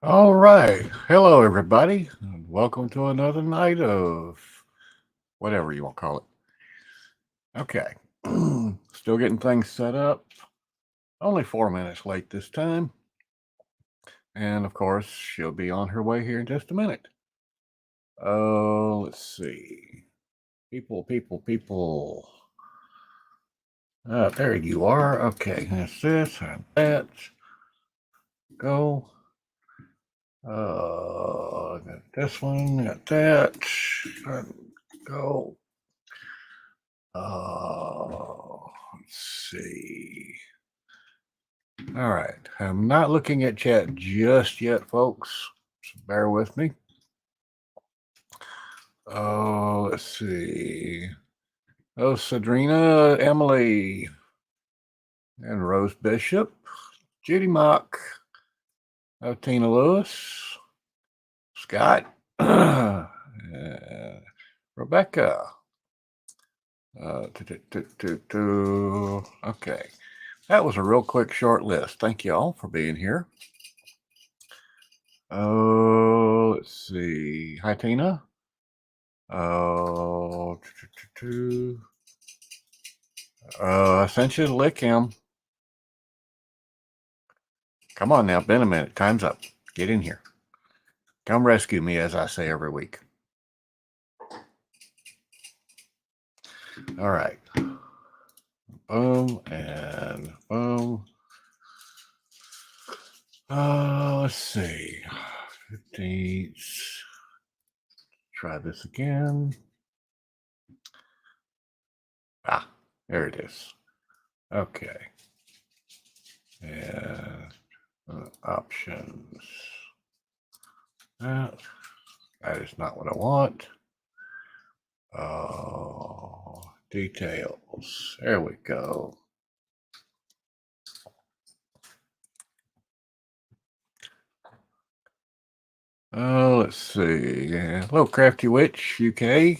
All right. Hello, everybody. And welcome to another night of whatever you want to call it. Okay. Still getting things set up. Only 4 minutes late this time. And of course, she'll be on her way here in just a minute. Oh, let's see. People. There you are. Okay. That's this and that. Go. Got this one. Got that. Go. Let's see. All right. I'm not looking at chat just yet, folks. So bear with me. Oh, let's see. Oh, Sadrina, Emily, and Rose Bishop, Judy Mock, Tina Lewis, Scott, Rebecca. Okay. That was a real quick, short list. Thank you all for being here. Oh, let's see. Hi, Tina. Oh, I sent you the lick him. Come on now, been a minute. Time's up. Get in here. Come rescue me, as I say every week. All right. Boom and boom. Let's see. 15. Try this again. There it is. Okay. And options. That is not what I want. Details. There we go. Let's see. Hello, Crafty Witch, UK.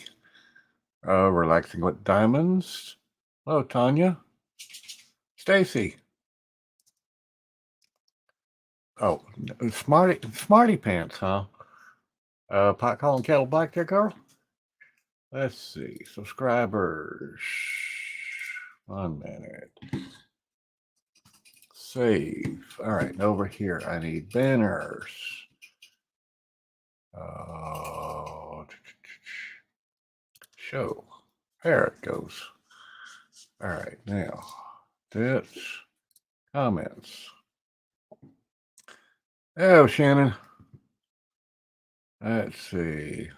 Relaxing with Diamonds. Hello, Tonya. Stacy. Oh, Smarty Pants, huh? Pot calling kettle black there, girl. Let's see. Subscribers. 1 minute. Save. All right, over here, I need banners. Show. There it goes. All right, now that's comments. Oh, Shannon. Let's see.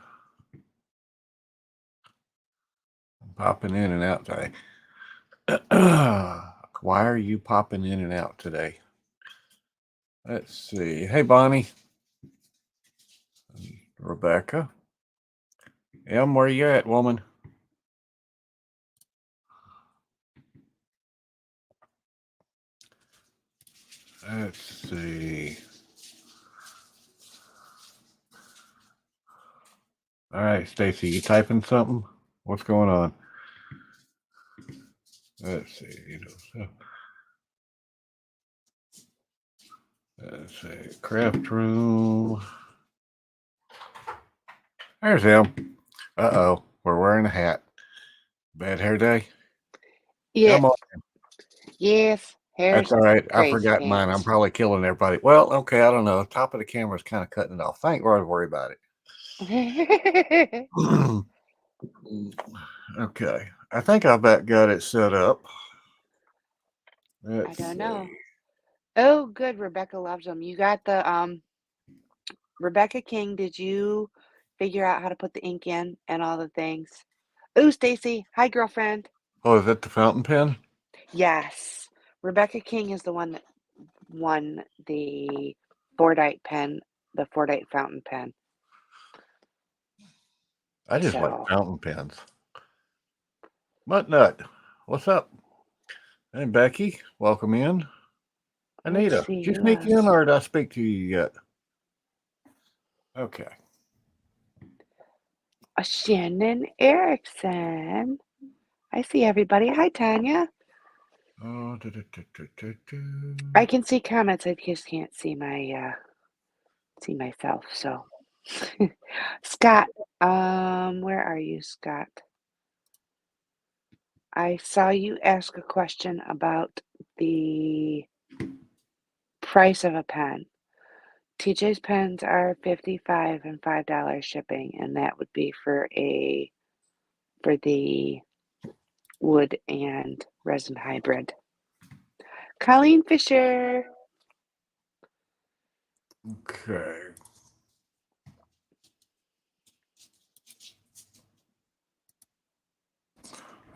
I'm popping in and out today. Why are you popping in and out today? Let's see. Hey, Bonnie. Rebecca. Em, where you at, woman? Let's see. All right, Stacy, you typing something? What's going on? Let's see. Let's see. Craft room. There's him. Uh-oh. We're wearing a hat. Bad hair day? Yeah. Come on. Yes. That's all right. I Crazy forgot mine. I'm pants. probably killing everybody. Well, okay, I don't know. Top of the camera's kind of cutting it off. Thank God, worry about it. Okay. I think I about got it set up. I don't know. Oh, good. Rebecca loves them. You got the Rebecka King. Did you figure out how to put the ink in and all the things? Oh, Stacy. Hi, girlfriend. Oh, is that the fountain pen? Yes. Rebecka King is the one that won the Fordite pen, the Fordite fountain pen. I just like fountain pens. Mutt Nut, what's up? Hey, Becky, welcome in. Anita, did you sneak in or did I speak to you yet? Okay. Shannon Erickson. I see everybody. Hi, Tanya. I can see comments. I just can't see my see myself. So, Scott, where are you, Scott? I saw you ask a question about the price of a pen. TJ's pens are $55 and $5 shipping, and that would be for the wood and resin hybrid. Colleen Fisher. Okay.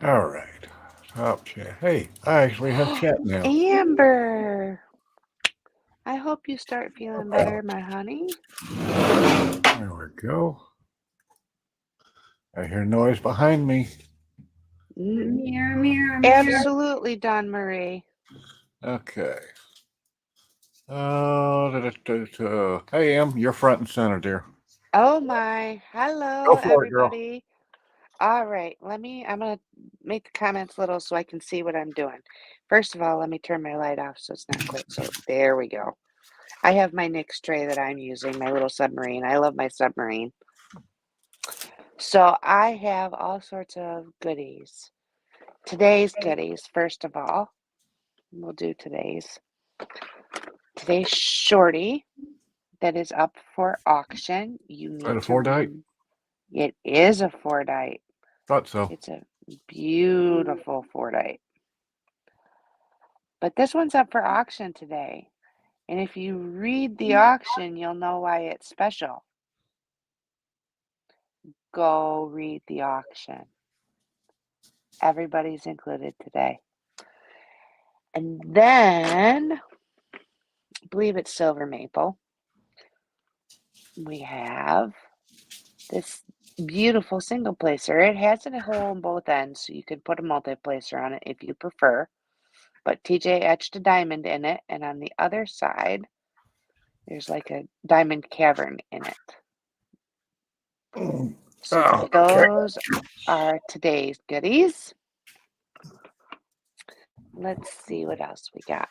All right. Top chat. Hey, I actually have chat now. Amber. I hope you start feeling better, my honey. There we go. I hear noise behind me. Absolutely, DawnMarie. Okay. Hey, Em, you're front and center, dear. Oh my. Hello, Go for everybody. it, All right, I'm going to make the comments little so I can see what I'm doing. First of all, let me turn my light off so it's not quick. So there we go. I have my Nix tray that I'm using, my little submarine. I love my submarine. So I have all sorts of goodies. Today's goodies, first of all, we'll do today's shorty that is up for auction. You need girl. Is that a 4-dite? It is a 4-dite. Thought so. It's a beautiful 4-dite. But this one's up for auction today. And if you read the auction, you'll know why it's special. Go read the auction. Everybody's included today. And then, I believe it's silver maple. We have this beautiful single placer. It has a hole in both ends, so you can put a multi-placer on it if you prefer. But TJ etched a diamond in it, and on the other side, there's like a diamond cavern in it. So those are today's goodies. Let's see what else we got.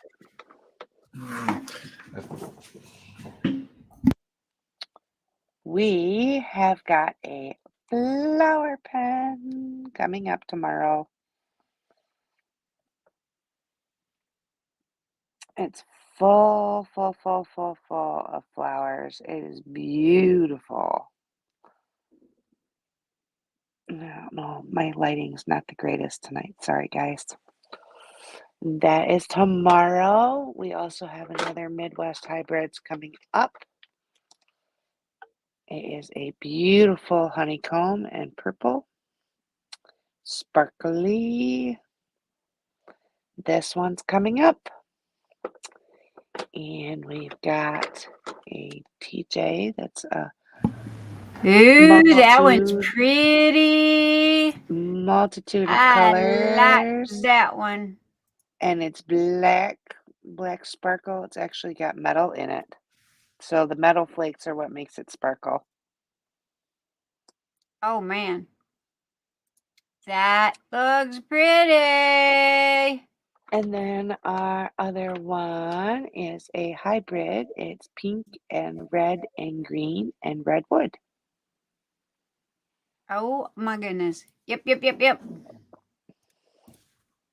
We have got a flower pen coming up tomorrow. It's full of flowers. It is beautiful. I don't know, my lighting's not the greatest tonight. Sorry, guys. That is tomorrow. We also have another Midwest Hybrids coming up. It is a beautiful honeycomb and purple. Sparkly. This one's coming up. And we've got a TJ that's a Ooh, that one's pretty. Multitude of colors. I like that one. And it's black sparkle. It's actually got metal in it. So the metal flakes are what makes it sparkle. Oh, man. That looks pretty. And then our other one is a hybrid. It's pink and red and green and redwood. Oh, my goodness. Yep.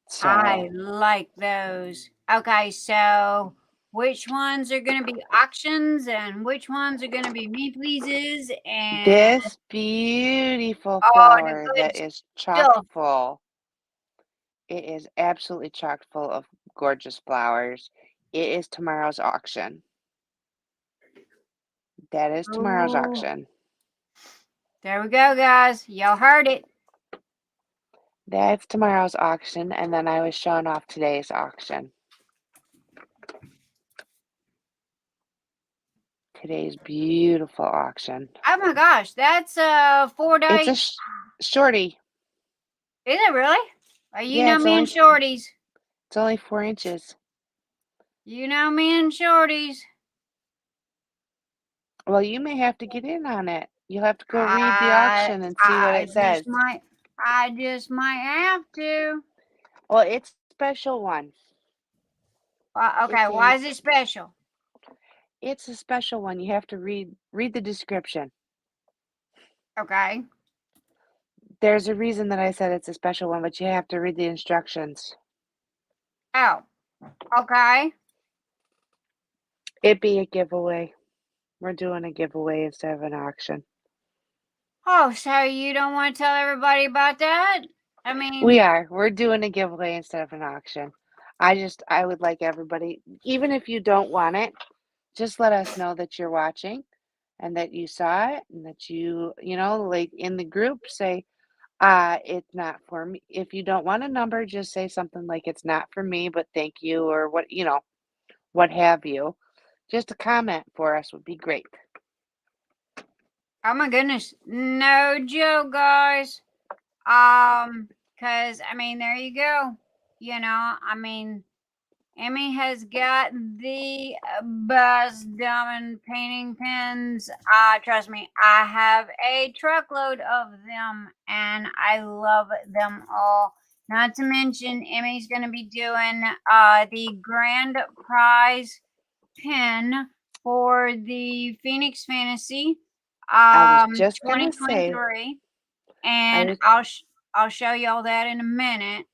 So, I like those. Okay, so which ones are going to be auctions and which ones are going to be me pleases? And this beautiful flower that is chock full. It is absolutely chock full of gorgeous flowers. It is tomorrow's auction. That is tomorrow's auction. There we go, guys. Y'all heard it. That's tomorrow's auction, and then I was showing off today's auction. Today's beautiful auction. Oh my gosh, that's a 4-dite. It's a shorty. Is it really? You know me and shorties. It's only 4 inches. You know me and shorties. Well, you may have to get in on it. You'll have to go read the auction and see what it says. I just might have to. Well, it's a special one. Okay, why is it special? It's a special one. You have to read the description. Okay. There's a reason that I said it's a special one, but you have to read the instructions. Oh, okay. It'd be a giveaway. We're doing a giveaway instead of an auction. Oh, so you don't want to tell everybody about that? I mean, We're doing a giveaway instead of an auction. I would like everybody, even if you don't want it, just let us know that you're watching and that you saw it and that like in the group say, it's not for me. If you don't want a number, just say something like it's not for me, but thank you, or what have you. Just a comment for us would be great. oh my goodness, no joke, guys. Cause I mean, there you go. I mean, Emmy has got the best diamond painting pens. Trust me, I have a truckload of them, and I love them all. Not to mention, Emmy's going to be doing the grand prize pen for the Phoenix Fantasy I was just gonna say, 2023, and was- I'll show y'all that in a minute.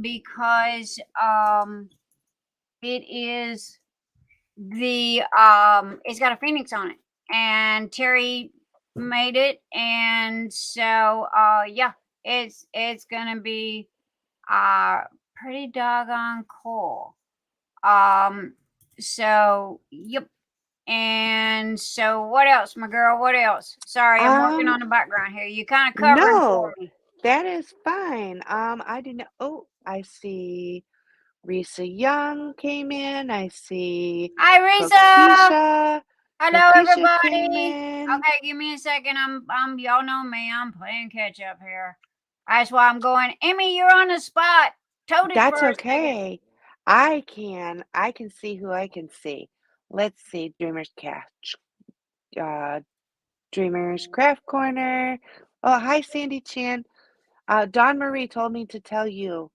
Because it is it's got a phoenix on it, and Terry made it, and so yeah, it's gonna be pretty doggone cool. So yep. And so what else, my girl? What else? Sorry, I'm working on the background here. You kind of covering for me. That is fine. I didn't. Oh, I see. Risa Young came in. I see. Hi, Risa. Kokisha. Hello, Kokisha came everybody. in. Okay, give me a second. I'm y'all know me. I'm playing catch up here. That's why I'm going. Emmy, you're on the spot. Told it That's for a second. okay. I can see who I can see. Let's see. Dreamers Craft Corner. Oh, hi, Sandy Chan. DawnMarie told me to tell you,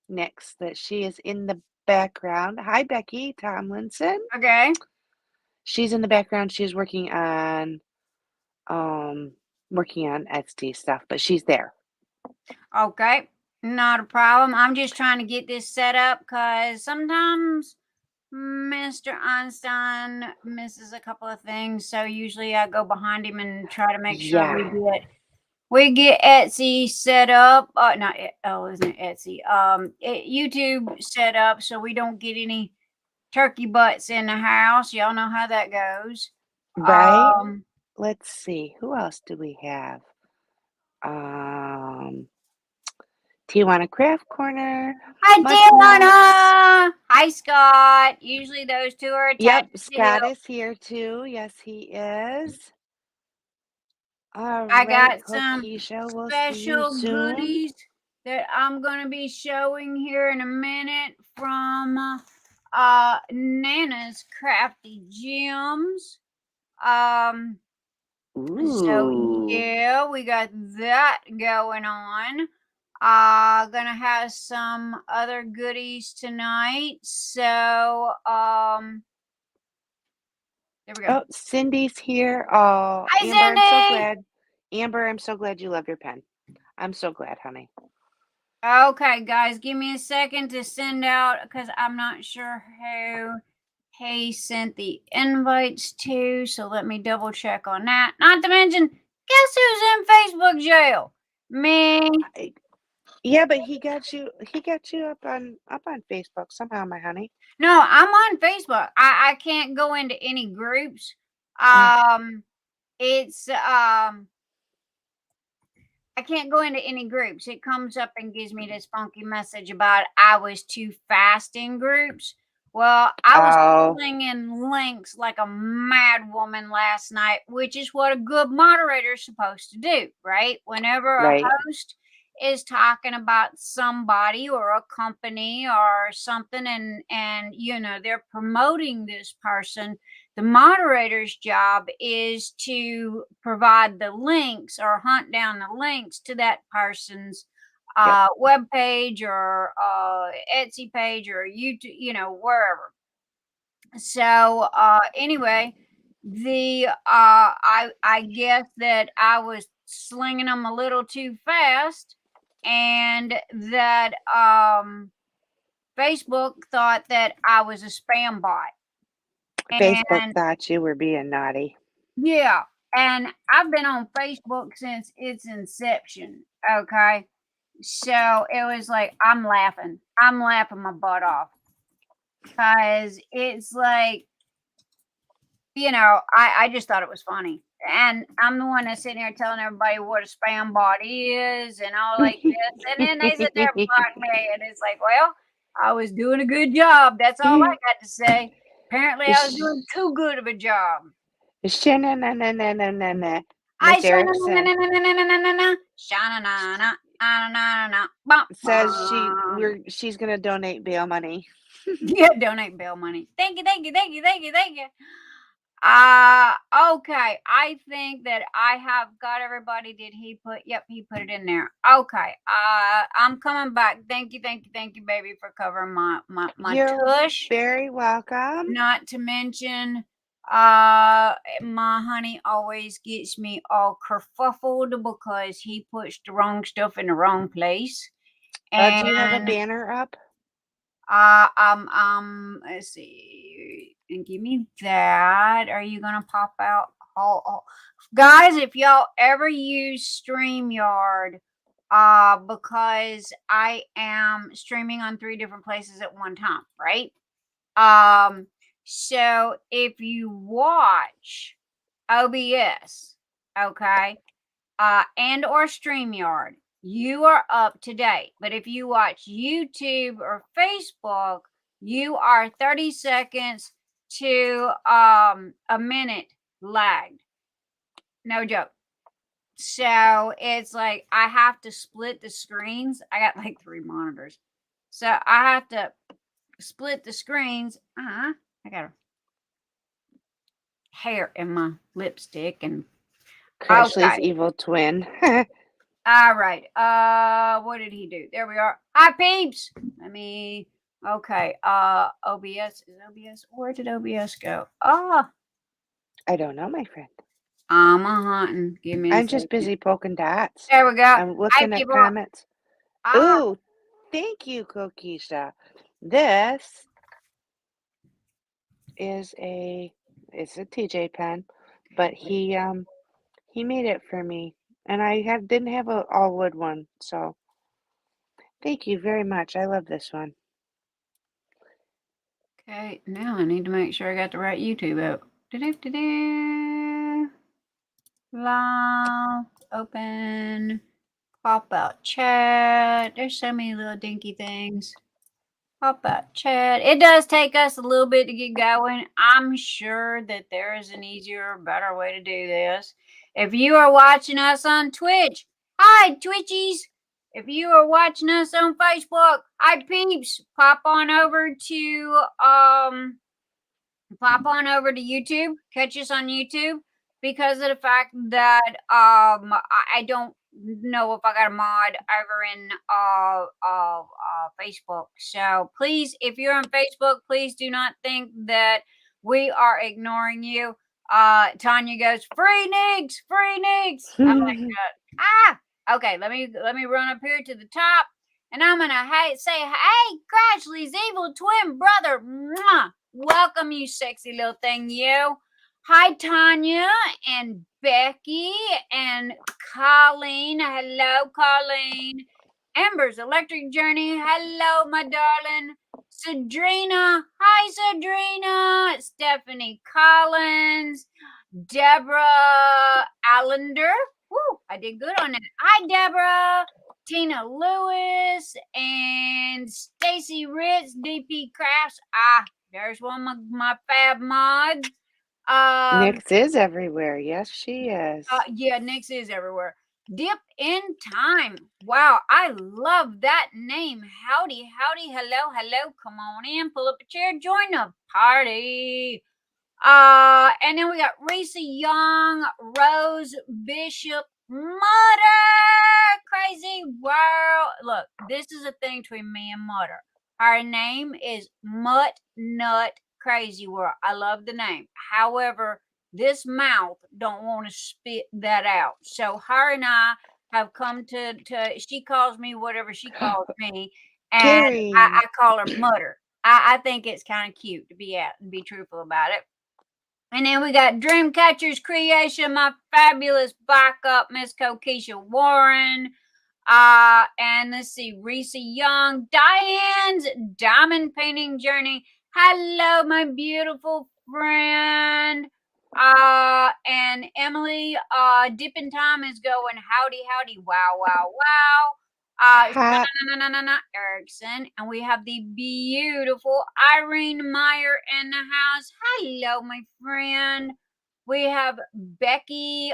Nix, that she is in the background. Hi, Becky Tomlinson. Okay. She's in the background. She's working on Etsy stuff, but she's there. Okay. Not a problem. I'm just trying to get this set up because sometimes Mr. Einstein misses a couple of things. So usually I go behind him and try to make sure we get Etsy set up. Not isn't it Etsy? YouTube set up so we don't get any turkey butts in the house. Y'all know how that goes, right? Let's see. Who else do we have? Tijuanna Craft Corner. Hi, Tijuanna. Hi, Scott. Usually those two are attached. Yep, Scott is here too. Yes, he is. All I got right, some Kokisha, we'll special see you soon. goodies that I'm going to be showing here in a minute from Nana's Crafty Gems. So yeah, we got that going on. Gonna have some other goodies tonight. So there we go. Oh, Cindy's here. Oh, Hi, Amber, Cindy. I'm so glad. Amber, I'm so glad you love your pen. I'm so glad, honey. Okay, guys, give me a second to send out because I'm not sure who he sent the invites to. So let me double check on that. Not to mention, guess who's in Facebook jail? Me. Yeah, but he got you up on Facebook somehow, my honey. No, I'm on Facebook. I can't go into any groups. It's I can't go into any groups. It comes up and gives me this funky message about I was too fast in groups. Well, I was slinging links like a mad woman last night, which is what a good moderator is supposed to do, right? Whenever a host is talking about somebody or a company or something and they're promoting this person, the moderator's job is to provide the links or hunt down the links to that person's web page or Etsy page or YouTube, wherever. So anyway, the I guess that I was slinging them a little too fast, and that Facebook thought that I was a spam bot. Facebook And thought you were being naughty. yeah, and I've been on Facebook since its inception. Okay, so it was like I'm laughing my butt off, because it's like, I just thought it was funny. And I'm the one that's sitting here telling everybody what a spam bot is and all like this. And then they sit there and block me. And it's like, well, I was doing a good job. That's all I got to say. Apparently, I was doing too good of a job. Sha-na-na-na-na-na-na. I Miss Erickson says she's gonna donate bail money. Yeah, donate bail money. Thank you. Okay. I think that I have got everybody. Did he put? Yep, he put it in there. Okay. I'm coming back. Thank you, baby, for covering my You're tush. very welcome. Not to mention, my honey always gets me all kerfuffled because he puts the wrong stuff in the wrong place. And do you have a banner up? let's see, and give me that. Are you gonna pop out? Guys, if y'all ever use StreamYard, because I am streaming on 3 different places at one time, right? So if you watch OBS, okay, and or StreamYard, you are up to date. But if you watch YouTube or Facebook, you are 30 seconds to a minute lagged. No joke. So it's like I have to split the screens. I got like 3 monitors. So I have to split the screens. I got a hair in my lipstick and Crashly's evil twin. All right. What did he do? There we are. Hi, peeps. Okay. OBS. Is OBS? Where did OBS go? Oh, I don't know, my friend. I'm a hunting. Give me. I'm just busy poking dots. There we go. I'm looking at comments. Ooh, thank you, Kokisha. This is it's a TJ pen, but he made it for me, and I didn't have a all wood one, so thank you very much. I love this one. Okay, now I need to make sure I got the right YouTube up. Live, open, pop out chat. There's so many little dinky things. Pop out chat. It does take us a little bit to get going. I'm sure that there is an easier, better way to do this. If you are watching us on Twitch, hi Twitchies. If you are watching us on Facebook, hi peeps. Pop on over to YouTube. Catch us on YouTube, because of the fact that I don't know if I got a mod over in Facebook. So please, if you're on Facebook, please do not think that we are ignoring you. Tonya goes, free Nigs. I'm like, okay, let me run up here to the top, and I'm gonna say, hey, Crashly's evil twin brother, mwah, welcome, you sexy little thing, you. Hi, Tonya and Becky and Colleen. Hello, Colleen. Amber's Electric Journey. Hello, my darling. Sadrina. Hi, Sadrina. Stephanie Collins. Deborah Allender. Woo, I did good on that. Hi, Deborah. Tina Lewis and Stacy Ritz. DP Crafts. There's one of my fab mods. Nyx is everywhere. Yes, she is. Yeah, Nyx is everywhere. Dip in Time. Wow, I love that name. Howdy, hello. Come on in, pull up a chair, join the party. And then we got Risa Young, Rose Bishop, Mutter, Crazy World. Look, this is a thing between me and Mutter. Her name is Mutt Nut crazy world. I love the name. However, this mouth don't want to spit that out. So her and I have come to she calls me whatever she calls me, and Carrie. I call her Mutter. I think it's kind of cute to be truthful about it. And then we got DreamCatchers creation, my fabulous backup, Miss Kokisha Warren. And let's see, Risa Young, Diane's diamond painting journey. Hello, my beautiful friend. And Emily, Dipping Time is going howdy, howdy, wow, wow, wow. Hi. Erickson, and we have the beautiful Irene Meyer in the house. Hello, my friend. We have Becky.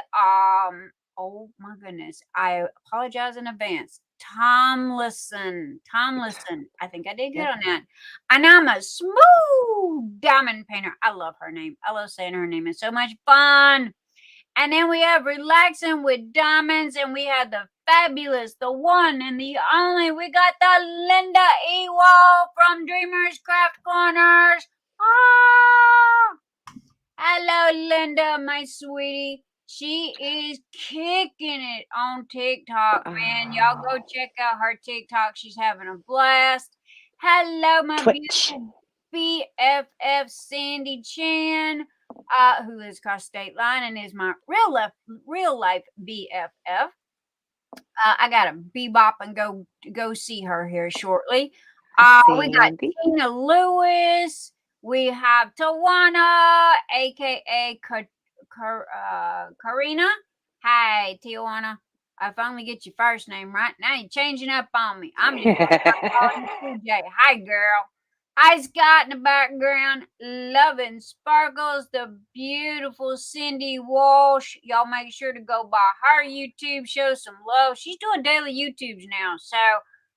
Oh my goodness, I apologize in advance. Tomlinson. I think I did good on that. And I'm a smooth diamond painter. I love her name. I love saying her name. It's so much fun. And then we have Relaxing with Diamonds, and we have the fabulous, the one and the only. We got the Linda Ewald from Dreamers Craft Corners. Ah! Hello, Linda, my sweetie. She is kicking it on TikTok, man. Y'all go check out her TikTok. She's having a blast. Hello, my Twitch. beautiful BFF Sandy Chan, who lives across state line and is my real life BFF. I gotta bebop and go see her here shortly. We got Sandy. Tina Lewis. We have Tijuanna, aka Karina. Hi, Tijuanna. I finally get your first name right. Now you're changing up on me. I'm just calling you CJ. Hi, girl. Hi, Scott in the background. Loving Sparkles, the beautiful Cyndi Walsh. Y'all make sure to go by her YouTube, show some love. She's doing daily YouTubes now. So,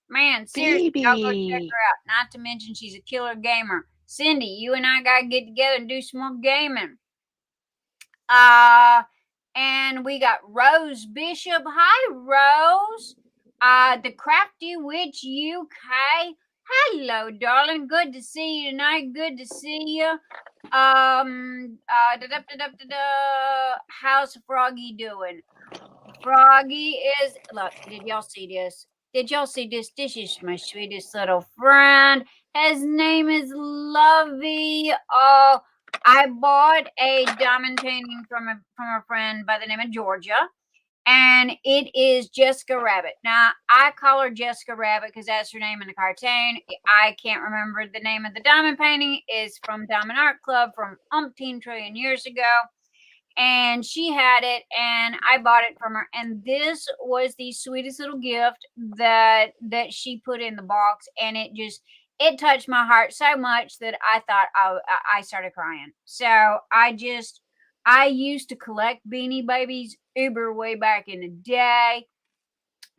man, seriously, y'all go check Baby. her out. Not to mention she's a killer gamer. Cyndi, you and I got to get together and do some more gaming. And we got Rose Bishop. Hi, Rose. The Crafty Witch UK. Hello, darling. Good to see you tonight. Good to see you. How's Froggy doing? Froggy is, look, did y'all see this? Did y'all see this? This is my sweetest little friend. His name is Lovey. Oh, I bought a diamond painting from a friend by the name of Georgia. And it is Jessica Rabbit. Now, I call her Jessica Rabbit because that's her name in the cartoon. I can't remember the name of the diamond painting. It's from Diamond Art Club from umpteen trillion years ago. And she had it, and I bought it from her. And this was the sweetest little gift that she put in the box. And it touched my heart so much that I thought I started crying. So I used to collect Beanie Babies uber way back in the day.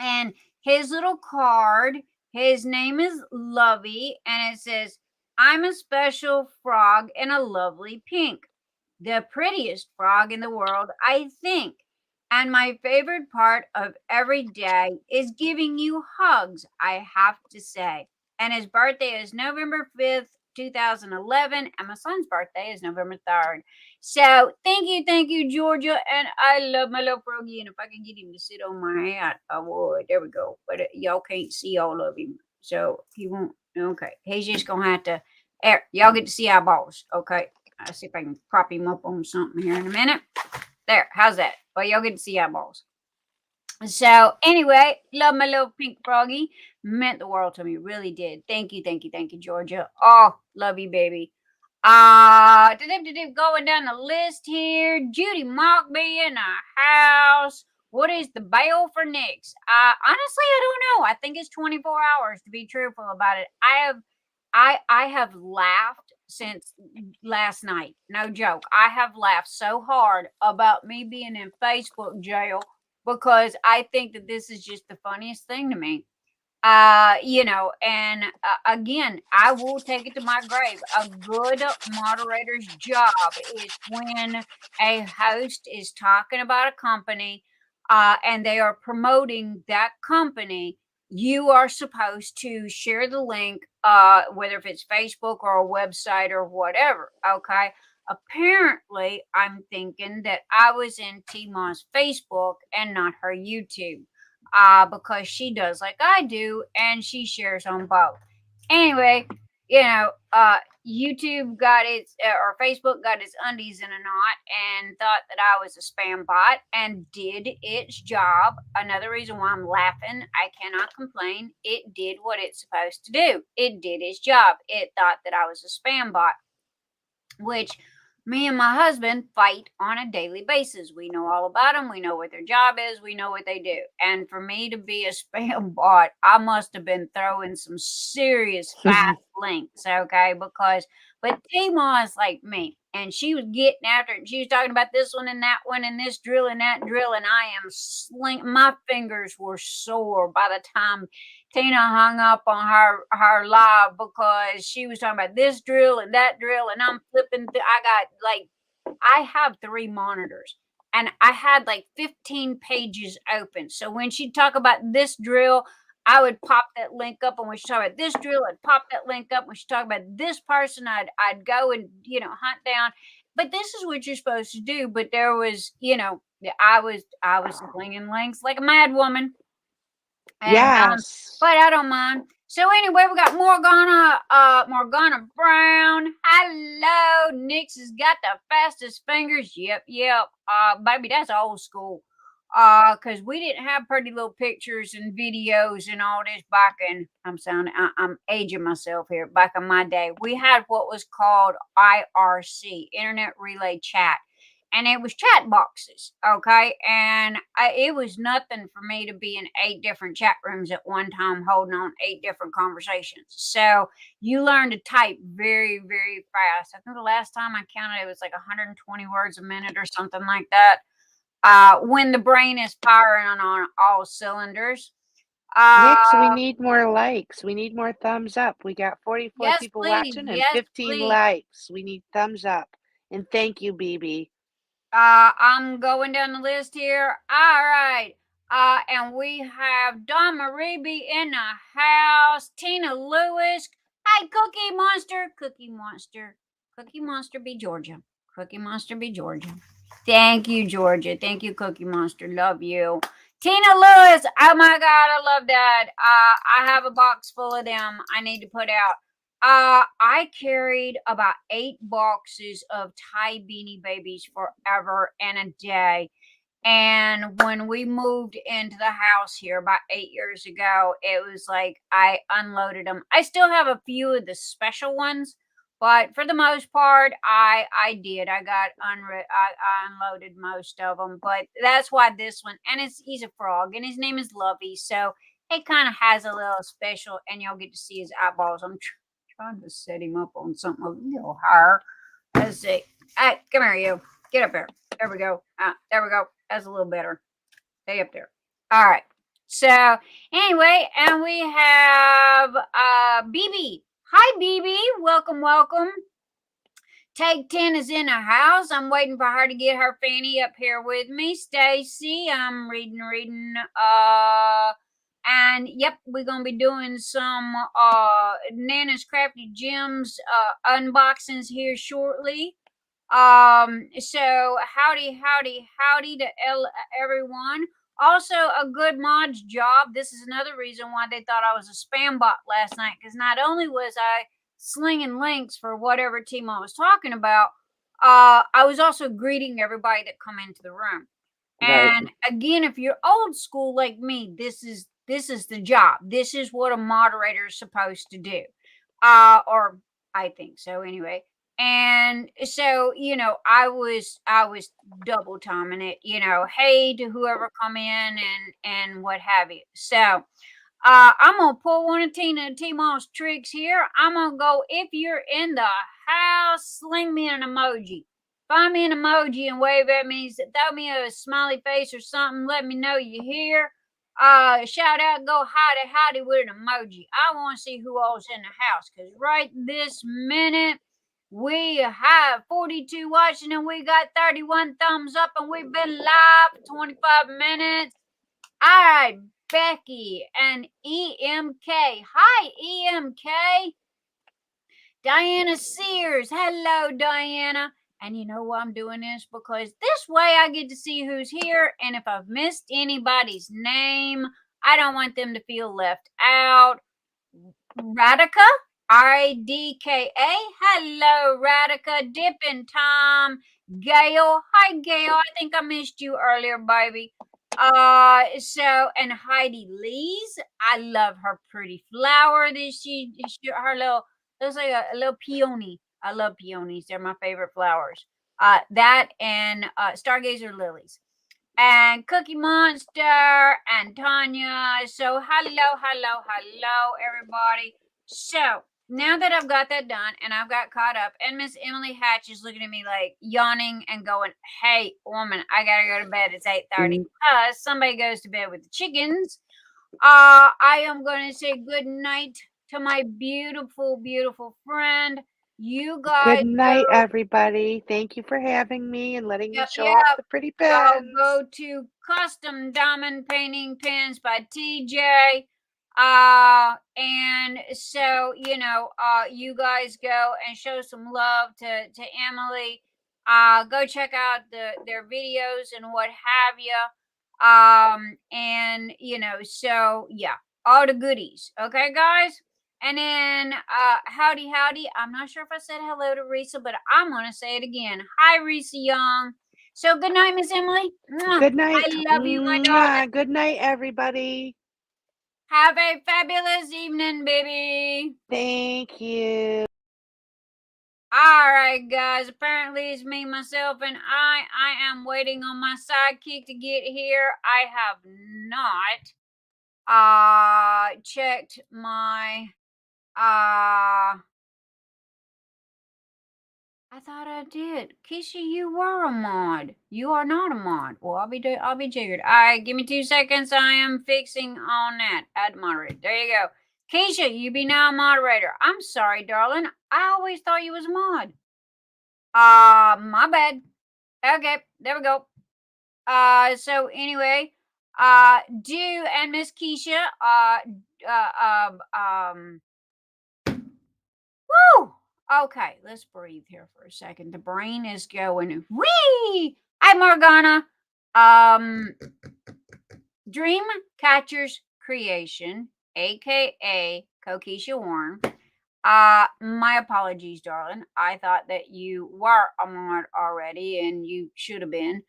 And his little card, his name is Lovey, and it says, I'm a special frog in a lovely pink. The prettiest frog in the world, I think. And my favorite part of every day is giving you hugs, I have to say. And his birthday is November 5th, 2011, and my son's birthday is November 3rd. So thank you, Georgia. And I love my little froggy. And if I could get him to sit on my hat, I would. There we go. But y'all can't see all of him. So he won't. Okay. He's just going to have to. Y'all get to see eyeballs. Okay. I'll see if I can prop him up on something here in a minute. There. How's that? Well, y'all get to see eyeballs. So anyway, love my little pink froggy. Meant the world to me. Really did. Thank you, Georgia. Oh, love you, baby. Going down the list here. Judy Mock be in the house. What is the bail for next? Honestly, I don't know. I think it's 24 hours to be truthful about it. I have laughed since last night. No joke. I have laughed so hard about me being in Facebook jail because I think that this is just the funniest thing to me. And again, I will take it to my grave. A good moderator's job is when a host is talking about a company and they are promoting that company, you are supposed to share the link whether if it's Facebook or a website or whatever. Okay. Apparently, I'm thinking that I was in T-Ma's Facebook and not her YouTube, because she does like I do, and she shares on both. Anyway, YouTube got its, or Facebook got its undies in a knot and thought that I was a spam bot and did its job. Another reason why I'm laughing, I cannot complain. It did what it's supposed to do. It did its job. It thought that I was a spam bot, which me and my husband fight on a daily basis. We know all about them. We know what their job is. We know what they do. And for me to be a spam bot, I must have been throwing some serious fast links, okay? But T-Ma is like me. And she was getting after it. She was talking about this one and that one and this drill and that drill. And I am my fingers were sore by the time Tina hung up on her live, because she was talking about this drill and that drill, and I'm flipping. I have 3 monitors, and I had like 15 pages open. So when she'd talk about this drill, I would pop that link up, and when she talk about this drill, I'd pop that link up. When she talk about this person, I'd go and hunt down. But this is what you're supposed to do. But there was, I was slinging links like a mad woman. And, Yes. but I don't mind. So anyway, we got Morgana Brown. Hello. Nix has got the fastest fingers. Yep. Baby, that's old school. Because we didn't have pretty little pictures and videos and all this back in, I'm aging myself here, back in my day. We had what was called IRC, Internet Relay Chat. And it was chat boxes, okay? And it was nothing for me to be in 8 different chat rooms at one time, holding on 8 different conversations. So you learn to type very, very fast. I think the last time I counted, it was like 120 words a minute or something like that. When the brain is firing on all cylinders. Nix, we need more likes. We need more thumbs up. We got 44 yes, people please. watching and Yes, 15 please. likes. We need thumbs up. And thank you, BB. I'm going down the list here. All right. And we have DawnMarie in the house. Tina Lewis. Hi, Cookie Monster. Cookie Monster be Georgia. Cookie Monster be Georgia. Thank you, Georgia. Thank you, Cookie Monster. Love you. Tina Lewis. Oh my God, I love that. I have a box full of them I need to put out. I carried about 8 boxes of Thai Beanie Babies forever and a day. And when we moved into the house here about 8 years ago, it was like I unloaded them. I still have a few of the special ones, but for the most part, I did. I unloaded most of them. But that's why this one, and he's a frog, and his name is Lovey, so it kind of has a little special, and you'll get to see his eyeballs. I'm trying to set him up on something a little higher. Let's see. Hey, come here, you. Get up here. There we go. There we go. That's a little better. Stay up there. All right. So anyway, and we have BB. Hi, BB. Welcome. Take 10 is in the house. I'm waiting for her to get her fanny up here with me. Stacy, I'm reading. And yep, we're gonna be doing some Nana's Crafty Gems unboxings here shortly. So howdy to everyone. Also, a good mod's job. This is another reason why they thought I was a spam bot last night, because not only was I slinging links for whatever T-Ma was talking about, I was also greeting everybody that come into the room. And again, if you're old school like me, this is the job. This is what a moderator is supposed to do. Or I think so anyway. And so, I was double timing it, hey to whoever come in and what have you. So I'm gonna pull one of Tina and T-Ma's tricks here. I'm gonna go, if you're in the house, sling me an emoji. Find me an emoji and wave at me. Throw me a smiley face or something. Let me know you're here. Shout out, go howdy with an emoji. I want to see who all's in the house, because right this minute we have 42 watching and we got 31 thumbs up, and we've been live for 25 minutes. All right, Becky, and EMK. Hi, EMK. Diana Sears. Hello, Diana. And you know why I'm doing this? Because this way I get to see who's here. And if I've missed anybody's name, I don't want them to feel left out. Radhika, RADKA. Hello, Radhika. Dippin' Tom. Gail. Hi, Gail. I think I missed you earlier, baby. And Heidi Lee's. I love her pretty flower that her little, looks like a little peony. I love peonies. They're my favorite flowers. That and Stargazer lilies. And Cookie Monster and Tonya. So hello, everybody. So now that I've got that done and I've got caught up, and Miss Emily Hatch is looking at me like yawning and going, "Hey, woman, I gotta go to bed. It's 8:30 because somebody goes to bed with the chickens." I am going to say good night to my beautiful, beautiful friend. You guys. Good night, everybody. Thank you for having me and letting me show off the pretty Y'all pens. go to Custom Diamond Painting Pens by TJ. And so, you guys go and show some love to Emily. Go check out their videos and what have you. So yeah, all the goodies. Okay, guys. And then, howdy. I'm not sure if I said hello to Risa, but I'm going to say it again. Hi, Risa Young. So good night, Miss Emily. Good night. I love you, my darling. Good night, everybody. Have a fabulous evening, baby. Thank you. All right, guys. Apparently it's me, myself, and I am waiting on my sidekick to get here. I have not checked my I thought I did. Keisha, you were a mod. You are not a mod. Well, I'll be jiggered. All right, give me 2 seconds. I am fixing on that. Add moderator. There you go. Keisha, you be now a moderator. I'm sorry, darling. I always thought you was a mod. My bad. Okay, there we go. So anyway, and Miss Keisha, woo! Okay, let's breathe here for a second. The brain is going, wee! Hi, Morgana. DreamCatchers Creation, aka Kokisha Warren. My apologies, darling. I thought that you were a mod already, and you should have been.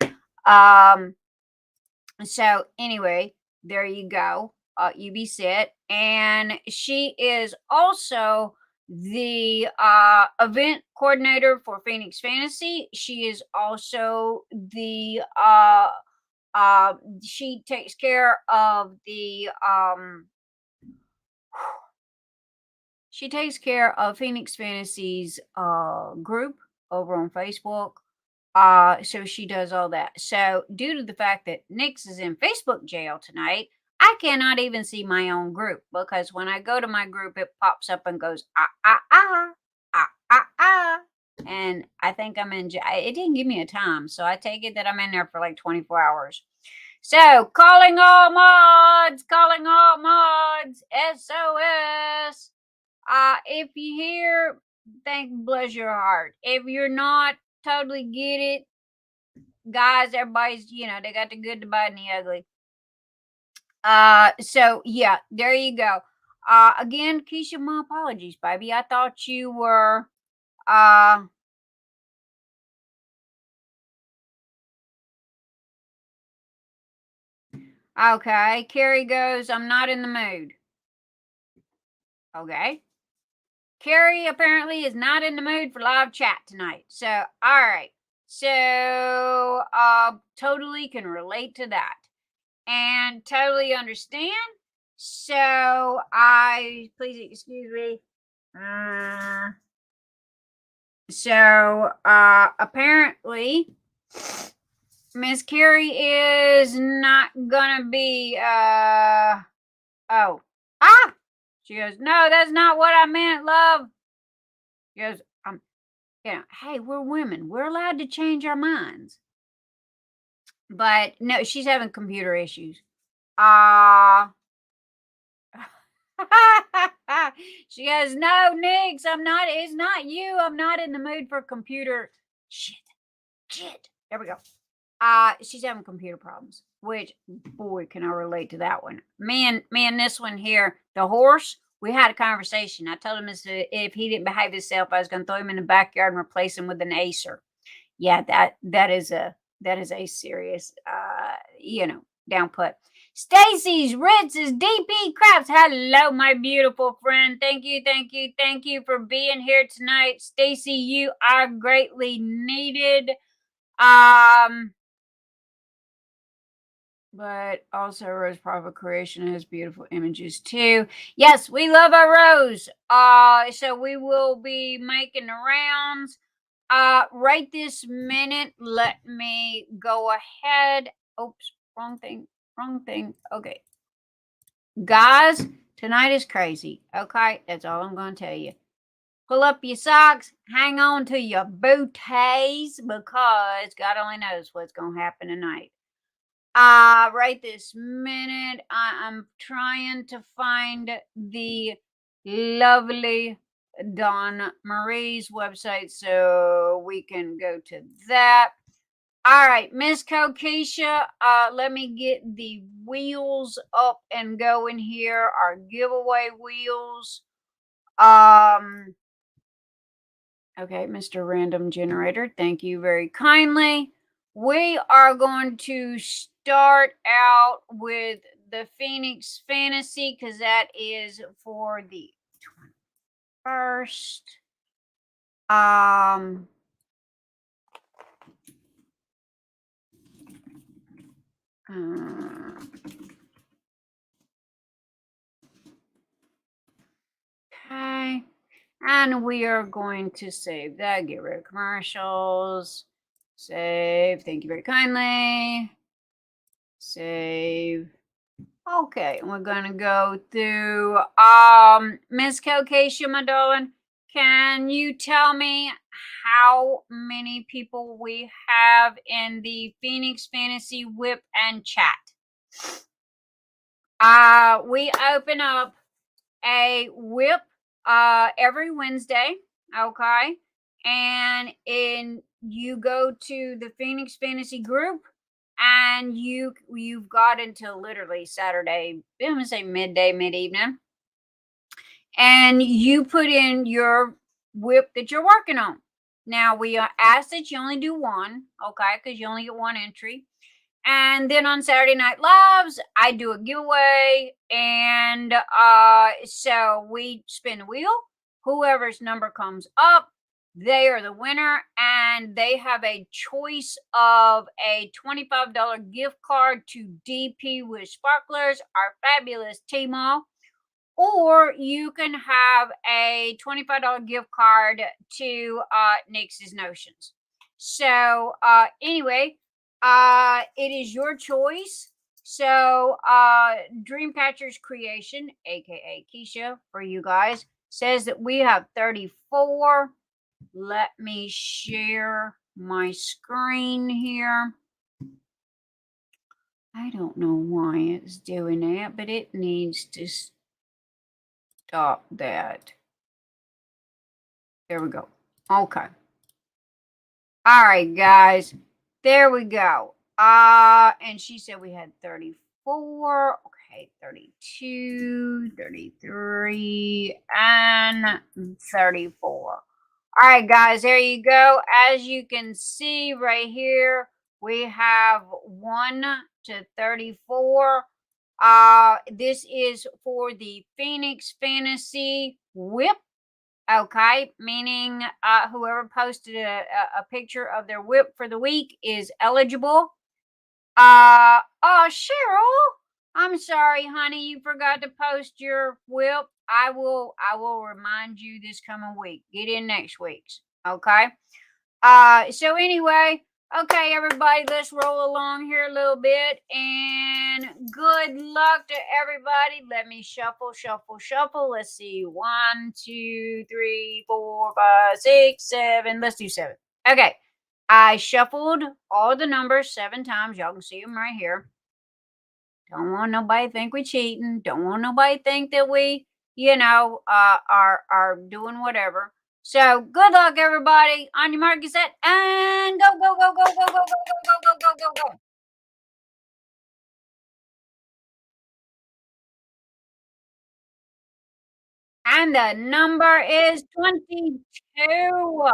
So anyway, there you go. You be set. And she is also the event coordinator for Phoenix Fantasy. She is also the she takes care of the she takes care of Phoenix Fantasy's group over on Facebook. So she does all that. So due to the fact that Nix is in Facebook jail tonight, I cannot even see my own group, because when I go to my group, it pops up and goes, and I think I'm in jail. It didn't give me a time, so I take it that I'm in there for like 24 hours. So calling all mods, SOS. If you hear, bless your heart. If you're not, totally get it. Guys, everybody's, they got the good, the bad, and the ugly. So yeah, there you go. Again, Keisha, my apologies, baby. I thought you were, okay. Carrie goes, I'm not in the mood. Okay. Carrie apparently is not in the mood for live chat tonight. So, all right. So, totally can relate to that and totally understand. So, please excuse me. Apparently, Miss Carrie is not gonna be, she goes, no, that's not what I meant, love. She goes, hey, we're women. We're allowed to change our minds. But no, she's having computer issues. She goes, no, Nix, it's not you. I'm not in the mood for computer shit. There we go. She's having computer problems, which, boy, can I relate to that one. Man, this one here, the horse, we had a conversation. I told him if he didn't behave himself, I was going to throw him in the backyard and replace him with an acer. Yeah, that is a serious, down put. Stacy's Ritz's DP Crafts. Hello, my beautiful friend. Thank you for being here tonight. Stacy, you are greatly needed. But also Rose Prophet Creation has beautiful images too. Yes, we love our Rose. So we will be making the rounds. Right this minute, let me go ahead. Oops, wrong thing. Okay. Guys, tonight is crazy. Okay, that's all I'm going to tell you. Pull up your socks, hang on to your booties, because God only knows what's going to happen tonight. Right this minute, I'm trying to find the lovely DawnMarie's website so we can go to that. All right, Miss Kokisha, let me get the wheels up and going here. Our giveaway wheels. Okay, Mr. Random Generator, thank you very kindly. We are going to start out with the Phoenix Fantasy, because that is for the 21st. Okay. And we are going to save that. Get rid of commercials. Save. Thank you very kindly. Save. Okay, we're gonna go through Miss Kokisha, my darling. Can you tell me how many people we have in the Phoenix Fantasy Whip and Chat? We open up a whip every Wednesday, okay? And you go to the Phoenix Fantasy group, and you've got until literally Saturday, I'm gonna say mid-evening, and you put in your whip that you're working on. Now we ask that you only do one, okay, because you only get one entry. And then on Saturday Night Lives, I do a giveaway, and so we spin a wheel. Whoever's number comes up, they are the winner, and they have a choice of a $25 gift card to DP with Sparklers, our fabulous T-Mall, or you can have a $25 gift card to Nix's Notions. So anyway, it is your choice. So DreamCatchers Creation, aka Keisha, for you guys, says that we have 34. Let me share my screen here. I don't know why it's doing that, but it needs to stop that. There we go. Okay. All right, guys. There we go. And she said we had 34. Okay, 32, 33, and 34. All right, guys, there you go. As you can see right here, we have 1 to 34. This is for the Phoenix Fantasy Whip. Okay, meaning whoever posted a picture of their whip for the week is eligible. Oh, Cheryl, I'm sorry, honey, you forgot to post your whip. I will remind you this coming week. Get in next week's. Okay. So anyway, okay, everybody, let's roll along here a little bit, and good luck to everybody. Let me shuffle. Let's see. 1, 2, 3, 4, 5, 6, 7. Let's do 7. Okay. I shuffled all the numbers 7 times. Y'all can see them right here. Don't want nobody to think we're cheating. Don't want nobody to think that we, are doing whatever. So good luck, everybody. On your mark, get set, and go, go, go, go, go, go, go, go, go, go, go, go, go. And the number is 22.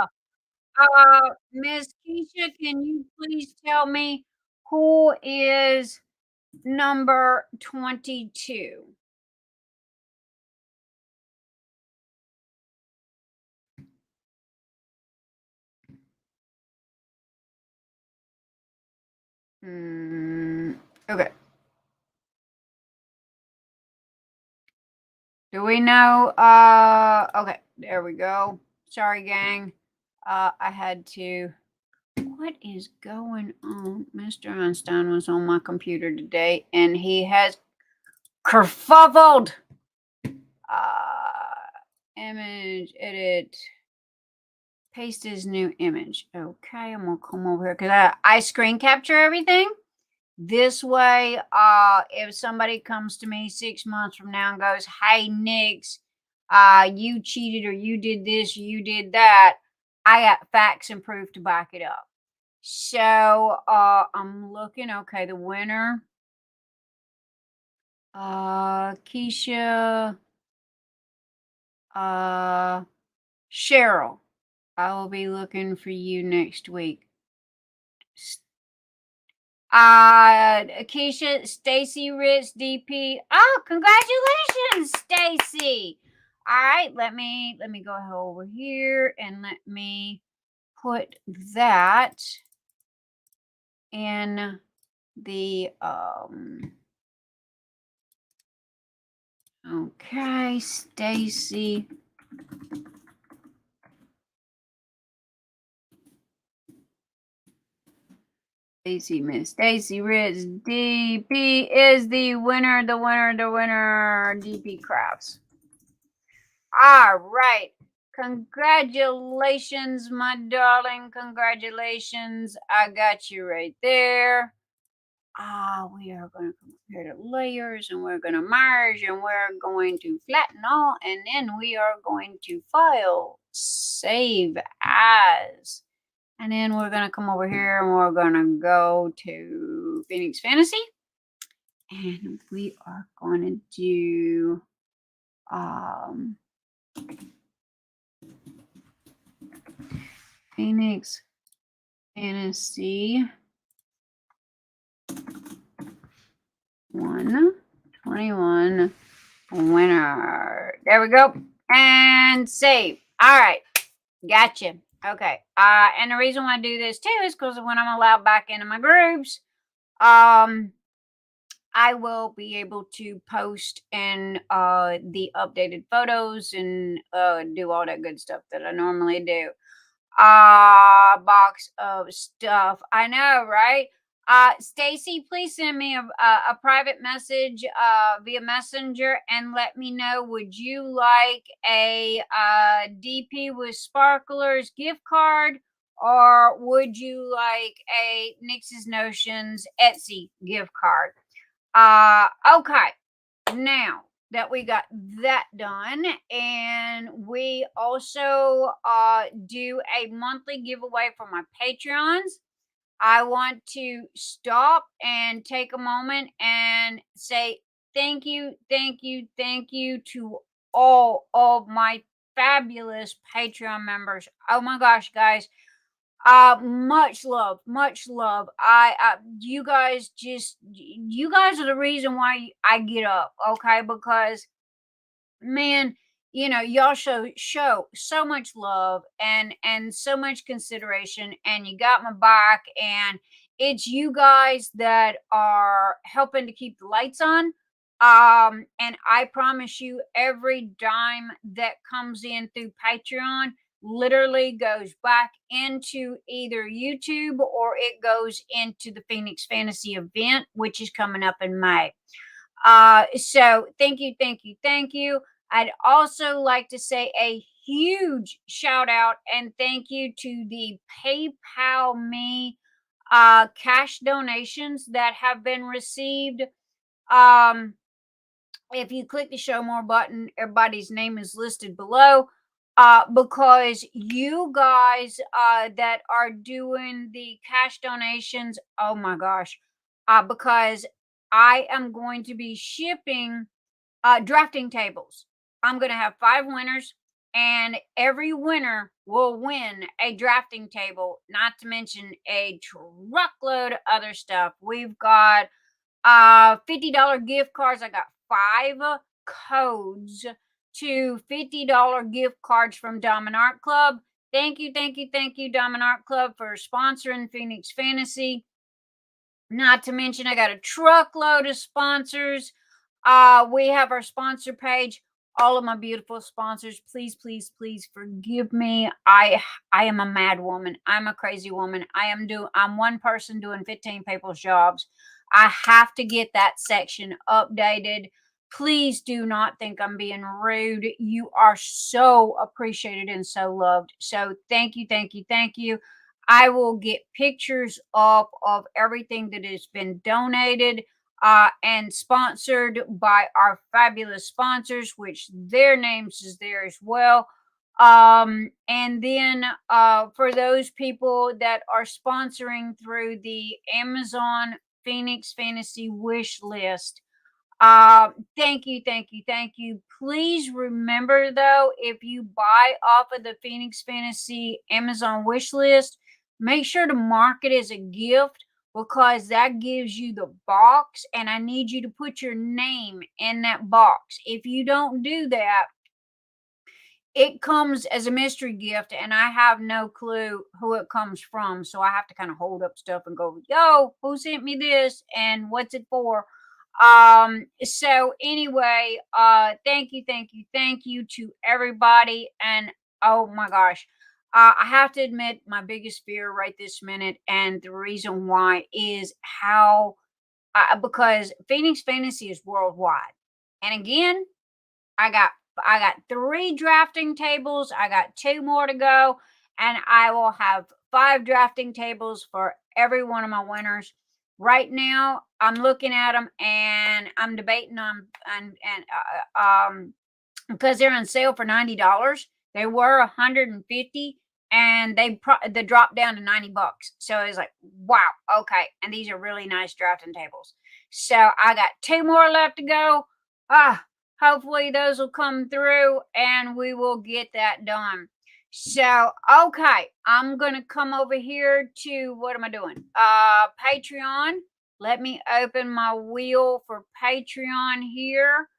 Miss Keisha, can you please tell me who is number 22? Okay. Do we know? Okay, there we go. Sorry, gang. I had to. What is going on? Mr. Einstein was on my computer today, and he has kerfuffled. Image edit. Paste his new image. Okay, I'm gonna come over here because I screen capture everything. This way, if somebody comes to me 6 months from now and goes, "Hey, Nix, you cheated or you did this, or you did that," I got facts and proof to back it up. So I'm looking. Okay, the winner, Keisha, Cheryl. I will be looking for you next week. Keisha, Stacy, Ritzy, DP. Oh, congratulations, Stacy. All right, let me go over here and let me put that in the okay, Stacy. Stacy, Miss Stacy, Ritzy, DP is the winner, DP Crafts. All right. Congratulations, my darling. Congratulations. I got you right there. We are going to compare the layers and we're going to merge and we're going to flatten all and then we are going to file, save as. And then we're going to come over here and we're going to go to Phoenix Fantasy. And we are going to do Phoenix Fantasy 121 winner. There we go. And save. All right. Gotcha. Okay. And the reason why I do this too is because when I'm allowed back into my groups, I will be able to post in the updated photos and do all that good stuff that I normally do. Box of stuff. I know, right? Stacy, please send me a private message via Messenger and let me know, would you like a DP with sparklers gift card or would you like a Nix's Notions Etsy gift card? Okay. Now that we got that done, and we also do a monthly giveaway for my Patreons, I want to stop and take a moment and say thank you to all of my fabulous Patreon members. Oh my gosh, guys. Much love. You guys are the reason why I get up, okay? Because man, y'all show so much love and so much consideration, and you got my back, and it's you guys that are helping to keep the lights on. And I promise you, every dime that comes in through Patreon literally goes back into either YouTube or it goes into the Phoenix Fantasy event, which is coming up in May. So thank you. I'd also like to say a huge shout out and thank you to the PayPal Me cash donations that have been received. If you click the show more button, everybody's name is listed below. Because you guys that are doing the cash donations, oh my gosh, because I am going to be shipping drafting tables. I'm going to have 5 winners, and every winner will win a drafting table, not to mention a truckload of other stuff. We've got $50 gift cards. I got 5 codes to $50 gift cards from Diamond Art Club. Thank you, Diamond Art Club, for sponsoring Phoenix Fantasy. Not to mention, I got a truckload of sponsors. We have our sponsor page. All of my beautiful sponsors, please, please, please forgive me. I am a mad woman. I'm a crazy woman. I'm one person doing 15 people's jobs. I have to get that section updated. Please do not think I'm being rude. You are so appreciated and so loved. So thank you, thank you, thank you. I will get pictures up of everything that has been donated and sponsored by our fabulous sponsors, which their names is there as well. And then for those people that are sponsoring through the Amazon Phoenix Fantasy wish list, thank you, thank you, thank you. Please remember, though, if you buy off of the Phoenix Fantasy Amazon wish list, make sure to mark it as a gift, because that gives you the box, and I need you to put your name in that box. If you don't do that, it comes as a mystery gift, and I have no clue who it comes from. So I have to kind of hold up stuff and go, yo, who sent me this and what's it for? So anyway, thank you to everybody. And oh my gosh, I have to admit, my biggest fear right this minute, and the reason why, is how because Phoenix Fantasy is worldwide. And again, I got 3 drafting tables. I got 2 more to go, and I will have 5 drafting tables for every one of my winners. Right now, I'm looking at them and I'm debating on because they're on sale for $90. They were $150, and they dropped down to $90. So it's like, wow, okay. And these are really nice drafting tables. So I got 2 more left to go. Hopefully those will come through and we will get that done. So, okay, I'm going to come over here to, what am I doing? Patreon. Let me open my wheel for Patreon here.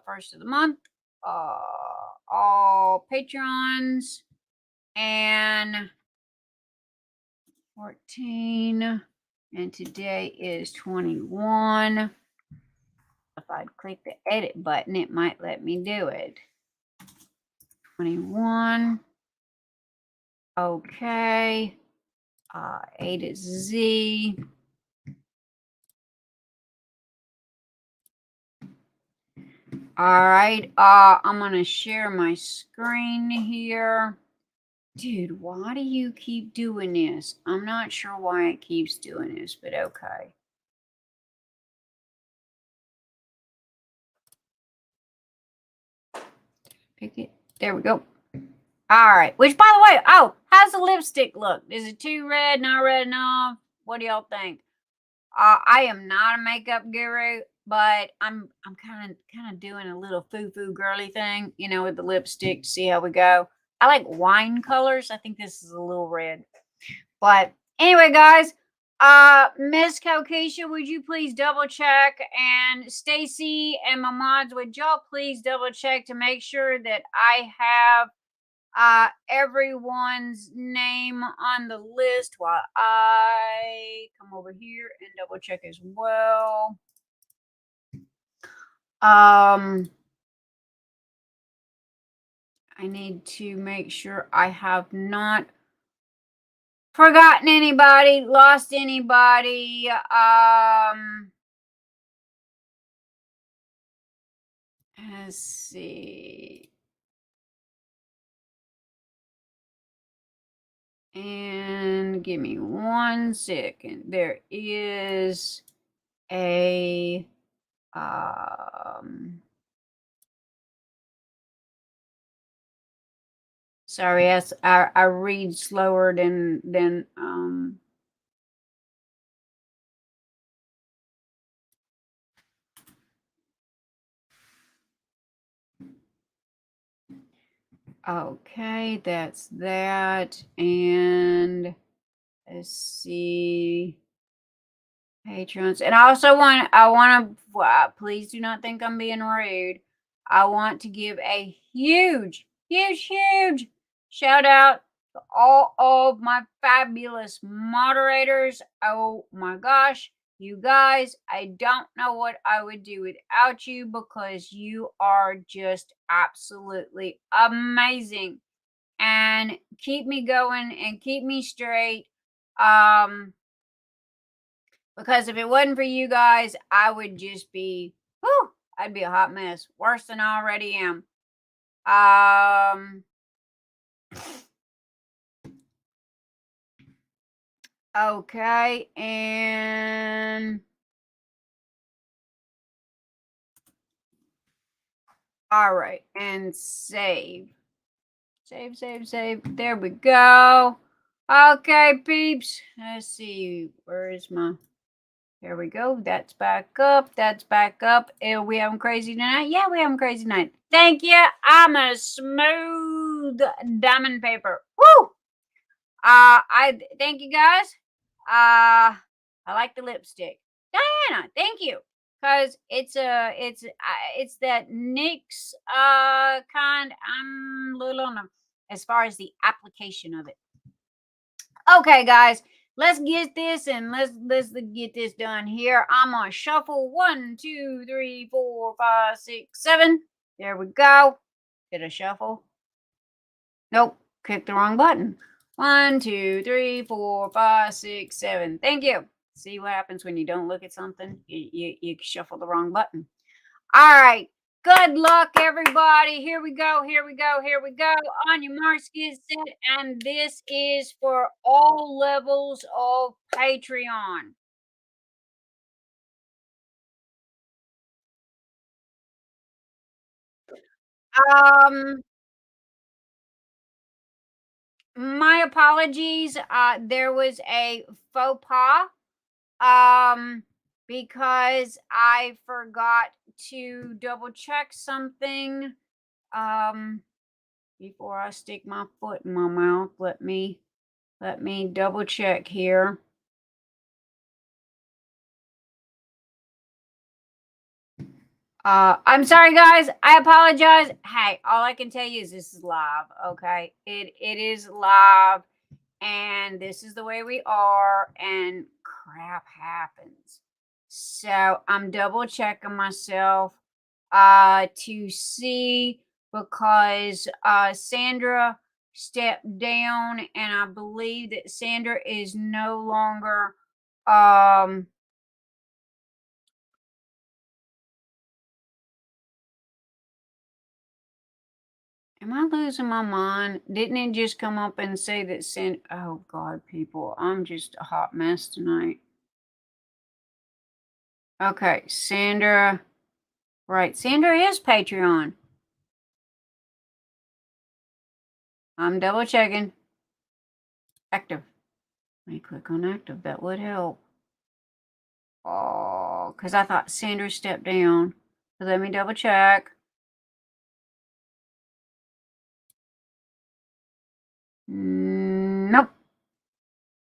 First of the month, all Patreons, and 14, and today is 21. If I'd click the edit button, it might let me do it. 21. Okay. A to Z. All right. I'm going to share my screen here. Dude, why do you keep doing this? I'm not sure why it keeps doing this, but okay. Pick it. There we go. All right. Which, by the way, how's the lipstick look? Is it too red? Not red enough? What do y'all think? I am not a makeup guru, but I'm kind of doing a little foo girly thing, with the lipstick to see how we go. I like wine colors. I think this is a little red. But anyway, guys, Miss Kokisha, would you please double check? And Stacy and my mods, would y'all please double check to make sure that I have everyone's name on the list, while I come over here and double check as well. I need to make sure I have not forgotten anybody, lost anybody. Let's see. And give me 1 second. There is a sorry, I read slower than okay, that's that. And let's see. Patrons. And I want to, please do not think I'm being rude. I want to give a huge shout out to all of my fabulous moderators. Oh my gosh, you guys, I don't know what I would do without you because you are just absolutely amazing and keep me going and keep me straight. Because if it wasn't for you guys, I would just be, I'd be a hot mess. Worse than I already am. Okay, and all right, and save. Save. There we go. Okay, peeps. Let's see. Where is my... There we go. That's back up. Are we having crazy tonight? Yeah, we having crazy night. Thank you. I'm a smooth diamond paper. Woo! I thank you guys. I like the lipstick. Diana, thank you. Cause it's that NYX kind. I'm a little on them as far as the application of it. Okay, guys. Let's get this and let's get this done here. I'm gonna shuffle 1, 2, 3, 4, 5, 6, 7. There we go. Did I shuffle? Nope. Clicked the wrong button. 1, 2, 3, 4, 5, 6, 7. Thank you. See what happens when you don't look at something? You shuffle the wrong button. All right. Good luck, everybody. Here we go. On your marks, get set. And this is for all levels of Patreon. My apologies. There was a faux pas. Because I forgot to double check something. Before I stick my foot in my mouth, let me double check here. I'm sorry, guys. I apologize. Hey, all I can tell you is this is live. Okay, it is live, and this is the way we are, and crap happens. So I'm double checking myself to see because Sandra stepped down, and I believe that Sandra is no longer am I losing my mind? Didn't it just come up and say that oh God, people, I'm just a hot mess tonight. Okay, Sandra. Right, Sandra is Patreon. I'm double checking. Active. Let me click on active. That would help. Oh, because I thought Sandra stepped down. So let me double check. Nope.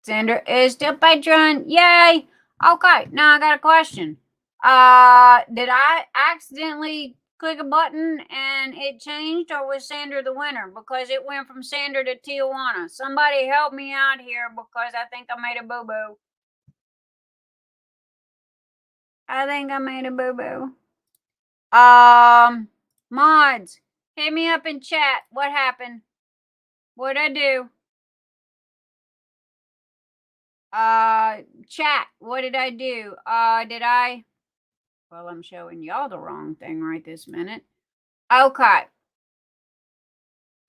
Sandra is still Patreon. Yay! Okay, now I got a question. Did I accidentally click a button and it changed, or was Sandra the winner? Because it went from Sandra to Tijuanna. Somebody help me out here because I think I made a boo-boo. Mods, hit me up in chat. What happened? What'd I do? Chat, what did I do? Well, I'm showing y'all the wrong thing right this minute. Okay.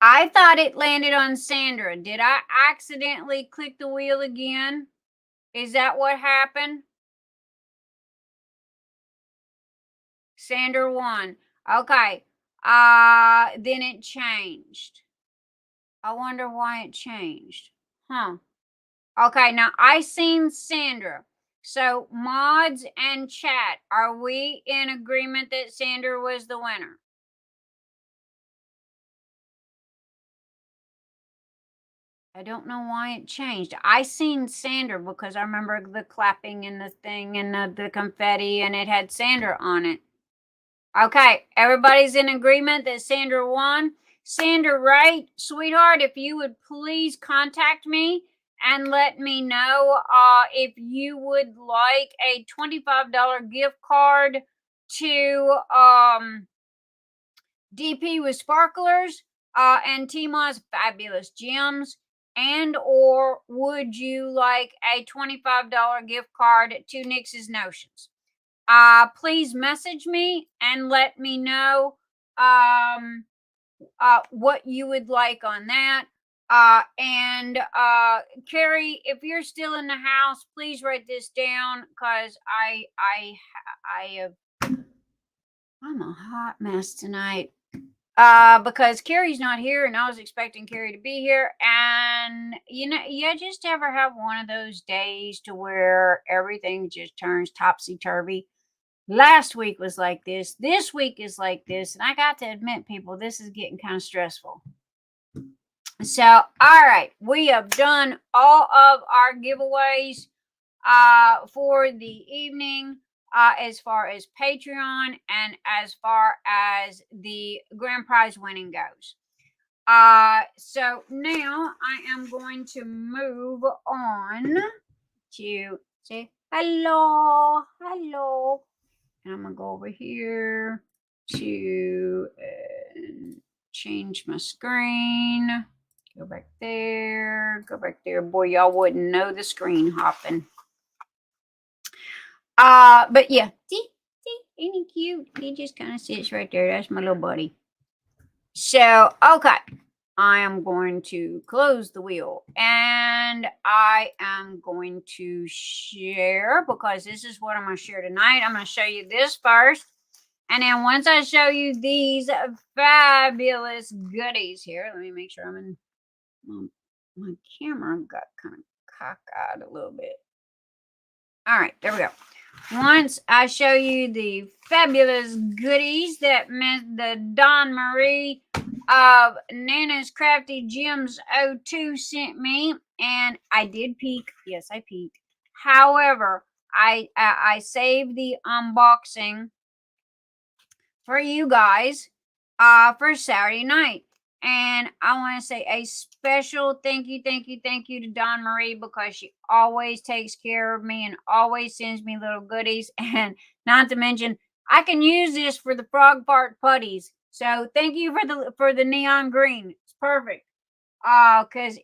I thought it landed on Sandra. Did I accidentally click the wheel again? Is that what happened? Sandra won. Okay. Then it changed. I wonder why it changed. Huh. Okay, now I seen Sandra. So mods and chat, are we in agreement that Sandra was the winner? I don't know why it changed. I seen Sandra because I remember the clapping and the thing and the confetti, and it had Sandra on it. Okay, everybody's in agreement that Sandra won. Sandra Wright, sweetheart, if you would please contact me and let me know if you would like a $25 gift card to DP with Sparklers and Tima's Fabulous Gems, and or would you like a $25 gift card to Nix's Notions? Please message me and let me know what you would like on that. And Carrie, if you're still in the house, please write this down because I'm a hot mess tonight. Because Carrie's not here and I was expecting Carrie to be here. And you know, you just ever have one of those days to where everything just turns topsy-turvy. Last week was like this. This week is like this. And I got to admit, people, this is getting kind of stressful. So, all right. We have done all of our giveaways for the evening as far as Patreon and as far as the grand prize winning goes. So now I am going to move on to say hello. And I'm going to go over here to change my screen. Go back there. Boy, y'all wouldn't know the screen hopping. But yeah. See, ain't he cute? He just kind of sits right there. That's my little buddy. So, okay. I am going to close the wheel and I am going to share because this is what I'm going to share tonight. I'm going to show you this first. And then once I show you these fabulous goodies here, let me make sure I'm in my camera got kind of cockeyed a little bit. All right, there we go. Once I show you the fabulous goodies that the DawnMarie of Nana's Crafty Gems 02 sent me, and I did peek. Yes, I peeked. However, I saved the unboxing for you guys for Saturday night. And I want to say a special thank you to DawnMarie because she always takes care of me and always sends me little goodies. And not to mention, I can use this for the frog part putties. So thank you for the neon green. It's perfect. Because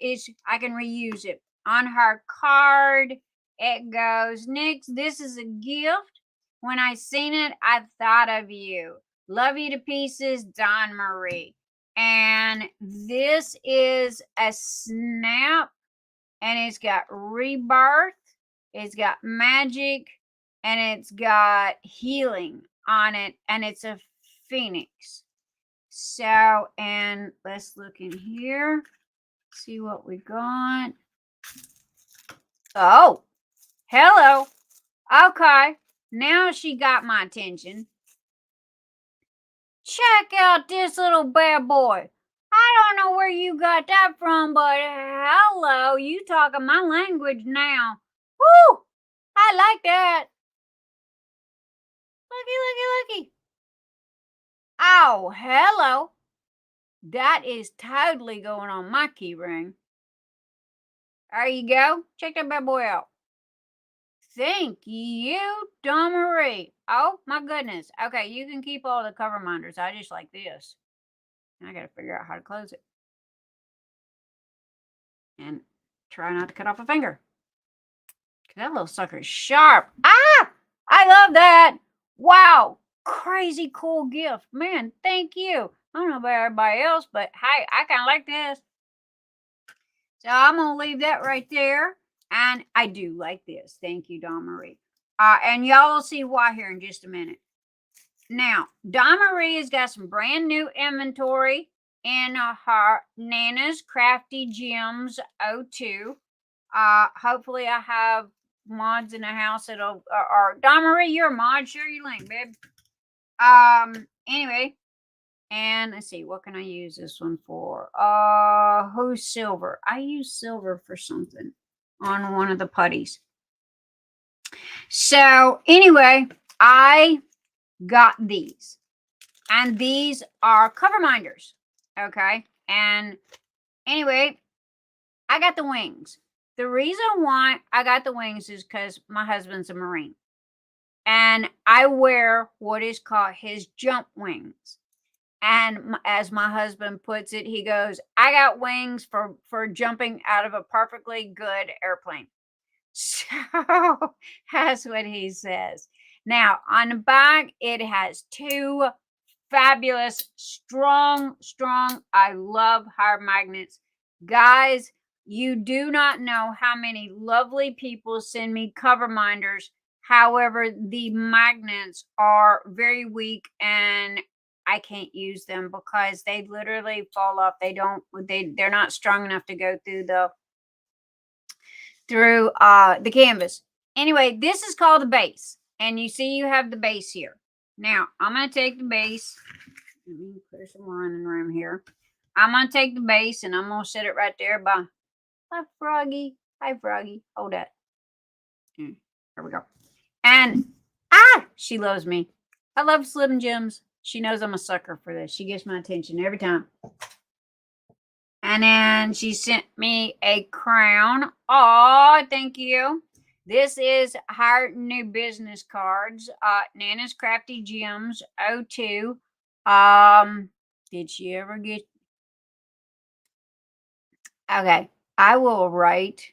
I can reuse it. On her card, it goes, Nix, this is a gift. When I seen it, I thought of you. Love you to pieces, DawnMarie. And this is a snap, and it's got rebirth, it's got magic, and it's got healing on it, and it's a phoenix. So, and let's look in here, see what we got. Oh, hello. Okay, now she got my attention. Check out this little bad boy. I don't know where you got that from, but hello, you talking my language now. Woo! I like that. Looky. Oh, hello. That is totally going on my key ring. There you go. Check that bad boy out. Thank you, DawnMarie. Oh, my goodness. Okay, you can keep all the cover minders. I just like this. I got to figure out how to close it. And try not to cut off a finger. That little sucker is sharp. Ah! I love that. Wow. Crazy cool gift. Man, thank you. I don't know about everybody else, but hey, I kind of like this. So I'm going to leave that right there. And I do like this. Thank you, DawnMarie. And y'all will see why here in just a minute. Now, DawnMarie has got some brand new inventory in her Nana's Crafty Gems 02. Hopefully I have mods in the house that'll, or DawnMarie, you're a mod. Share your link, babe. Anyway. And let's see, what can I use this one for? Who's silver? I use silver for something on one of the putties. So anyway, I got these. And these are cover minders. Okay. And anyway, I got the wings. The reason why I got the wings is because my husband's a Marine. And I wear what is called his jump wings. And as my husband puts it, he goes, I got wings for jumping out of a perfectly good airplane. So that's what he says. Now, on the back, it has two fabulous, strong, I love hard magnets. Guys, you do not know how many lovely people send me cover minders. However, the magnets are very weak and I can't use them because they literally fall off. They're not strong enough to go through the canvas. Anyway, this is called the base. And you see you have the base here. Now, I'm going to take the base. Let me put some running room here. I'm going to take the base and I'm going to set it right there by hi, Froggy. Hi, Froggy. Hold that. Here we go. And, she loves me. I love Slim Jims. She knows I'm a sucker for this. She gets my attention every time. And then she sent me a crown. Oh, thank you. This is her new business cards. Nana's Crafty Gems 02. Did she ever get... Okay. I will write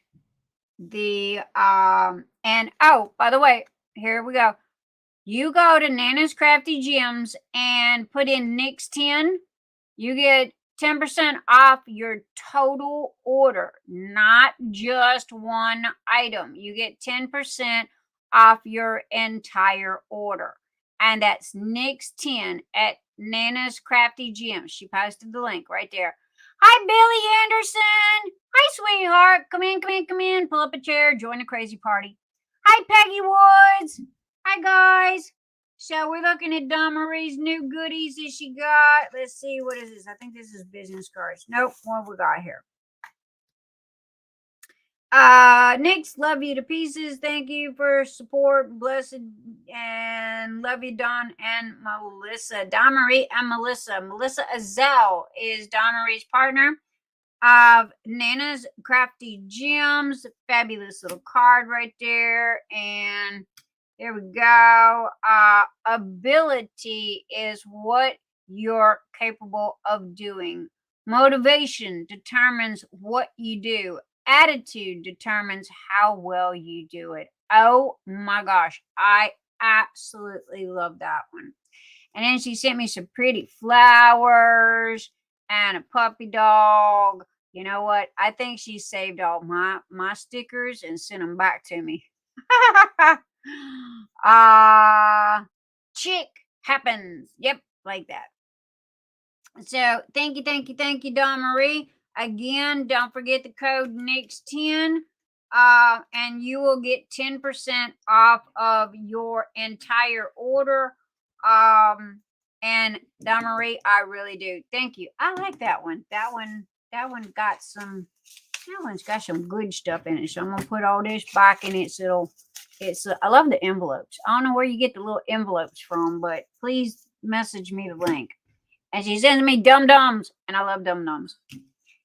the... And, oh, by the way, here we go. You go to Nana's Crafty Gems and put in Nix 10. You get 10% off your total order, not just one item. You get 10% off your entire order. And that's Nix 10 at Nana's Crafty Gems. She posted the link right there. Hi, Billy Anderson. Hi, sweetheart. Come in. Pull up a chair. Join the crazy party. Hi, Peggy Woods. Hi, guys. So we're looking at DawnMarie's new goodies that she got. Let's see, what is this? I think this is business cards. Nope, what we got here. Nix, love you to pieces. Thank you for support. Blessed and love you, Dawn and Melissa. DawnMarie and Melissa. Melissa Azell is DawnMarie's partner of Nana's Crafty Gems. Fabulous little card right there. And there we go. Ability is what you're capable of doing. Motivation determines what you do. Attitude determines how well you do it. Oh my gosh. I absolutely love that one. And then she sent me some pretty flowers and a puppy dog. You know what? I think she saved all my stickers and sent them back to me. Chick happens. Yep, like that. So thank you, DawnMarie. Again, don't forget the code NIX10. And you will get 10% off of your entire order. And DawnMarie, I really do. Thank you. I like that one. That one's got some good stuff in it. So I'm gonna put all this back in its little. I love the envelopes. I don't know where you get the little envelopes from, but please message me the link. And she sends me dum-dums, and I love dum-dums.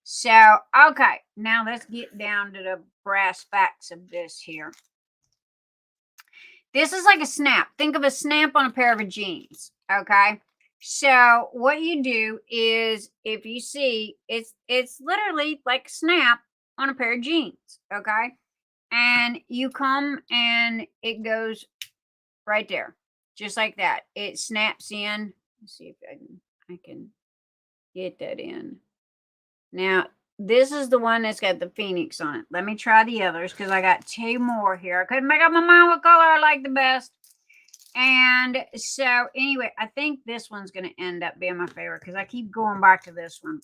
So, okay, now let's get down to the brass facts of this here. This is like a snap. Think of a snap on a pair of jeans, okay? So what you do is, if you see, it's literally like a snap on a pair of jeans, okay? And you come and it goes right there, just like that. It snaps in. Let's see if I can Get that in. Now, this is the one that's got the Phoenix on it. Let me try the others because I got 2 more here. I couldn't make up my mind what color I like the best. And so, anyway, I think this one's going to end up being my favorite because I keep going back to this one.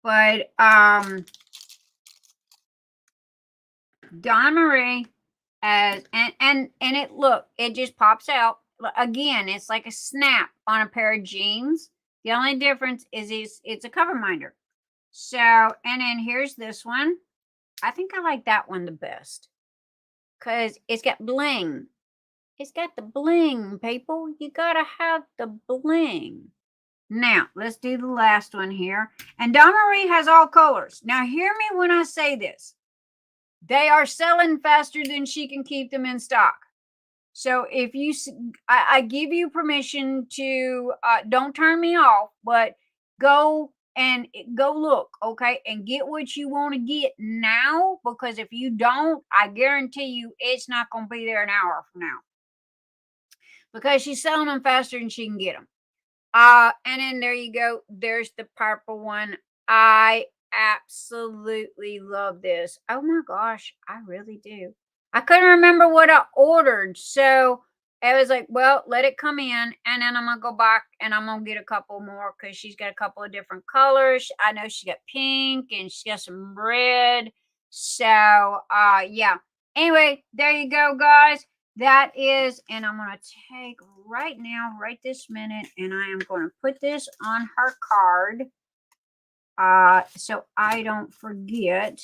But, DawnMarie as, and it, look, it just pops out. Again, it's like a snap on a pair of jeans. The only difference is it's a cover minder. So, and then here's this one. I think I like that one the best because it's got bling. It's got the bling, people. You gotta have the bling. Now, let's do the last one here. And DawnMarie has all colors. Now, hear me when I say this. They are selling faster than she can keep them in stock. So if you, I give you permission to, don't turn me off, but go look, okay, and get what you want to get now, because if you don't, I guarantee you it's not going to be there an hour from now, because she's selling them faster than she can get them. And then there you go. There's the purple one. I absolutely love this. Oh my gosh, I really do. I couldn't remember what I ordered, so I was like, well, let it come in, and then I'm gonna go back and I'm gonna get a couple more because she's got a couple of different colors. I know she got pink and she's got some red. So yeah. Anyway, there you go, guys. That is, and I'm gonna take right now, right this minute, and I am going to put this on her card. So I don't forget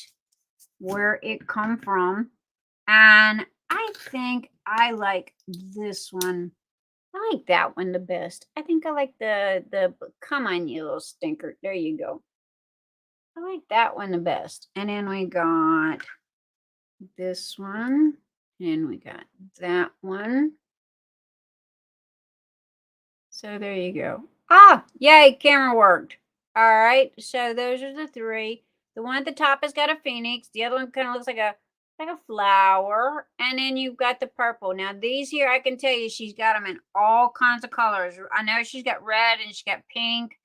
where it come from. And I think I like this one. I like that one the best. I think I like the come on, you little stinker. There you go. I like that one the best. And then we got this one. And we got that one. So there you go. Yay, camera worked. All right, so those are the 3. The one at the top has got a phoenix. The other one kind of looks like a flower. And then you've got the purple. Now these here, I can tell you, she's got them in all kinds of colors. I know she's got red and she's got pink.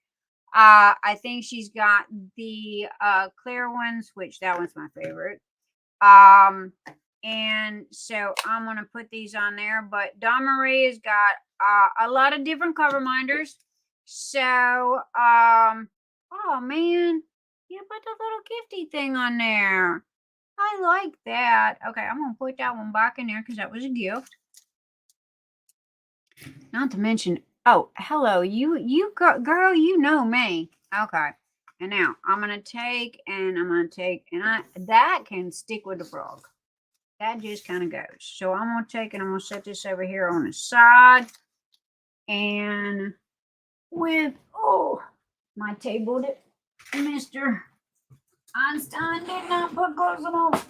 I think she's got the clear ones, which that one's my favorite. And so I'm gonna put these on there. But DawnMarie has got a lot of different cover minders. So oh man, you put the little gifty thing on there. I like that. Okay, I'm gonna put that one back in there because that was a gift. Not to mention, oh, hello, you girl, you know me. Okay, and now I'm gonna take, and that can stick with the frog. That just kind of goes. So I'm gonna take, and I'm gonna set this over here on the side, and with my table that Mr. Einstein did not put close enough.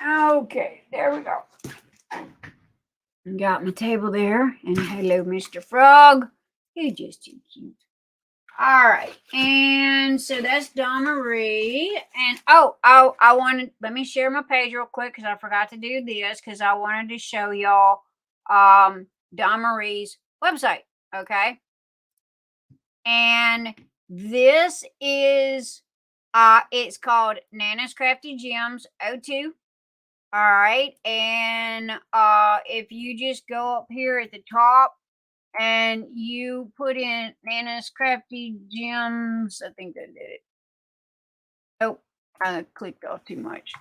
Okay, there we go. Got my table there, and hello, Mr. Frog. You're just too cute. All right, and so that's DawnMarie. And I wanted, let me share my page real quick because I forgot to do this because I wanted to show y'all DawnMarie's website. Okay, and this is it's called Nana's Crafty Gems 02. All right, and if you just go up here at the top and you put in Nana's Crafty Gems, I think I did it. Oh, I clicked off too much.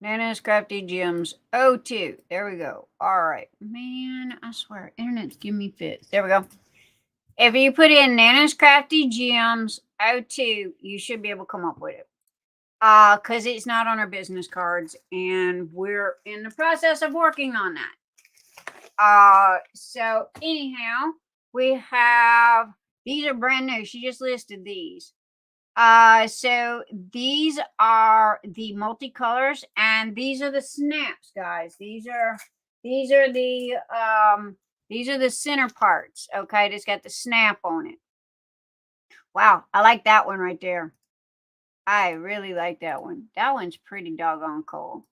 Nana's Crafty Gems 02. There we go. All right, man, I swear, internet's giving me fits. There we go. If you put in Nana's Crafty Gems 02, you should be able to come up with it. Because it's not on our business cards, and we're in the process of working on that. So anyhow, we have, these are brand new. She just listed these. So these are the multicolors, and these are the snaps, guys. These are the center parts. Okay, it's got the snap on it. Wow, I like that one right there. I really like that one. That one's pretty doggone cool.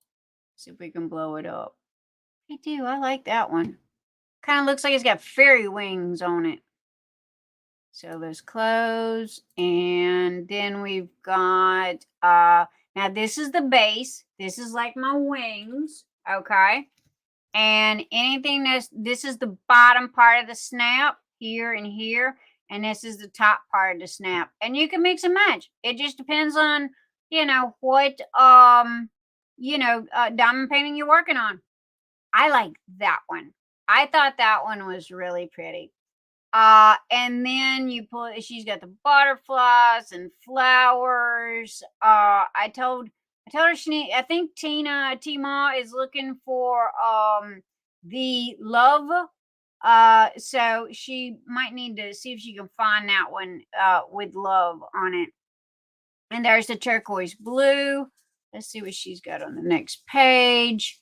See if we can blow it up. I do. I like that one. Kind of looks like it's got fairy wings on it. So there's clothes. And then we've got, now this is the base. This is like my wings. Okay. And anything this is the bottom part of the snap here and here. And this is the top part of the snap. And you can mix and match. It just depends on, what, diamond painting you're working on. I like that one. I thought that one was really pretty. And then she's got the butterflies and flowers. I told her I think Tima is looking for the love. So she might need to see if she can find that one with love on it. And there's the turquoise blue. Let's see what she's got on the next page.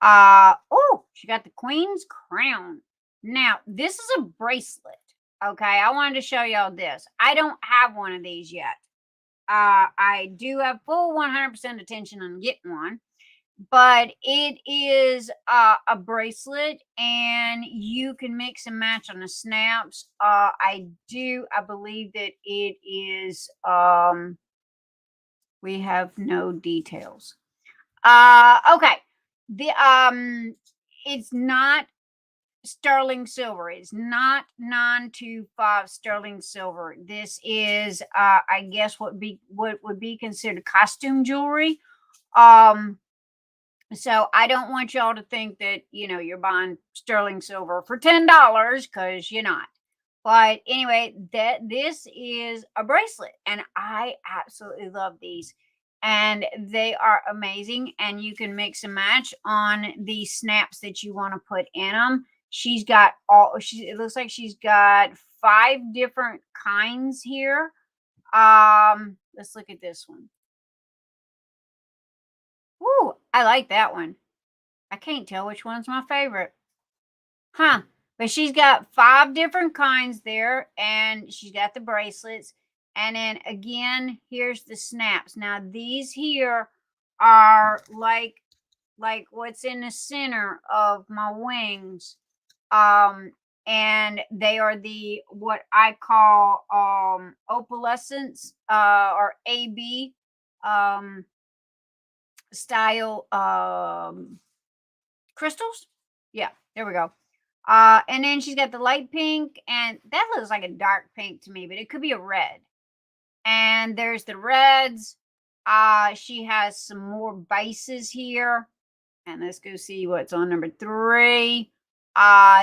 Oh, she got the Queen's crown. Now, this is a bracelet. Okay, I wanted to show y'all this. I don't have one of these yet. I do have full 100% attention on getting one. But it is a bracelet, and you can mix and match on the snaps. I believe that it is, we have no details. Okay. It's not sterling silver. It's not 925 sterling silver. This is, I guess, what would be considered costume jewelry. So I don't want y'all to think that, you're buying sterling silver for $10, because you're not. But anyway, this is a bracelet, and I absolutely love these. And they are amazing, and you can mix and match on the snaps that you want to put in them. She's got it looks like she's got 5 different kinds here. Let's look at this one. Ooh, I like that one. I can't tell which one's my favorite. Huh. But she's got 5 different kinds there, and she's got the bracelets. And then again, here's the snaps. Now these here are like what's in the center of my wings. And they are what I call opalescence or AB style crystals. Yeah, there we go. And then she's got the light pink, and that looks like a dark pink to me, but it could be a red. And there's the reds. She has some more bases here. And let's go see what's on number 3.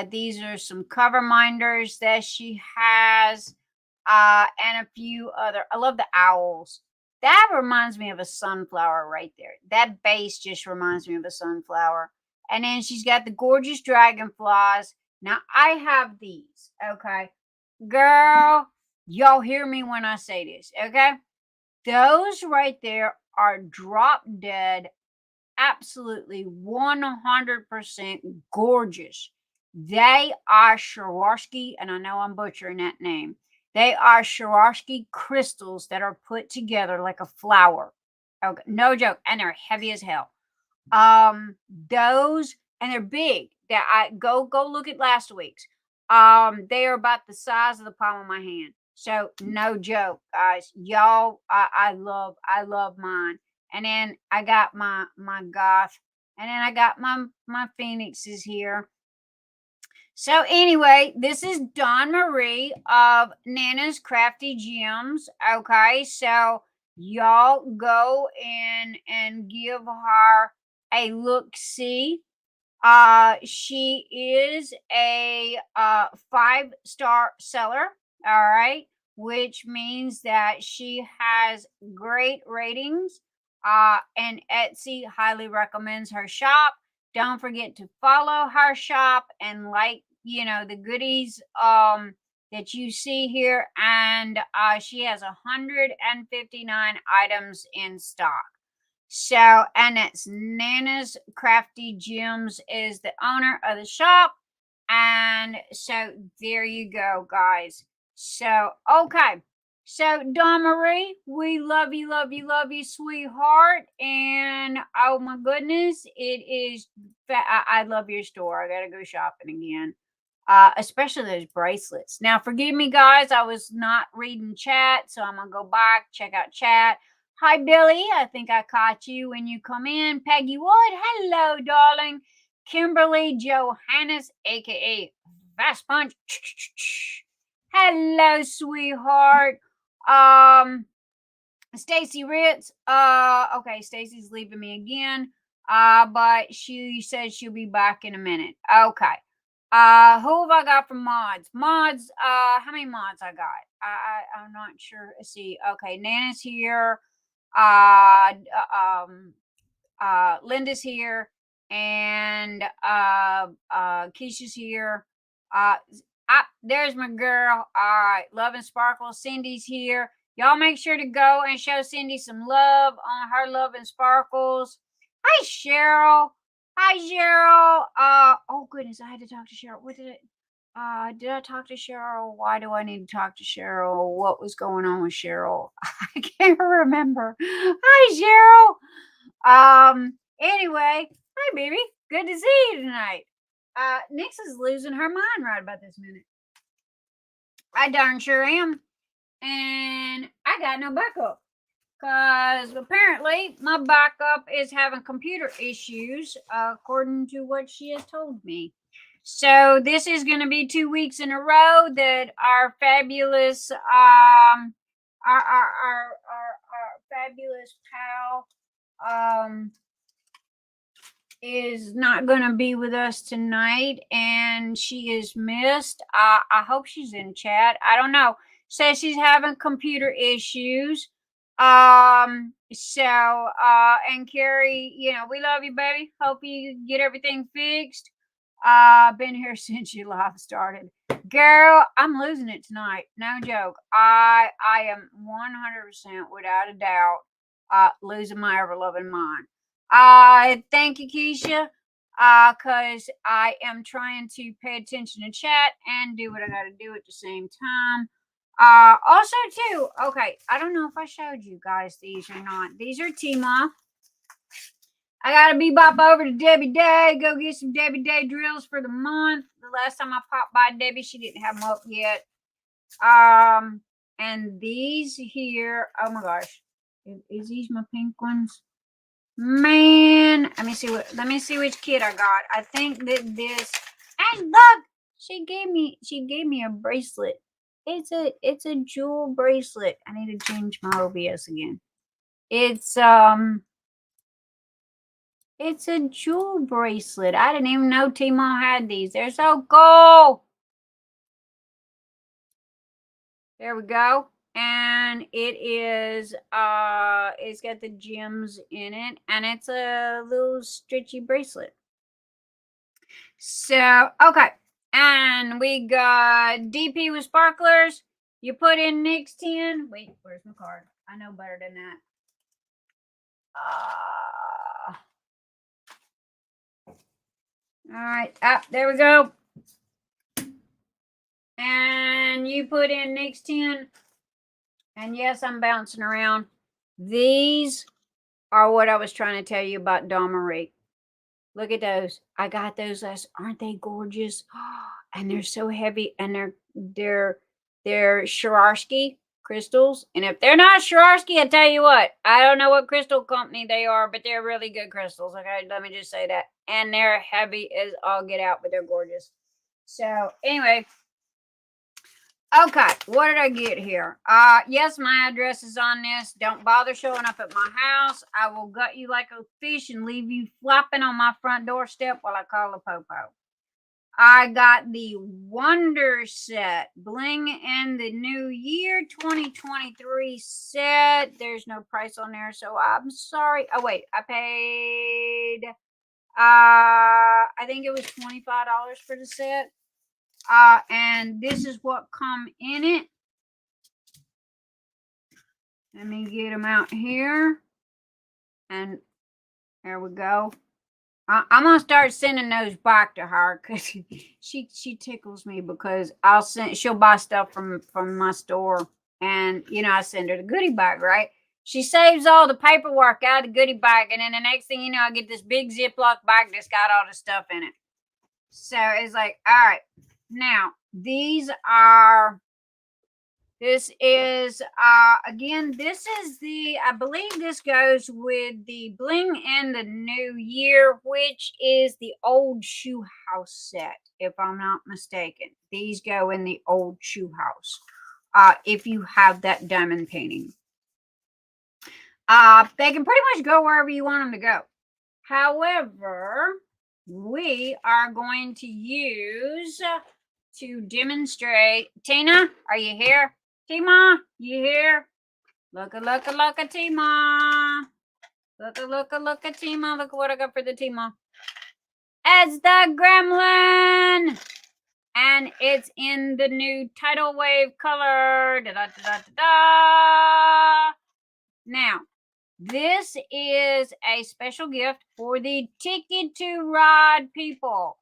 These are some cover minders that she has. And a few other. I love the owls. That reminds me of a sunflower right there. That base just reminds me of a sunflower. And then she's got the gorgeous dragonflies. Now, I have these, okay? Girl, y'all hear me when I say this, okay? Those right there are drop dead, absolutely 100% gorgeous. They are Swarovski, and I know I'm butchering that name. They are Swarovski crystals that are put together like a flower. Okay, no joke, and they're heavy as hell. Those, and they're big. That I go look at last week's. They are about the size of the palm of my hand. So no joke, guys. Y'all, I love mine. And then I got my goth, and then I got my phoenixes here. So anyway, this is DawnMarie of Nana's Crafty Gems. Okay, so y'all go in and give her a look-see. She is a 5-star seller, all right, which means that she has great ratings. And Etsy highly recommends her shop. Don't forget to follow her shop and the goodies that you see here. And she has 159 items in stock. So, and it's Nana's Crafty Gems is the owner of the shop. And so there you go, guys. So, okay. So, DawnMarie, we love you, sweetheart. And oh my goodness, it is. I love your store. I gotta go shopping again. Especially those bracelets. Now, forgive me, guys. I was not reading chat, so I'm gonna go back, check out chat. Hi, Billy. I think I caught you when you come in. Peggy Wood. Hello, darling. Kimberly Johannes, aka Fast Punch. Hello, sweetheart. Stacy Ritz. Okay, Stacy's leaving me again. But she said she'll be back in a minute. Okay. Who have I got from mods? Mods, how many mods I got? I'm not sure. Let's see. Okay, Nana's here. Linda's here, and Keisha's here. There's my girl. All right, Love and Sparkle. Cindy's here. Y'all make sure to go and show Cyndi some love on her Love and Sparkles. Hi, Cheryl. Hi, Cheryl. Oh goodness, I had to talk to Cheryl. What did it? Did I talk to Cheryl? Why do I need to talk to Cheryl? What was going on with Cheryl? I can't remember. Hi, Cheryl. Anyway, hi, baby. Good to see you tonight. Nix is losing her mind right about this minute. I darn sure am. And I got no backup. Because apparently my backup is having computer issues, according to what she has told me. So this is going to be 2 weeks in a row that our fabulous, our fabulous pal, is not going to be with us tonight, and she is missed. I hope she's in chat. I don't know. Says she's having computer issues. And Carrie, we love you, baby. Hope you get everything fixed. Been here since your live started. Girl, I'm losing it tonight. No joke. I am 100% without a doubt losing my ever-loving mind. Thank you, Keisha, because I am trying to pay attention to chat and do what I got to do at the same time. Also, too, okay, I don't know if I showed you guys these or not. These are T-Ma. I got to bebop over to Debbie Day, go get some Debbie Day drills for the month. The last time I popped by Debbie, she didn't have them up yet. And these here, oh my gosh, is these my pink ones? Man, let me see which kid I got. I think that this, and look, she gave me a bracelet. It's a jewel bracelet. I need to change my OBS again. It's a jewel bracelet. I didn't even know T-Mall had these. They're so cool. There we go. And it is, it's got the gems in it, and it's a little stretchy bracelet. So, okay. And we got DP with sparklers. You put in Nick's 10. Wait, where's my card? I know better than that. All right. There we go. And you put in Nick's 10. And yes, I'm bouncing around. These are what I was trying to tell you about DawnMarie. Look at those. I got those last. Aren't they gorgeous? And they're so heavy. And they're Swarovski crystals. And if they're not Swarovski, I tell you what, I don't know what crystal company they are, but they're really good crystals. Okay, let me just say that. And they're heavy as all get out, but they're gorgeous. So anyway. Okay, what did I get here? Yes, my address is on this. Don't bother showing up at my house. I will gut you like a fish and leave you flopping on my front doorstep while I call a popo. I got the Wonder Set Bling in the New Year 2023 set. There's no price on there, so I'm sorry. Oh, wait, I paid, I think it was $25 for the set. And this is what come in it. Let me get them out here. And there we go. I'm gonna start sending those back to her because she tickles me because she'll buy stuff from my store And, you know, I send her the goodie bag, right? She saves all the paperwork out of the goodie bag. And then the next thing you know, I get this big Ziploc bag that's got all the stuff in it. So it's like, all right, now this is, again, this is I believe this goes with the Bling in the New Year, which is the old shoe house set, if I'm not mistaken. These go in the old shoe house, if you have that diamond painting. They can pretty much go wherever you want them to go. However, we are going to use to demonstrate. Tina, are you here? Tima, you here? Look at Tima. Look at Tima. Look at what I got for the Tima. It's the gremlin. And it's in the new tidal wave color. Da-da-da-da-da-da. Now, this is a special gift for the Ticket to Ride people.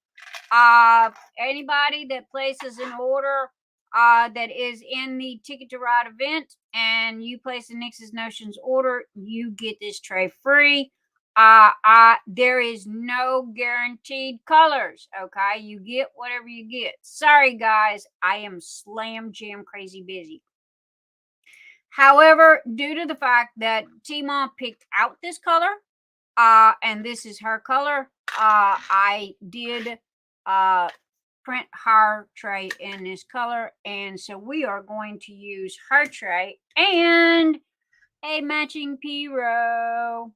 Anybody that places an order that is in the Ticket to Ride event and you place a Nix's Notions order, you get this tray free. There is no guaranteed colors. Okay, you get whatever you get. Sorry guys, I am slam jam crazy busy. However, due to the fact that Tima picked out this color, and this is her color, I did print her tray in this color, and so we are going to use her tray and a matching P-row.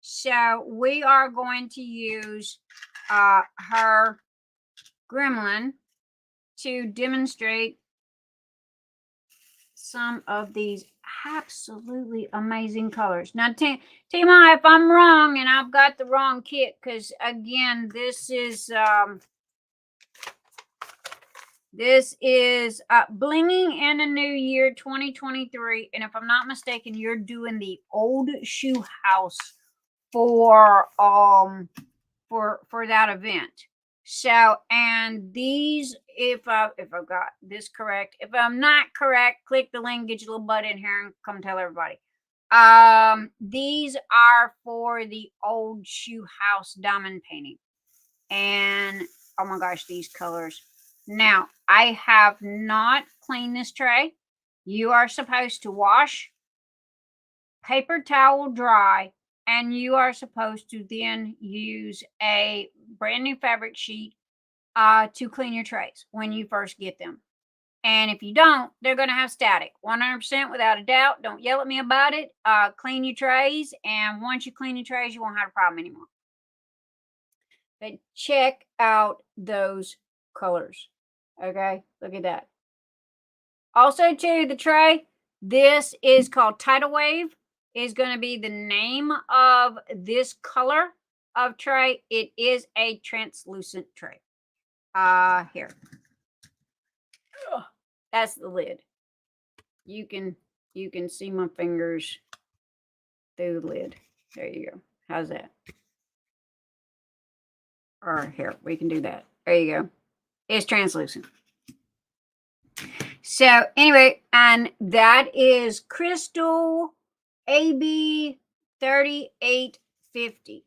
So we are going to use her gremlin to demonstrate some of these absolutely amazing colors. Now, Tima, if I'm wrong and I've got the wrong kit, because again, this is Blinging in a New Year 2023, and if I'm not mistaken, you're doing the old shoe house for that event. So, and these, if I've got this correct, if I'm not correct, click the link, get your little butt in here and come tell everybody. These are for the old shoe house diamond painting. And oh my gosh, these colors. Now, I have not cleaned this tray. You are supposed to wash, paper towel dry, and you are supposed to then use a brand new fabric sheet to clean your trays when you first get them. And if you don't, they're going to have static. 100% without a doubt. Don't yell at me about it. Clean your trays. And once you clean your trays, you won't have a problem anymore. But check out those colors. Okay, look at that. Also, too, the tray, this is called Tidal Wave. Is going to be the name of this color of tray. It is a translucent tray. Here. That's the lid. You can see my fingers through the lid. There you go. How's that? Or here, we can do that. There you go. It's translucent. So anyway, and that is Crystal AB 3850.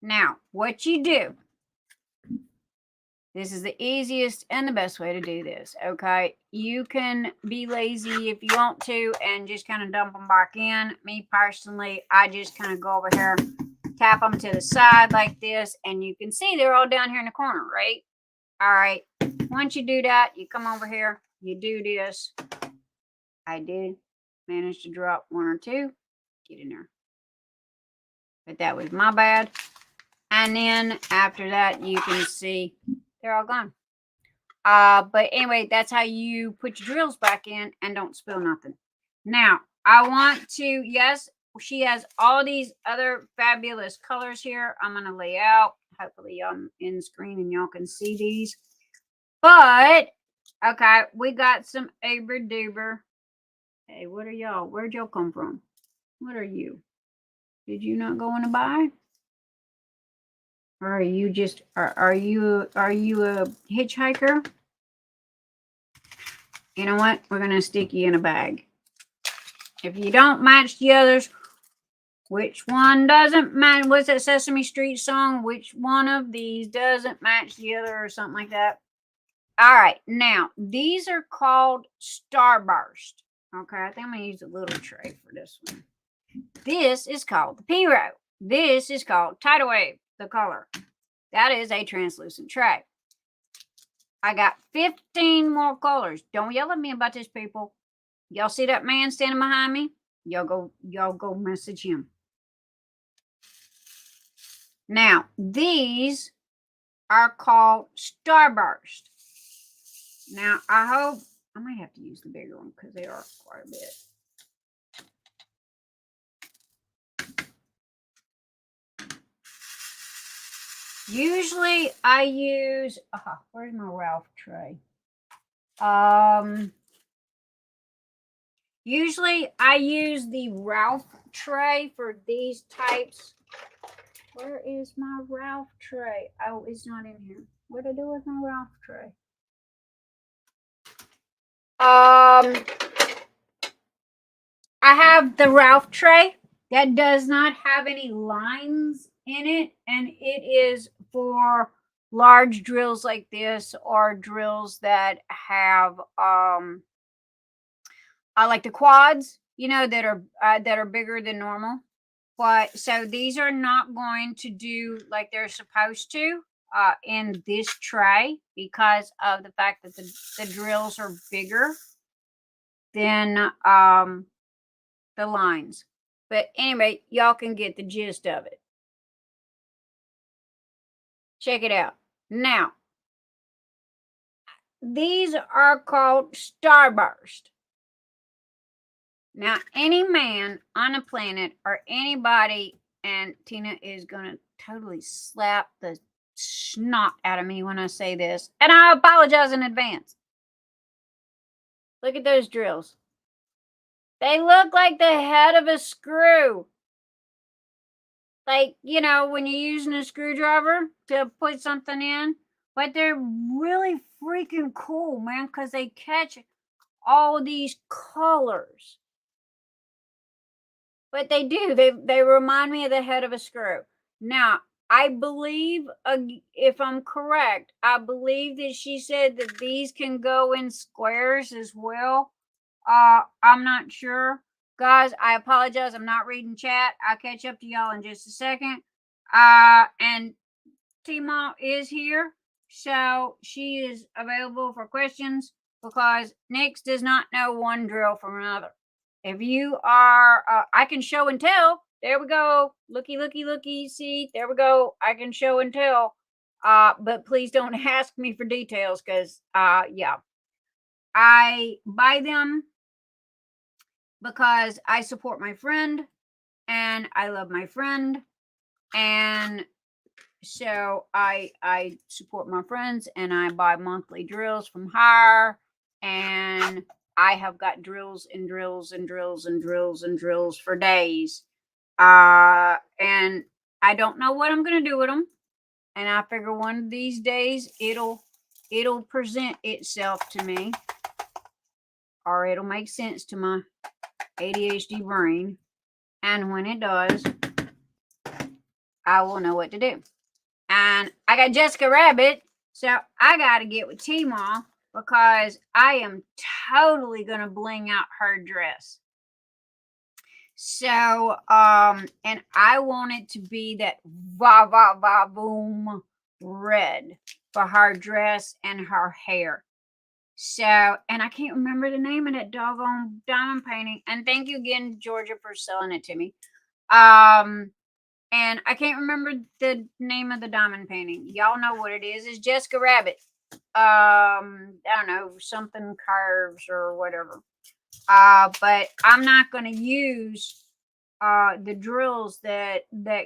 Now, what you do, this is the easiest and the best way to do this, okay? You can be lazy if you want to and just kind of dump them back in. Me personally, I just kind of go over here, tap them to the side like this, and you can see they're all down here in the corner, right? All right. Once you do that, you come over here, you do this. I did manage to drop one or two. Get in there. But that was my bad. And then after that, you can see they're all gone. But anyway, that's how you put your drills back in and don't spill nothing. Now, I want to, yes, she has all these other fabulous colors here. I'm going to lay out. Hopefully I'm in screen and y'all can see these. But, okay, we got some Aberduber. Hey, what are y'all? Where'd y'all come from? What are you? Did you not go in a buy? Or are you just are you a hitchhiker? You know what? We're gonna stick you in a bag. If you don't match the others, which one doesn't match? What's that Sesame Street song? Which one of these doesn't match the other or something like that? All right. Now, these are called Starburst. Okay. I think I'm going to use a little tray for this one. This is called the P-Row. This is called Tidal Wave, the color. That is a translucent tray. I got 15 more colors. Don't yell at me about this, people. Y'all see that man standing behind me? Y'all go message him. Now, these are called Starburst. Now, I hope I might have to use the bigger one because they are quite a bit. Usually I use, where's my Ralph tray? Usually I use the Ralph tray for these types. Where is my Ralph tray? Oh, it's not in here. What do I do with my Ralph tray? I have the Ralph tray that does not have any lines in it, and it is for large drills like this, or drills that have I like the quads, you know, that are bigger than normal. But so these are not going to do like they're supposed to in this tray because of the fact that the drills are bigger than the lines. But anyway, y'all can get the gist of it. Check it out. Now, these are called Starburst. Now, any man on the planet or anybody, and Tina is going to totally slap the snot out of me when I say this, and I apologize in advance. Look at those drills. They look like the head of a screw. Like, you know, when you're using a screwdriver to put something in. But they're really freaking cool, man, because they catch all these colors. But they do. They remind me of the head of a screw. Now, I believe, if I'm correct, I believe that she said that these can go in squares as well. I'm not sure. Guys, I apologize. I'm not reading chat. I'll catch up to y'all in just a second. And T-Ma is here. So she is available for questions because Nix does not know one drill from another. If you are, I can show and tell. There we go. Looky, looky, looky. See, there we go. I can show and tell. But please don't ask me for details because, yeah. I buy them because I support my friend and I love my friend. And so I support my friends and I buy monthly drills from her. And I have got drills and drills and drills and drills and drills for days. And I don't know what I'm going to do with them. And I figure one of these days it'll present itself to me. Or it'll make sense to my ADHD brain. And when it does, I will know what to do. And I got Jessica Rabbit, so I got to get with T-Ma because I am totally going to bling out her dress. So, and I want it to be that va va va boom red for her dress and her hair. So, and I can't remember the name of that doggone diamond painting. And thank you again, Georgia, for selling it to me. And I can't remember the name of the diamond painting. Y'all know what it is. It's Jessica Rabbit. I don't know, something curves or whatever. But I'm not going to use the drills that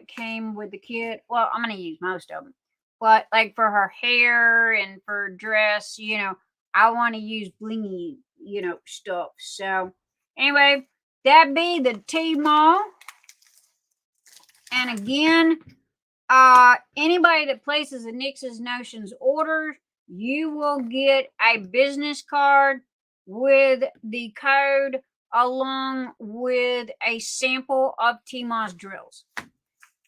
came with the kit. Well, I'm going to use most of them. But like for her hair and for dress, you know, I want to use blingy, you know, stuff. So anyway, that be the T-Ma. And again, anybody that places a Nix's Notions order, you will get a business card with the code along with a sample of T-Moss drills.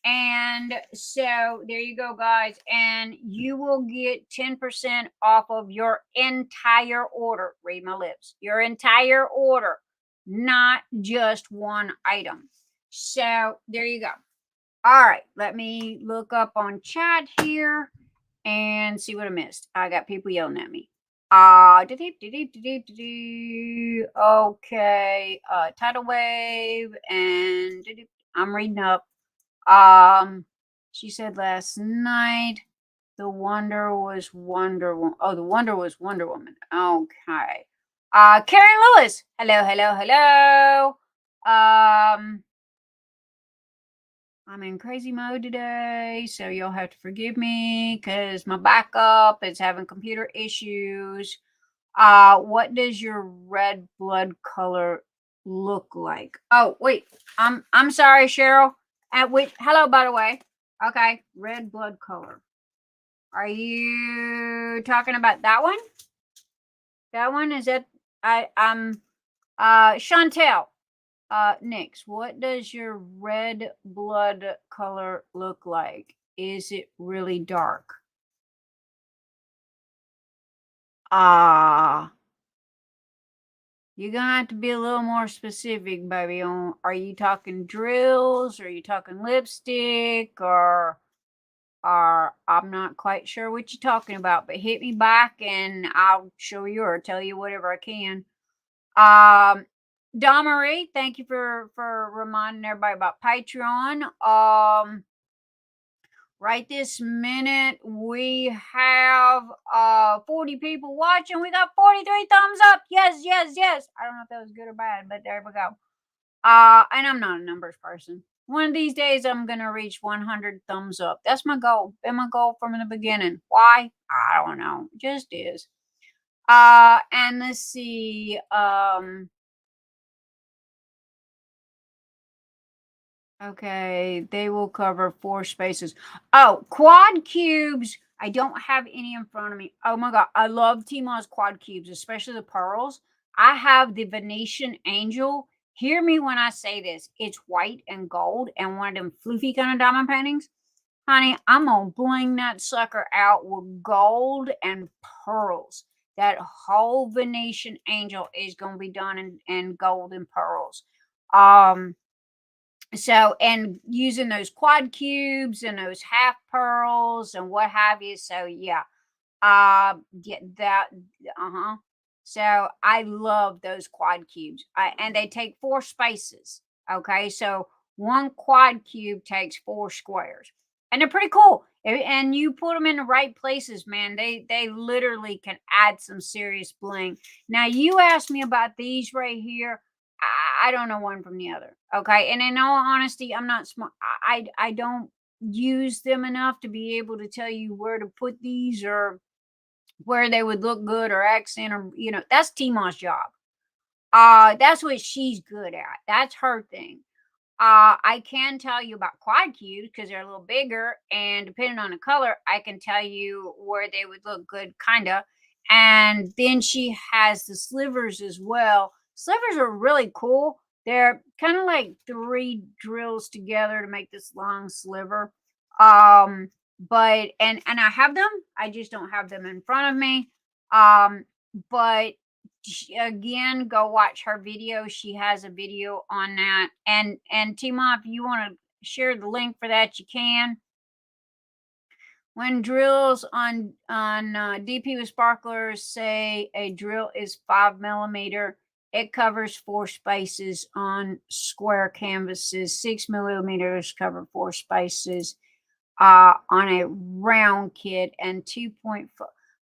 And so there you go, guys. And you will get 10% off of your entire order. Read my lips. Your entire order, not just one item. So there you go. All right. Let me look up on chat here and see what I missed. I got people yelling at me. Okay. Tidal wave and I'm reading up. She said last night the Wonder was Wonder Woman. Oh, the Wonder was Wonder Woman. Okay. Karen Lewis. Hello, hello, hello. I'm in crazy mode today, so you'll have to forgive me because my backup is having computer issues. What does your red blood color look like? Oh, wait. I'm sorry, Cheryl. Hello, by the way. Okay, red blood color. Are you talking about that one? That one is that Chantel. Nix, what does your red blood color look like? Is it really dark? You're gonna have to be a little more specific, baby. Are you talking drills? Are you talking lipstick? Or I'm not quite sure what you're talking about, but hit me back and I'll show you or tell you whatever I can. DawnMarie, thank you for reminding everybody about Patreon. Right this minute, we have 40 people watching. We got 43 thumbs up. Yes, yes, yes. I don't know if that was good or bad, but there we go. And I'm not a numbers person. One of these days, I'm going to reach 100 thumbs up. That's my goal. Been my goal from the beginning. Why? I don't know. It just is. And let's see. Okay, they will cover 4 spaces. Oh, quad cubes. I don't have any in front of me. Oh my God. I love T-Moss quad cubes, especially the pearls. I have the Venetian Angel. Hear me when I say this. It's white and gold and one of them floofy kind of diamond paintings. Honey, I'm going to bling that sucker out with gold and pearls. That whole Venetian Angel is going to be done in gold and pearls. So, and using those quad cubes and those half pearls and what have you. So, yeah, get that. So, I love those quad cubes. And they take 4 spaces. Okay. So, one quad cube takes 4 squares. And they're pretty cool. And you put them in the right places, man. They literally can add some serious bling. Now, you asked me about these right here. I don't know one from the other. Okay. And in all honesty, I'm not smart. I don't use them enough to be able to tell you where to put these or where they would look good or accent or, that's T-Moss job. That's what she's good at. That's her thing. I can tell you about quad cubes because they're a little bigger, and depending on the color, I can tell you where they would look good, kind of. And then she has the slivers as well. Slivers are really cool. They're kind of like 3 drills together to make this long sliver. But and I have them. I just don't have them in front of me. But again, go watch her video. She has a video on that. And Tima, if you want to share the link for that, you can. When drills on DP with sparklers say a drill is 5mm, it covers 4 spaces on square canvases. 6mm cover 4 spaces on a round kit, and 2.5.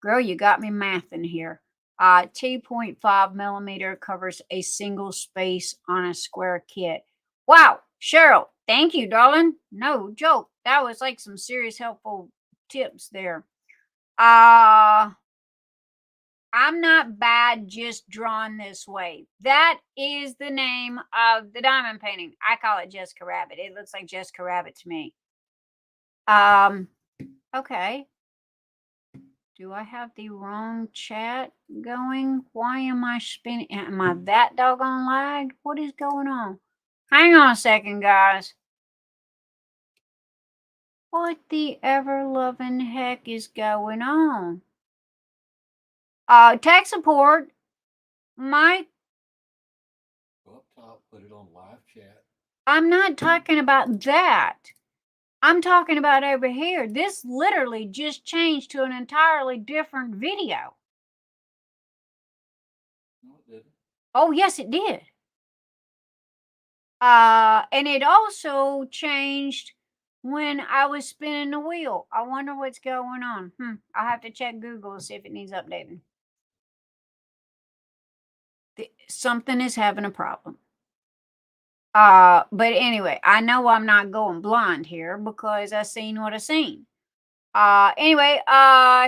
Girl, you got me mathing here. 2.5mm covers a single space on a square kit. Wow, Cheryl, thank you, darling. No joke. That was like some serious helpful tips there. I'm not bad just drawn this way. That is the name of the diamond painting. I call it Jessica Rabbit. It looks like Jessica Rabbit to me. Okay. Do I have the wrong chat going? Why am I spinning? Am I that doggone lagged? What is going on? Hang on a second, guys. What the ever-loving heck is going on? Tech support. My... Go up top, put it on live chat. I'm not talking about that. I'm talking about over here. This literally just changed to an entirely different video. No, it didn't. Oh, yes, it did. And it also changed when I was spinning the wheel. I wonder what's going on. I'll have to check Google to see if it needs updating. Something is having a problem. But anyway, I know I'm not going blind here because I seen what I seen. Anyway,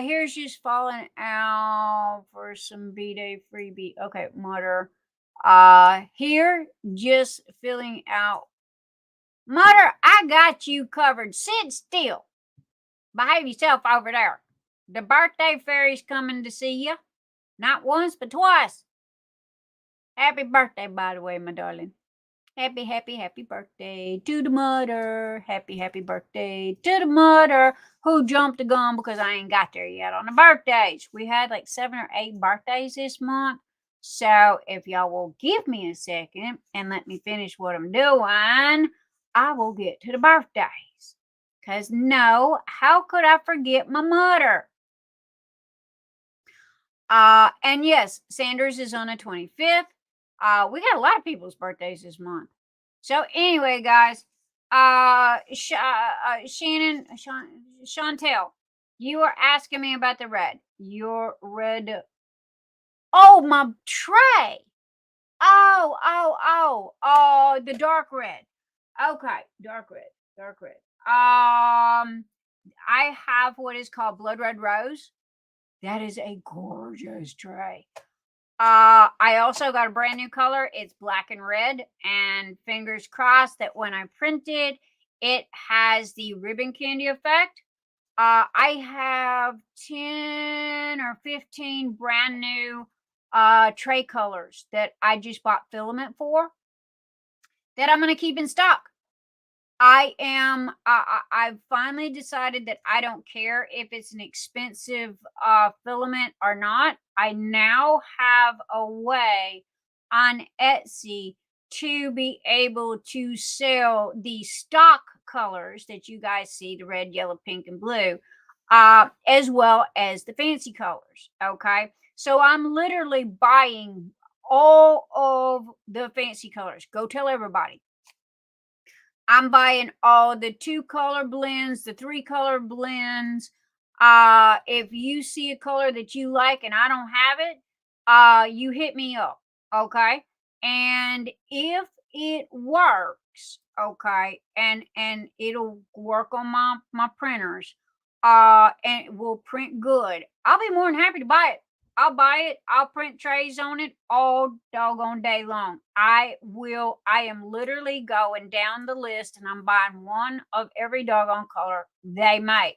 here's just falling out for some B-Day freebie. Okay, Mutter. Here, just filling out. Mutter, I got you covered. Sit still. Behave yourself over there. The birthday fairy's coming to see you. Not once, but twice. Happy birthday, by the way, my darling. Happy, happy, happy birthday to the mother. Happy, happy birthday to the mother who jumped the gun because I ain't got there yet on the birthdays. We had like 7 or 8 birthdays this month. So if y'all will give me a second and let me finish what I'm doing, I will get to the birthdays. Because no, how could I forget my mother? And yes, Sanders is on the 25th. We got a lot of people's birthdays this month. So anyway, guys, Chantel, you were asking me about the red. Your red. Oh, my tray. Oh, the dark red. Okay, dark red. I have what is called blood red rose. That is a gorgeous tray. I also got a brand new color. It's black and red, and fingers crossed that when I print it, it has the ribbon candy effect. I have 10 or 15 brand new tray colors that I just bought filament for that I'm going to keep in stock. I've finally decided that I don't care if it's an expensive filament or not. I now have a way on Etsy to be able to sell the stock colors that you guys see, the red, yellow, pink, and blue, as well as the fancy colors. Okay. So I'm literally buying all of the fancy colors. Go tell everybody. I'm buying all the 2-color blends, the 3-color blends. If you see a color that you like and I don't have it, you hit me up, okay? And if it works, okay, and it'll work on my printers, and it will print good, I'll be more than happy to buy it. I'll buy it. I'll print trays on it all doggone day long. I am literally going down the list and I'm buying one of every doggone color they make.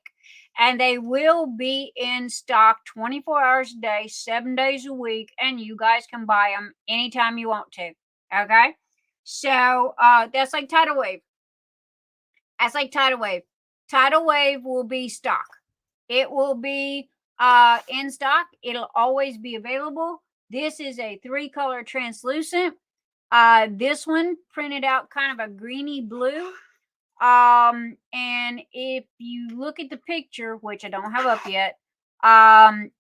And they will be in stock 24 hours a day, 7 days a week. And you guys can buy them anytime you want to. Okay? So that's like Tidal Wave. Tidal Wave will be stock. It will be in stock. It'll always be available. This is a 3-color translucent. This one printed out kind of a greeny blue. And if you look at the picture, which I don't have up yet,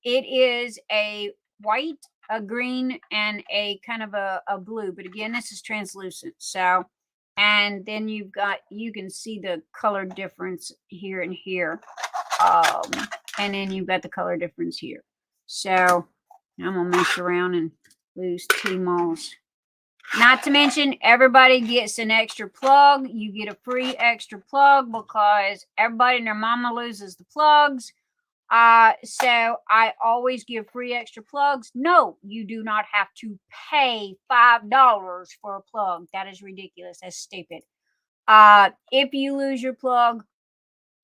it is a white, a green, and a kind of a blue. But again, this is translucent. So, and then you can see the color difference here and here. And then you've got the color difference here. So I'm going to mess around and lose T-malls. Not to mention, everybody gets an extra plug. You get a free extra plug because everybody and their mama loses the plugs. So I always give free extra plugs. No, you do not have to pay $5 for a plug. That is ridiculous. That's stupid. If you lose your plug,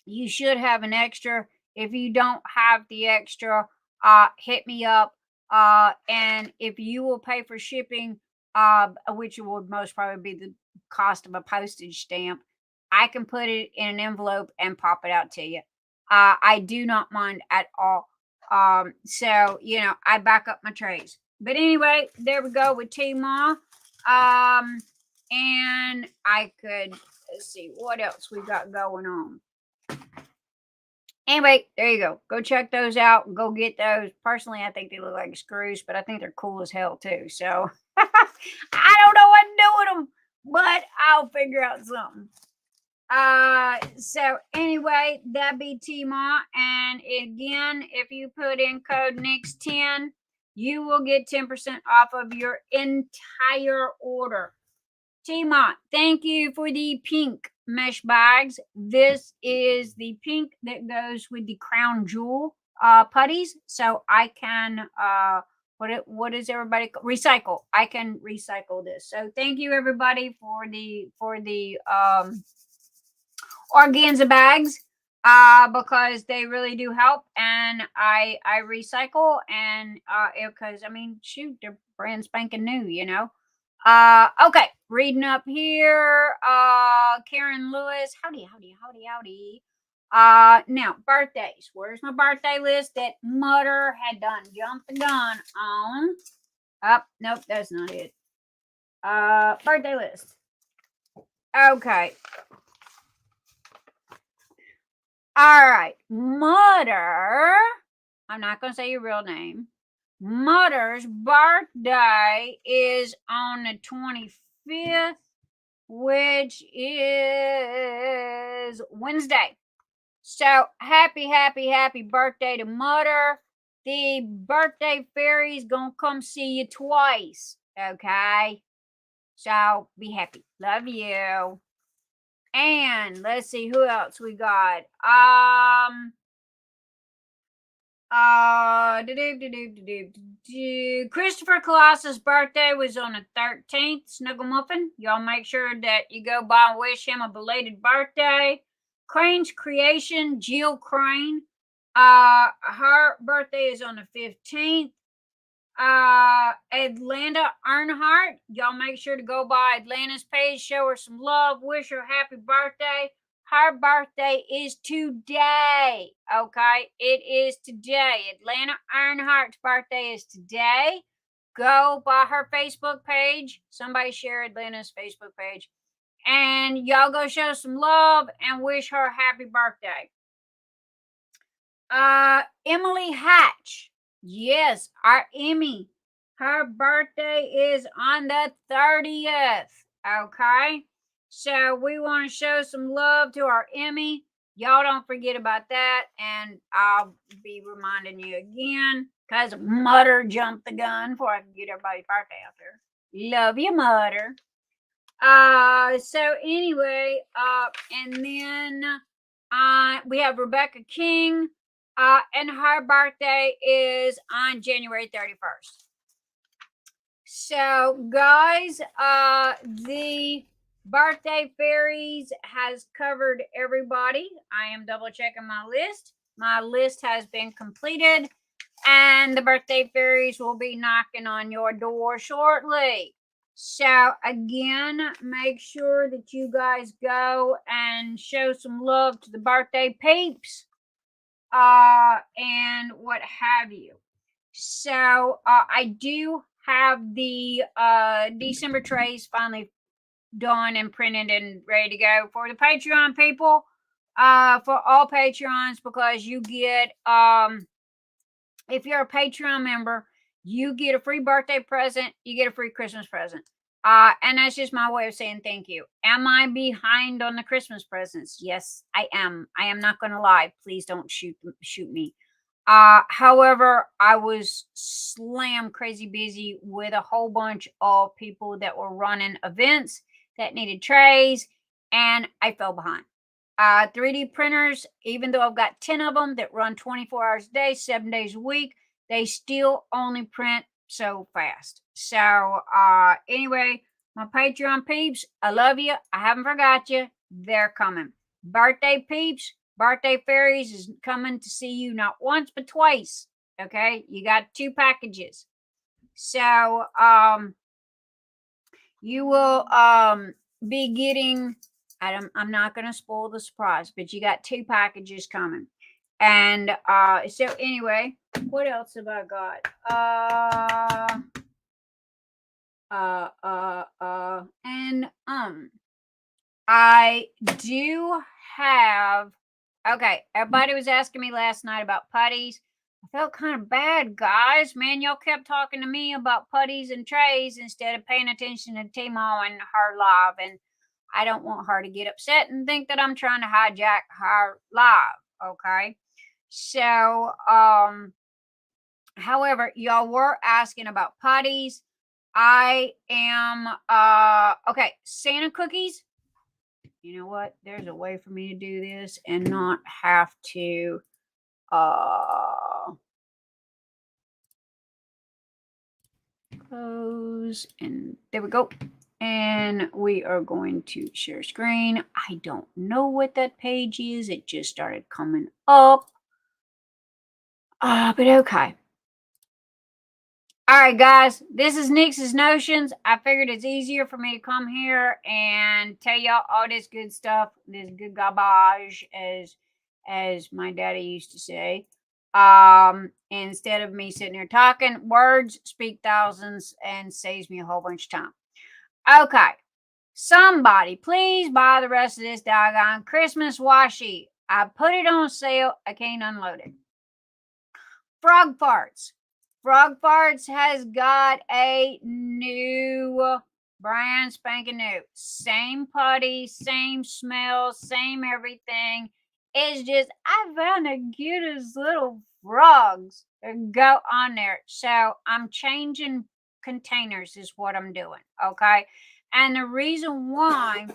you should have an extra. If you don't have the extra, hit me up. And if you will pay for shipping, which would most probably be the cost of a postage stamp, I can put it in an envelope and pop it out to you. I do not mind at all. So I back up my trays. But anyway, there we go with T-Ma. And I could, let's see what else we got going on. Anyway, there you go. Go check those out. Go get those. Personally, I think they look like screws, but I think they're cool as hell too. So I don't know what to do with them, but I'll figure out something. So anyway, that'd be T-Ma. And again, if you put in code NIX10, you will get 10% off of your entire order. T-Ma, thank you for the pink mesh bags. This is the pink that goes with the crown jewel putties. So I can what is everybody recycle? I can recycle this. So thank you everybody for the organza bags, because they really do help, and I recycle, and because I mean, shoot, they're brand spanking new, Okay, reading up here. Karen Lewis, howdy. Now birthdays. Where's my birthday list that Mother had done jumped the gun on? Nope, that's not it. Birthday list. Okay. All right, Mother. I'm not gonna say your real name. Mother's birthday is on the 25th, which is Wednesday. So happy birthday to Mother. The birthday fairy's gonna come see you twice. Okay. So be happy. Love you. And let's see who else we got. Christopher Colossus' birthday was on the 13th. Snuggle Muffin. Y'all make sure that you go by and wish him a belated birthday. Crane's Creation, Jill Crane. Her birthday is on the 15th. Atlanta Earnhardt. Y'all make sure to go by Atlanta's page, show her some love, wish her happy birthday. Her birthday is today. Okay, it is today. Atlanta Earnhardt's birthday is today. Go by her Facebook page. Somebody share Atlanta's Facebook page, and y'all go show some love and wish her a happy birthday. Emily Hatch. Yes, our Emmy. Her birthday is on the 30th. Okay. So we want to show some love to our Emmy. Y'all don't forget about that. And I'll be reminding you again, because Mother jumped the gun before I can get everybody's birthday out there. Love you, Mother. So anyway, and then we have Rebecka King. And her birthday is on January 31st. So, guys, the birthday fairies has covered everybody. I am double checking my list. My list has been completed, and the birthday fairies will be knocking on your door shortly. So, again, make sure that you guys go and show some love to the birthday peeps. And what have you. So I do have the December trays finally done and printed and ready to go for the Patreon people, for all Patreons, because you get if you're a Patreon member, you get a free birthday present, you get a free Christmas present. And that's just my way of saying thank you. Am I behind on the Christmas presents? Yes, I am. I am not going to lie. Please don't shoot me. However, I was slam crazy busy with a whole bunch of people that were running events that needed trays, and I fell behind. 3D printers, even though I've got 10 of them that run 24 hours a day, 7 days a week, they still only print so fast. So anyway, my Patreon peeps, I love you. I haven't forgot you. They're coming. Birthday peeps, Birthday Fairies is coming to see you not once but twice. Okay, you got 2 packages. So you will be getting, I'm not going to spoil the surprise, but you got 2 packages coming. And so anyway, what else have I got? I do have, okay, everybody was asking me last night about putties. I felt kind of bad, guys. Man, y'all kept talking to me about putties and trays instead of paying attention to Timo and her live. And I don't want her to get upset and think that I'm trying to hijack her live. Okay. So, however, y'all were asking about putties. I am, okay, Santa cookies. You know what? There's a way for me to do this and not have to, close, and there we go. And we are going to share screen. I don't know what that page is. It just started coming up. But okay. All right, guys, this is Nix's Notions. I figured it's easier for me to come here and tell y'all all this good stuff, this good garbage, as my daddy used to say. Instead of me sitting here talking, words speak thousands and saves me a whole bunch of time. Okay, somebody please buy the rest of this doggone Christmas washi. I put it on sale. I can't unload it. Frog Farts. Frog Farts has got a new, brand spanking new. Same putty, same smell, same everything. It's just, I found the cutest little frogs that go on there. So I'm changing containers is what I'm doing, okay? And the reason why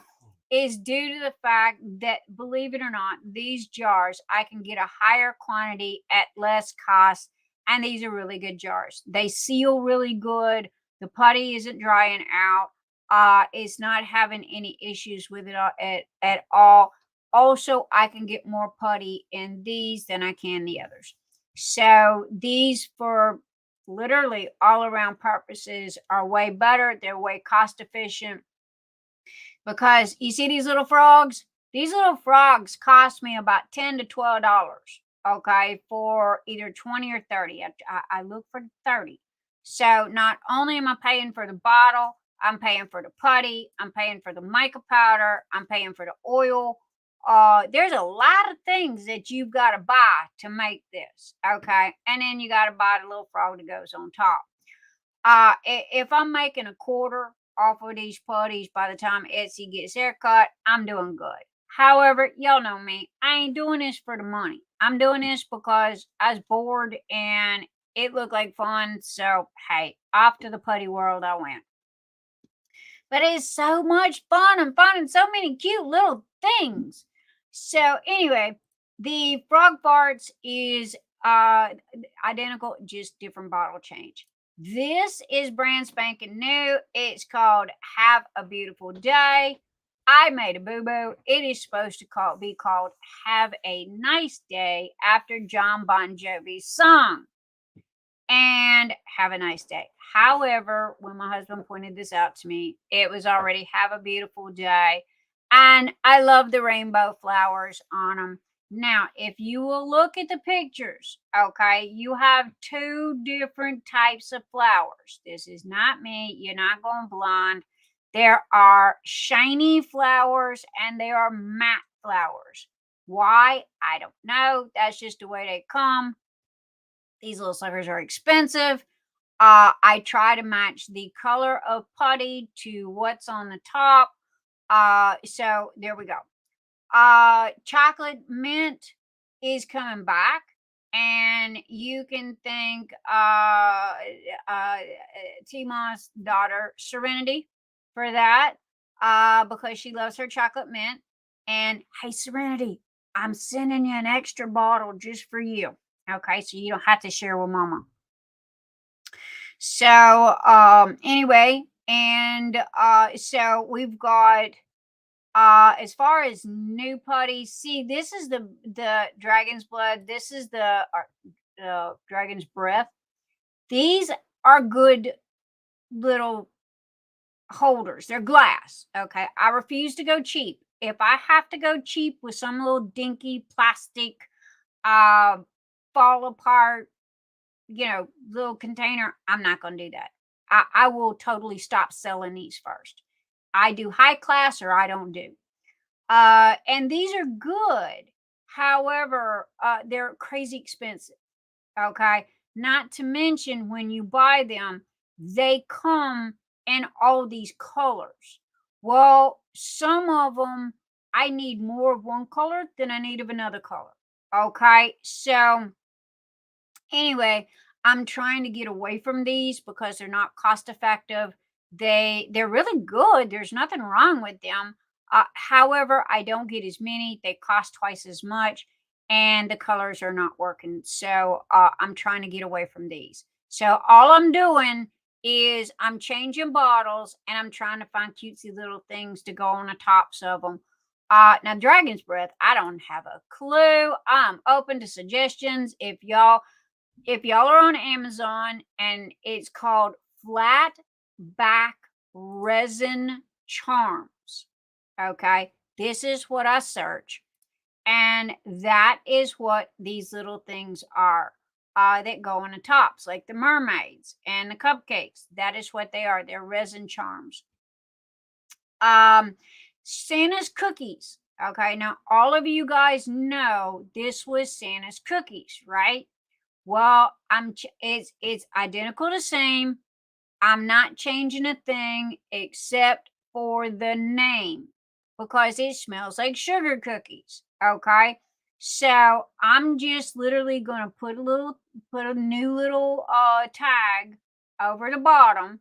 is due to the fact that, believe it or not, these jars, I can get a higher quantity at less cost. And these are really good jars. They seal really good. The putty isn't drying out. It's not having any issues with it at all. Also, I can get more putty in these than I can the others. So these, for literally all around purposes, are way better. They're way cost efficient. Because you see these little frogs? These little frogs cost me about $10 to $12. Okay, for either 20 or 30. I look for 30. So not only am I paying for the bottle, I'm paying for the putty, I'm paying for the mica powder, I'm paying for the oil. There's a lot of things that you've got to buy to make this. Okay, and then you got to buy the little frog that goes on top. If I'm making a quarter off of these putties by the time Etsy gets haircut, I'm doing good. However, y'all know me. I ain't doing this for the money. I'm doing this because I was bored and it looked like fun. So, hey, off to the putty world I went. But it's so much fun. I'm finding so many cute little things. So, anyway, the Frog Farts is identical, just different bottle change. This is brand spanking new. It's called Have a Beautiful Day. I made a boo-boo. It is supposed to be called Have a Nice Day after John Bon Jovi's song. And have a nice day. However, when my husband pointed this out to me, it was already Have a Beautiful Day. And I love the rainbow flowers on them. Now, if you will look at the pictures, okay, you have 2 different types of flowers. This is not me. You're not going blind. There are shiny flowers and there are matte flowers. Why? I don't know. That's just the way they come. These little suckers are expensive. I try to match the color of putty to what's on the top. So there we go. Chocolate mint is coming back. And you can thank Timo's daughter, Serenity, for that, because she loves her chocolate mint. And hey, Serenity, I'm sending you an extra bottle just for you. Okay, so you don't have to share with Mama. So anyway, and so we've got As far as new putties, see, this is the Dragon's Blood. This is the Dragon's Breath. These are good little holders. They're glass. Okay. I refuse to go cheap. If I have to go cheap with some little dinky plastic, fall apart, little container, I'm not going to do that. I will totally stop selling these first. I do high class or I don't do. And these are good. However, they're crazy expensive. Okay. Not to mention when you buy them, they come in all these colors. Well, some of them, I need more of one color than I need of another color. Okay. So anyway, I'm trying to get away from these because they're not cost effective. They're really good. There's nothing wrong with them. However, I don't get as many. They cost twice as much, and the colors are not working. So I'm trying to get away from these. So all I'm doing is I'm changing bottles, and I'm trying to find cutesy little things to go on the tops of them. Now, Dragon's Breath, I don't have a clue. I'm open to suggestions. If y'all are on Amazon, and it's called Flat Back Resin Charms. Okay. This is what I search. And that is what these little things are that go on the tops, like the mermaids and the cupcakes. That is what they are. They're resin charms. Santa's cookies. Okay. Now, all of you guys know this was Santa's cookies, right? Well, it's identical the same. I'm not changing a thing except for the name because it smells like sugar cookies. Okay. So I'm just literally going to put a new little tag over the bottom.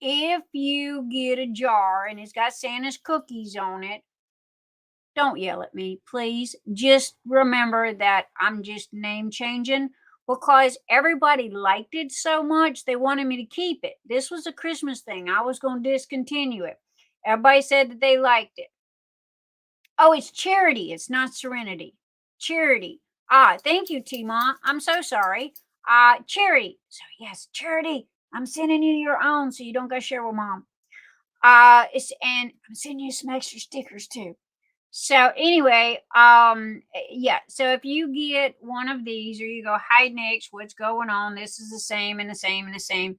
If you get a jar and it's got Santa's cookies on it, don't yell at me, please. Just remember that I'm just name changing because everybody liked it so much they wanted me to keep it. This was a Christmas thing. I was going to discontinue it. Everybody said that they liked it. Oh, it's Charity. It's not Serenity. Charity. Thank you, T-Ma. I'm so sorry. Charity. So yes, Charity. I'm sending you your own so you don't go share with Mom. And I'm sending you some extra stickers too. So anyway, yeah. So if you get one of these, or you go, hi Nix, what's going on? This is the same and the same and the same.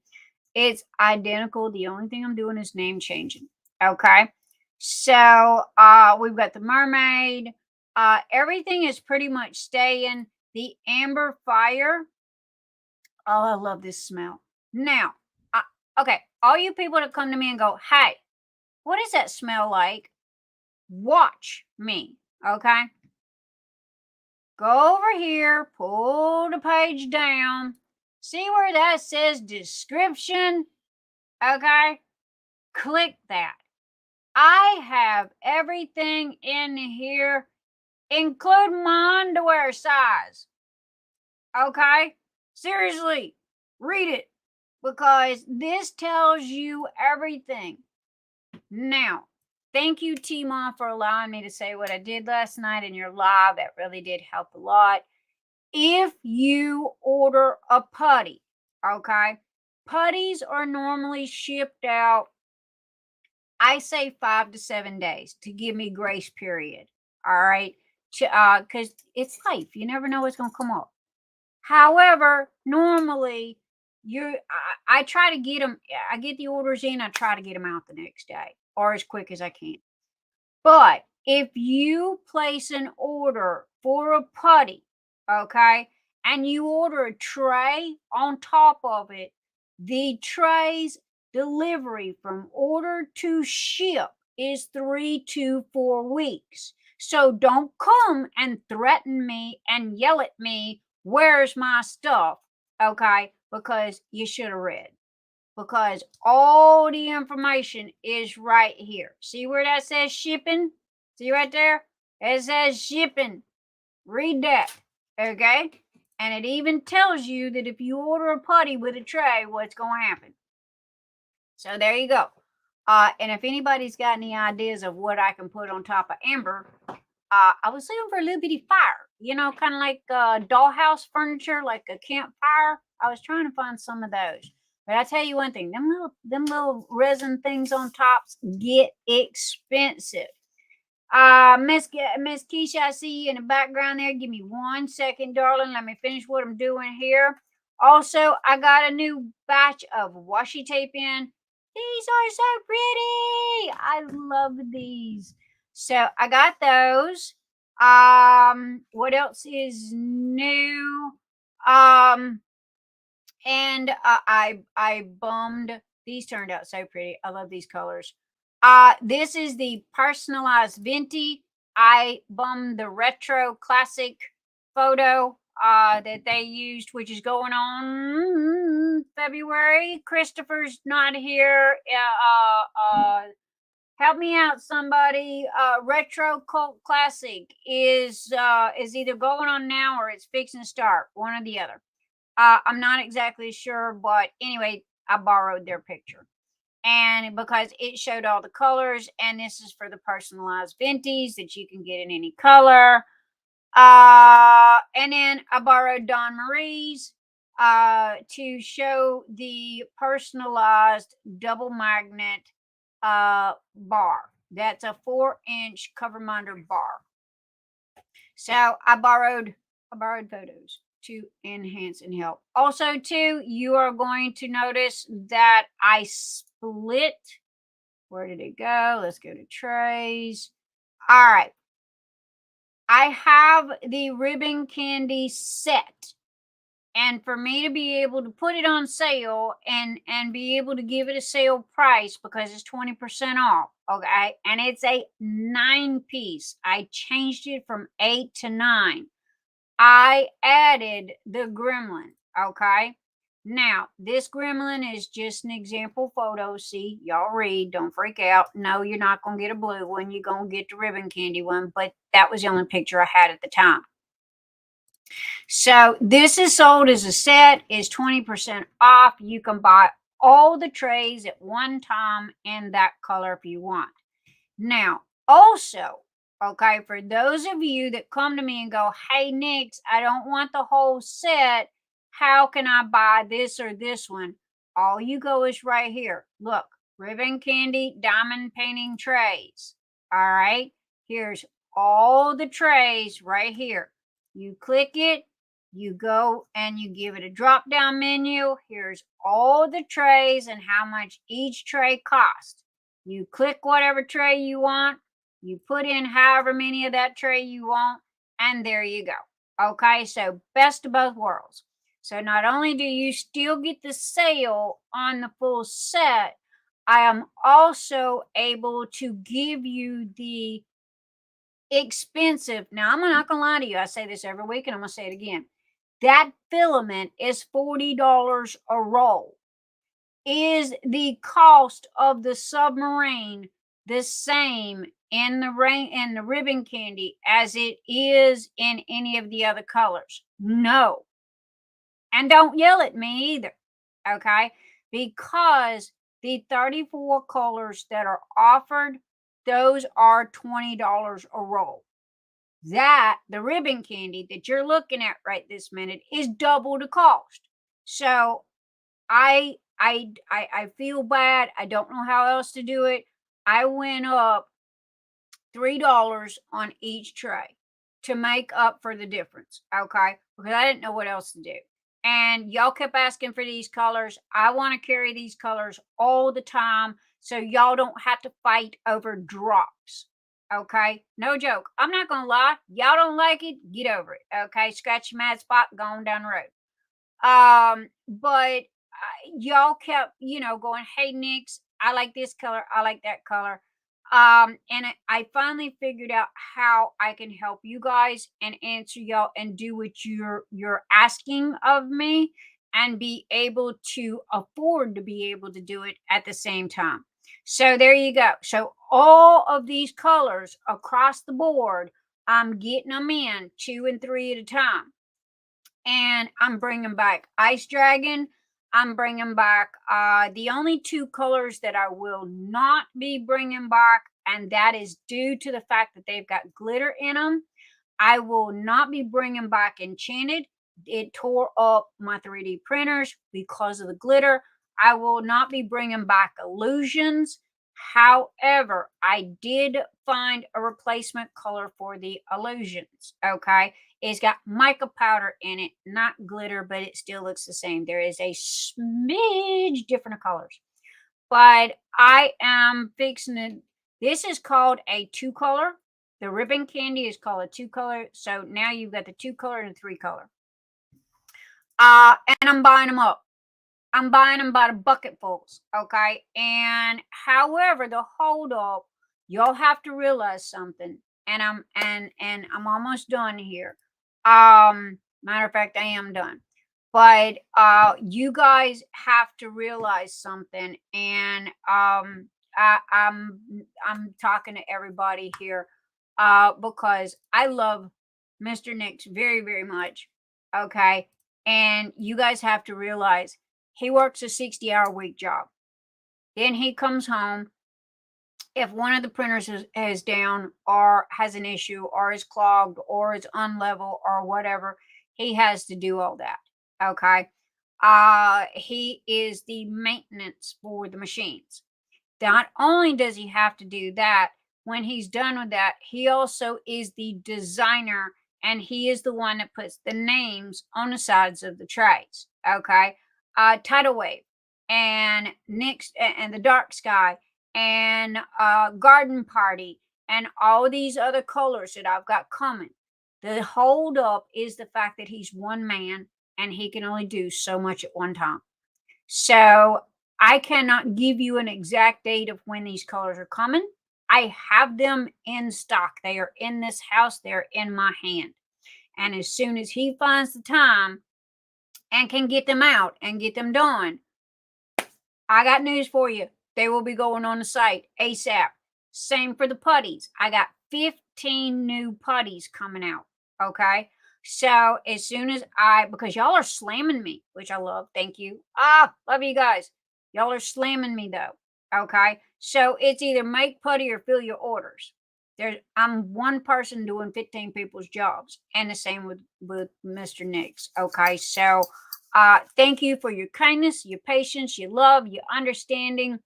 It's identical. The only thing I'm doing is name changing. Okay. So we've got the mermaid. Everything is pretty much staying. The amber fire. Oh, I love this smell. Now, okay, all you people that come to me and go, hey, what does that smell like? Watch me, okay? Go over here, pull the page down. See where that says description? Okay? Click that. I have everything in here, including my underwear size. Okay? Seriously, read it because this tells you everything. Now, thank you, T-Ma, for allowing me to say what I did last night in your live. That really did help a lot. If you order a putty, okay, putties are normally shipped out, I say 5 to 7 days to give me grace period. All right. Because it's life. You never know what's going to come up. However, normally I try to get them. I get the orders in. I try to get them out the next day or as quick as I can. But if you place an order for a putty, okay, and you order a tray on top of it, the tray's delivery from order to ship is 3 to 4 weeks. So don't come and threaten me and yell at me, where's my stuff? Okay, because you should have read. Because all the information is right here. See where that says shipping? See right there? It says shipping. Read that. Okay? And it even tells you that if you order a putty with a tray, what's going to happen. So there you go. And if anybody's got any ideas of what I can put on top of amber, I was looking for a little bitty fire, you know, kind of like dollhouse furniture, like a campfire. I was trying to find some of those. But I tell you one thing, them little resin things on tops get expensive. Miss Keisha, I see you in the background there. Give me 1 second, darling. Let me finish what I'm doing here. Also, I got a new batch of washi tape in. These are so pretty. I love these. So I got those. What else is new? And I bummed. These turned out so pretty. I love these colors. This is the personalized Venti. I bummed the retro classic photo that they used, which is going on February. Christopher's not here. Help me out, somebody. Retro cult classic is either going on now or it's fixing to start. One or the other. I'm not exactly sure, but anyway, I borrowed their picture. And because it showed all the colors, and this is for the personalized Ventis that you can get in any color. And then I borrowed DawnMarie's to show the personalized double magnet bar. That's a 4-inch cover minder bar. So I borrowed photos to enhance and help. Also, too, you are going to notice that I split. Where did it go? Let's go to trays. All right. I have the ribbon candy set. And for me to be able to put it on sale and be able to give it a sale price because it's 20% off, okay? And it's a 9-piece. I changed it from 8 to 9. I added the gremlin, okay? Now, this gremlin is just an example photo. See, y'all read, don't freak out. No, you're not going to get a blue one. You're going to get the ribbon candy one, but that was the only picture I had at the time. So this is sold as a set, is 20% off. You can buy all the trays at one time in that color if you want. Now, also, okay, for those of you that come to me and go, hey, Nix, I don't want the whole set. How can I buy this or this one? All you go is right here. Look, ribbon candy, diamond painting trays. All right, here's all the trays right here. You click it, you go and you give it a drop down menu. Here's all the trays and how much each tray costs. You click whatever tray you want. You put in however many of that tray you want. And there you go. Okay, so best of both worlds. So not only do you still get the sale on the full set, I am also able to give you the expensive. Now, I'm not going to lie to you. I say this every week and I'm going to say it again. That filament is $40 a roll. Is the cost of the submarine the same in the ribbon candy as it is in any of the other colors? No. And don't yell at me either, okay? Because the 34 colors that are offered, those are $20 a roll. That, the ribbon candy that you're looking at right this minute, is double the cost. So I feel bad. I don't know how else to do it. I went up $3 on each tray to make up for the difference, okay? Because I didn't know what else to do. And y'all kept asking for these colors. I want to carry these colors all the time so y'all don't have to fight over drops. Okay, no joke. I'm not gonna lie. Y'all don't like it, get over it. Okay, scratch your mad spot, going down the road. But y'all kept, going, hey, Nix, I like this color, I like that color. And I finally figured out how I can help you guys and answer y'all and do what you're asking of me and be able to afford to be able to do it at the same time. So there you go. So all of these colors across the board, I'm getting them in 2 and 3 at a time. And I'm bringing back Ice Dragon. I'm bringing back the only 2 colors that I will not be bringing back, and that is due to the fact that they've got glitter in them. I will not be bringing back Enchanted. It tore up my 3D printers because of the glitter. I will not be bringing back Illusions. However, I did find a replacement color for the Illusions. Okay. It's got mica powder in it, not glitter, but it still looks the same. There is a smidge different colors. But I am fixing it. This is called a 2-color. The ribbon candy is called a 2-color. So now you've got the 2-color and the 3-color. And I'm buying them up. I'm buying them by the bucketfuls, okay? And however, the hold up, y'all have to realize something. And I'm almost done here. Matter of fact, I am done. But you guys have to realize something. And I'm talking to everybody here because I love Mr. Nix very, very much. Okay. And you guys have to realize he works a 60-hour week job. Then he comes home. If one of the printers is down or has an issue or is clogged or is unlevel or whatever, he has to do all that. Okay. He is the maintenance for the machines. Not only does he have to do that, when he's done with that, he also is the designer, and he is the one that puts the names on the sides of the trays. Okay. Tidal Wave and Nix and the Dark Sky and Garden Party and all these other colors that I've got coming. The hold up is the fact that he's one man and he can only do so much at one time. So I cannot give you an exact date of when these colors are coming. I have them in stock. They are in this house. They're in my hand. And as soon as he finds the time and can get them out and get them done, I got news for you. They will be going on the site ASAP. Same for the putties. I got 15 new putties coming out. Okay. So as soon as because y'all are slamming me, which I love. Thank you. Love you guys. Y'all are slamming me though. Okay. So it's either make putty or fill your orders. I'm one person doing 15 people's jobs, and the same with Mr. Nix. Okay. So thank you for your kindness, your patience, your love, your understanding.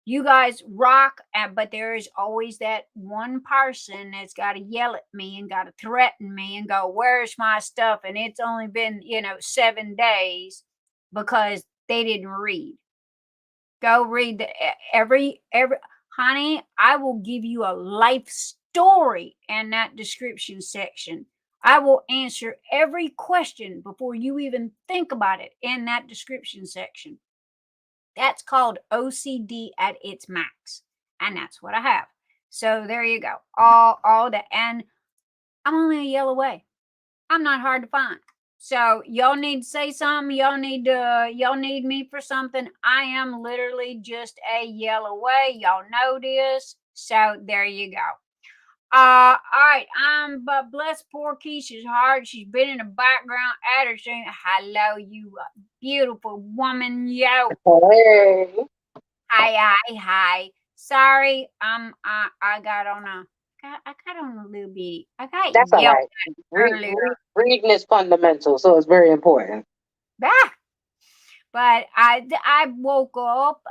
You guys rock, but there is always that one person that's got to yell at me and got to threaten me and go, "Where's my stuff?" And it's only been 7 days because they didn't read. Go read every honey. I will give you a life story in that description section. I will answer every question before you even think about it in that description section. That's called OCD at its max. And that's what I have. So there you go. All that. And I'm only a yell away. I'm not hard to find. So y'all need to say something. Y'all need me for something. I am literally just a yell away. Y'all know this. So there you go. All right. But bless poor Keisha's heart. She's been in the background at her saying, "Hello, you beautiful woman, yo." Hey. Hi. Sorry, I got on a little bit. I got That's all yelled right. at earlier. Reading is fundamental, so it's very important. But I woke up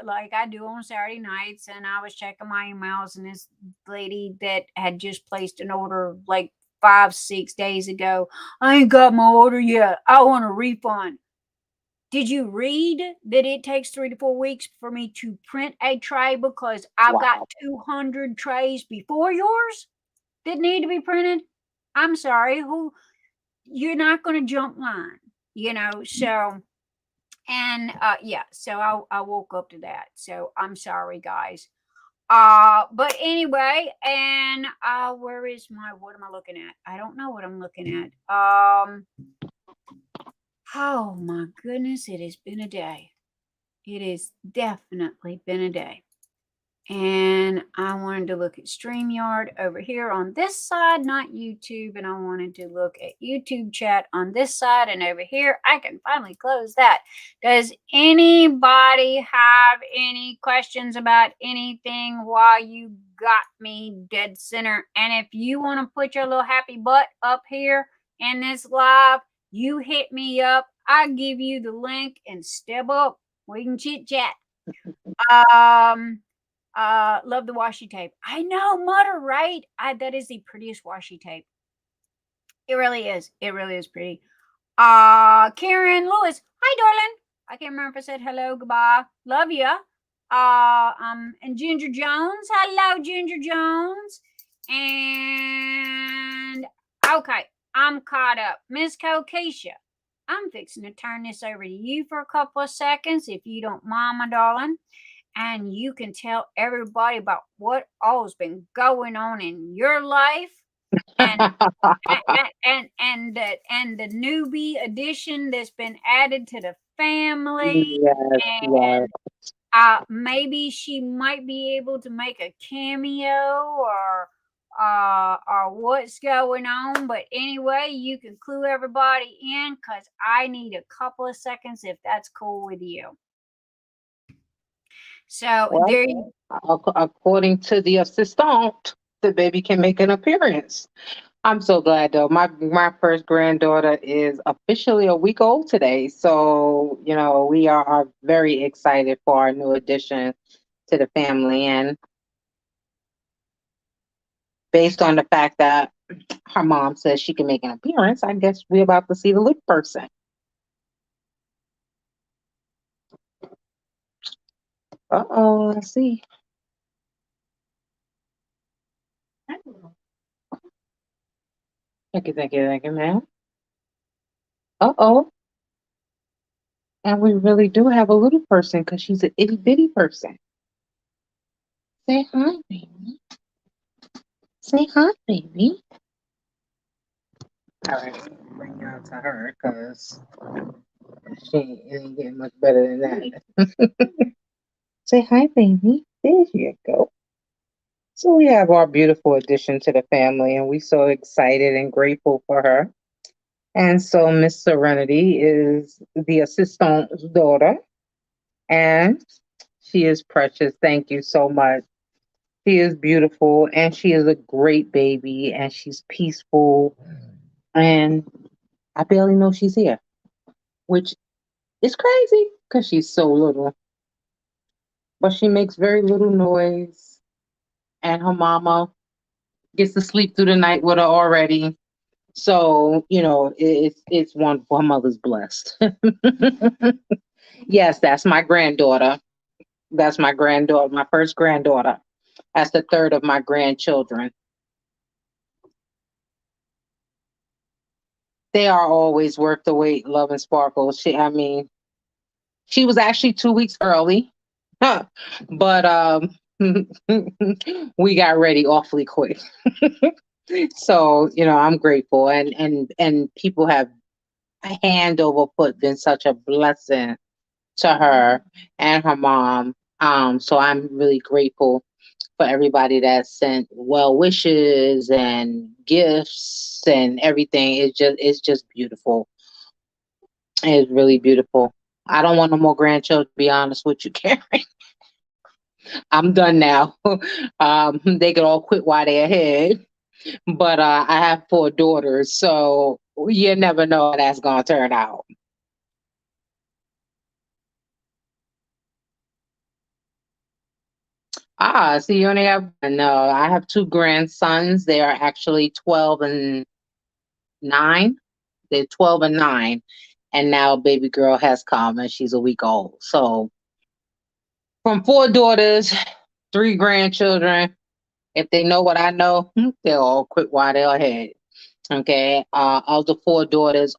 like I do on Saturday nights, and I was checking my emails, and this lady that had just placed an order like 5-6 days ago, "I ain't got my order yet. I want a refund." Did you read that it takes 3 to 4 weeks for me to print a tray because I've got 200 trays before yours that need to be printed? I'm sorry, you're not going to jump line, so. And so I woke up to that. So I'm sorry, guys. But anyway, and where is what am I looking at? I don't know what I'm looking at. Oh my goodness, it has been a day. It has definitely been a day. And I wanted to look at StreamYard over here on this side, not YouTube. And I wanted to look at YouTube chat on this side, and over here. I can finally close that. Does anybody have any questions about anything while you got me dead center? And if you want to put your little happy butt up here in this live, you hit me up. I give you the link and step up. We can chit chat. Love the washi tape. I know, Mutter, right? That is the prettiest washi tape. It really is. It really is pretty. Karen Lewis. Hi, darling. I can't remember if I said hello, goodbye. Love ya. And Ginger Jones. Hello, Ginger Jones. And okay, I'm caught up. Miss Kokisha, I'm fixing to turn this over to you for a couple of seconds, if you don't mind, my darling. And you can tell everybody about what all's been going on in your life, and the newbie addition that's been added to the family. Yes, And maybe she might be able to make a cameo or what's going on. But anyway, you can clue everybody in, because I need a couple of seconds, if that's cool with you. So Well, there you according to the assistant, the baby can make an appearance. I'm so glad though. My first granddaughter is officially a week old today. So, we are very excited for our new addition to the family. And based on the fact that her mom says she can make an appearance, I guess we're about to see the little person. Let's see. Thank you, man. And we really do have a little person, because she's an itty bitty person. Say hi, baby. Say hi, baby. All right, bring you out to her, because she ain't getting much better than that. Say hi, baby. There you go. So we have our beautiful addition to the family, and we're so excited and grateful for her. And so Miss Serenity is the assistant's daughter, and she is precious. Thank you so much. She is beautiful, and she is a great baby, and she's peaceful, and I barely know she's here, which is crazy because she's so little. But she makes very little noise, and her mama gets to sleep through the night with her already. So, it's wonderful. Her mother's blessed. Yes, that's my granddaughter. That's my granddaughter, my first granddaughter. That's the third of my grandchildren. They are always worth the wait, love and sparkle. She was actually 2 weeks early, but we got ready awfully quick. So, I'm grateful, and people have hand over foot been such a blessing to her and her mom. So I'm really grateful for everybody that sent well wishes and gifts and everything. It's just beautiful. It's really beautiful. I don't want no more grandchildren, to be honest with you, Karen. I'm done now. They could all quit while they're ahead. But I have 4 daughters, so you never know how that's gonna turn out. So you only have no. I have 2 grandsons. They are actually 12 and 9. They're 12 and 9, and now baby girl has come, and she's a week old. So from 4 daughters, 3 grandchildren. If they know what I know, they'll all quit while they're ahead. Okay. Of the 4 daughters,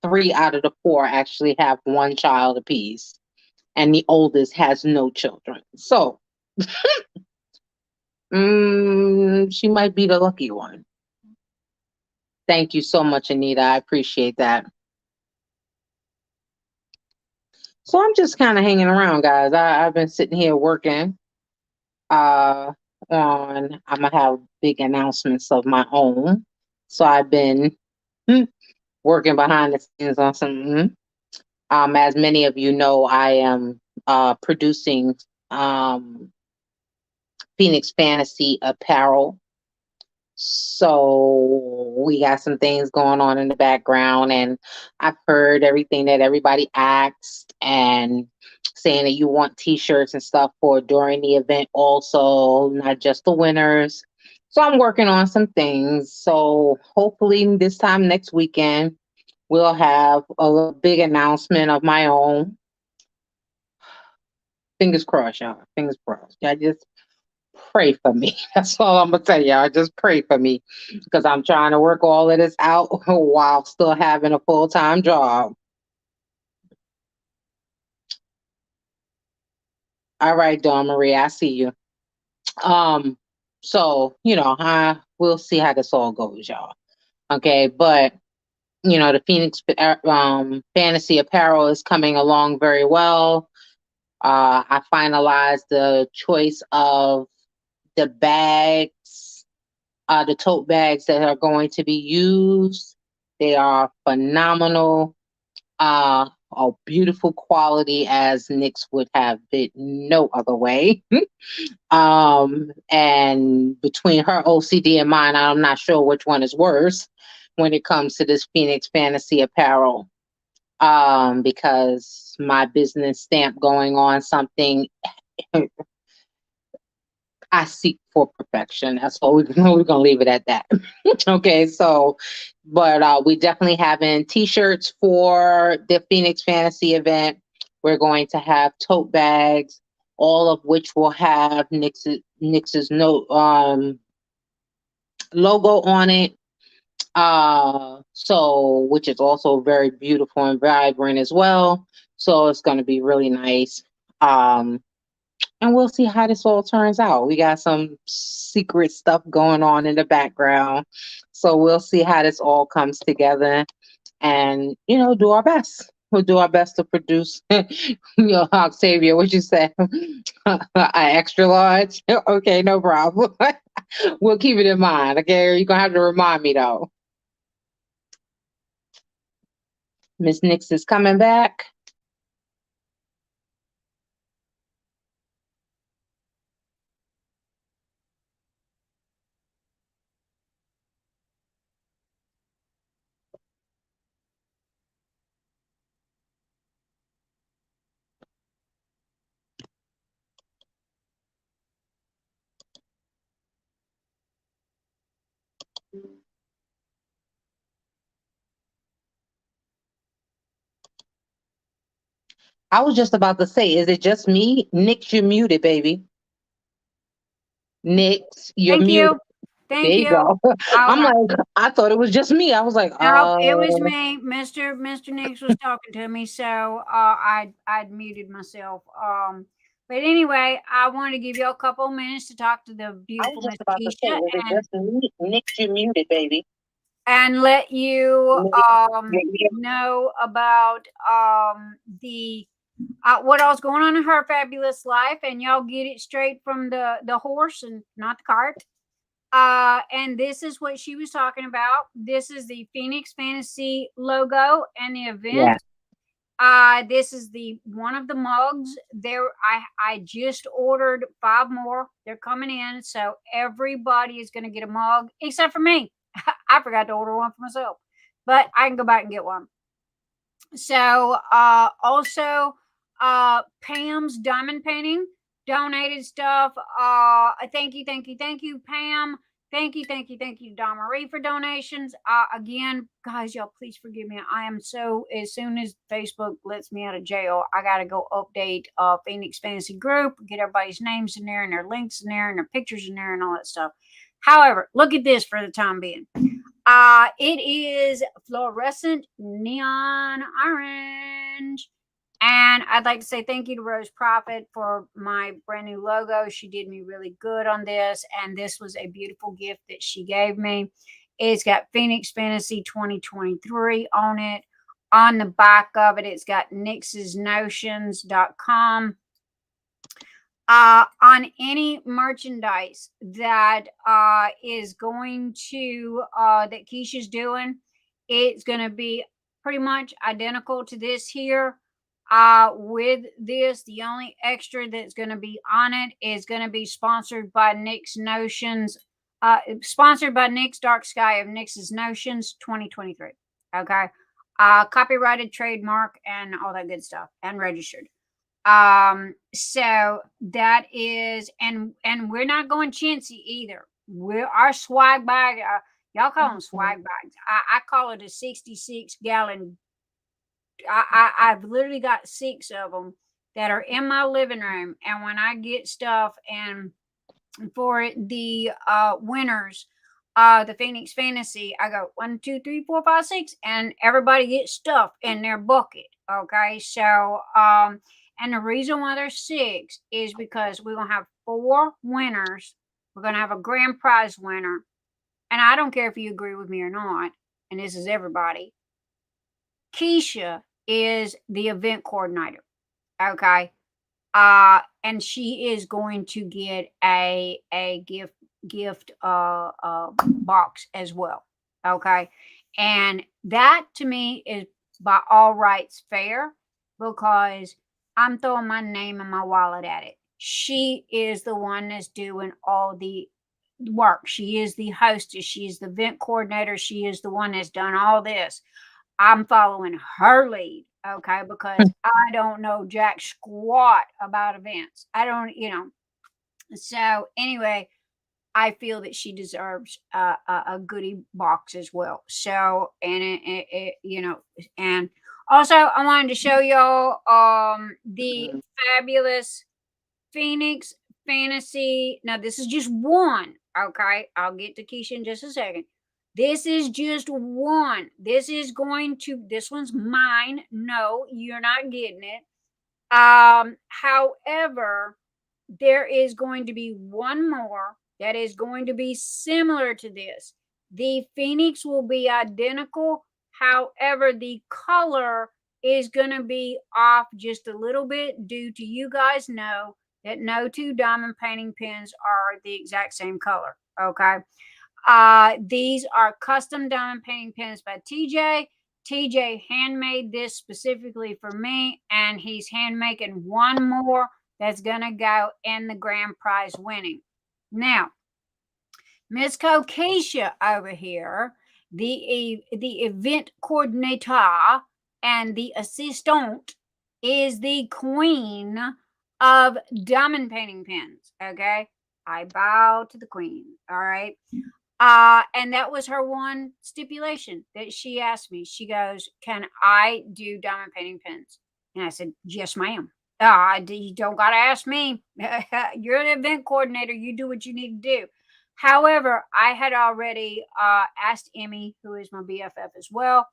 3 out of the 4 actually have 1 child apiece, and the oldest has no children. So she might be the lucky one. Thank you so much, Anita. I appreciate that. So I'm just kind of hanging around, guys. I've been sitting here working, uh, on, I'm gonna have big announcements of my own. So I've been working behind the scenes on some. As many of you know, I am producing um, Phoenix Fantasy apparel. So we got some things going on in the background, and I've heard everything that everybody asked and saying that you want t-shirts and stuff for during the event also, not just the winners. So I'm working on some things. So hopefully this time next weekend, we'll have a big announcement of my own. Fingers crossed, y'all. Fingers crossed. I just pray for me. That's all I'm gonna tell y'all. Just pray for me because I'm trying to work all of this out while still having a full-time job. All right, DawnMarie, I see you. So we'll see how this all goes, y'all. Okay, but the Phoenix Fantasy Apparel is coming along very well. I finalized the choice of the bags, the tote bags that are going to be used. They are phenomenal, a beautiful quality as Nyx would have it no other way. And between her OCD and mine, I'm not sure which one is worse when it comes to this Phoenix Fantasy Apparel. Because my business stamp going on something I seek for perfection. That's all we're gonna leave it at that. Okay, so but we definitely having t-shirts for the Phoenix Fantasy event. We're going to have tote bags, all of which will have Nyx's note logo on it. So which is also very beautiful and vibrant as well. So it's gonna be really nice. And we'll see how this all turns out. We got some secret stuff going on in the background. So we'll see how this all comes together and, do our best. We'll do our best to produce, Octavia, what you say? An extra large? Okay, no problem. We'll keep it in mind, okay? You're going to have to remind me, though. Miss Nyx is coming back. I was just about to say, is it just me? Nyx, you're muted, baby. Nyx, you're Thank muted. you. Thank There you you. go. I'm like, I thought it was just me. I was like, Nope, it was me. Mr. Nyx was talking to me, so I'd muted myself. But anyway, I want to give you a couple of minutes to talk to the I was beautiful just Miss about to say, Keisha is it just me? Nyx, you're muted, baby. and let you Yeah. know about the what all's going on in her fabulous life, and y'all get it straight from the horse and not the cart. And this is what she was talking about. This is the Phoenix Fantasy logo and the event. This is the one of the mugs. I just ordered 5 more. They're coming in, so everybody is going to get a mug except for me. I forgot to order one for myself, but I can go back and get one. So also Pam's diamond painting donated stuff. Thank you, Pam. Thank you, DawnMarie for donations. Again, guys, y'all please forgive me. I am so, as soon as Facebook lets me out of jail, I gotta go update Phoenix Fantasy Group, get everybody's names in there and their links in there and their pictures in there and all that stuff. However, look at this for the time being. It is fluorescent neon orange. And I'd like to say thank you to Rose Prophet for my brand new logo. She did me really good on this. And this was a beautiful gift that she gave me. It's got Phoenix Fantasy 2023 on it. On the back of it, it's got nyxsnotions.com. on any merchandise that is going to that Keisha's doing, it's going to be pretty much identical to this here. With this, the only extra that's going to be on it is going to be sponsored by Nick's Notions, sponsored by Nick's Dark Sky of Nick's Notions 2023. Okay. Copyrighted, trademark, and all that good stuff, and registered. So that is, and we're not going chintzy either. We're our swag bag. Y'all call them swag bags. I call it a 66-gallon. I've literally got 6 of them that are in my living room, and when I get stuff and for the winners, the Phoenix Fantasy, I go 1, 2, 3, 4, 5, 6, and everybody gets stuff in their bucket. Okay, so and the reason why there's 6 is because we're gonna have 4 winners. We're gonna have a grand prize winner, and I don't care if you agree with me or not. And this is everybody. Keisha is the event coordinator. Okay. And she is going to get a gift box as well. Okay. And that to me is by all rights fair, because I'm throwing my name and my wallet at it. She is the one that's doing all the work. She is the hostess. She is the event coordinator. She is the one that's done all this. I'm following her lead, okay, because I don't know jack squat about events. I don't, So anyway, I feel that she deserves a goodie box as well. So, and and also I wanted to show y'all the fabulous Phoenix Fantasy. Now this is just one, okay? I'll get to Keisha in just a second. This is just one. This one's mine. No, you're not getting it. However, there is going to be one more that is going to be similar to this. The Phoenix will be identical. However, the color is going to be off just a little bit due to, you guys know that no 2 diamond painting pens are the exact same color. Okay. These are custom diamond painting pens by TJ. TJ handmade this specifically for me, and he's hand making one more that's gonna go in the grand prize winning. Now, Miss Kokisha over here, the event coordinator and the assistant, is the queen of diamond painting pens. Okay, I bow to the queen. All right. And that was her one stipulation that she asked me. She goes, "Can I do diamond painting pens?" And I said, "Yes, ma'am." You don't got to ask me. You're an event coordinator. You do what you need to do. However, I had already asked Emmy, who is my BFF as well,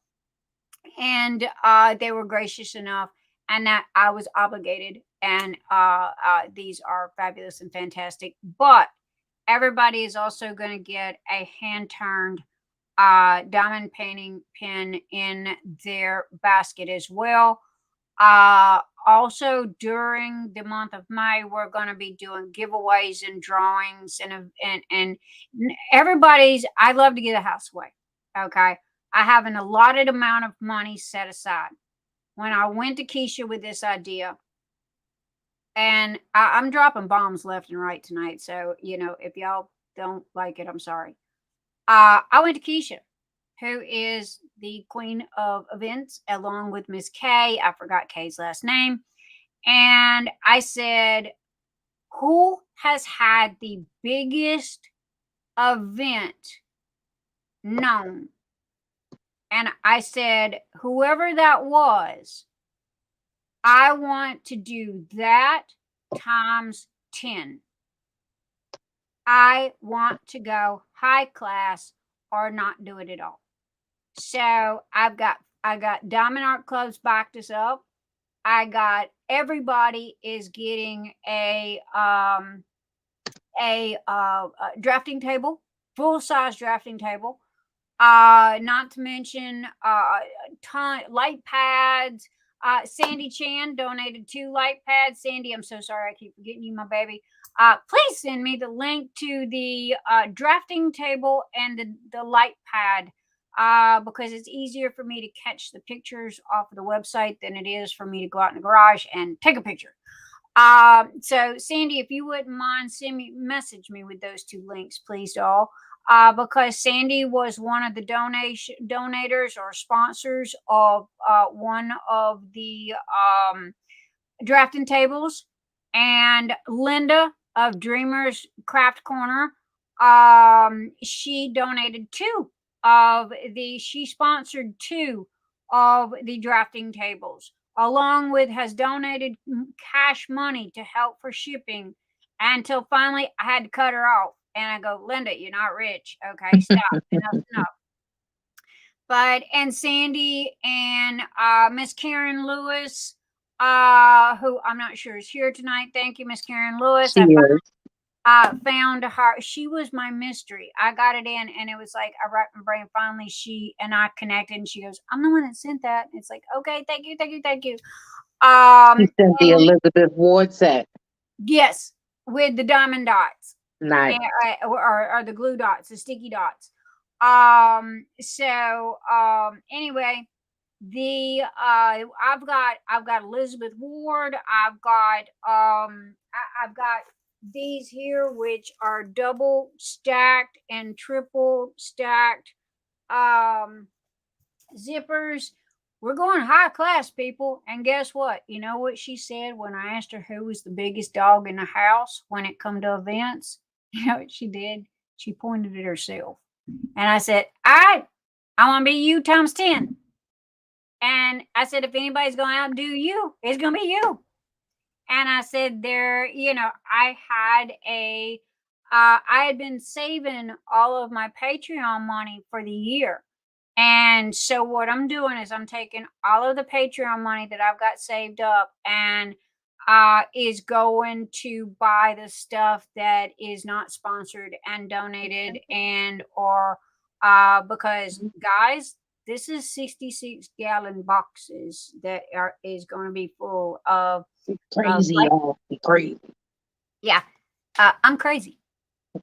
and they were gracious enough, and that I was obligated. And these are fabulous and fantastic. But everybody is also going to get a hand-turned diamond painting pen in their basket as well. Also, during the month of May, we're going to be doing giveaways and drawings, and everybody's. I love to get a house away. Okay, I have an allotted amount of money set aside. When I went to Keisha with this idea, and I'm dropping bombs left and right tonight, so if y'all don't like it, I'm sorry. I went to Keisha, who is the queen of events, along with Miss K. I forgot K's last name. And I said, who has had the biggest event known? And I said, whoever that was, I want to do that times 10. I want to go high class or not do it at all. So I got Diamond Art Clubs backed us up. I got everybody is getting a drafting table, full size drafting table. Not to mention light pads, Sandy Chan donated 2 light pads. Sandy, I'm so sorry. I keep forgetting you, my baby. Please send me the link to the drafting table and the light pad because it's easier for me to catch the pictures off of the website than it is for me to go out in the garage and take a picture. So Sandy, if you wouldn't mind, message me with those 2 links, please, doll. Because Sandy was one of the donators or sponsors of one of the drafting tables, and Linda of Dreamers Craft Corner, she donated 2 of the. She sponsored 2 of the drafting tables, along with has donated cash money to help for shipping, until finally I had to cut her off. And I go, Linda, you're not rich. Okay, stop. Enough. But, and Sandy and Miss Karen Lewis, who I'm not sure is here tonight. Thank you, Miss Karen Lewis. I found her. She was my mystery. I got it in, and it was like, I wrapped my brain. Finally, she and I connected, and she goes, I'm the one that sent that. And it's like, okay, thank you. You sent the Elizabeth Ward set. Yes, with the diamond dots. Nice. Or the glue dots, the sticky dots. Anyway, the I've got Elizabeth Ward. I've got these here, which are double stacked and triple stacked zippers. We're going high class, people. And guess what? You know what she said when I asked her who was the biggest dog in the house when it come to events? You know what she did? She pointed at herself. And I said, I want to be you times 10. And I said, if anybody's going to outdo you, it's going to be you. And I said, I had been saving all of my Patreon money for the year. And so what I'm doing is I'm taking all of the Patreon money that I've got saved up and is going to buy the stuff that is not sponsored and donated, and or because guys, this is 66-gallon boxes that is going to be full of crazy. Crazy. Yeah, I'm crazy.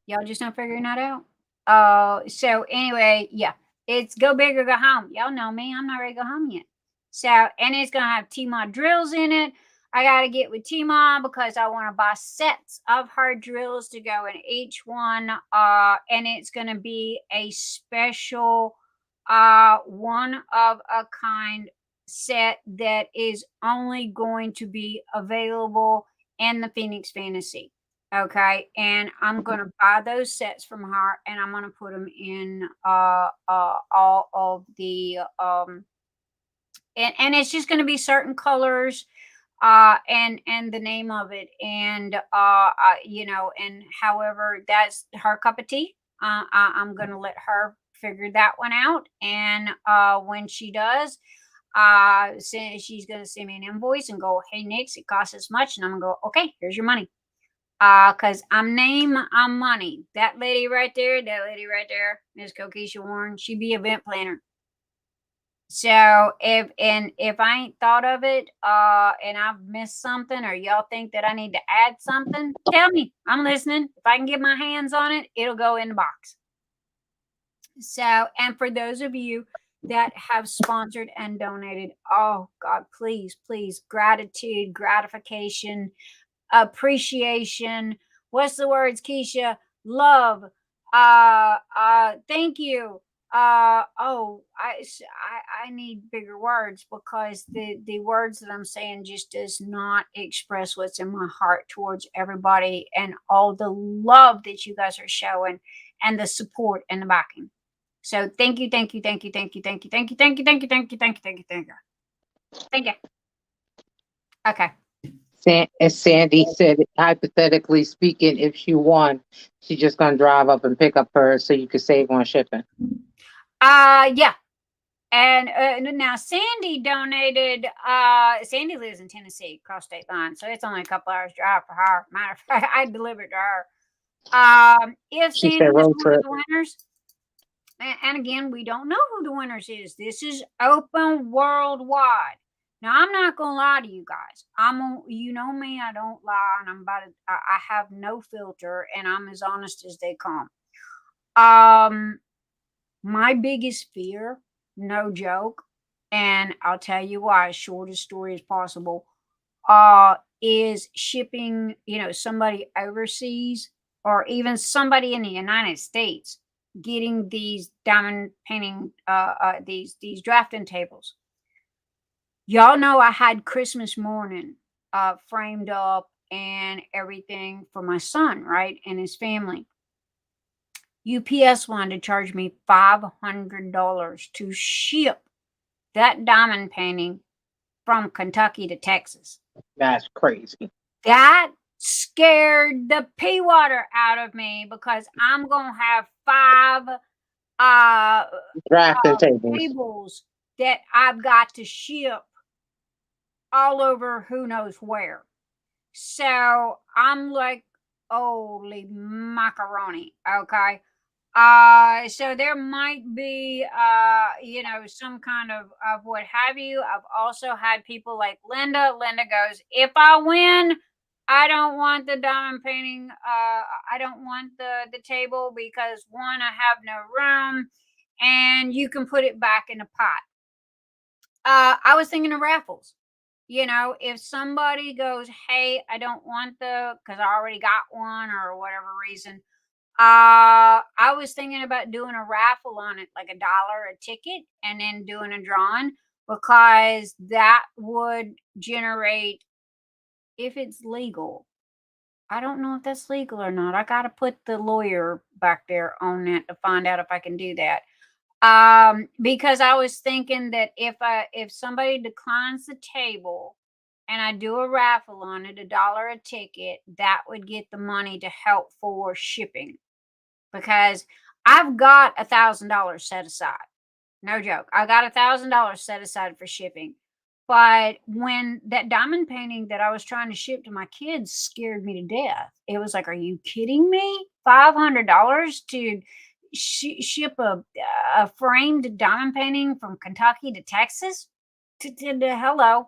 Y'all just not figuring that out. So anyway, yeah, it's go big or go home. Y'all know me. I'm not ready to go home yet. So, and it's going to have T-Mod drills in it. I got to get with T-Mod because I want to buy sets of her drills to go in each one. And it's going to be a special one of a kind set that is only going to be available in the Phoenix Fantasy. Okay, and I'm going to buy those sets from her, and I'm going to put them in all of the and it's just going to be certain colors and the name of it, and and however that's her cup of tea. I'm going to let her figure that one out, and when she does, she's going to send me an invoice and go, hey Nix, it costs this much, and I'm going to go, okay, here's your money. Because I'm money. That lady right there, Miss Kokisha Warren, she be event planner. So if I ain't thought of it, and I've missed something, or y'all think that I need to add something, tell me. I'm listening. If I can get my hands on it, it'll go in the box. So, and for those of you that have sponsored and donated, oh God, please, gratitude, gratification, appreciation, what's the words, Keisha? Love, thank you. I need bigger words, because the words that I'm saying just does not express what's in my heart towards everybody, and all the love that you guys are showing, and the support and the backing. So thank you. Okay. As Sandy said, hypothetically speaking, if she won, she's just gonna drive up and pick up hers so you can save on shipping. Yeah. And now Sandy donated. Sandy lives in Tennessee, across state line, so it's only a couple hours drive for her. Matter of fact, I delivered to her. If She Sandy said was road one of trip. the winners, and again, we don't know who the winners is. This is open worldwide. Now, I'm not gonna lie to you guys. You know me, I don't lie, and I have no filter, and I'm as honest as they come. My biggest fear, no joke, and I'll tell you why, as short a story as possible, is shipping, somebody overseas or even somebody in the United States getting these diamond painting, these drafting tables. Y'all know I had Christmas morning framed up and everything for my son, right? And his family. UPS wanted to charge me $500 to ship that diamond painting from Kentucky to Texas. That's crazy. That scared the pea water out of me because I'm going to have 5 Drafting tables. tables that I've got to ship all over who knows where. So I'm like, holy macaroni. Okay. So there might be, some kind of what have you. I've also had people like Linda. Linda goes, if I win, I don't want the diamond painting. I don't want the table because one, I have no room, and you can put it back in a pot. I was thinking of raffles. If somebody goes, hey, I don't want because I already got one or whatever reason. I was thinking about doing a raffle on it, like $1 a ticket, and then doing a drawing, because that would generate, if it's legal. I don't know if that's legal or not. I got to put the lawyer back there on that to find out if I can do that. Because I was thinking that if somebody declines the table and I do a raffle on it, $1 a ticket, that would get the money to help for shipping. Because I've got $1,000 set aside. No joke. I got $1,000 set aside for shipping. But when that diamond painting that I was trying to ship to my kids scared me to death, it was like, are you kidding me? $500 to ship a framed diamond painting from Kentucky to Texas? Hello.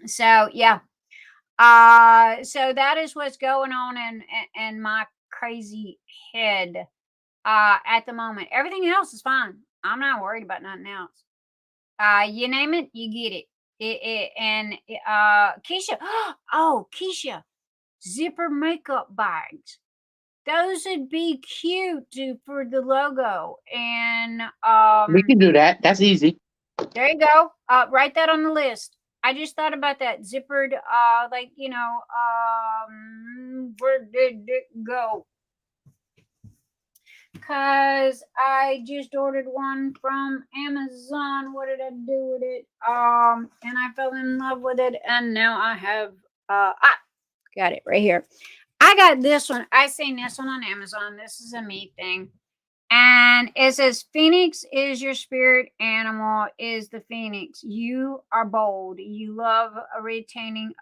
So, yeah. So that is what's going on in my crazy head at the moment. Everything else is fine. I'm not worried about nothing else. You name it, you get it. Keisha, Keisha, zipper makeup bags. Those would be cute for the logo. And we can do that. That's easy. There you go. Write that on the list. I just thought about that zippered, where did it go? Because I just ordered one from Amazon. What did I do with it? And I fell in love with it, and now I have got it right here. I got this one. I seen this one on Amazon. This is a me thing. And it says, Phoenix is your spirit animal, is the Phoenix. You are bold. You love reinventing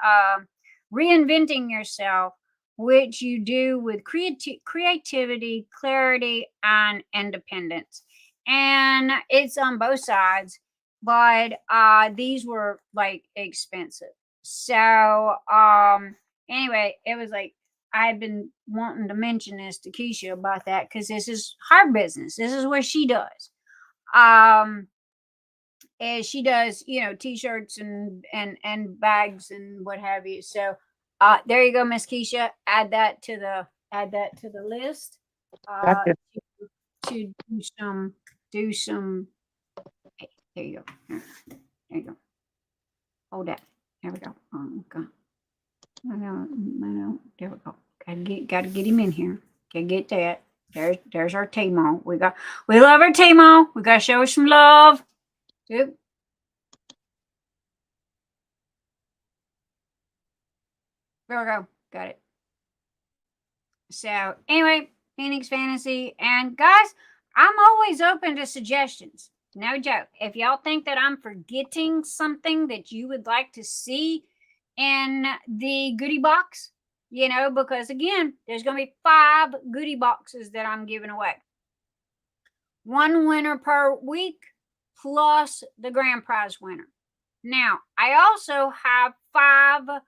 yourself, which you do with creativity, clarity, and independence. And it's on both sides, but these were like expensive. So anyway, it was like, I've been wanting to mention this to Keisha about that because this is her business. This is what she does. And she does, t-shirts and bags and what have you. So there you go, Miss Keisha. Add that to the list. Gotcha. To do some. Hey, there you go. There you go. Hold that. There we go. Oh God. I know. There we go. Gotta get him in here. Gotta get that. There's our Timo. We love our Timo. We gotta show her some love. Oop. There we go. Got it. So anyway, Phoenix Fantasy. And guys, I'm always open to suggestions. No joke. If y'all think that I'm forgetting something that you would like to see in the goodie box, because again, there's going to be 5 goodie boxes that I'm giving away. 1 winner per week plus the grand prize winner. Now, I also have 5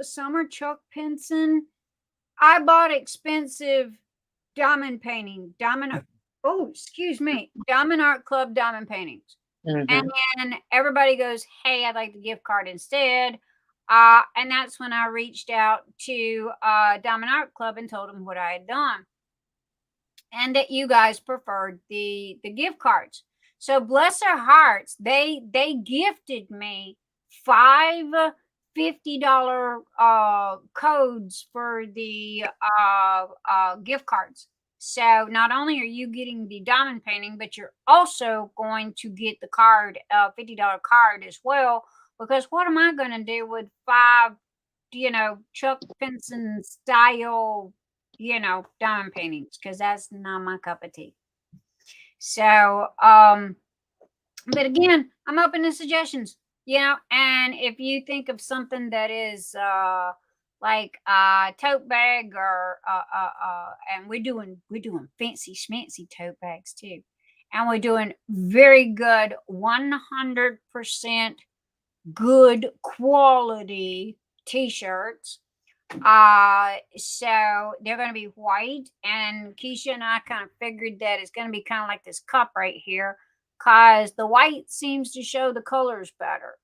summer Chuck Pinson. I bought expensive diamond art club diamond paintings. Mhm. And then everybody goes, hey, I'd like the gift card instead. And that's when I reached out to Diamond Art Club and told them what I had done. And that you guys preferred the gift cards. So bless their hearts, they gifted me 5 $50 codes for the gift cards. So not only are you getting the diamond painting, but you're also going to get the card, $50 card as well. Because what am I going to do with 5, Chuck Pinson style, diamond paintings? Because that's not my cup of tea. So, but again, I'm open to suggestions, and if you think of something that is like a tote bag or and we're doing fancy schmancy tote bags too. And we're doing very good 100% good quality t-shirts. So they're going to be white, and Keisha and I kind of figured that it's going to be kind of like this cup right here, because the white seems to show the colors better,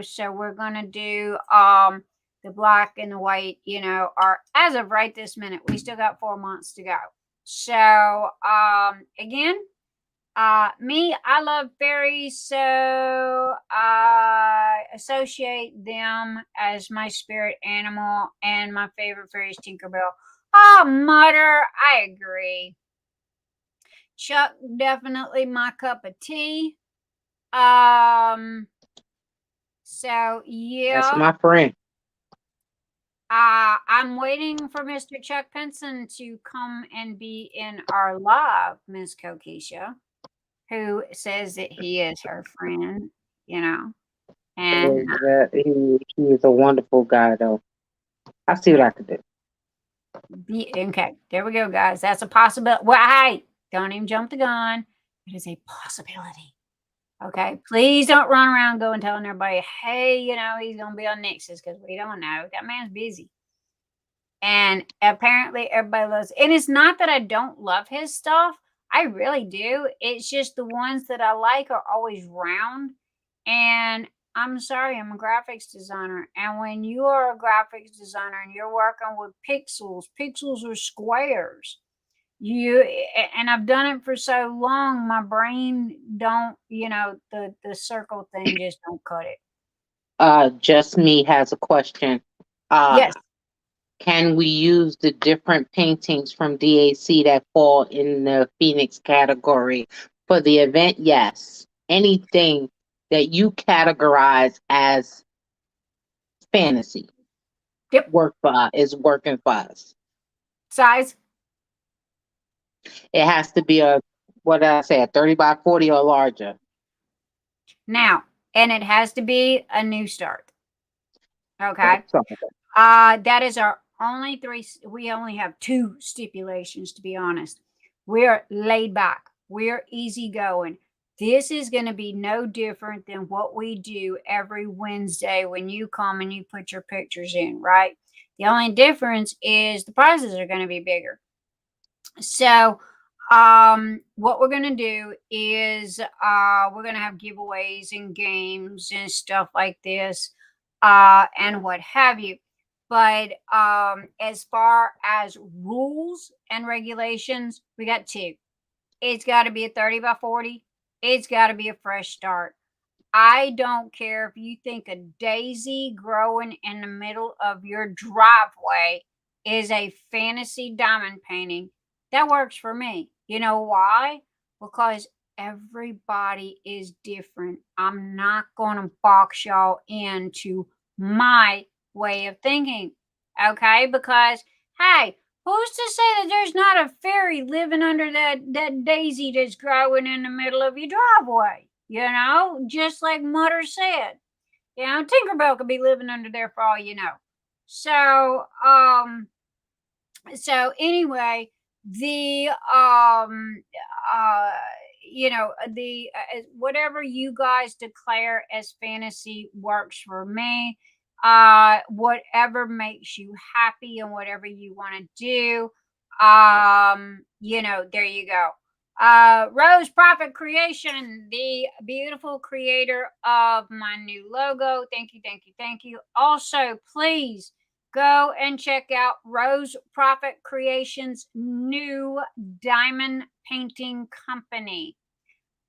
so we're going to do the black and the white, are as of right this minute. We still got 4 months to go. So again, me, I love fairies, so I associate them as my spirit animal, and my favorite fairy is Tinkerbell. Oh, Mother, I agree. Chuck, definitely my cup of tea. So yeah. That's my friend. I'm waiting for Mr. Chuck Pinson to come and be in our live, Miss Kokisha, who says that he is her friend, and He is a wonderful guy, though. I'll see what I can do. okay, there we go, guys. That's a possibility. Well, hey, don't even jump the gun. It is a possibility. Okay, please don't run around going telling everybody, hey, he's gonna be on Nexus, because we don't know. That man's busy. And apparently everybody loves, and it's not that I don't love his stuff. I really do. It's just the ones that I like are always round. And I'm sorry, I'm a graphics designer. And when you are a graphics designer and you're working with pixels are squares. And I've done it for so long, my brain don't, the circle thing just don't cut it. Just Me has a question. Yes. Can we use the different paintings from DAC that fall in the Phoenix category for the event? Yes. Anything that you categorize as fantasy. Yep. Is working for us. Size? It has to be a 30 by 40 or larger. Now, and it has to be a new start. Okay. Okay. That is our only 3. We only have 2 stipulations, to be honest. We're laid back. We're easygoing. This is going to be no different than what we do every Wednesday when you come and you put your pictures in, right? The only difference is the prizes are going to be bigger. So, what we're going to do is we're going to have giveaways and games and stuff like this, and what have you. But as far as rules and regulations, we got 2. It's got to be a 30 by 40. It's got to be a fresh start. I don't care if you think a daisy growing in the middle of your driveway is a fantasy diamond painting. That works for me. You know why? Because everybody is different. I'm not going to box y'all into my way of thinking. Okay? Because, hey, who's to say that there's not a fairy living under that daisy that's growing in the middle of your driveway? Just like Mother said. Tinkerbell could be living under there for all you know. So, so anyway, the you know, the whatever you guys declare as fantasy works for me. Whatever makes you happy and whatever you want to do. You know, there you go. Rose Profit Creation, the beautiful creator of my new logo. Thank you, thank you, thank you. Also, please go and check out Rose Profit Creation's new diamond painting company.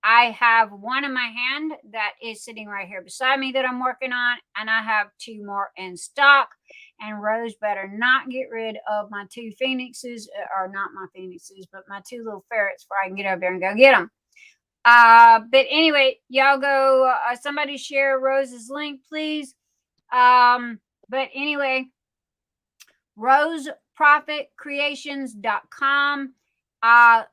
I have one in my hand that is sitting right here beside me that I'm working on, and I have 2 more in stock. And Rose better not get rid of my 2 phoenixes, or not my phoenixes, but my 2 little ferrets before I can get over there and go get them. But anyway, y'all go, somebody share Rose's link, please. But anyway, roseprofitcreations.com.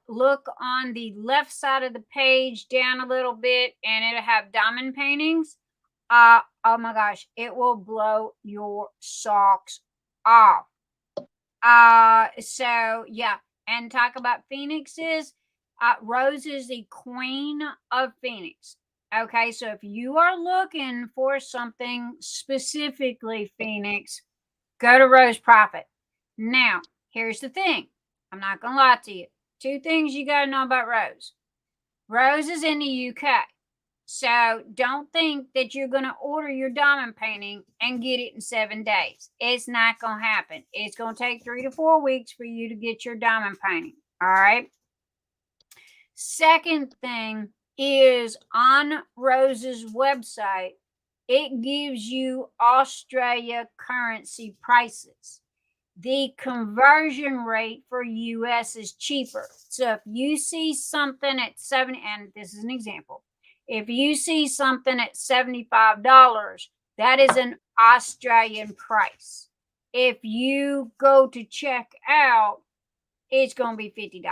Look on the left side of the page down a little bit, and it'll have diamond paintings. Oh my gosh, it will blow your socks off. So yeah, and talk about phoenixes. Rose is the queen of phoenix. Okay, so if you are looking for something specifically phoenix, go to Rose Profit. Now, here's the thing. I'm not going to lie to you. 2 things you got to know about Rose. Rose is in the UK. So don't think that you're going to order your diamond painting and get it in 7 days. It's not going to happen. It's going to take 3 to 4 weeks for you to get your diamond painting. All right. Second thing is on Rose's website, it gives you Australia currency prices. The conversion rate for US is cheaper. So if you see something at 70, and this is an example, if you see something at $75, that is an Australian price. If you go to check out, it's going to be $50,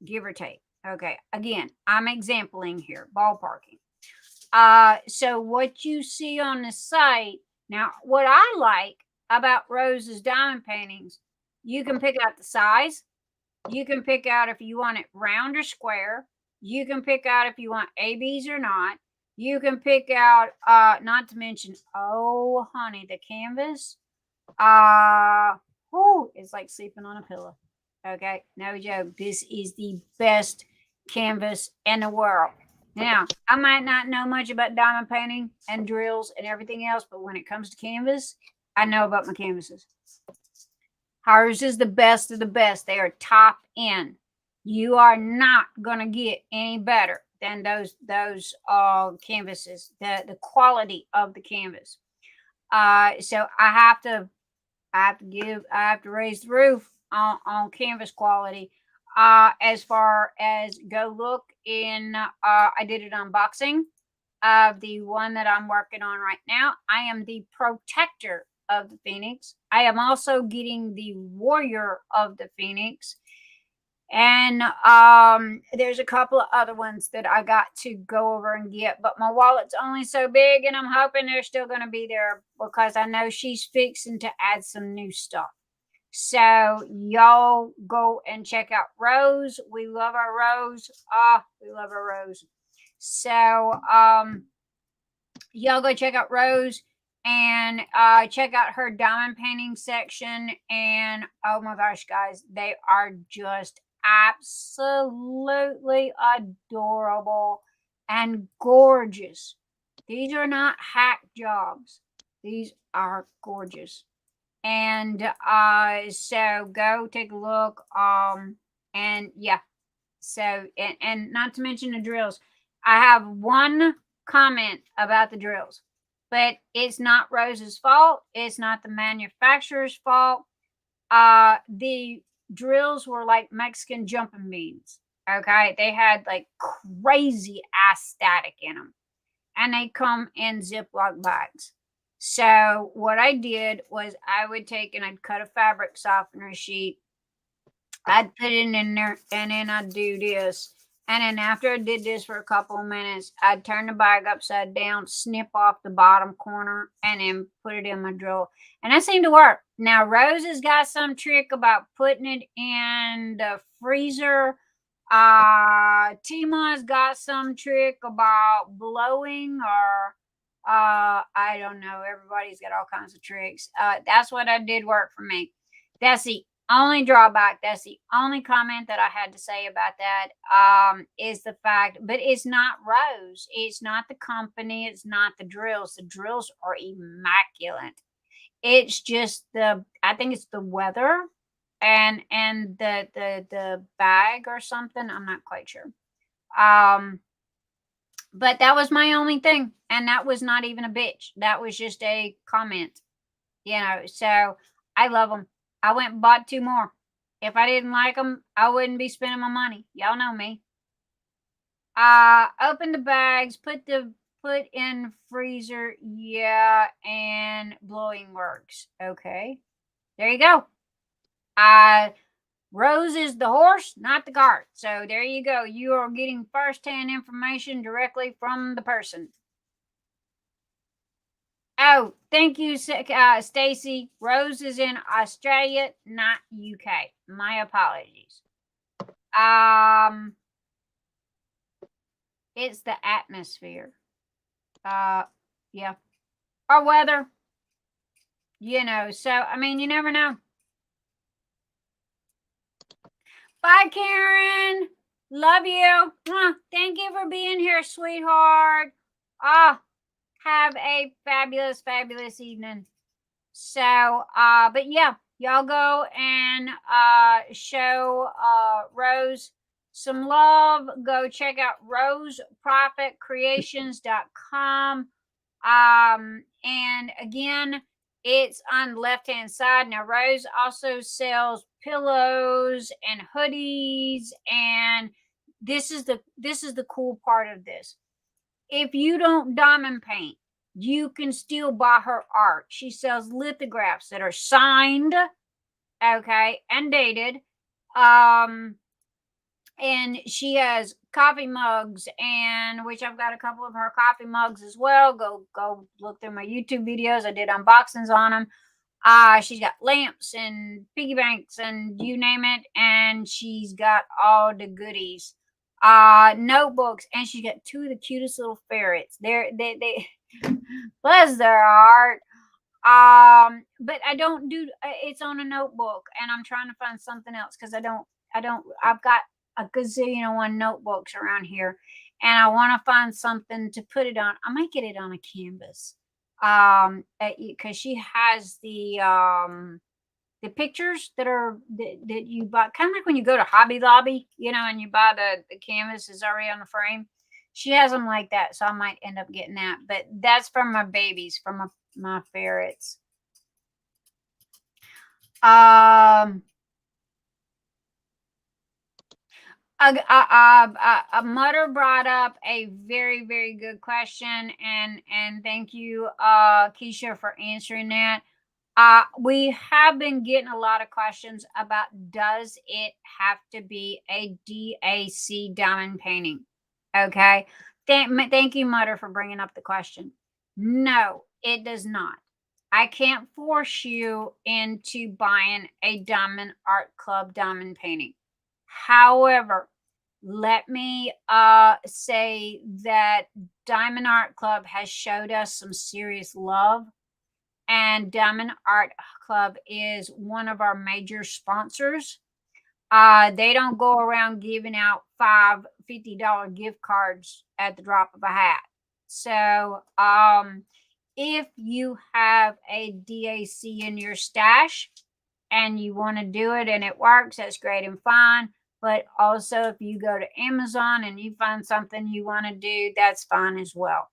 give or take. Okay, again, I'm exempling here, ballparking. So what you see on the site, now what I like about Rose's diamond paintings, you can pick out the size. You can pick out if you want it round or square. You can pick out if you want ABs or not. You can pick out, not to mention, oh, honey, the canvas. It's like sleeping on a pillow. Okay, no joke. This is the best canvas in the world. Now, I might not know much about diamond painting and drills and everything else, but when it comes to canvas, I know about my canvases. Hers is the best of the best. They are top end. You are not going to get any better than those canvases, the quality of the canvas. So I have to raise the roof on canvas quality. As far as go look in, I did an unboxing of the one that I'm working on right now. I am the protector of the Phoenix. I am also getting the warrior of the Phoenix. And there's a couple of other ones that I got to go over and get, but my wallet's only so big, and I'm hoping they're still going to be there because I know she's fixing to add some new stuff. So y'all go and check out Rose. We love our Rose. We love our Rose. So y'all go check out Rose and check out her diamond painting section. And oh my gosh, guys, they are just absolutely adorable and gorgeous. These are not hack jobs. These are gorgeous. And so go take a look. And yeah. So and not to mention the drills. I have one comment about the drills, but it's not Rose's fault. It's not the manufacturer's fault. The drills were like Mexican jumping beans. Okay, they had like crazy ass static in them, and they come in Ziploc bags. So what I did was I would take and I'd cut a fabric softener sheet. I'd put it in there, and then I'd do this. And then after I did this for a couple of minutes, I'd turn the bag upside down, snip off the bottom corner, and then put it in my drill. And that seemed to work. Now, Rose has got some trick about putting it in the freezer Tima's got some trick about blowing or I don't know. Everybody's got all kinds of tricks. That's what I did work for me. That's the only drawback. That's the only comment that I had to say about that. Is the fact, but it's not Rose. It's not the company. It's not the drills. The drills are immaculate. It's just I think it's the weather and the bag or something. I'm not quite sure. But that was my only thing, and that was not even a bitch. That was just a comment, So I love them. I went and bought 2 more. If I didn't like them, I wouldn't be spending my money. Y'all know me. Open the bags, put in freezer, yeah, and blowing works. Okay, there you go. Rose is the horse, not the cart. So there you go. You are getting first-hand information directly from the person. Oh, thank you, Stacy. Rose is in Australia, not UK. My apologies. It's the atmosphere. Yeah. Or weather. So, I mean, you never know. Bye, Karen. Love you. Thank you for being here, sweetheart. Have a fabulous, fabulous evening. So, but yeah, y'all go and show Rose some love. Go check out roseprofitcreations.com. And again, it's on the left-hand side. Now, Rose also sells pillows and hoodies, and this is the cool part of this. If you don't diamond paint, you can still buy her art. She sells lithographs that are signed, okay, and dated. And she has coffee mugs, and which I've got a couple of her coffee mugs as well. Go look through my YouTube videos. I did unboxings on them. She's got lamps and piggy banks and you name it, and she's got all the goodies. Notebooks, and she's got 2 of the cutest little ferrets. They bless their heart. But I don't do it's on a notebook, and I'm trying to find something else because I've got a gazillion and 1 notebooks around here, and I want to find something to put it on. I might get it on a canvas. Because she has the pictures that you buy, kind of like when you go to Hobby Lobby, and you buy the canvas is already on the frame. She has them like that, so I might end up getting that. But that's from my babies, from my ferrets. Mutter brought up a very, very good question, and thank you, Keisha, for answering that. We have been getting a lot of questions about, does it have to be a DAC diamond painting? Okay. Thank you, Mutter, for bringing up the question. No, it does not. I can't force you into buying a Diamond Art Club diamond painting. However, let me say that Diamond Art Club has showed us some serious love, and Diamond Art Club is one of our major sponsors. They don't go around giving out $50 gift cards at the drop of a hat. So if you have a DAC in your stash and you want to do it and it works, that's great and fine. But also, if you go to Amazon and you find something you want to do, that's fine as well.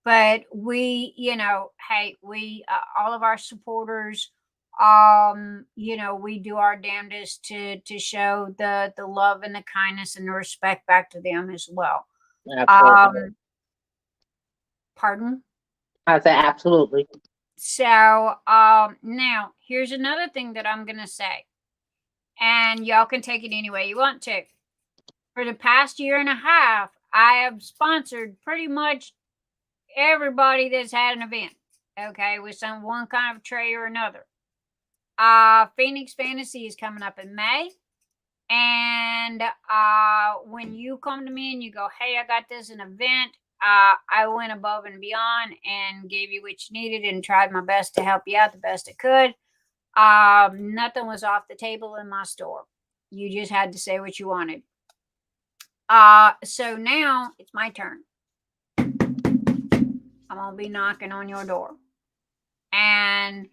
But we, hey, we, all of our supporters, we do our damnedest to show the love and the kindness and the respect back to them as well. Absolutely. Pardon? I said absolutely. So, now here's another thing that I'm going to say. And y'all can take it any way you want to. For the past year and a half, I have sponsored pretty much everybody that's had an event, okay, with one kind of tray or another. Phoenix Fantasy is coming up in May, And when you come to me and you go, hey, I got this an event, I went above and beyond and gave you what you needed and tried my best to help you out the best I could. Nothing was off the table in my store. You just had to say what you wanted. So now it's my turn. I'm going to be knocking on your door. And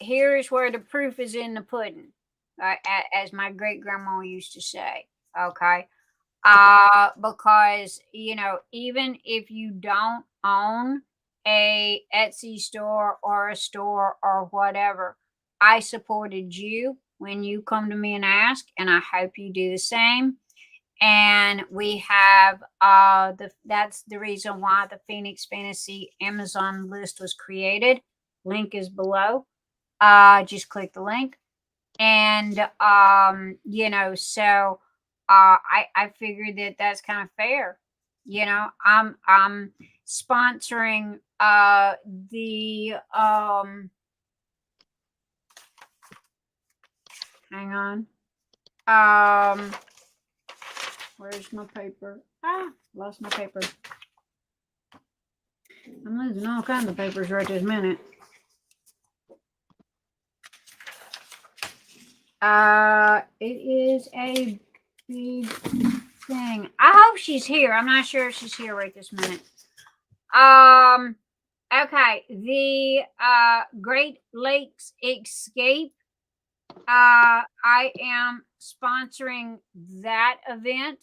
here's where the proof is in the pudding, as my great grandma used to say. Okay. Because, even if you don't own a Etsy store or a store or whatever, I supported you when you come to me and ask, and I hope you do the same. And we have that's the reason why the Phoenix Fantasy Amazon list was created. Link is below. Just click the link. And so I figured that that's kind of fair. I'm sponsoring the hang on. Where's my paper? Lost my paper. I'm losing all kinds of papers right this minute. It is a big thing. I hope she's here. I'm not sure if she's here right this minute. Okay. The Great Lakes Escape. I am sponsoring that event.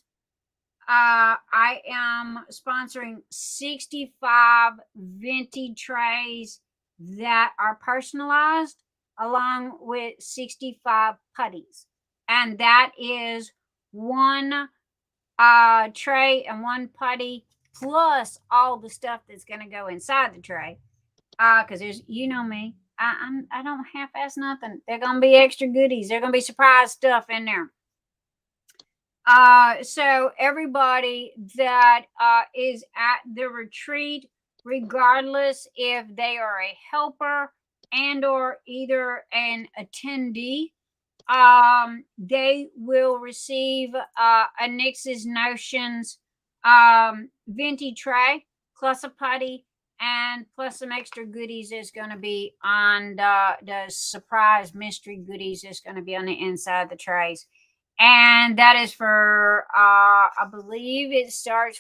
I am sponsoring 65 vintage trays that are personalized, along with 65 putties. And that is one tray and one putty, plus all the stuff that's going to go inside the tray. Because there's, me, I don't half-ass nothing. They're going to be extra goodies. They're going to be surprise stuff in there. So everybody that is at the retreat, regardless if they are a helper and or either an attendee, they will receive a Nix's Notions venti tray plus a putty and plus some extra goodies is going to be on the surprise mystery goodies that's going to be on the inside of the trays. And that is for, I believe it starts,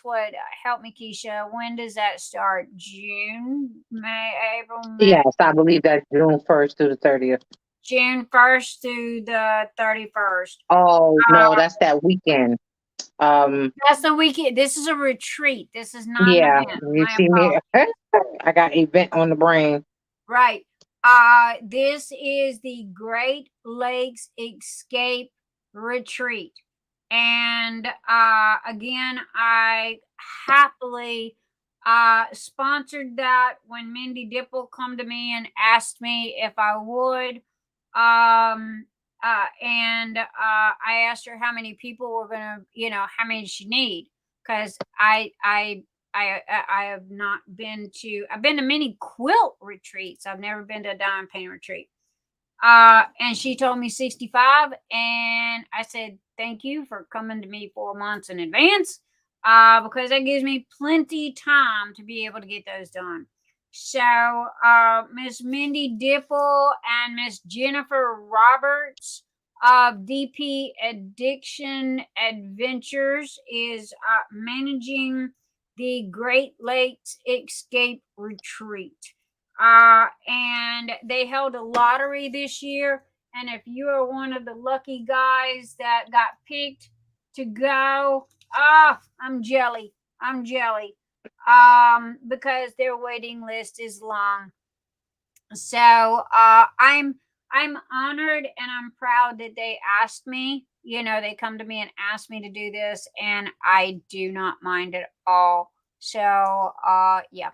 help me, Keisha, when does that start? June, May, April, May? Yes, I believe that's June 1st through the 30th. June 1st through the 31st. Oh, no, that's that weekend. That's the weekend. This is a retreat. This is not yeah, an event. you see me. I got event on the brain. Right. This is the Great Lakes Escape Retreat. And again, I happily sponsored that when Mindy Dipple come to me and asked me if I would. And I asked her how many people were gonna, how many she need, because I have not been to. I've been to many quilt retreats. I've never been to a diamond painting retreat. And she told me 65, and I said thank you for coming to me 4 months in advance, because that gives me plenty time to be able to get those done. So, Miss Mindy Dipple and Miss Jennifer Roberts of DP Addiction Adventures is managing the Great Lakes Escape Retreat. And they held a lottery this year. And if you are one of the lucky guys that got picked to go, I'm jelly. Because their waiting list is long. So I'm honored and I'm proud that they asked me. They come to me and asked me to do this, and I do not mind at all. So yeah.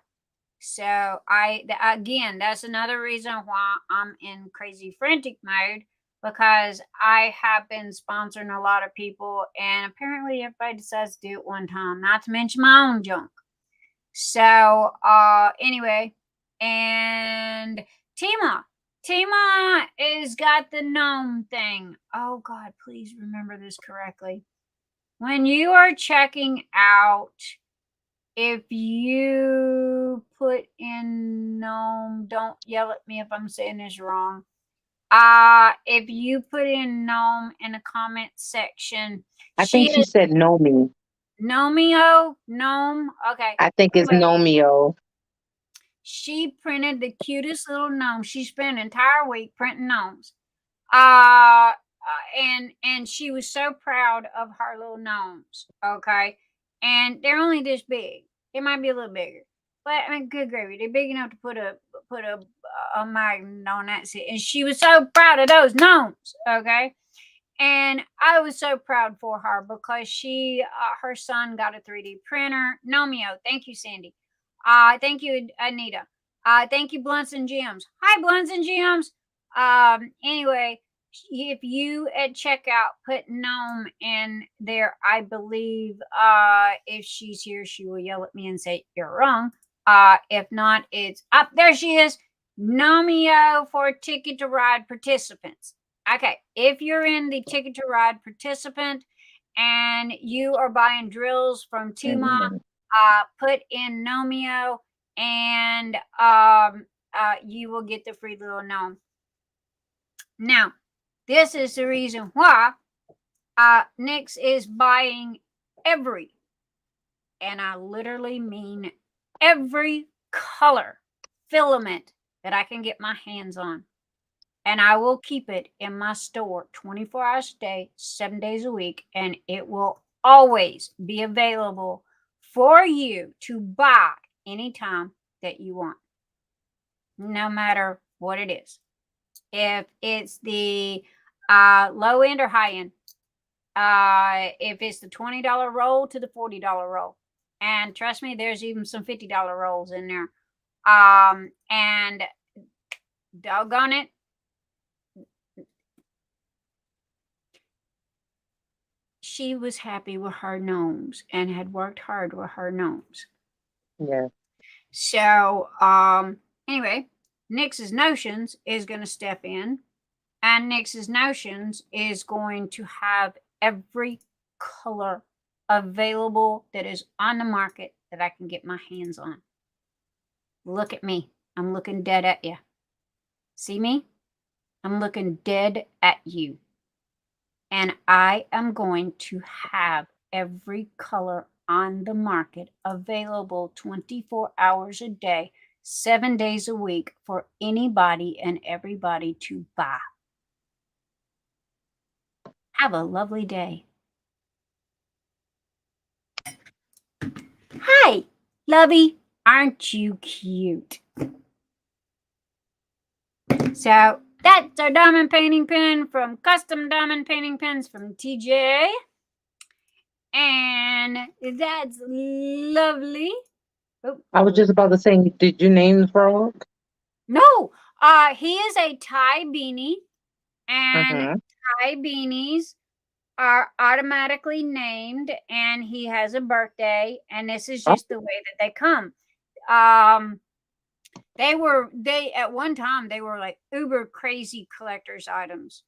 So again, that's another reason why I'm in crazy frantic mode, because I have been sponsoring a lot of people, and apparently everybody decides to do it one time, not to mention my own junk. So, anyway, and Tima, Tima is got the gnome thing. Oh God, please remember this correctly. When you are checking out, if you put in gnome, don't yell at me if I'm saying this wrong. If you put in gnome in the comment section, I think she said Nomi. Gnomeo? Gnome? Okay. I think it's Anyway, Nomeo. she printed the cutest little gnome. She spent an entire week printing gnomes. And she was so proud of her little gnomes. Okay. And they're only this big. They might be a little bigger. But I mean, good gravy. They're big enough to put a magnet on that seat. And she was so proud of those gnomes. Okay. And I was so proud for her because she, her son got a 3D printer. Nomeo, thank you, Sandy. Thank you, Anita. Thank you, Blunts and Gems. Hi, Blunts and Gems. Anyway, if you at checkout put gnome in there, I believe if she's here, she will yell at me and say you're wrong. If not, it's up there. She is. Nomeo for Ticket to Ride participants. Okay, if you're in the Ticket to Ride participant and you are buying drills from Tima, put in Nomeo and you will get the free little gnome. Now, this is the reason why Nyx is buying every, and I literally mean every color filament that I can get my hands on. And I will keep it in my store 24 hours a day, 7 days a week, and it will always be available for you to buy anytime that you want, no matter what it is. If it's the low end or high end, if it's the $20 roll to the $40 roll. And trust me, there's even some $50 rolls in there. And doggone it, she was happy with her gnomes and had worked hard with her gnomes. Yeah. So, anyway, Nyx's Notions is going to step in, and Nyx's Notions is going to have every color available that is on the market that I can get my hands on. Look at me. I'm looking dead at you. See me? I'm looking dead at you. And I am going to have every color on the market available 24 hours a day, 7 days a week for anybody and everybody to buy. Have a lovely day. Hi, Lovey. Aren't you cute? So that's our diamond painting pen from Custom Diamond Painting Pens from TJ. And that's lovely. Oh. I was just about to say, did you name the frog? No, he is a Thai beanie, and Thai beanies are automatically named, and he has a birthday, and this is just the way that they come. They at one time they were like uber crazy collector's items.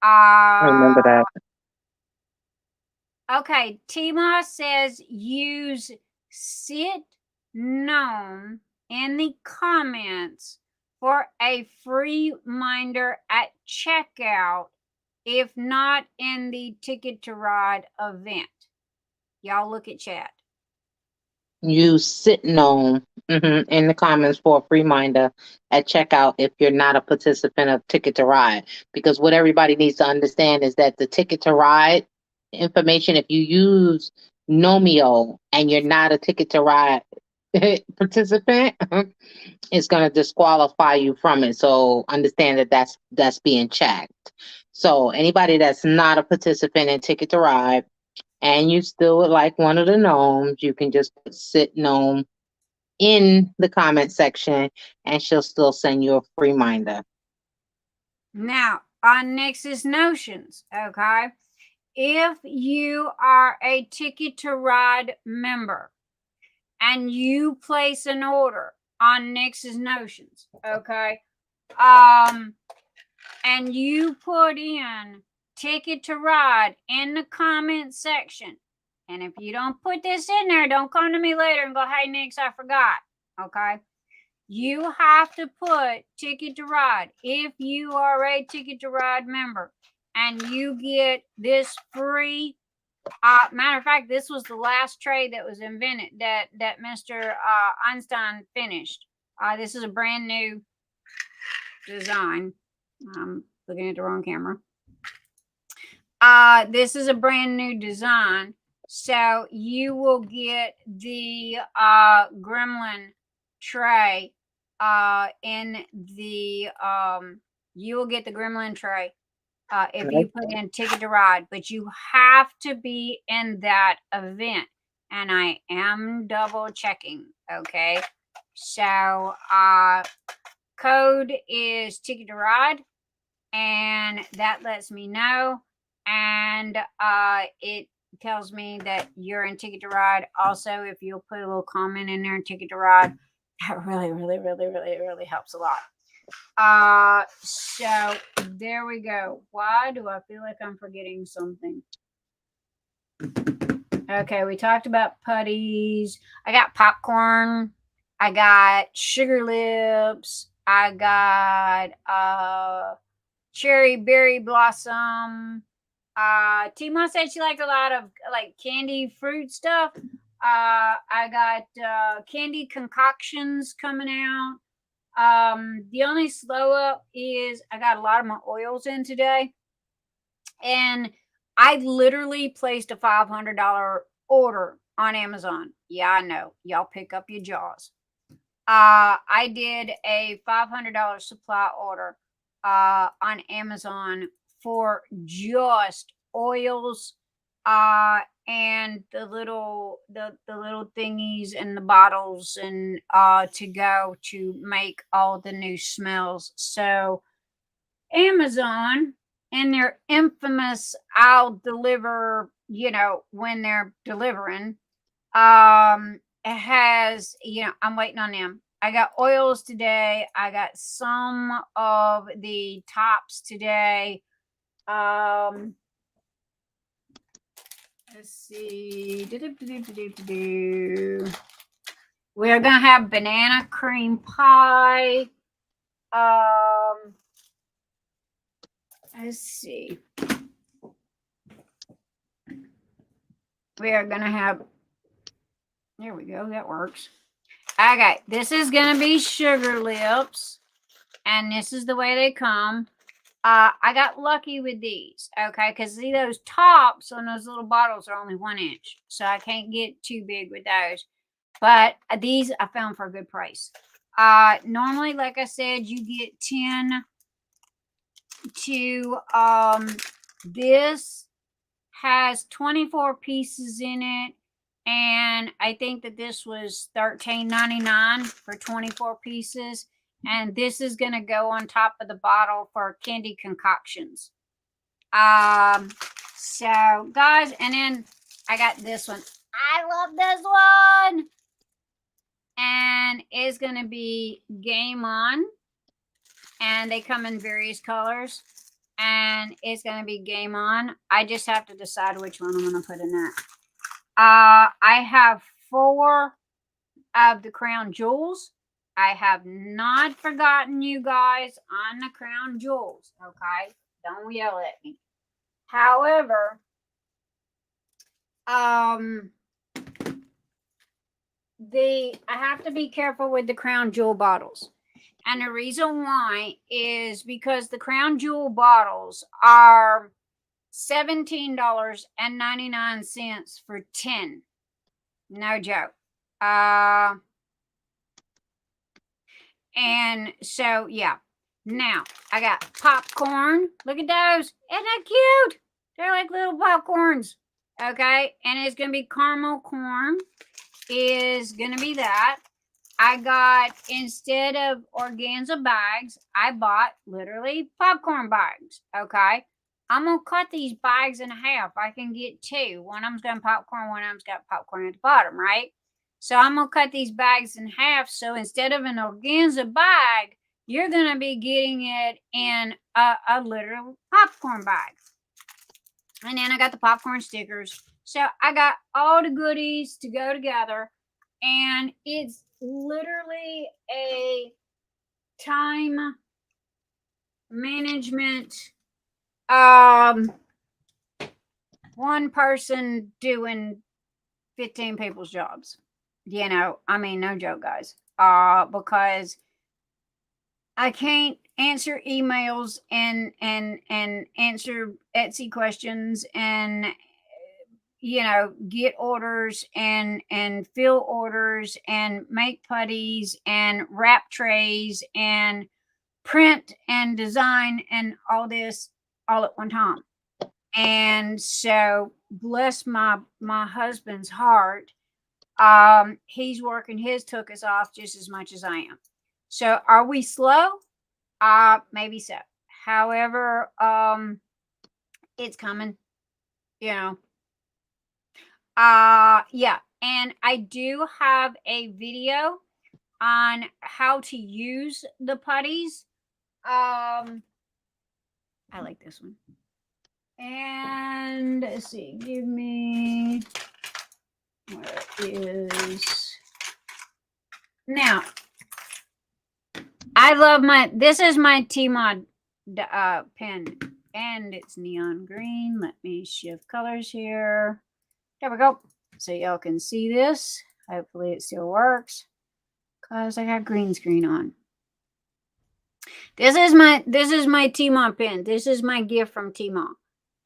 I remember that. Okay, Tima says use sit gnome in the comments for a free reminder at checkout, if not in the Ticket to Ride event. Y'all look at chat. Use sit gnome in the comments for a free reminder at checkout if you're not a participant of Ticket to Ride. Because what everybody needs to understand is that the Ticket to Ride information, if you use Nomeo and you're not a Ticket to Ride participant, it's going to disqualify you from it. So understand that that's being checked. So anybody that's not a participant in Ticket to Ride and you still would like one of the gnomes, you can just put sit gnome in the comment section and she'll still send you a free reminder. Now, on Nyx's Notions, okay? If you are a Ticket to Ride member and you place an order on Nyx's Notions, okay? and you put in Ticket to Ride in the comment section. And if you don't put this in there, don't come to me later and go, hey, Nix, I forgot. Okay. You have to put Ticket to Ride if you are a Ticket to Ride member, and you get this free. Matter of fact, this was the last tray that was invented that Mr. Einstein finished. This is a brand new design. I'm looking at the wrong camera. This is a brand new design. So you will get the gremlin tray in the you will get the gremlin tray if you put in Ticket to Ride, but you have to be in that event, and I am double checking. Okay, so code is Ticket to Ride, and that lets me know, and it tells me that you're in Ticket to Ride. Also, if you'll put a little comment in there in Ticket to Ride, that really helps a lot. So there we go. Why do I feel like I'm forgetting something? Okay, we talked about putties. I got popcorn. I got sugar lips. I got cherry berry blossom. Tima said she liked a lot of like candy fruit stuff. I got candy concoctions coming out. The only slow up is I got a lot of my oils in today, and I literally placed a $500 order on Amazon. Yeah, I know. Y'all pick up your jaws. I did a $500 supply order on Amazon for just oils and the little thingies and the bottles and to go to make all the new smells. So Amazon, and their infamous I'll deliver, when they're delivering, has, I'm waiting on them. I got oils today. I got some of the tops today. Let's see. We're gonna have banana cream pie. Let's see. We are gonna have. There we go. That works. Okay, this is gonna be sugar lips, and this is the way they come. I got lucky with these, okay, because see those tops on those little bottles are only 1 inch, so I can't get too big with those. But these I found for a good price. Normally, like I said, you get 10 to this has 24 pieces in it, and I think that this was $13.99 for 24 pieces. And this is going to go on top of the bottle for candy concoctions. So, guys, and then I got this one. I love this one. And it's going to be Game On. And they come in various colors. And it's going to be Game On. I just have to decide which one I'm going to put in that. I have 4 of the Crown Jewels. I have not forgotten you guys on the Crown Jewels, okay? Don't yell at me. However, I have to be careful with the Crown Jewel bottles. And the reason why is because the Crown Jewel bottles are $17.99 for 10. No joke. And so, yeah. Now, I got popcorn. Look at those. Isn't that cute? They're like little popcorns. Okay. And it's going to be caramel corn. Is going to be that. I got, instead of organza bags, I bought literally popcorn bags. Okay. I'm going to cut these bags in half. I can get 2. One of them's got popcorn. One of them's got popcorn at the bottom, right? So I'm going to cut these bags in half. So instead of an organza bag, you're going to be getting it in a literal popcorn bag. And then I got the popcorn stickers. So I got all the goodies to go together. And it's literally a time management, one person doing 15 people's jobs. You know, I mean, no joke, guys. Because I can't answer emails and answer Etsy questions and, you know, get orders and fill orders and make putties and wrap trays and print and design and all this all at one time. And so bless my husband's heart, he's working his tuchus off just as much as I am. So are we slow? Maybe so. However, it's coming, you know. Yeah, and I do have a video on how to use the putties. I like this one. And let's see, give me, where is, now, I love this is my T-Mod pen, and it's neon green. Let me shift colors here. There we go. So y'all can see this. Hopefully it still works, because I got green screen on. This is my T-Mod pen. This is my gift from T-Mod.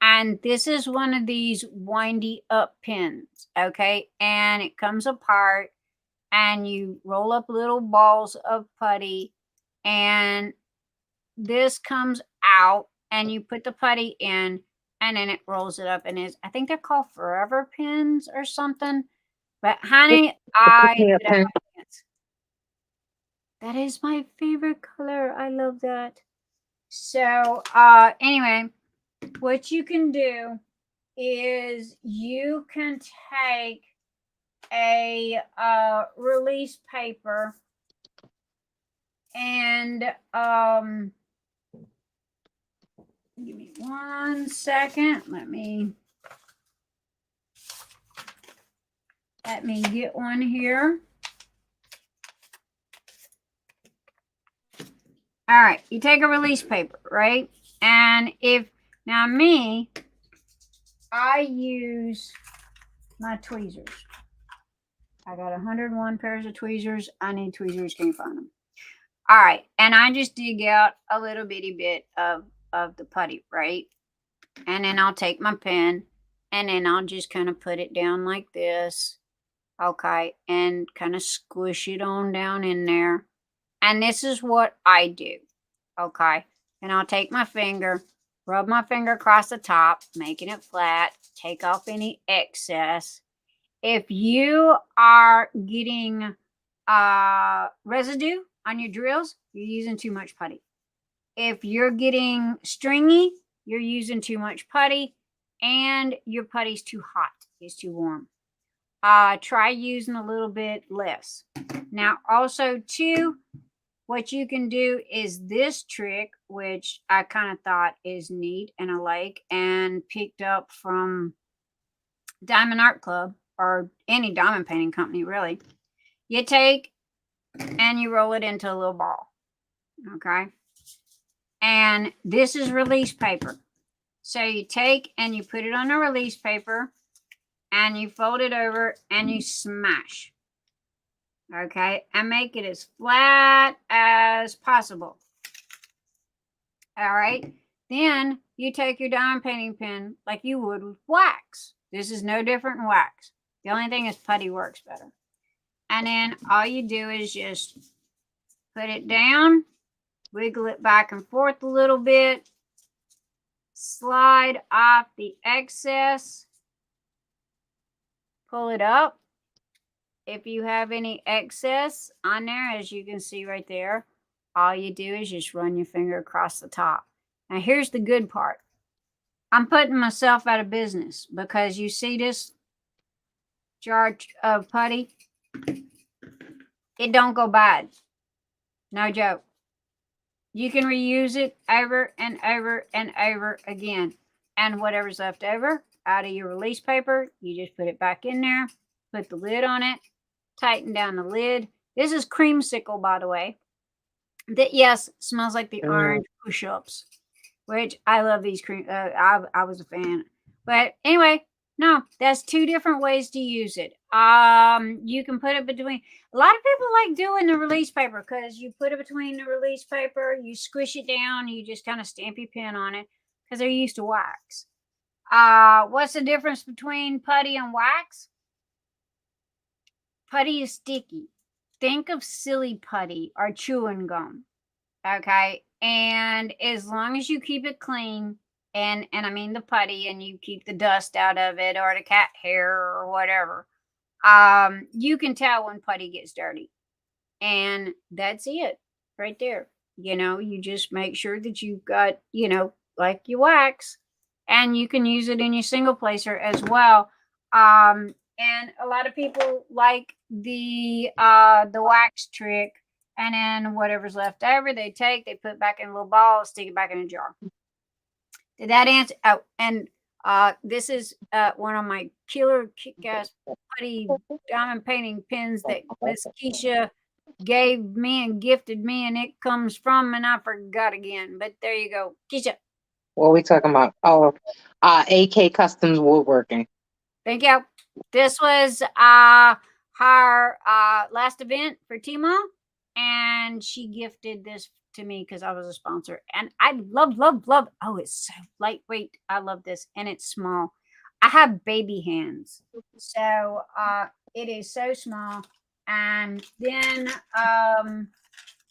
And this is one of these windy up pins, okay? And it comes apart, and you roll up little balls of putty, and this comes out, and you put the putty in, and then it rolls it up, and I think they're called forever pins or something. But honey, I love pins. That is my favorite color. I love that. So anyway, what you can do is you can take a release paper and give me 1 second. Let me get one here. All right, you take a release paper, right? And now me, I use my tweezers. I got 101 pairs of tweezers. I need tweezers, can't find them. All right, and I just dig out a little bitty bit of the putty, right? And then I'll take my pen, and then I'll just kind of put it down like this, okay, and kind of squish it on down in there. And this is what I do, okay? And I'll take my finger, rub my finger across the top, making it flat, take off any excess. If you are getting residue on your drills, you're using too much putty. If you're getting stringy, you're using too much putty, and your putty's too hot, it's too warm. Try using a little bit less. Now, also, too, what you can do is this trick, which I kind of thought is neat and I like, and picked up from Diamond Art Club or any diamond painting company, really. You take and you roll it into a little ball, okay? And this is release paper. So you take and you put it on a release paper, and you fold it over and you smash. Okay, and make it as flat as possible. All right, then you take your diamond painting pen like you would with wax. This is no different than wax. The only thing is putty works better. And then all you do is just put it down, wiggle it back and forth a little bit, slide off the excess, pull it up. If you have any excess on there, as you can see right there, all you do is just run your finger across the top. Now, here's the good part. I'm putting myself out of business because you see this jar of putty? It don't go bad. No joke. You can reuse it over and over and over again. And whatever's left over out of your release paper, you just put it back in there, put the lid on it, tighten down the lid. This is creamsicle, by the way. That, yes, smells like the orange push-ups, which I love these cream. I was a fan. But anyway, no, that's two different ways to use it. You can put it between. A lot of people like doing the release paper because you put it between the release paper, you squish it down, you just kind of stamp your pen on it because they're used to wax. What's the difference between putty and wax? Putty is sticky. Think of silly putty or chewing gum. Okay. And as long as you keep it clean, and I mean the putty, and you keep the dust out of it or the cat hair or whatever, you can tell when putty gets dirty. And that's it right there. You just make sure that you've got, like your wax, and you can use it in your single placer as well. And a lot of people like the wax trick, and then whatever's left over, they put back in a little ball, stick it back in a jar. Did that answer? Oh, and this is one of my killer kick-ass putty diamond painting pins that Miss Keisha gave me and gifted me, and it comes from, and I forgot again. But there you go, Keisha. What are we talking about? Oh, AK Customs Woodworking. Thank you. This was her last event for Timo, and she gifted this to me because I was a sponsor. And I love. Oh, it's so lightweight. I love this, and it's small. I have baby hands, so it is so small. And then I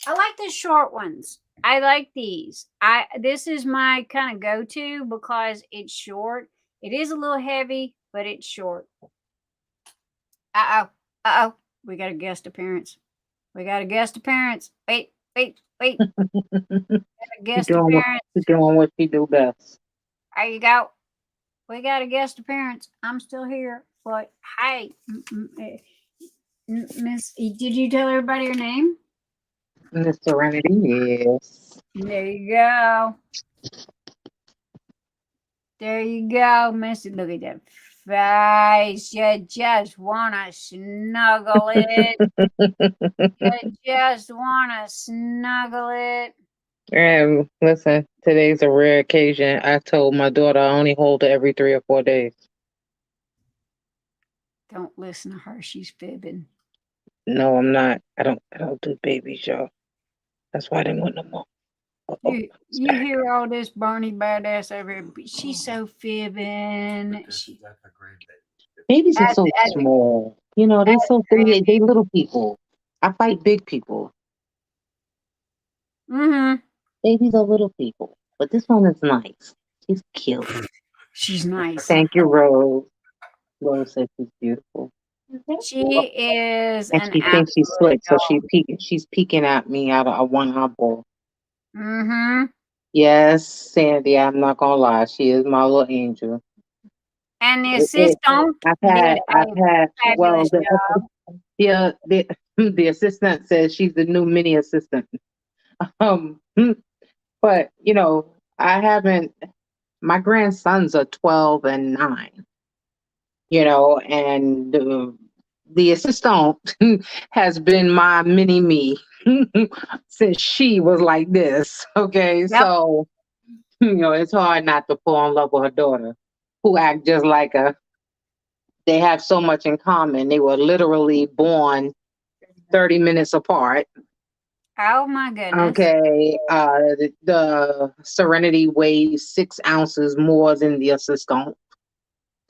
like the short ones. I like these. This is my kind of go-to because it's short. It is a little heavy, but it's short. Uh-oh. We got a guest appearance. Wait. Guest appearance. She's doing what she do best. There you go. We got a guest appearance. I'm still here. But hey, Miss, did you tell everybody your name? Miss Serenity, yes. There you go. There you go, Missy. Look at that face. You just want to snuggle it. You just want to snuggle it. And listen, today's a rare occasion. I told my daughter I only hold her every 3 or 4 days. Don't listen to her. She's fibbing. No, I'm not. I don't do babies, y'all. That's why I didn't want no more. You hear all this Burney badass over here. She's so fibbing. That's a great baby. Babies are so small. They're so they little people. I fight big people. Mm-hmm. Babies are little people. But this one is nice. She's cute. She's nice. Thank you, Rose. Rose said she's beautiful. She is, and she thinks she's slick, so she's peeking at me out of one eyeball. Mm-hmm. Yes, Sandy, I'm not gonna lie, she is my little angel. And the assistant, I've had well, the assistant says she's the new mini assistant. But I haven't. My grandsons are 12 and 9. And the assistant has been my mini me since she was like this. Okay, yep. So it's hard not to fall in love with her daughter, who act just like her. They have so much in common. They were literally born 30 minutes apart. Oh my goodness. Okay, the Serenity weighs 6 ounces more than the assistant.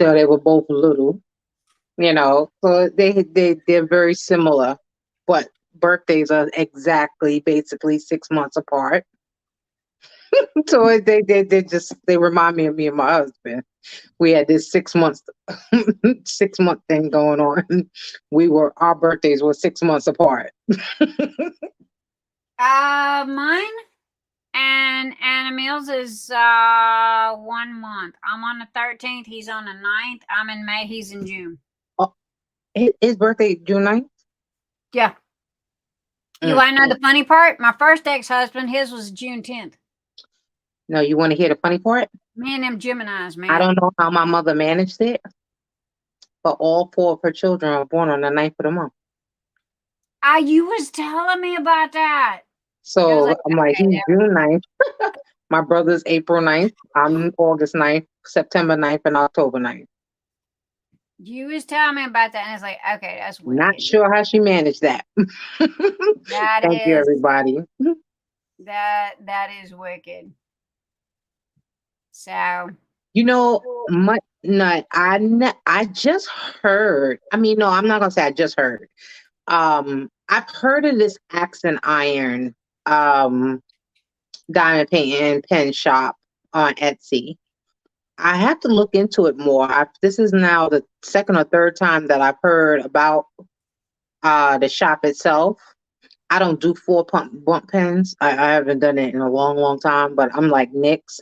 So they were both little, so they're very similar, but birthdays are basically 6 months apart. So they remind me of me and my husband. We had this 6 month thing going on. Our birthdays were 6 months apart. Mine and Emil's is 1 month. I'm on the 13th. He's on the 9th. I'm in May. He's in June. Oh, his birthday June 9th? Yeah. You want to know the funny part? My first ex-husband, his was June 10th. No, you want to hear the funny part? Me and them Geminis, man. I don't know how my mother managed it, but all 4 of her children were born on the 9th of the month. You was telling me about that. So I'm like, he's June 9th. My brother's April 9th. I'm August 9th, September 9th, and October 9th. You was telling me about that, and it's like, okay, that's weird. Not sure how she managed that. Thank you, everybody. That is wicked. So, you know, I just heard. I mean, no, I'm not gonna say I just heard. I've heard of this axe and iron diamond painting pen shop on Etsy. I have to look into it more. This is now the second or third time that I've heard about the shop itself. I don't do 4-bump pens. I haven't done it in a long, long time, but I'm like Nick's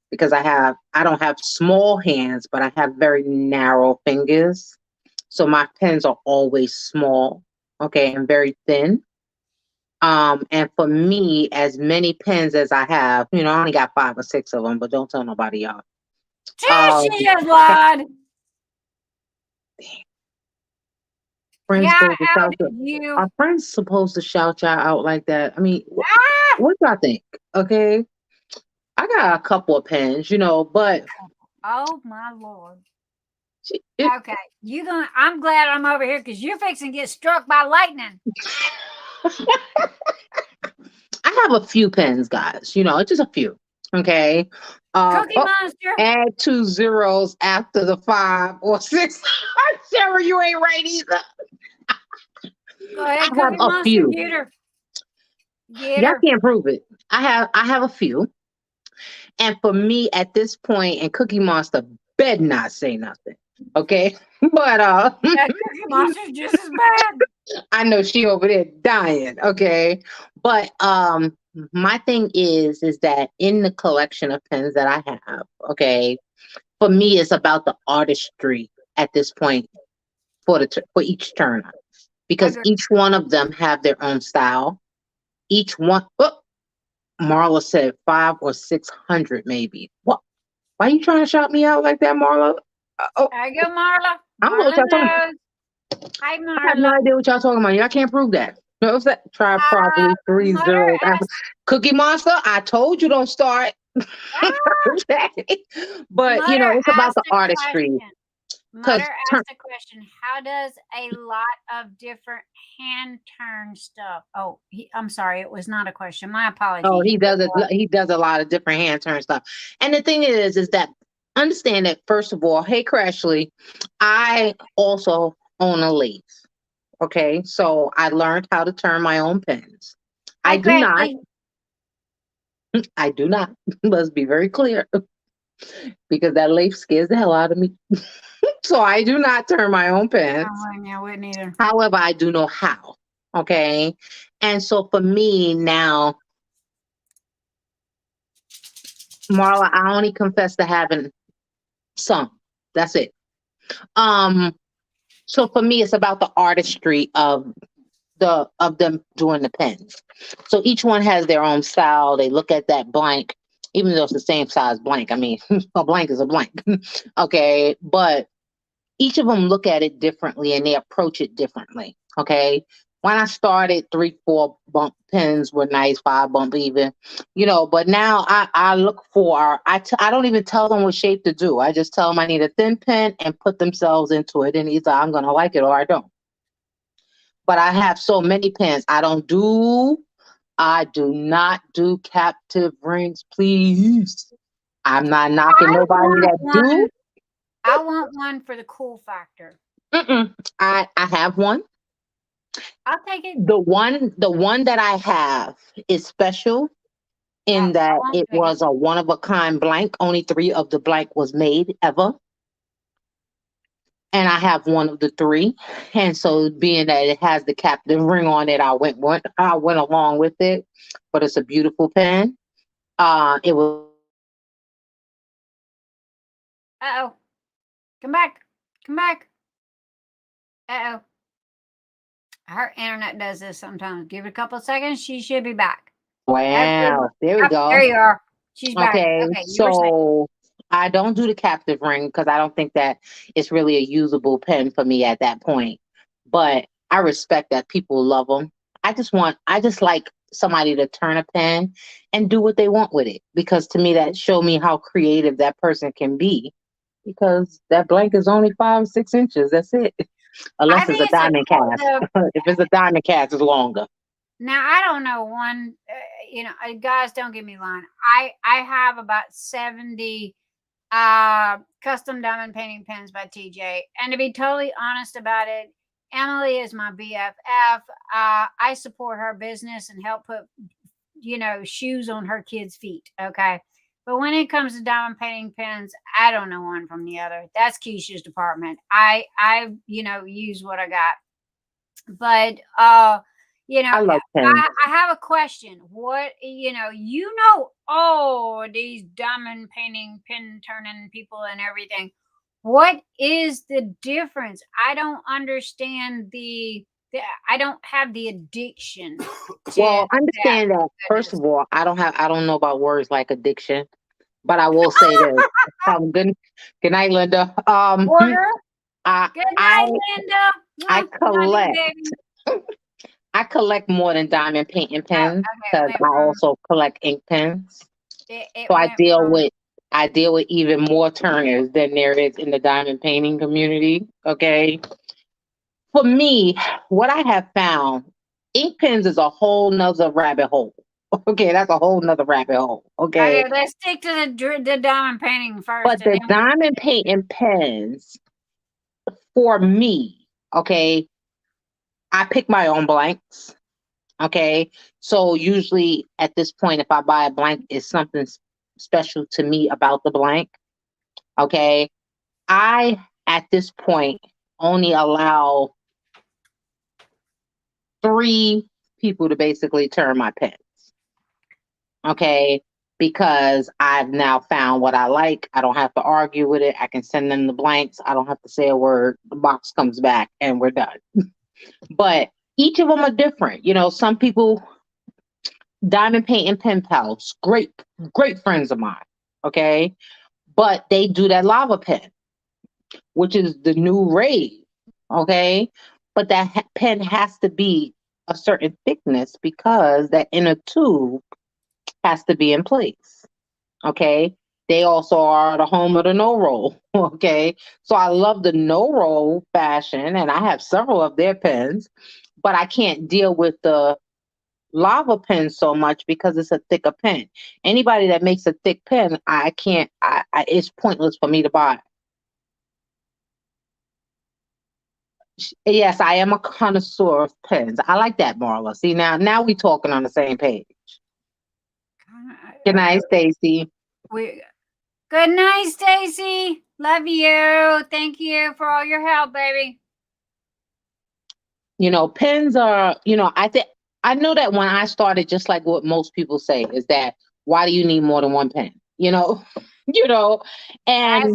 because I don't have small hands, but I have very narrow fingers. So my pens are always small, okay, and very thin. And for me, as many pens as I have, I only got 5 or 6 of them, but don't tell nobody, y'all. She just lied. Friends you. Are friends supposed to shout y'all out like that? I mean, what y'all think? Okay, I got a couple of pens, but oh my Lord. Okay, I'm glad I'm over here because you're fixing to get struck by lightning. I have a few pens, guys. Just a few. Okay. Cookie Monster. Add 2 zeros after the 5 or 6. Sarah, you ain't right either. Go ahead, I have Cookie a Monster. few. Get her. Y'all can't prove it. I have a few. And for me at this point, and Cookie Monster better not say nothing. Okay. But Cookie Monster's just as bad. I know she over there dying. Okay. But my thing is that in the collection of pens that I have, okay, for me it's about the artistry at this point for each turner, because each one of them have their own style. Each one. Marla said 500 or 600 maybe. What? Why are you trying to shout me out like that, Marla? I go, Marla. I don't know what y'all talking about. Hi, Marla. I have no idea what y'all talking about. Y'all can't prove that. What's that? Try properly 3 zeros. Cookie Monster, I told you don't start. Okay. But it's about the artistry. Mother asked a question. How does a lot of different hand turn stuff? Oh, I'm sorry. It was not a question. My apologies. Oh, he does it. He does a lot of different hand turn stuff. And the thing is that understand that, first of all, hey, Crashly, I also own a lathe. Okay. So I learned how to turn my own pens. I do not. Let's be very clear. Because that lathe scares the hell out of me. So I do not turn my own pens. I wouldn't either. However, I do know how. Okay. And so for me now, Marla, I only confess to having some. That's it. So for me, it's about the artistry of them doing the pens. So each one has their own style. They look at that blank, even though it's the same size blank. I mean, a blank is a blank. Okay. But each of them look at it differently and they approach it differently. Okay. When I started, 3-4 bump pens were nice, 5 bump even, but now I look for, I don't even tell them what shape to do. I just tell them I need a thin pen and put themselves into it. And either I'm going to like it or I don't. But I have so many pens. I do not do captive rings, please. I'm not knocking nobody that do. I want one for the cool factor. I have one. I'll take it. The one that I have is special in that it was a one-of-a-kind blank. Only 3 of the blank was made ever. And I have one of the 3. And so being that it has the captive ring on it, I went along with it. But it's a beautiful pen. It was. Uh-oh. Come back. Uh-oh. Her internet does this sometimes. Give it a couple of seconds. She should be back. Wow. There we Yep, go. there you are. She's back. Okay. Okay, you were saying. So I don't do the captive ring because I don't think that it's really a usable pen for me at that point. But I respect that people love them. I just like somebody to turn a pen and do what they want with it, because to me that show me how creative that person can be, because that blank is only 5 or 6 inches. That's it. I Unless it's think a it's a diamond cool. cast. If it's a diamond cast, it's longer. Now I don't know one. Guys, don't get me lying. I have about 70 custom diamond painting pens by TJ, and to be totally honest about it, Emily is my BFF. I support her business and help put shoes on her kids' feet. Okay. But when it comes to diamond painting pens, I don't know one from the other. That's Keisha's department. I use what I got. But I love pens. I have a question. What all these diamond painting, pen turning people and everything. What is the difference? I don't understand I don't have the addiction. Well, understand that first of all, I don't know about words like addiction, but I will say this. Good night, Linda. Order. I Good night, Linda. I collect. Baby. I collect more than diamond painting pens because Okay, I also collect ink pens. It So I deal with even more turners than there is in the diamond painting community. Okay. For me, what I have found, ink pens is a whole nother rabbit hole. Okay, that's a whole nother rabbit hole. Okay. Okay, let's stick to the diamond painting first. But the diamond painting pens, for me, okay, I pick my own blanks. Okay. So usually at this point, if I buy a blank, it's something special to me about the blank. Okay. I, at this point, only allow 3 people to basically turn my pens. Okay. Because I've now found what I like. I don't have to argue with it. I can send them the blanks. I don't have to say a word. The box comes back and we're done. But each of them are different. Some people, diamond painting pen pals, great friends of mine. Okay. But they do that lava pen, which is the new rave. Okay. But that pen has to be a certain thickness because that inner tube has to be in place. Okay. They also are the home of the no roll. Okay. So I love the no roll fashion and I have several of their pens, but I can't deal with the lava pen so much because it's a thicker pen. Anybody that makes a thick pen, I can't, it's pointless for me to buy. Yes, I am a connoisseur of pens. I like that, Marla. See, now we talking on the same page. Good night, Stacy. Good night, Stacy. Love you. Thank you for all your help, baby. Pens are, I know that when I started, just like what most people say, is that why do you need more than one pen? And that's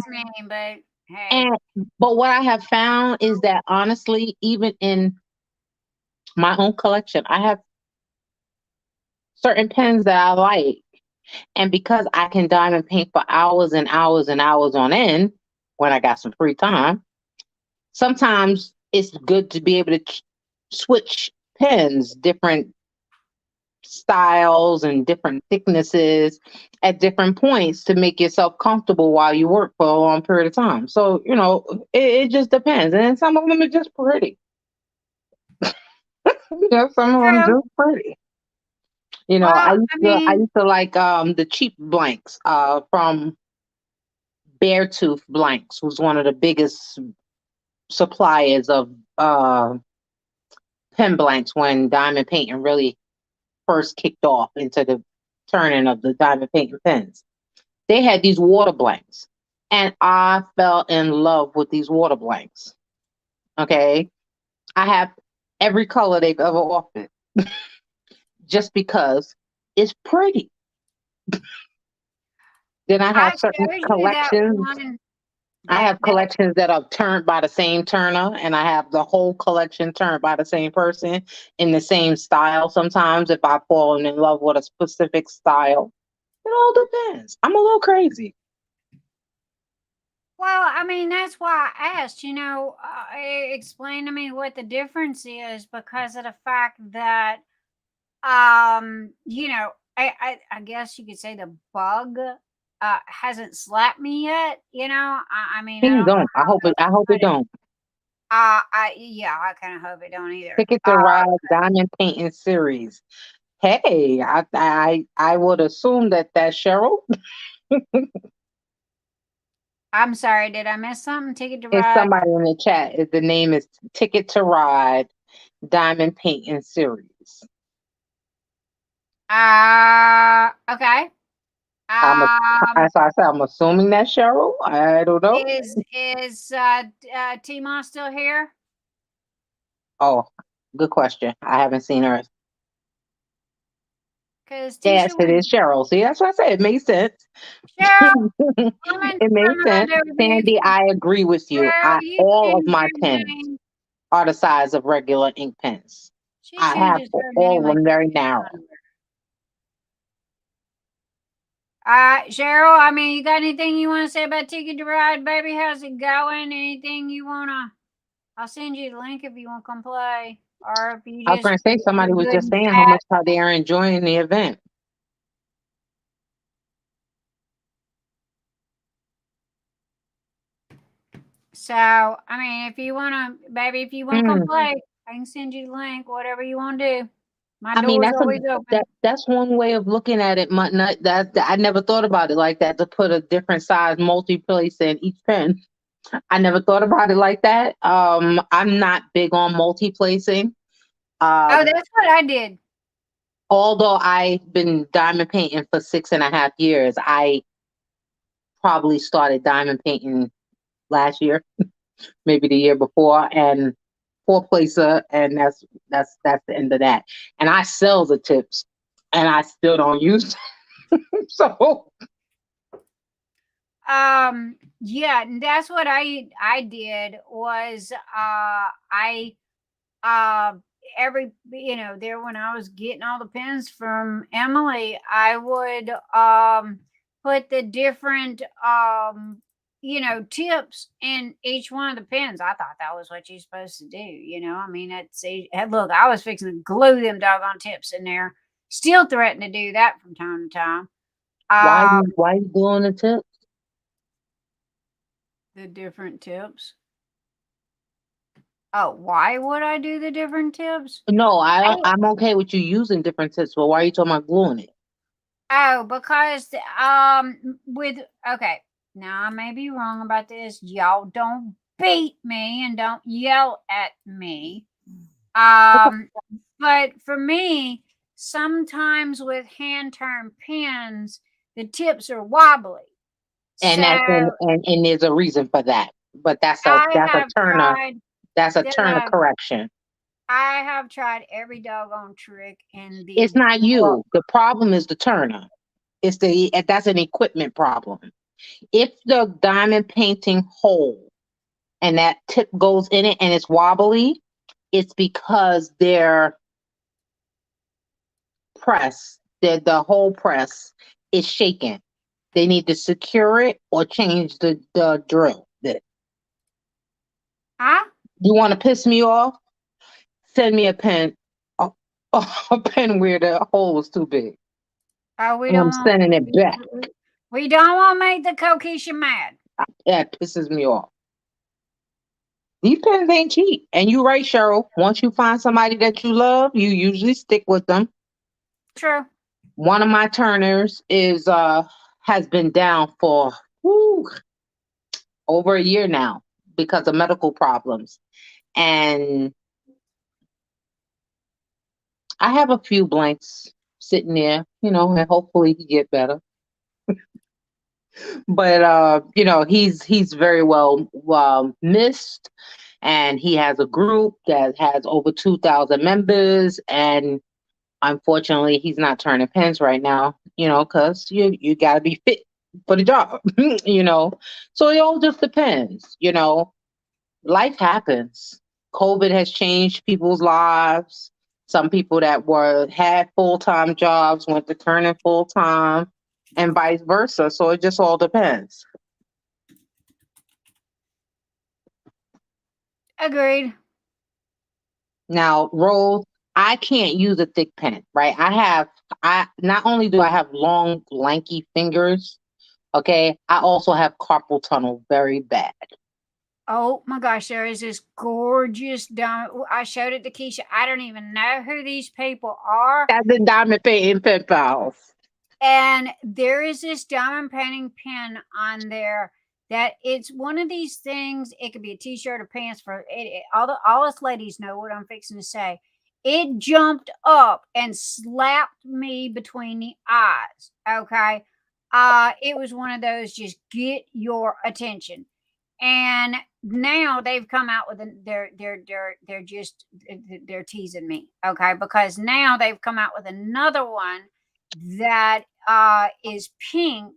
me, but hey. But what I have found is that honestly, even in my own collection, I have certain pens that I like. And because I can diamond paint for hours and hours and hours on end when I got some free time, sometimes it's good to be able to switch pens, different styles and different thicknesses at different points to make yourself comfortable while you work for a long period of time. So, it just depends. And some of them are just pretty. Some of them just pretty. I used to like the cheap blanks from Beartooth Blanks, who's one of the biggest suppliers of pen blanks when diamond painting really first kicked off into the turning of the diamond painting pens. They had these water blanks, and I fell in love with these water blanks. Okay, I have every color they've ever offered, just because it's pretty. Then I have certain collections. I have collections that are turned by the same turner, and I have the whole collection turned by the same person in the same style. Sometimes, if I fall in love with a specific style, it all depends. I'm a little crazy. Well, I mean, that's why I asked, explain to me what the difference is, because of the fact that, I guess you could say the bug hasn't slapped me yet. I mean, I Please don't know don't. I hope it. I hope it don't. I kind of hope it don't either. Ticket to Ride Diamond Painting Series. Hey, I would assume that's Cheryl. I'm sorry, did I miss something? Ticket to It's Ride. somebody in the chat. The name is Ticket to Ride Diamond Painting Series. Okay. So I said I'm assuming that's Cheryl. I don't know. Is T-Ma still here? Oh, good question. I haven't seen her. Because Yes, it is Cheryl. See, that's what I said. It makes sense. Cheryl, it makes sense. Sandy, I agree with you. All of my pens are the size of regular ink pens. I have all of them very narrow. Cheryl, I mean, you got anything you want to say about Ticket to Ride, baby? How's it going? Anything you want to... I'll send you the link if you want to come play. Or if you just... I was going to say, somebody was just saying how they are enjoying the event. So, I mean, if you want to, baby, if you want to come play, I can send you the link, whatever you want to do. My door's always open. That's one way of looking at it. I never thought about it like that, to put a different size multi-place in each pen. I never thought about it like that. I'm not big on multi-placing. Oh, that's what I did. Although I've been diamond painting for 6.5 years, I probably started diamond painting last year, maybe the year before, and 4-placer, and that's the end of that. And I sell the tips, and I still don't use them. So yeah, that's what I did. Was there when I was getting all the pens from Emily, I would put the different tips in each one of the pens. I thought that was what you're supposed to do. I mean, look, I was fixing to glue them doggone tips in there. Still threaten to do that from time to time. Why are you gluing the tips? The different tips. Oh, why would I do the different tips? No, I'm okay with you using different tips, but why are you talking about gluing it? Oh, because okay. Now I may be wrong about this. Y'all don't beat me and don't yell at me. But for me, sometimes with hand turned pens, the tips are wobbly. And there's a reason for that. But that's a turner. That's a turner correction. I have tried every doggone trick in the... It's not you. The problem is the turner. That's an equipment problem. If the diamond painting hole and that tip goes in it and it's wobbly, it's because their press, the whole press is shaking. They need to secure it or change the drill. Huh? You want to piss me off? Send me a pen, a pen where the hole was too big. I'm sending it back. We don't want to make the Kokisha mad. That pisses me off. These pens ain't cheap. And you're right, Cheryl. Once you find somebody that you love, you usually stick with them. True. One of my turners has been down for over a year now because of medical problems. And I have a few blanks sitting there, and hopefully he get better. But he's very well missed, and he has a group that has over 2,000 members, and unfortunately he's not turning pens right now, because you got to be fit for the job, you know. So it all just depends, you know. Life happens. COVID has changed people's lives. Some people that had full-time jobs went to turning full-time and vice versa. So it just all depends. Agreed. Now, Rose, I can't use a thick pen, right? I not only do I have long, lanky fingers, okay, I also have carpal tunnel very bad. Oh my gosh, there is this gorgeous diamond. I showed it to Keisha. I don't even know who these people are. That's the diamond painting pen pals. And there is this diamond painting pen on there that it's one of these things. It could be a t-shirt or pants for it. All us ladies know what I'm fixing to say. It jumped up and slapped me between the eyes. Okay. It was one of those just get your attention. And now they've come out with they're teasing me, okay? Because now they've come out with another one that is pink,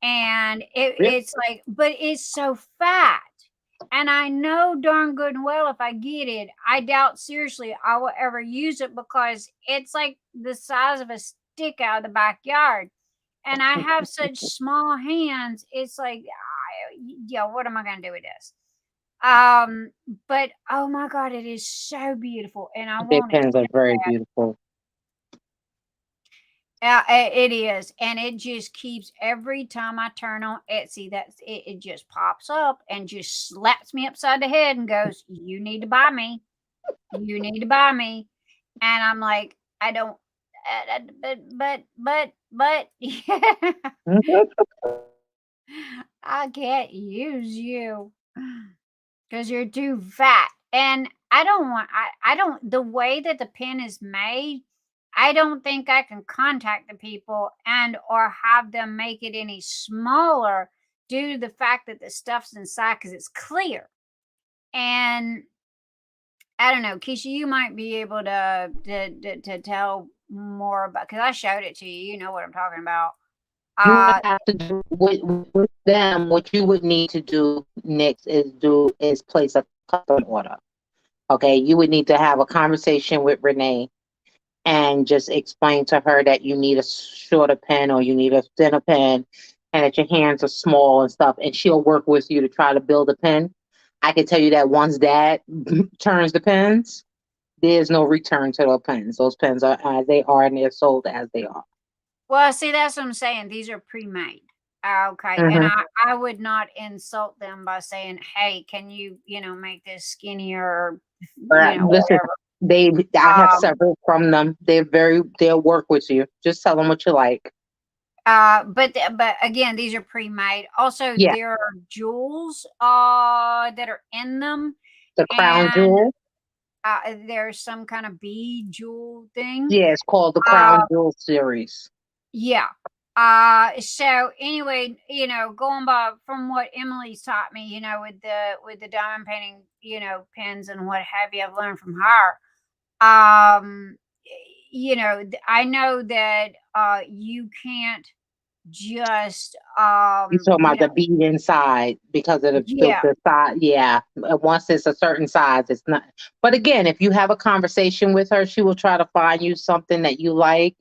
and it's like, but it's so fat. And I know darn good and well if I get it, I doubt seriously I will ever use it because it's like the size of a stick out of the backyard. And I have such small hands. It's like, yeah, what am I going to do with this? But oh my God, it is so beautiful. And I Their want it. pens are very beautiful. It is. And it just keeps every time I turn on Etsy, it just pops up and just slaps me upside the head and goes, you need to buy me. You need to buy me. And I'm like, I don't, but I can't use you because you're too fat. And I don't, the way that the pen is made, I don't think I can contact the people and or have them make it any smaller due to the fact that the stuff's inside because it's clear. And I don't know, Keisha, you might be able to tell more about because I showed it to you. You know what I'm talking about. You would have to do with them. What you would need to do next is place a custom order. Okay, you would need to have a conversation with Renee and just explain to her that you need a shorter pen or you need a thinner pen and that your hands are small and stuff, and she'll work with you to try to build a pen. I can tell you that once Dad turns the pens, there's no return to those pens. Those pens are as they are and they're sold as they are. Well, see, that's what I'm saying. These are pre-made. Okay. Mhm. And I would not insult them by saying, hey, can you, make this skinnier or, Listen, whatever. I have several from them. They'll work with you. Just tell them what you like. But again, these are pre-made. Also, Yeah. there are jewels that are in them. The crown And jewel. there's some kind of bead jewel thing. Yeah, it's called the crown jewel series. Yeah. So anyway, going by from what Emily's taught me, with the diamond painting, pens and what have you, I've learned from her. I know that you can't just You talking about the bead inside because of the size? Yeah, once it's a certain size, it's not. But again, if you have a conversation with her, she will try to find you something that you like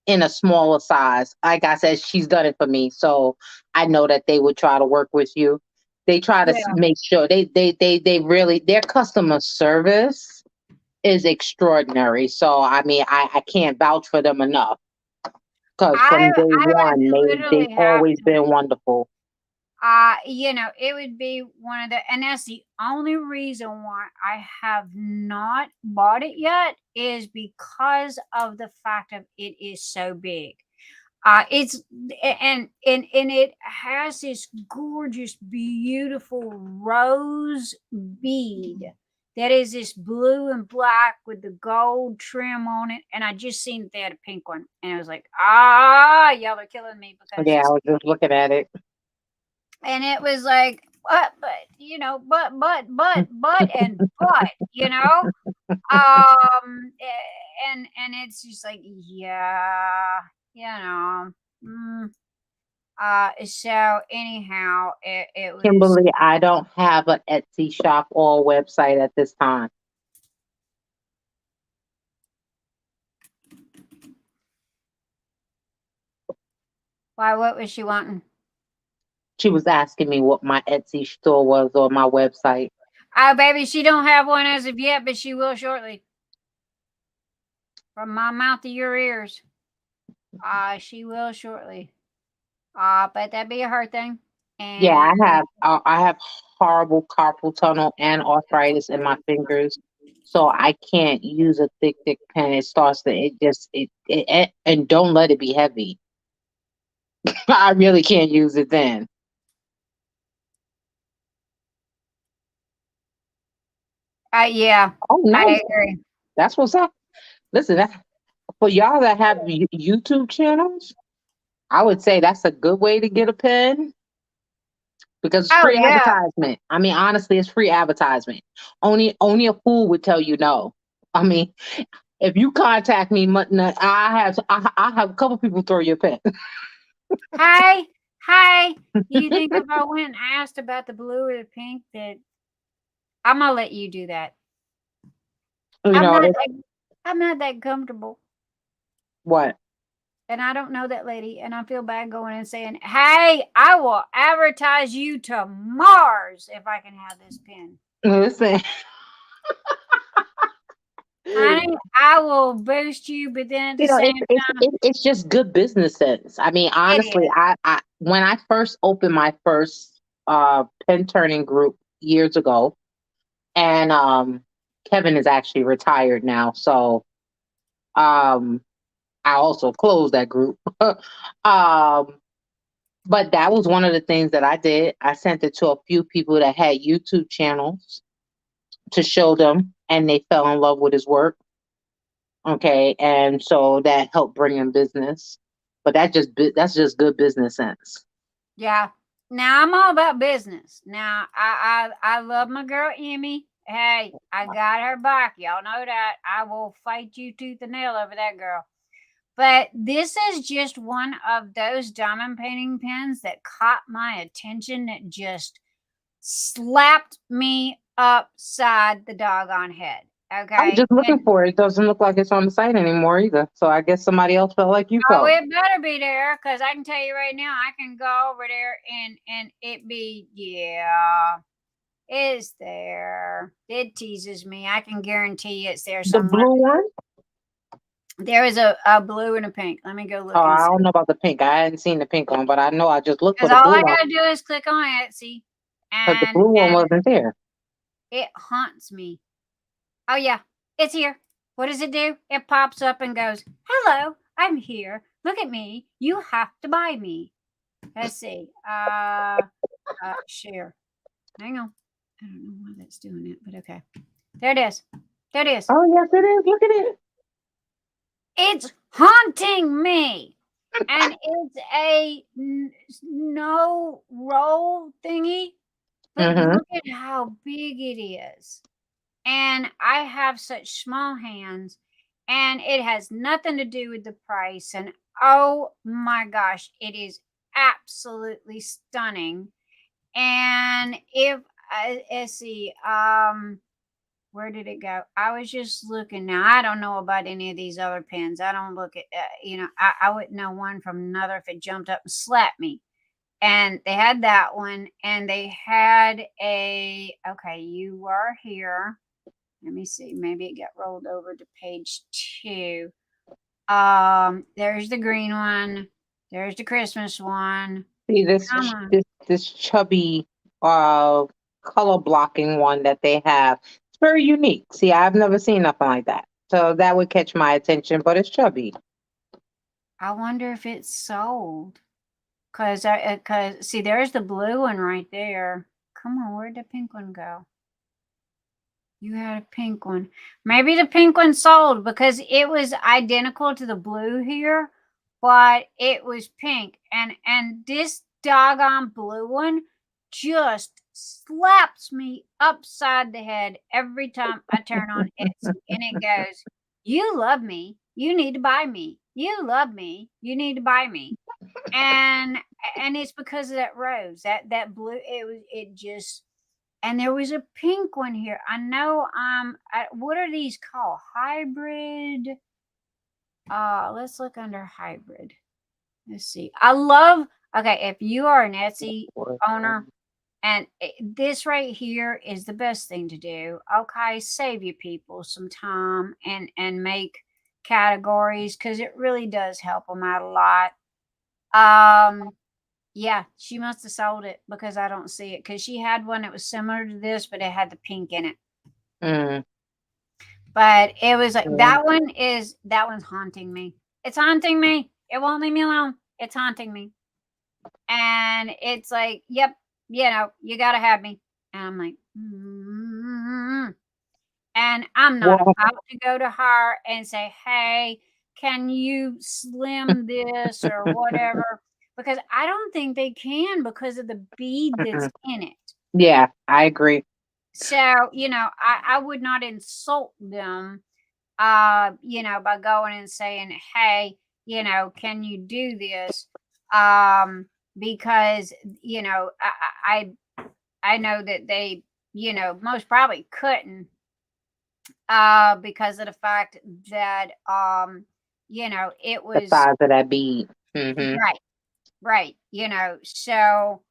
in a smaller size. Like I said, she's done it for me, so I know that they would try to work with you. They try to make sure they really, their customer service is extraordinary. So I mean, I can't vouch for them enough because from day one they've always been wonderful. It would be one of the, and that's the only reason why I have not bought it yet is because of the fact that it is so big. It's and it has this gorgeous, beautiful rose bead that is this blue and black with the gold trim on it. And I just seen that they had a pink one, and I was like, y'all are killing me because I was just looking at it. And it was like, but and it's just like, yeah, So anyhow, it was. Kimberly, I don't have an Etsy shop or a website at this time. Why? What was she wanting? She was asking me what my Etsy store was or my website. Oh, baby, she don't have one as of yet, but she will shortly. From my mouth to your ears. She will shortly. But that'd be a her thing. And Yeah, I have horrible carpal tunnel and arthritis in my fingers, so I can't use a thick pen. It starts to and don't let it be heavy. I really can't use it then. yeah, Oh, I nice. agree. That's what's up. Listen, for y'all that have YouTube channels, I would say that's a good way to get a pen because it's free yeah. advertisement. I mean, honestly, it's free advertisement. Only a fool would tell you no. I mean, if you contact me, I have a couple people throw your pen. Hey, you think if I went and asked about the blue or the pink, that I'm gonna let you do that? You know, I'm not that comfortable. What? And I don't know that lady, and I feel bad going and saying, "Hey, I will advertise you to Mars if I can have this pen." Listen. Honey, I will boost you, but then at the same time, it's just good business sense. I mean, honestly, I when I first opened my first pen turning group years ago, and Kevin is actually retired now, so I also closed that group. But that was one of the things that I did. I sent it to a few people that had YouTube channels to show them, and they fell in love with his work. Okay, and so that helped bring in business. But that's just good business sense. Yeah. Now I'm all about business. Now I love my girl Emmy. Hey, I got her back. Y'all know that. I will fight you tooth and nail over that girl. But this is just one of those diamond painting pens that caught my attention that just slapped me upside the doggone head. Okay. I'm just looking for it. It doesn't look like it's on the site anymore either. So I guess somebody else felt like you felt. Oh, it better be there, because I can tell you right now, I can go over there and it be, yeah, it's there. It teases me. I can guarantee it's there somewhere. The blue one? There is a blue and a pink. Let me go look. Oh, I don't know about the pink. I hadn't seen the pink one, but I know I just looked for Because the all blue I one. gotta do is click on Etsy, But the blue one wasn't there. It haunts me. Oh yeah, it's here. What does it do? It pops up and goes, "Hello, I'm here. Look at me. You have to buy me." Let's see. Share. Hang on. I don't know why that's doing it, but okay. There it is. There it is. Oh yes, it is. Look at it. It's haunting me. And it's a no roll thingy. But look at how big it is. And I have such small hands. And it has nothing to do with the price. And oh my gosh, it is absolutely stunning. And if let's see, where did it go? I was just looking. Now I don't know about any of these other pens. I don't look at I wouldn't know one from another if it jumped up and slapped me. And they had that one, and they had okay, you are here. Let me see. Maybe it got rolled over to page 2. There's the green one. There's the Christmas one. See this chubby color blocking one that they have. It's very unique. See, I've never seen nothing like that. So that would catch my attention, but it's chubby. I wonder if it's sold. Cause see, there's the blue one right there. Come on, where'd the pink one go? You had a pink one. Maybe the pink one sold because it was identical to the blue here, but it was pink. And this doggone blue one just slaps me upside the head every time I turn on Etsy. And it goes, "You love me. You need to buy me. You love me. You need to buy me." And and it's because of that rose, that blue. It just, and there was a pink one here. I know. What are these called? Hybrid. Let's look under hybrid. Let's see. I love. Okay, if you are an Etsy owner, and this right here is the best thing to do. Okay, save you people some time and make categories, because it really does help them out a lot. Yeah, she must have sold it because I don't see it, because she had one that was similar to this, but it had the pink in it. Mm. But it was like, Mm. that one's haunting me. It's haunting me. It won't leave me alone. It's haunting me. And it's like, yep, you got to have me. And I'm like, and I'm not Well, about to go to her and say, hey, can you slim this or whatever? Because I don't think they can, because of the bead that's in it. yeah, I agree. So, I would not insult them, by going and saying, hey, can you do this? Because, I know that they, most probably couldn't, because of the fact that, it The was size of that bead. Mm-hmm. right. So,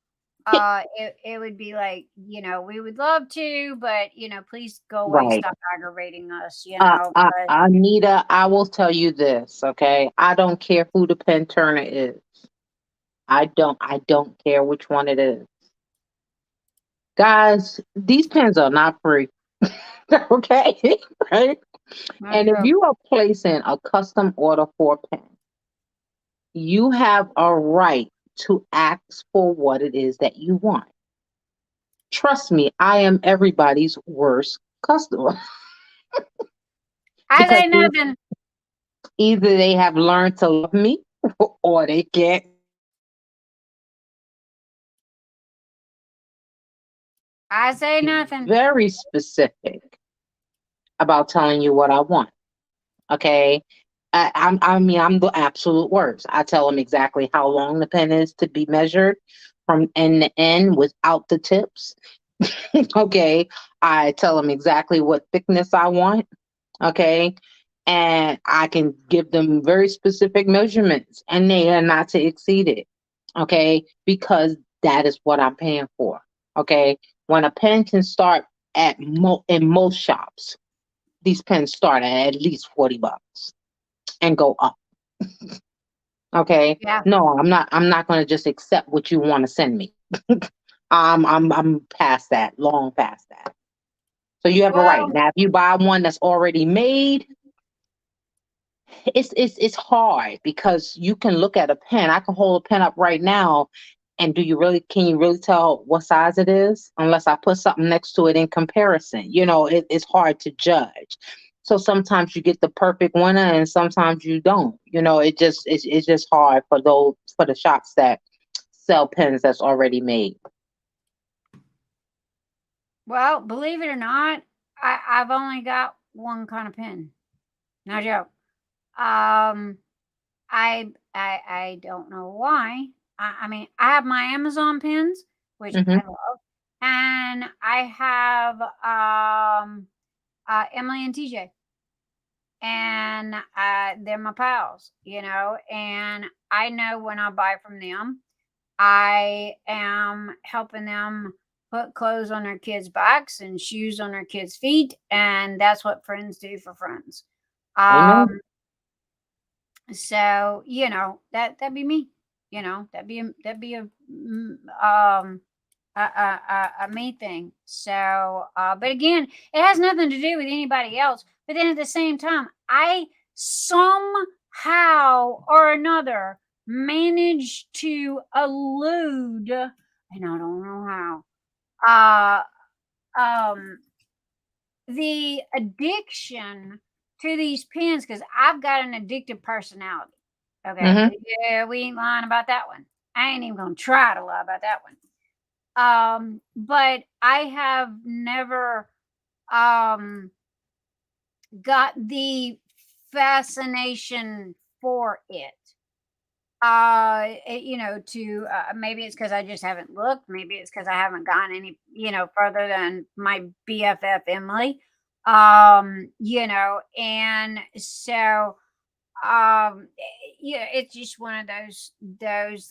it would be like, we would love to, but please go away, Right. stop aggravating us, But Anita, I will tell you this, okay? I don't care who the pen turner is. I don't care which one it is. Guys, these pens are not free. Okay? Right? And if you are placing a custom order for a pen, you have a right to ask for what it is that you want. Trust me, I am everybody's worst customer. I say Because nothing. either they have learned to love me or they can't. I say nothing. Very specific about telling you what I want. Okay. I'm the absolute worst. I tell them exactly how long the pen is to be measured from end to end without the tips. Okay. I tell them exactly what thickness I want. Okay. And I can give them very specific measurements, and they are not to exceed it. Okay. Because that is what I'm paying for. Okay. When a pen can start in most shops, these pens start at least $40 and go up. Okay. Yeah. No, I'm not going to just accept what you want to send me. I'm past that, long past that. So you have a right. Now, if you buy one that's already made, it's hard, because you can look at a pen. I can hold a pen up right now, and can you really tell what size it is unless I put something next to it in comparison? It's hard to judge. So sometimes you get the perfect winner, and sometimes you don't. It's just hard for the shops that sell pens that's already made. Well, believe it or not, I've only got one kind of pen. No joke. I don't know why. I mean, I have my Amazon pens, which I love, and I have Emily and TJ, and they're my pals, and I know when I buy from them, I am helping them put clothes on their kids' backs and shoes on their kids' feet, and that's what friends do for friends. So that'd be me. That'd be a me thing. So, but again, it has nothing to do with anybody else. But then at the same time, I somehow or another managed to elude, and I don't know how, the addiction to these pens, because I've got an addictive personality. Okay. Yeah, we ain't lying about that one. I ain't even gonna try to lie about that one. But I have never got the fascination for it. you know, to maybe it's because I just haven't looked. Maybe it's because I haven't gone any, you know, further than my BFF Emily. You know, and so yeah, it's just one of those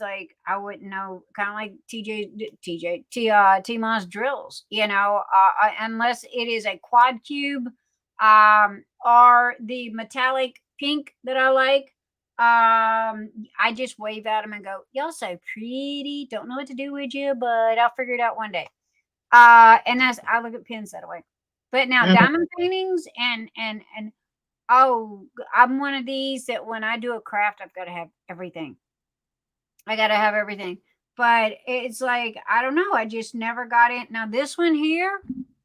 like I wouldn't know, kind of like T Moss drills, you know, unless it is a quad cube, or the metallic pink that I like. I just wave at them and go, "Y'all so pretty. Don't know what to do with you, but I'll figure it out one day." And that's I look at pins that way. But now Mhm. diamond paintings and oh, I'm one of these that when I do a craft, I've got to have everything. I got to have everything. But it's like, I don't know. I just never got it. Now, this one here,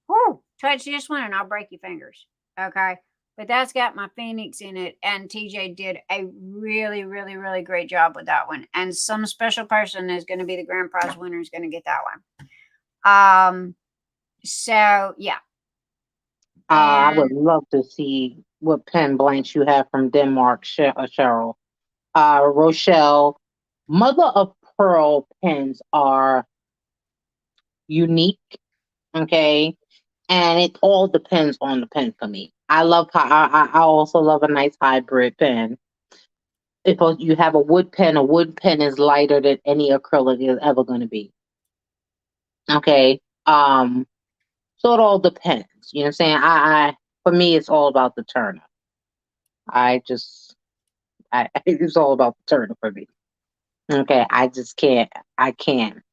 whoo, touch this one and I'll break your fingers. Okay. But that's got my Phoenix in it. And TJ did a really, really, really great job with that one. And some special person is going to be the grand prize winner is going to get that one. So, yeah. I would And love to see what pen blanks you have from Denmark, Cheryl. Rochelle, mother of pearl pens are unique, okay? And it all depends on the pen for me. I love how I also love a nice hybrid pen. If you have a wood pen is lighter than any acrylic is ever going to be. Okay. So it all depends. You know what I'm saying? I for me, it's all about the turner. I just, it's all about the turner for me. Okay. I just can't. I can't.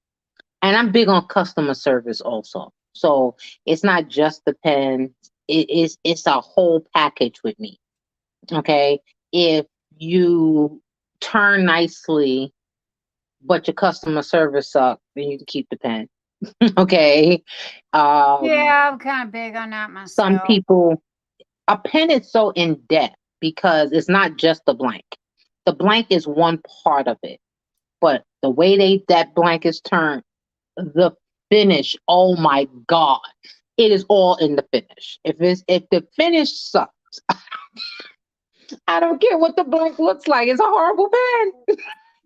And I'm big on customer service also. So it's not just the pen. It's a whole package with me. Okay. If you turn nicely, but your customer service sucks, then you can keep the pen. Okay. Um, yeah, I'm kind of big on that some myself. people, a pen is so in depth because it's not just the blank. The blank is one part of it, but the way that blank is turned, the finish, oh my God, it is all in the finish. If the finish sucks, I don't care what the blank looks like. It's a horrible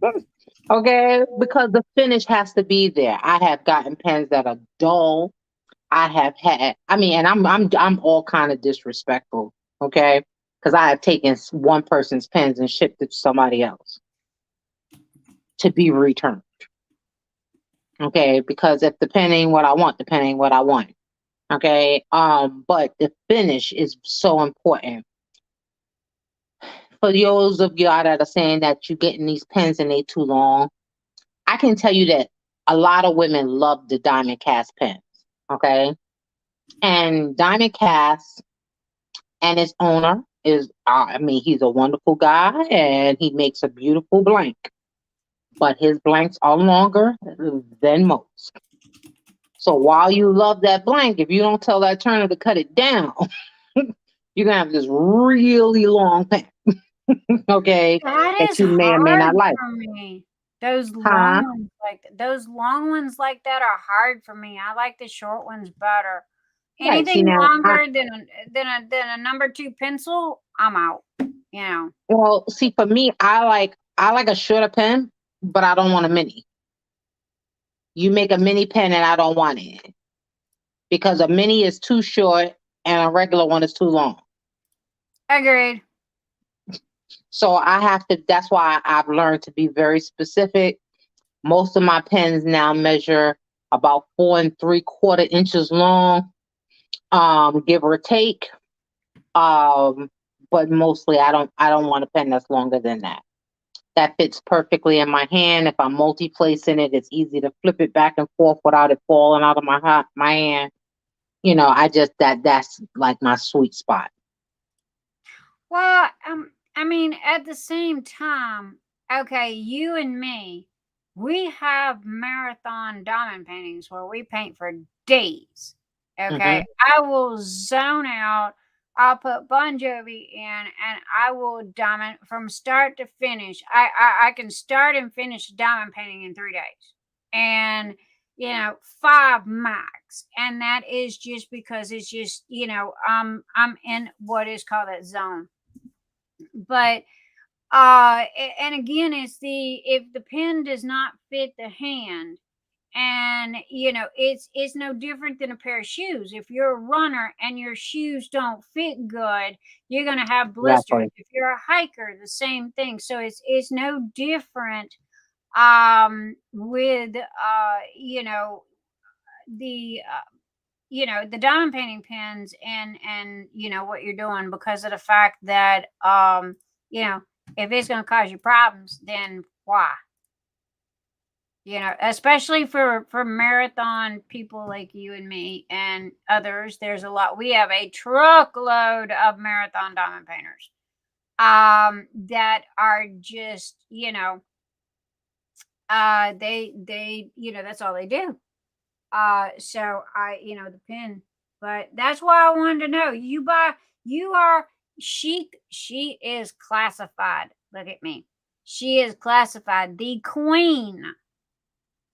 pen. Okay, because the finish has to be there. I have gotten pens that are dull. I have had, I mean, and I'm all kind of disrespectful, okay? Because I have taken one person's pens and shipped it to somebody else to be returned. Okay, because if the pen ain't what I want, the pen ain't what I want. Okay. But the finish is so important. For those of y'all that are saying that you're getting these pens and they too long, I can tell you that a lot of women love the diamond cast pens. Okay. And diamond cast and its owner is, I mean, he's a wonderful guy and he makes a beautiful blank, but his blanks are longer than most. So while you love that blank, if you don't tell that turner to cut it down, you're gonna have this really long pen, okay, That that is you may or may hard not like. for me. Those Huh? long ones like that are hard for me. I like the short ones better. Right. See Anything now, longer than a number two pencil, I'm out. You know. well, see for me, I like a shorter pen, but I don't want a mini. You make a mini pen and I don't want it because a mini is too short and a regular one is too long. Agreed. So I have to. That's why I've learned to be very specific. Most of my pens now measure about 4 3/4 inches long, give or take. But mostly I don't want a pen that's longer than that. That fits perfectly in my hand. If I'm multi-placing it, it's easy to flip it back and forth without it falling out of my hand. I just that's like my sweet spot. Well, I mean, at the same time, okay, you and me, we have marathon diamond paintings where we paint for days. Okay, Hmm. I will zone out. I'll put Bon Jovi in, and I will diamond from start to finish. I can start and finish a diamond painting in 3 days, and 5 max, and that is just because it's just I'm in what is called that zone. But And again, it's if the pen does not fit the hand, and it's no different than a pair of shoes. If you're a runner and your shoes don't fit good, you're going to have blisters. Exactly. If you're a hiker, the same thing. So it's no different with the the diamond painting pens and what you're doing, because of the fact that if it's going to cause you problems, then why? Especially for marathon people like you and me and others. There's a lot. We have a truckload of marathon diamond painters that are just they that's all they do. So the pen, but that's why I wanted to know. She is classified. Look at me. She is classified the queen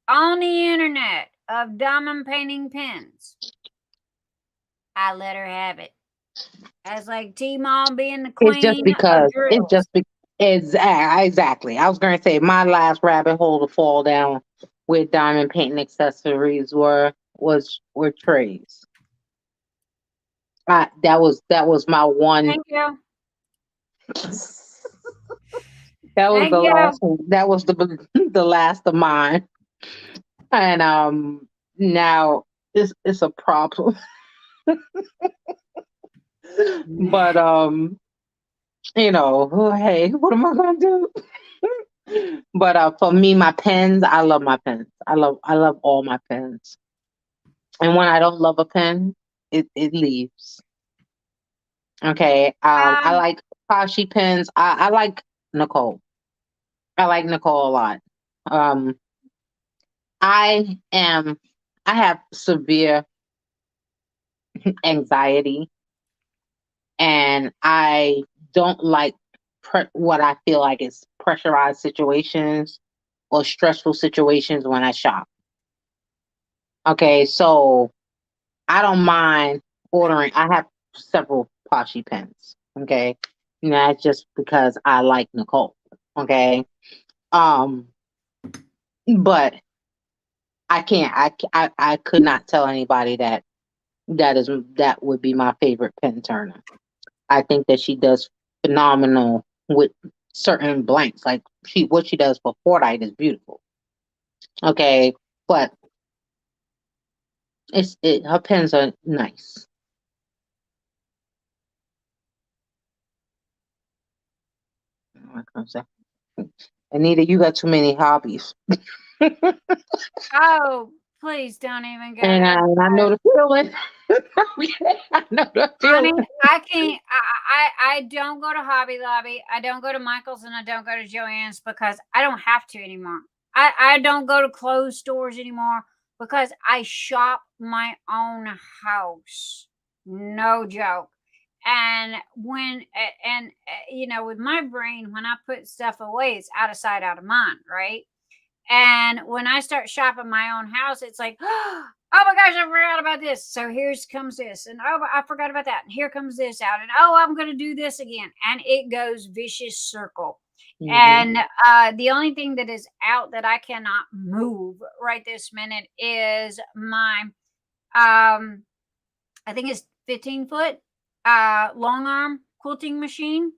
on the internet of diamond painting pens. I let her have it. As like T-Mom being the queen. It's just because of drills. exactly. I was going to say my last rabbit hole to fall down with diamond painting accessories were trays. That was my one. Thank you. That was Thank the you. last. That was the last of mine, and now it's a problem. But hey, what am I gonna do? But for me, my pens, I love my pens. I love all my pens. And when I don't love a pen, it leaves. Okay. I like Kashi pens. I like Nicole. I like Nicole a lot. I have severe anxiety, and I don't like what I feel like is pressurized situations or stressful situations when I shop. Okay, so I don't mind ordering. I have several Poshy pens. Okay, that's just because I like Nicole. Okay, but I can't. I could not tell anybody that that would be my favorite pen turner. I think that she does phenomenal with certain blanks. Like what she does for Fortnite is beautiful. Okay, but her pens are nice. Anita, you got too many hobbies. Oh, please don't even go And there. I know the feeling. I know the feeling. Honey, I can't. I don't go to Hobby Lobby. I don't go to Michael's, and I don't go to Joann's because I don't have to anymore. I don't go to clothes stores anymore because I shop my own house. No joke. And with my brain, when I put stuff away, it's out of sight, out of mind, right? And when I start shopping my own house, it's like, oh my gosh, I forgot about this. So here comes this. And oh, I forgot about that. And here comes this out. And oh, I'm going to do this again. And it goes vicious circle. Mm-hmm. And the only thing that is out that I cannot move right this minute is my, I think it's 15-foot long arm quilting machine.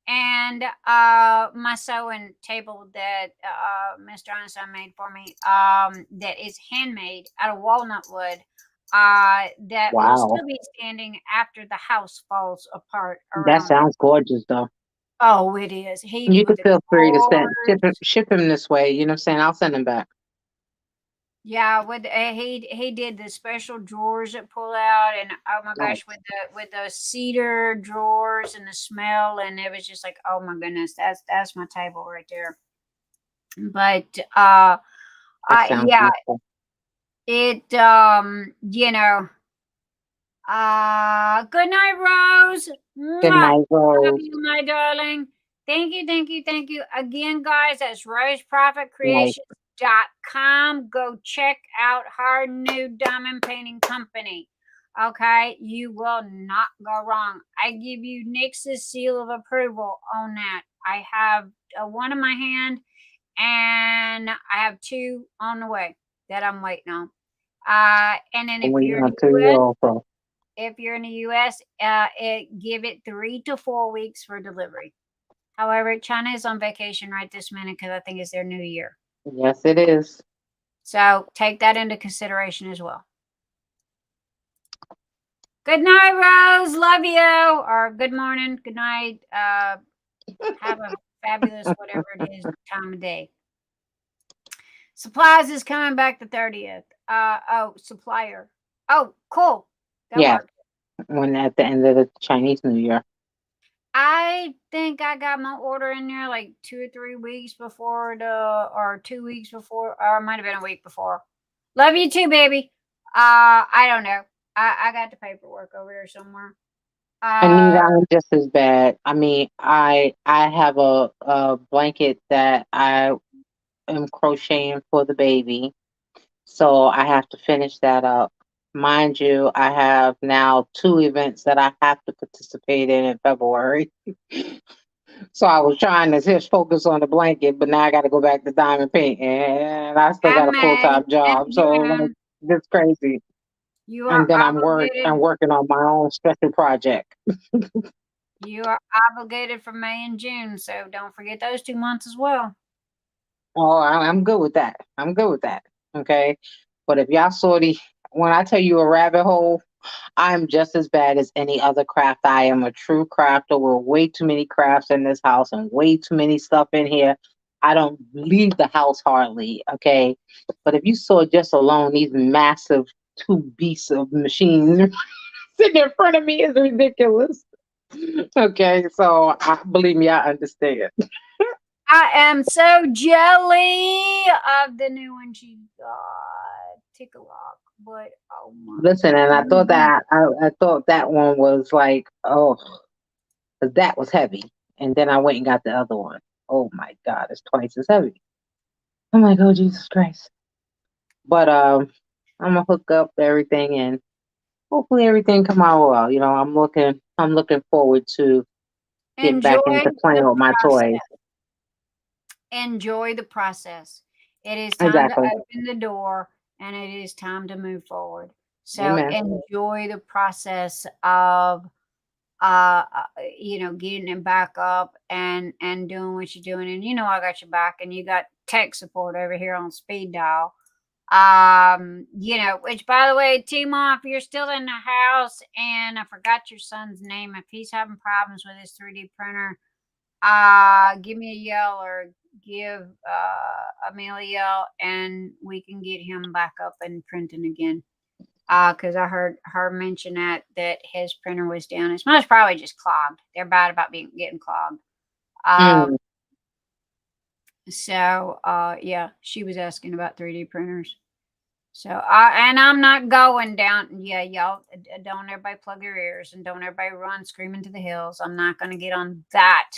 And my sewing table that Mr. Einstein made for me, that is handmade out of walnut wood, that will still be standing after the house falls apart. That sounds gorgeous, though. Oh, it is. You can feel free to ship him this way. You know what I'm saying? I'll send him back. Yeah, with he did the special drawers that pull out, and oh my gosh, with the cedar drawers and the smell, and it was just like, oh my goodness, that's my table right there. But yeah, beautiful. It good night, Rose. Good night, Rose. Love you, my darling. Thank you again, guys. That's RoseProfitCreations.com. Go check out her new diamond painting company. Okay, you will not go wrong. I give you Nix's seal of approval on that. I have one in my hand, and I have 2 on the way that I'm waiting on. And then I'm if waiting you're in on the 2 year US, also. give it 3 to 4 weeks for delivery. However, China is on vacation right this minute because I think it's their new year. Yes, it is. So take that into consideration as well. Good night, Rose. Love you. Or good morning. Good night. Have a fabulous whatever it is time of day. Supplies is coming back the 30th. Supplier. Oh, cool. That Yeah, worked. when at the end of the Chinese New Year. I think I got my order in there like 2 or 3 weeks before or 2 weeks before, or it might have been a week before. Love you too, baby. I don't know. I got the paperwork over there somewhere. Anita, I'm just as bad. I mean, I have a blanket that I am crocheting for the baby, so I have to finish that up. Mind you, I have now 2 events that I have to participate in February. So I was trying to just focus on the blanket, but now I got to go back to diamond paint, and I still got and a full May time job. and So like, June, it's crazy. you And are then I'm obligated. working on my own special project. You are obligated for May and June, so don't forget those 2 months as well. Oh, I'm good with that. I'm good with that. Okay. But if y'all saw when I tell you a rabbit hole, I'm just as bad as any other craft. I am a true crafter. We're way too many crafts in this house and way too many stuff in here. I don't leave the house hardly. Okay. But if you saw just alone these massive 2 beasts of machines sitting in front of me is ridiculous. Okay. So believe me, I understand. I am so jelly of the new one she got. Tickle off, but oh my. Listen, and I thought I thought that one was like, oh, 'cause that was heavy. And then I went and got the other one. Oh my God, it's twice as heavy. I'm like, oh Jesus Christ. But I'm gonna hook up everything and hopefully everything come out well. You know, I'm looking forward to get Enjoy back into playing the with my process. toys. Enjoy the process. It is time Exactly. to open the door and it is time to move forward. So Amen. enjoy the process of getting it back up and doing what you're doing. And I got your back, and you got tech support over here on speed dial. Which by the way, T-Mock, if you're still in the house and I forgot your son's name, if he's having problems with his 3D printer, give me a yell or give Amelia a yell, and we can get him back up and printing again. Because I heard her mention that his printer was down. It's most probably just clogged. They're bad about getting clogged. So yeah, she was asking about 3D printers. So and I'm not going down. Yeah, y'all don't everybody plug your ears and don't everybody run screaming to the hills. I'm not going to get on that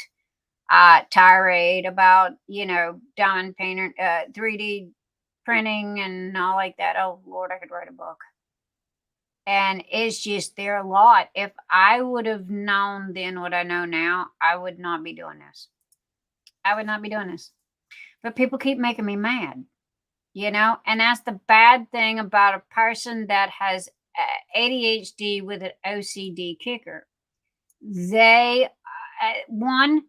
tirade about diamond painter 3D printing and all like that. Oh Lord, I could write a book. And it's just they're a lot. If I would have known then what I know now, I would not be doing this. I would not be doing this. But people keep making me mad, and that's the bad thing about a person that has ADHD with an OCD kicker. They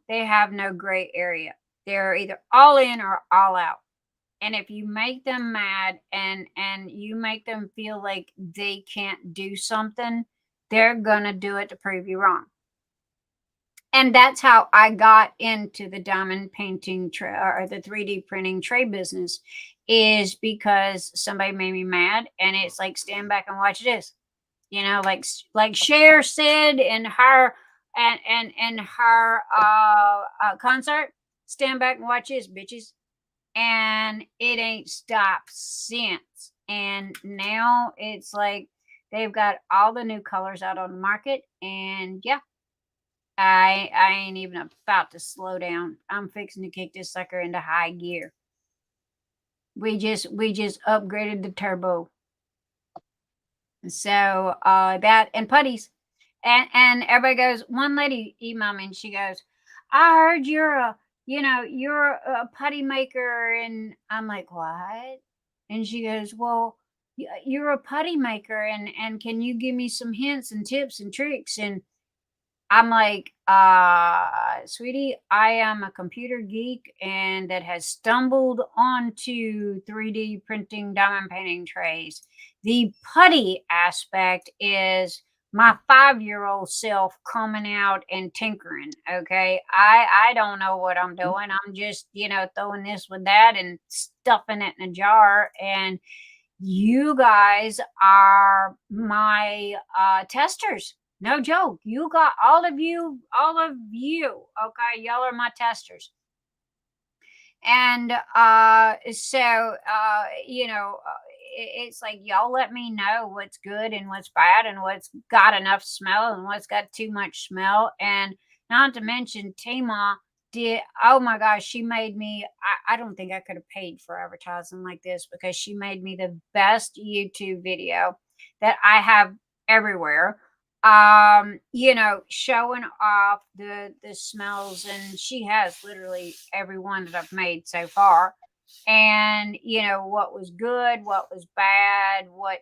have no gray area. They're either all in or all out. And if you make them mad and you make them feel like they can't do something, they're going to do it to prove you wrong. And that's how I got into the diamond painting or the 3D printing trade business, is because somebody made me mad, and it's like, stand back and watch this. Like Cher said in her and her concert, stand back and watch this, bitches. And it ain't stopped since. And now it's like they've got all the new colors out on the market. And yeah, I ain't even about to slow down. I'm fixing to kick this sucker into high gear. We just upgraded the turbo. So that and putties. And everybody goes, one lady emailed me and she goes, I heard you're a putty maker. And I'm like, what? And she goes, well, you're a putty maker and can you give me some hints and tips and tricks? And I'm like, sweetie, I am a computer geek and that has stumbled onto 3D printing diamond painting trays. The putty aspect is my 5-year-old self coming out and tinkering. Okay. I don't know what I'm doing. I'm just, throwing this with that and stuffing it in a jar. And you guys are my testers. No joke. You got all of you. Okay, y'all are my testers. And it's like y'all let me know what's good and what's bad and what's got enough smell and what's got too much smell. And not to mention Tima did, oh my gosh, she made me, I don't think I could have paid for advertising like this because she made me the best YouTube video that I have everywhere. Showing off the smells, and she has literally every one that I've made so far. And what was good, what was bad, but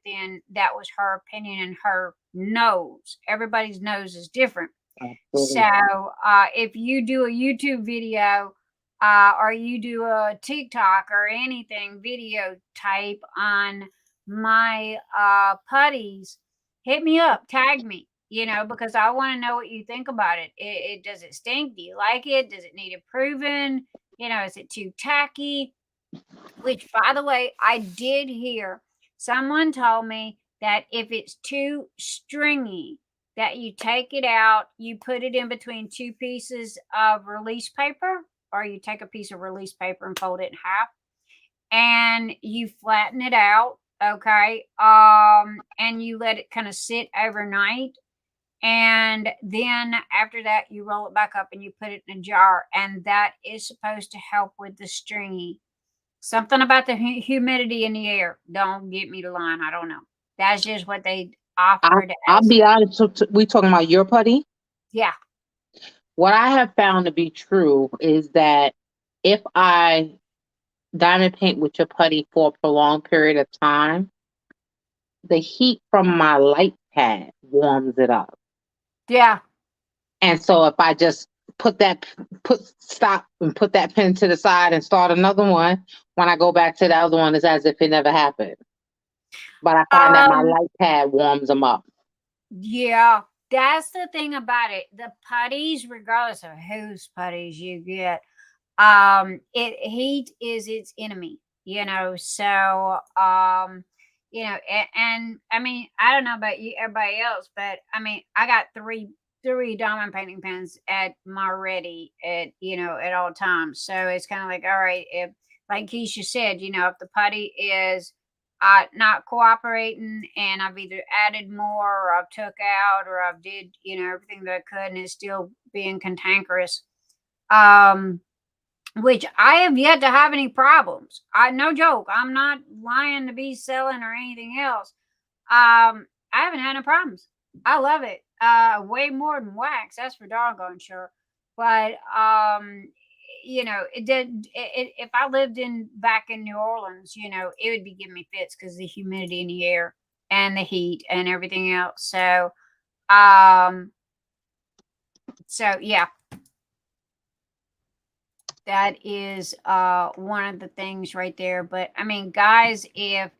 then that was her opinion and her nose. Everybody's nose is different. Absolutely. So if you do a YouTube video or you do a TikTok or anything video type on my putties, hit me up, tag me, because I want to know what you think about it. It does it stink? Do you like it? Does it need improving? Is it too tacky? Which, by the way, I did hear someone told me that if it's too stringy, that you take it out, you put it in between two pieces of release paper, or you take a piece of release paper and fold it in half, and you flatten it out, okay, and you let it kind of sit overnight. And then after that, you roll it back up and you put it in a jar, and that is supposed to help with the stringy. Something about the humidity in the air. Don't get me to line. I don't know. That's just what they offered I'll as. be honest. So we talking about your putty. Yeah. What I have found to be true is that if I diamond paint with your putty for a prolonged period of time, the heat from my light pad warms it up. Yeah. And so if I just stop and put that pen to the side and start another one, when I go back to the other one, it's as if it never happened. But I find that my light pad warms them up. Yeah. That's the thing about it. The putties, regardless of whose putties you get, heat is its enemy, so and I mean, I don't know about you, everybody else, but I mean, I got three diamond painting pens at my ready at all times. So it's kind of like, all right, if, like Keisha said, if the putty is not cooperating and I've either added more or I've took out or I've did everything that I could and it's still being cantankerous, which I have yet to have any problems. No joke. I'm not lying to be selling or anything else. I haven't had any problems. I love it. Way more than wax. That's for doggone sure. But it did. If I lived back in New Orleans, it would be giving me fits because of the humidity in the air and the heat and everything else. So yeah. That is one of the things right there. But I mean, guys, if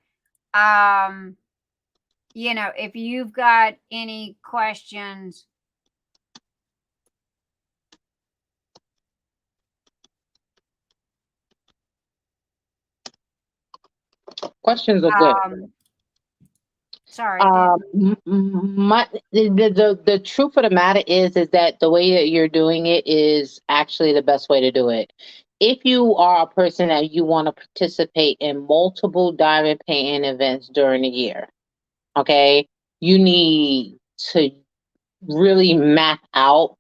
if you've got any questions, Questions are good. Sorry. The truth of the matter is that the way that you're doing it is actually the best way to do it. If you are a person that you want to participate in multiple diamond painting events during the year, okay, you need to really map out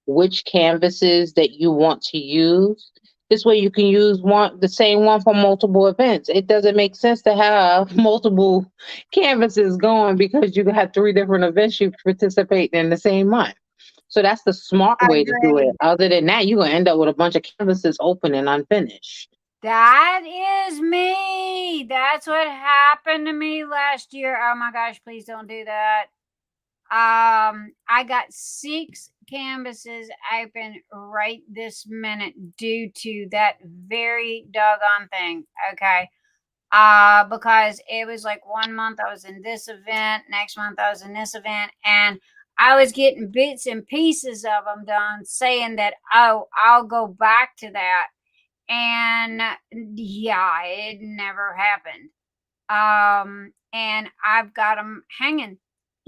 which canvases that you want to use This way you can use the same one for multiple events. It doesn't make sense to have multiple canvases going because you have 3 different events you participate in the same month. So that's the smart I way to do agree. it. Other than that, you're gonna end up with a bunch of canvases open and unfinished. That is me. That's what happened to me last year. Oh my gosh, please don't do that. I got 6 canvases open right this minute due to that very doggone thing. Okay. Because it was like one month I was in this event, next month I was in this event, and I was getting bits and pieces of them done saying that, oh, I'll go back to that. And yeah, it never happened. And I've got them hanging.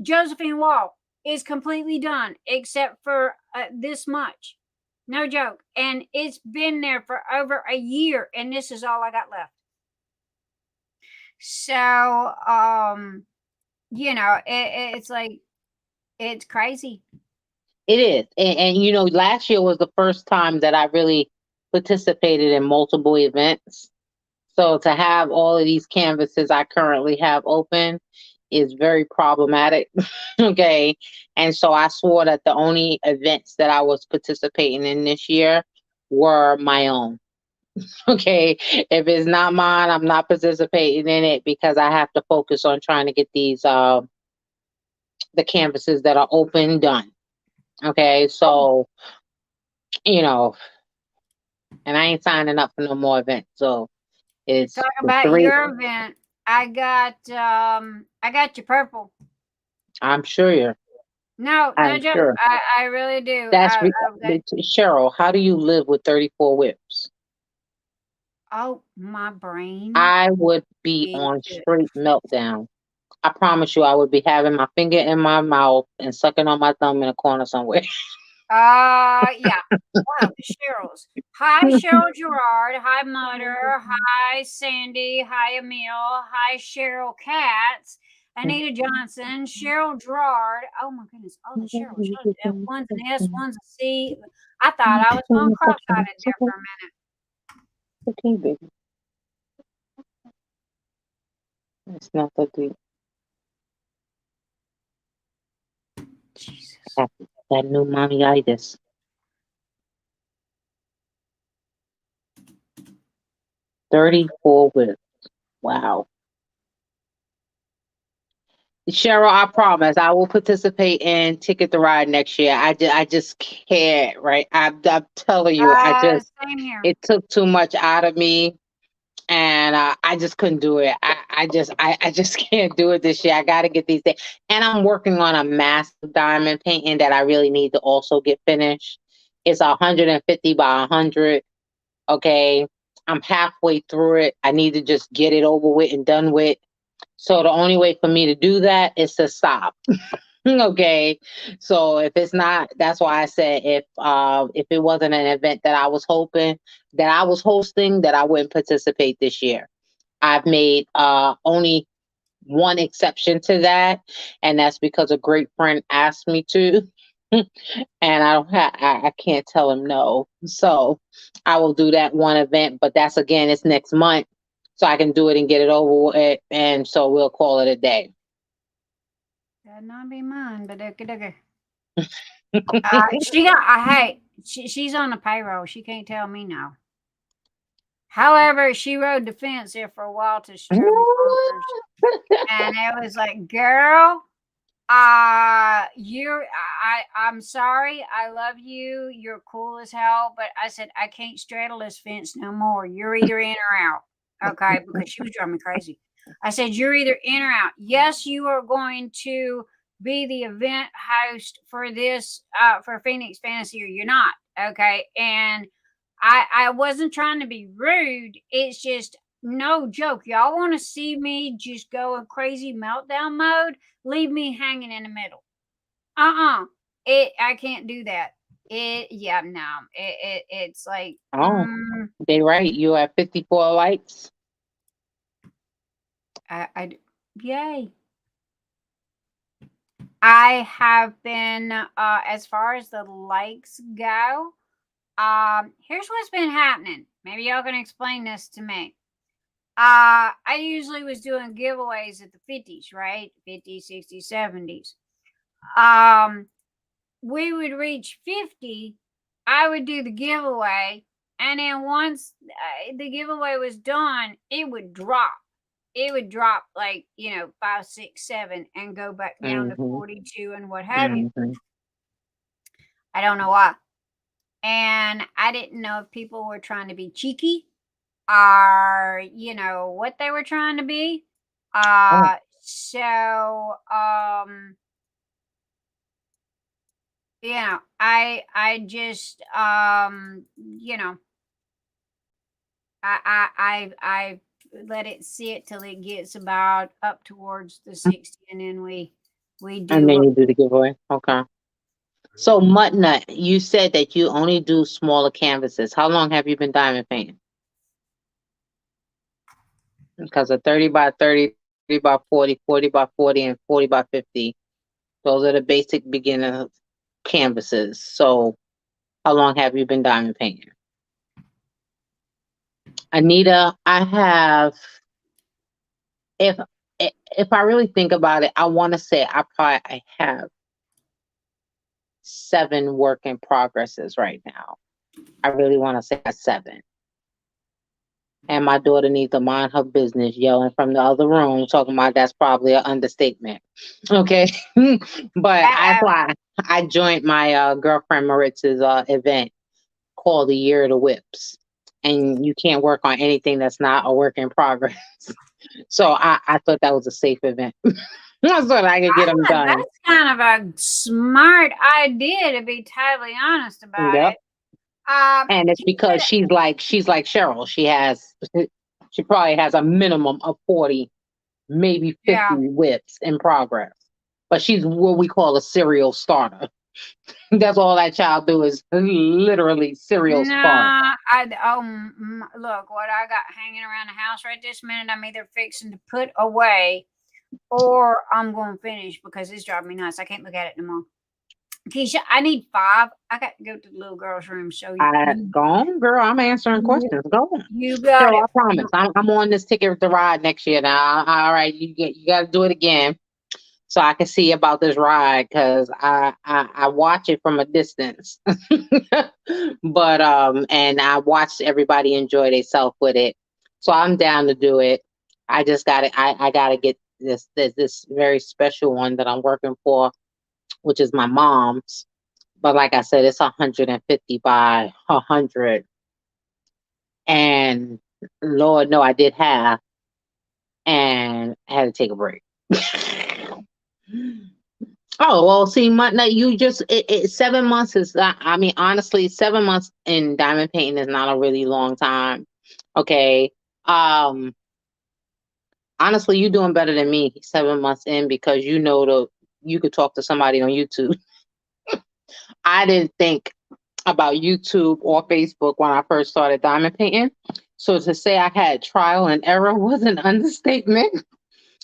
Josephine Wall is completely done except for this much. No joke. And it's been there for over a year, and this is all I got left. So, it's like, it's crazy. It is. And last year was the first time that I really participated in multiple events. So to have all of these canvases I currently have open is very problematic. Okay. And so I swore that the only events that I was participating in this year were my own. Okay. If it's not mine, I'm not participating in it because I have to focus on trying to get these the canvases that are open done. Okay. So, and I ain't signing up for no more events. So it's Talk the about 3. your event. I got your purple. I'm sure you're. No I'm joke. sure. I really do. That's I've got, Cheryl. How do you live with 34 whips? oh, my brain. I would be on straight meltdown. I promise you, I would be having my finger in my mouth and sucking on my thumb in a corner somewhere. Yeah. Wow, the Cheryls. Hi, Cheryl Gerard. Hi, Mother. Hi, Sandy. Hi, Emil. Hi, Cheryl Katz. Anita Johnson. Cheryl Gerard. Oh my goodness. Oh, the Cheryls. One's an S, one's a C. I thought I was going cross-eyed there for a minute. Okay, baby. It's not that deep. Jesus. That new mommyitis. $34 whips. Wow. Cheryl, I promise I will participate in Ticket to Ride next year. I just can't, right? I'm telling you, Same here. it took too much out of me, and I just couldn't do it. I just can't do it this year. I got to get these things, and I'm working on a massive diamond painting that I really need to also get finished. It's 150 by 100. Okay, I'm halfway through it. I need to just get it over with and done with. So the only way for me to do that is to stop. Okay. So if it's not, that's why I said if it wasn't an event that I was hoping that I was hosting, that I wouldn't participate this year. I've made only one exception to that, and that's because a great friend asked me to. And I can't tell him no. So I will do that one event, but it's next month. So I can do it and get it over with, and so we'll call it a day. That'd not be mine, but okay. She's on the payroll. She can't tell me no. However, she rode the fence there for a while till she drove me bonkers. And it was like, girl, I'm sorry. I love you. You're cool as hell. But I said, I can't straddle this fence no more. You're either in or out. Okay. Because she was driving me crazy. I said, you're either in or out. Yes, you are going to be the event host for this, for Phoenix Fantasy, or you're not. Okay. And I wasn't trying to be rude. It's just no joke. Y'all want to see me just go in crazy meltdown mode? Leave me hanging in the middle. I can't do that. It's like, they right. You have 54 likes. Yay. I have been, as far as the likes go, Here's what's been happening. Maybe y'all can explain this to me. I usually was doing giveaways at the 50s, right? 50s, 60s, 70s. We would reach 50, I would do the giveaway, and then once the giveaway was done, it would drop. It would drop like, 5, 6, 7 and go back down to 42 and what have you. I don't know why. And I didn't know if people were trying to be cheeky or, what they were trying to be. So, I just, I let it sit till it gets about up towards the 60, and then we do. And then you do the giveaway. Okay. So, Mutna, you said that you only do smaller canvases. How long have you been diamond painting? Because a 30 by 30, 30 by 40, 40 by 40, and 40 by 50. Those are the basic beginner canvases. So, how long have you been diamond painting? Anita, I have, if I really think about it, I want to say I have 7 work in progresses right now. I really want to say 7. And my daughter needs to mind her business, yelling from the other room, talking about that's probably an understatement. Okay. But that's why I joined my girlfriend Maritz's event called the Year of the Whips. And you can't work on anything that's not a work in progress. So I thought that was a safe event. I thought I could get them done. That's kind of a smart idea, to be totally honest about it. And it's because she's like Cheryl. She probably has a minimum of 40, maybe 50 whips in progress. But she's what we call a serial starter. That's all that child do is literally serial starter. Look, what I got hanging around the house right this minute, I'm either fixing to put away or I'm going to finish because it's driving me nuts. I can't look at it no more. Keisha, I need 5. I got to go to the little girl's room. So go on, girl. I'm answering questions. Go on. You got it. I promise. I'm on this ticket to ride next year now. All right, you got to do it again, so I can see about this ride because I watch it from a distance. But and I watched everybody enjoy themselves with it, so I'm down to do it. I just got it. I got to get this very special one that I'm working for, which is my mom's. But like I said, it's 150 by 100. And Lord, no, I did half. And I had to take a break. Oh, well, see, you just, 7 months is, honestly, 7 months in diamond painting is not a really long time. Okay. Honestly, you're doing better than me 7 months in because you could talk to somebody on YouTube. I didn't think about YouTube or Facebook when I first started diamond painting. So to say I had trial and error was an understatement.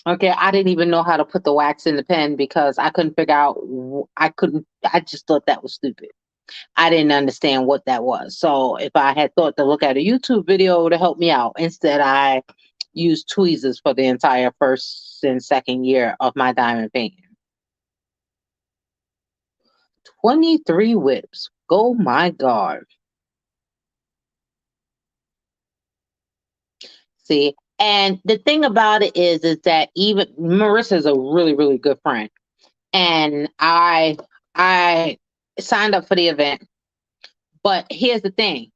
Okay, I didn't even know how to put the wax in the pen because I couldn't figure out, I just thought that was stupid. I didn't understand what that was. So if I had thought to look at a YouTube video to help me out, instead I used tweezers for the entire first and second year of my diamond painting. 23 whips. Oh my God. See, and the thing about it is that even Marissa is a really, really good friend. And I signed up for the event. But here's the thing.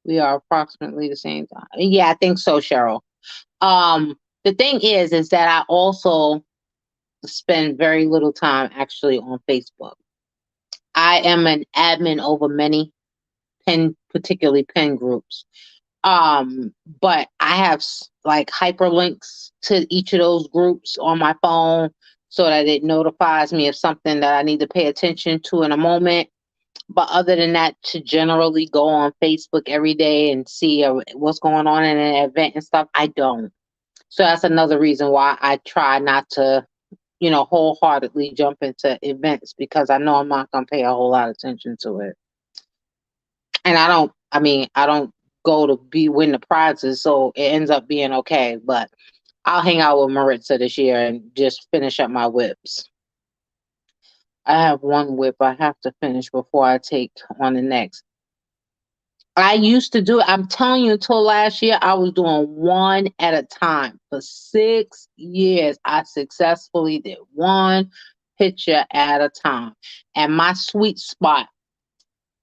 We are approximately the same time. Yeah, I think so, Cheryl. The thing is that I also spend very little time actually on Facebook. I am an admin over many particularly pen groups. But I have like hyperlinks to each of those groups on my phone so that it notifies me of something that I need to pay attention to in a moment. But other than that, to generally go on Facebook every day and see what's going on in an event and stuff, I don't. So that's another reason why I try not to wholeheartedly jump into events because I know I'm not gonna pay a whole lot of attention to it. And I don't go to win the prizes, so it ends up being okay. But I'll hang out with Maritza this year and just finish up my whips. I have one whip I have to finish before I take on the next. I used to do it. I'm telling you, until last year, I was doing one at a time. For 6 years, I successfully did one picture at a time. And my sweet spot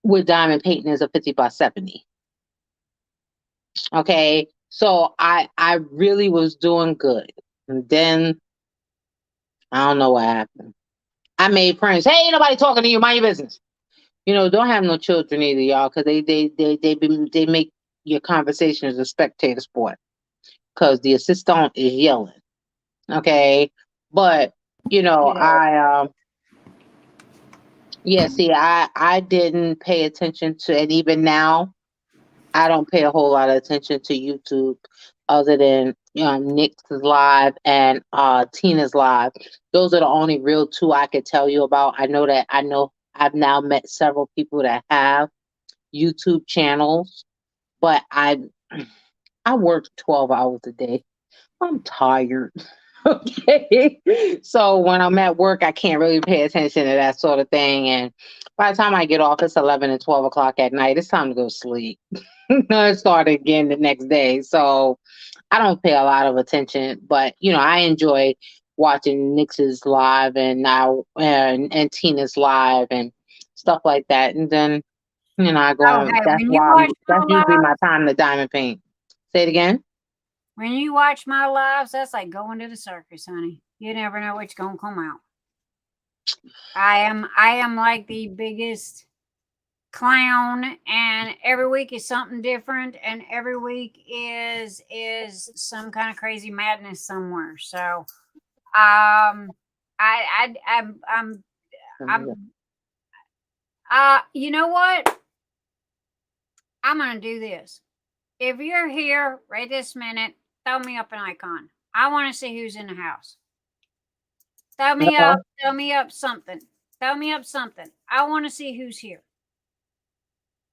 with diamond painting is a 50 by 70. Okay. So I really was doing good. And then I don't know what happened. I made friends. Hey, ain't nobody talking to you. Mind your business. Don't have no children either, y'all, because they make your conversations a spectator sport. Because the assistant is yelling. Okay, but I didn't pay attention to, and even now, I don't pay a whole lot of attention to YouTube, other than Nick's live and Tina's live. Those are the only real two I could tell you about. I know I've now met several people that have YouTube channels, but I work 12 hours a day. I'm tired. Okay. So when I'm at work, I can't really pay attention to that sort of thing. And by the time I get off, it's 11 and 12 o'clock at night. It's time to go sleep. It started again the next day. So I don't pay a lot of attention, but I enjoy watching Nix's live and now and Tina's live and stuff like that. And then I go on. Okay, That's when you why watch my that's usually my lives, time to diamond paint. Say it again. when you watch my lives, that's like going to the circus, honey. You never know what's gonna come out. I am like the biggest clown, and every week is something different, and every week is some kind of crazy madness somewhere. So I'm you know what? I'm gonna do this. If you're here right this minute, throw me up an icon. I want to see who's in the house. Throw me up something. Throw me up something. I want to see who's here.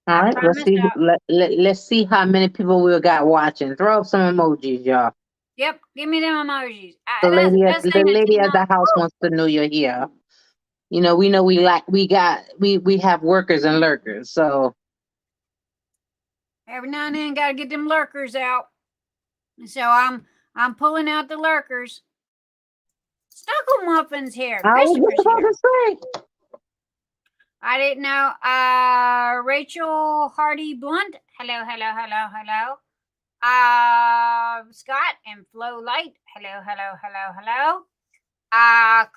All right, let's see. Let's see how many people we got watching. Throw up some emojis, y'all. Yep, give me them emojis. The lady at the house wants to know you're here. We know we have workers and lurkers. So every now and then, gotta get them lurkers out. So I'm pulling out the lurkers. Stuckle Muffin's here. I was just about to say. I didn't know. Rachel Hardy Blunt. Hello. Scott and Flo Light. Hello.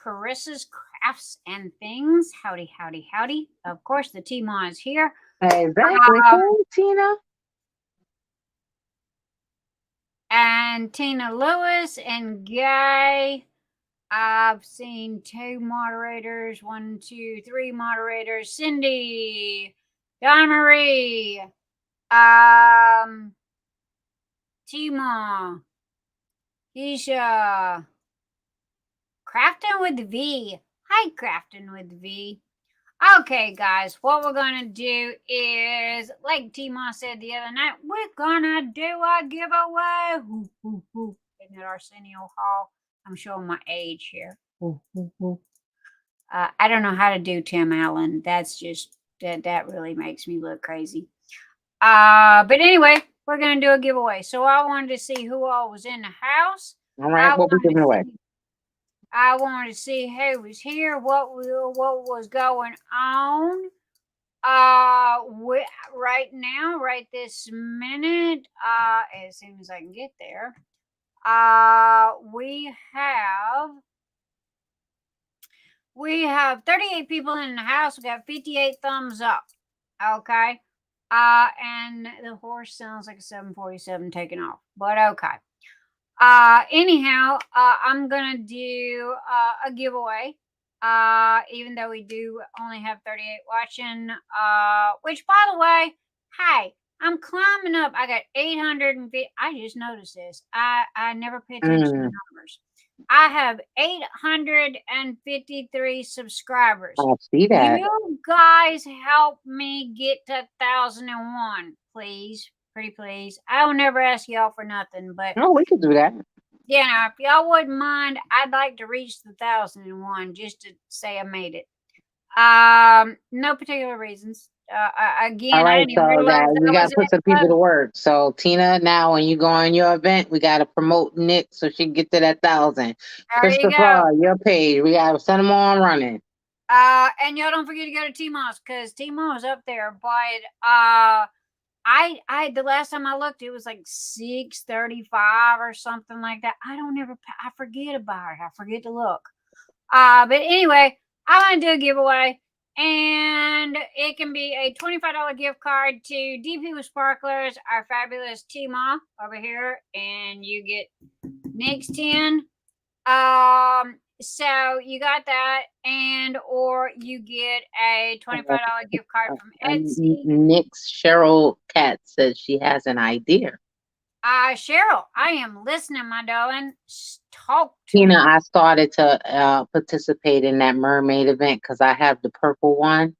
Carissa's Crafts and Things. Howdy. Of course, the T-Ma is here. Exactly. Hey, Tina. And Tina Lewis and Guy. I've seen 2 moderators, 1, 2, 3 moderators. Cyndi, DawnMarie, Tima, Kokisha, Crafting with V. Hi, Crafting with V. Okay, guys, what we're going to do is, like Tima said the other night, we're going to do a giveaway. In at Arsenio Hall. I'm showing my age here. I don't know how to do Tim Allen. That's just, that really makes me look crazy. But anyway, we're going to do a giveaway. So I wanted to see who all was in the house. All right, what we giving away? I wanted to see who was here, what was going on. Right now, right this minute, as soon as I can get there. We have 38 people in the house. We got 58 thumbs up. Okay. And the horse sounds like a 747 taking off, but okay. Anyhow, I'm gonna do a giveaway. Even though we do only have 38 watching, which, by the way, hey, I'm climbing up. I got 850. I just noticed this. I never pay attention to numbers. I have 853 subscribers. I see that. You guys help me get to 1,001, please. Pretty please. I don't never ask y'all for nothing, but No, we could do that. you know, if y'all wouldn't mind, I'd like to reach the 1,001 just to say I made it. No particular reasons. Again, All I right, didn't even so realize that we I got was to put at some the people to work. So Tina, now when you go on your event, we got to promote Nick so she can get to that 1,000. There you go. Christopher, your page, we got to send them on running. And y'all don't forget to go to T-Moss because T-Moss up there. But I the last time I looked, it was like 635 or something like that. I forget about it. I forget to look. But anyway, I want to do a giveaway. And it can be a $25 gift card to DP with Sparklers, our fabulous T-Ma over here. And you get Nick's 10. So you got that, and or you get a $25 gift card from Etsy. Nick's Cheryl Cat says she has an idea. Cheryl, I am listening, my darling. Talk to Tina, me. I started to participate in that mermaid event because I have the purple one,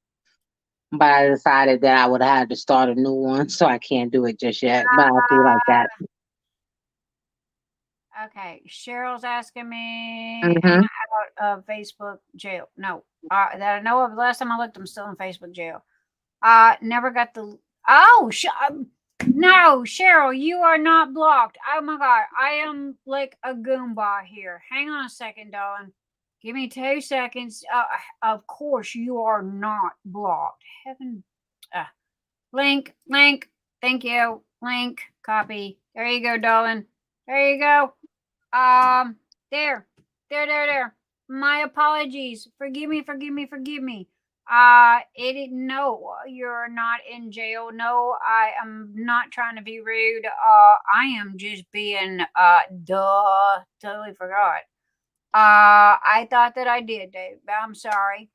but I decided that I would have to start a new one, so I can't do it just yet. But I'll do like that. Okay, Cheryl's asking me Mhm. am I out of Facebook jail? No, that I know of. Last time I looked, I'm still in Facebook jail. Never got the. Oh, no, Cheryl, you are not blocked. Oh my God, I am like a Goomba here. Hang on a second, darling. Give me 2 seconds. Of course, you are not blocked. Heaven. Link. Thank you. Link. Copy. There you go, darling. There you go. There. My apologies. Forgive me. No, you're not in jail. No, I am not trying to be rude. I am just being, totally forgot. I thought that I did, Dave. I'm sorry.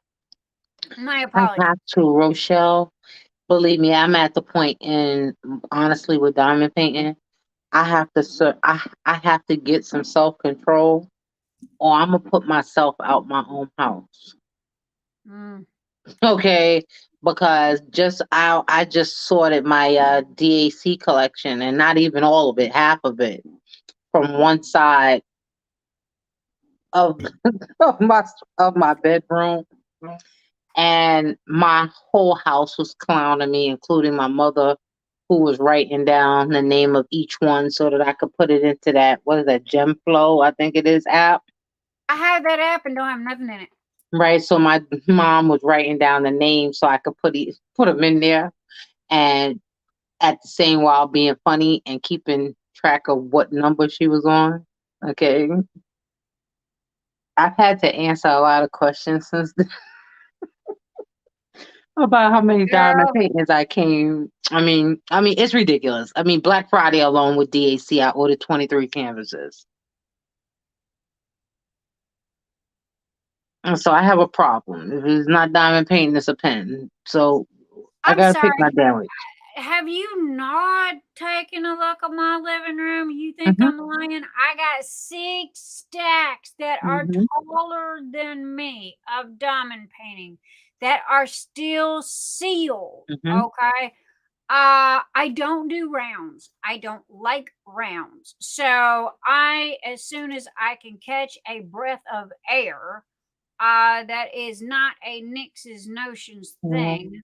My I apologies. have to, Rochelle. Believe me, I'm at the point in honestly with diamond painting. I have to I have to get some self control, or I'm gonna put myself out my own house. Mm. Okay, because I just sorted my DAC collection, and not even all of it, half of it, from one side of of my bedroom, and my whole house was clowning me, including my mother, who was writing down the name of each one so that I could put it into that, what is that, Gemflow, I think it is, app. I have that app and don't have nothing in it. Right. So my mom was writing down the names so I could put them in there, and at the same while being funny and keeping track of what number she was on. Okay. I've had to answer a lot of questions since then about how many diamond Girl, paintings I came. I mean, it's ridiculous. I mean, Black Friday alone with DAC, I ordered 23 canvases. And so I have a problem. If it's not diamond painting, it's a pen. So I I'm gotta sorry. pick my damage. Have you not taken a look at my living room? You think Mhm. I'm lying? I got 6 stacks that are Mhm. taller than me of diamond painting that are still sealed. Mhm. Okay. I don't do rounds. I don't like rounds. So as soon as I can catch a breath of air, that is not a Nix's Notions thing.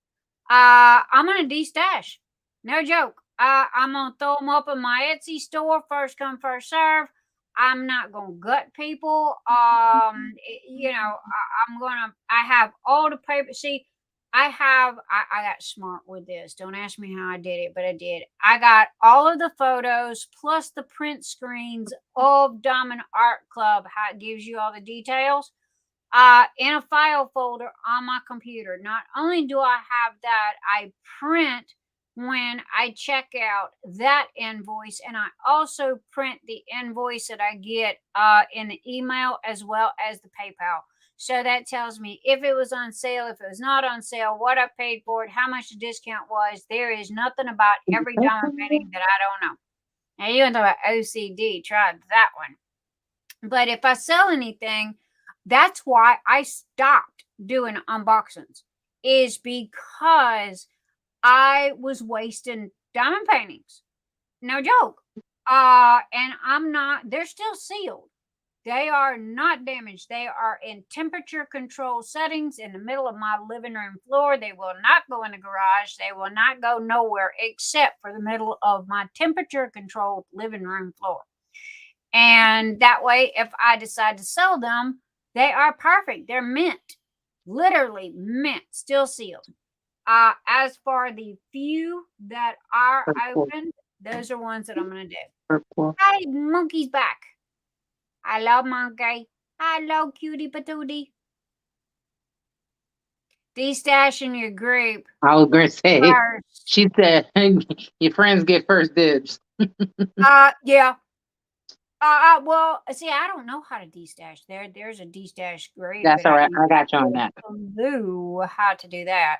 I'm gonna destash. No joke. I'm gonna throw them up in my Etsy store. First come, first serve. I'm not gonna gut people. I have all the paper. See, I got smart with this. Don't ask me how I did it, but I did. I got all of the photos plus the print screens of Diamond Art Club. How it gives you all the details in a file folder on my computer. Not only do I have that, I print when I check out that invoice, and I also print the invoice that I get in the email as well as the PayPal. So that tells me if it was on sale, if it was not on sale, what I paid for it, how much the discount was. There is nothing about every diamond painting that I don't know. Now you want to talk about OCD, try that one. But if I sell anything, that's why I stopped doing unboxings, is because I was wasting diamond paintings. No joke. And they're still sealed. They are not damaged. They are in temperature control settings in the middle of my living room floor. They will not go in the garage. They will not go nowhere except for the middle of my temperature controlled living room floor. And that way, if I decide to sell them, they are perfect. They're mint, literally mint, still sealed. As for the few that are open, those are ones that I'm going to do. Hey, monkey's back. Hello, monkey. Hello, cutie patootie. D-stash in your group. I was going to say, first. She said, your friends get first dibs. Yeah. Well, see, I don't know how to D-stash. There's a D-stash group. That's all right. I got you on that. Clue how to do that.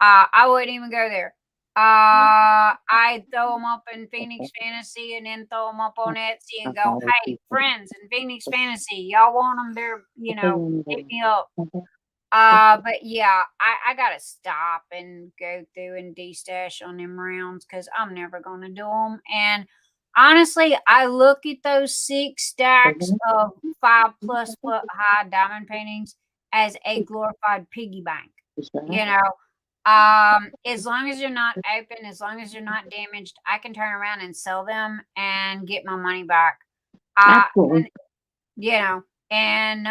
I wouldn't even go there. I throw them up in Phoenix Fantasy and then throw them up on Etsy and go, hey, friends in Phoenix Fantasy, y'all want them? They're, hit me up. But yeah, I gotta stop and go through and de-stash on them rounds because I'm never gonna do them. And honestly, I look at those 6 stacks of 5+ foot high diamond paintings as a glorified piggy bank. As long as you're not open, as long as you're not damaged, I can turn around and sell them and get my money back. And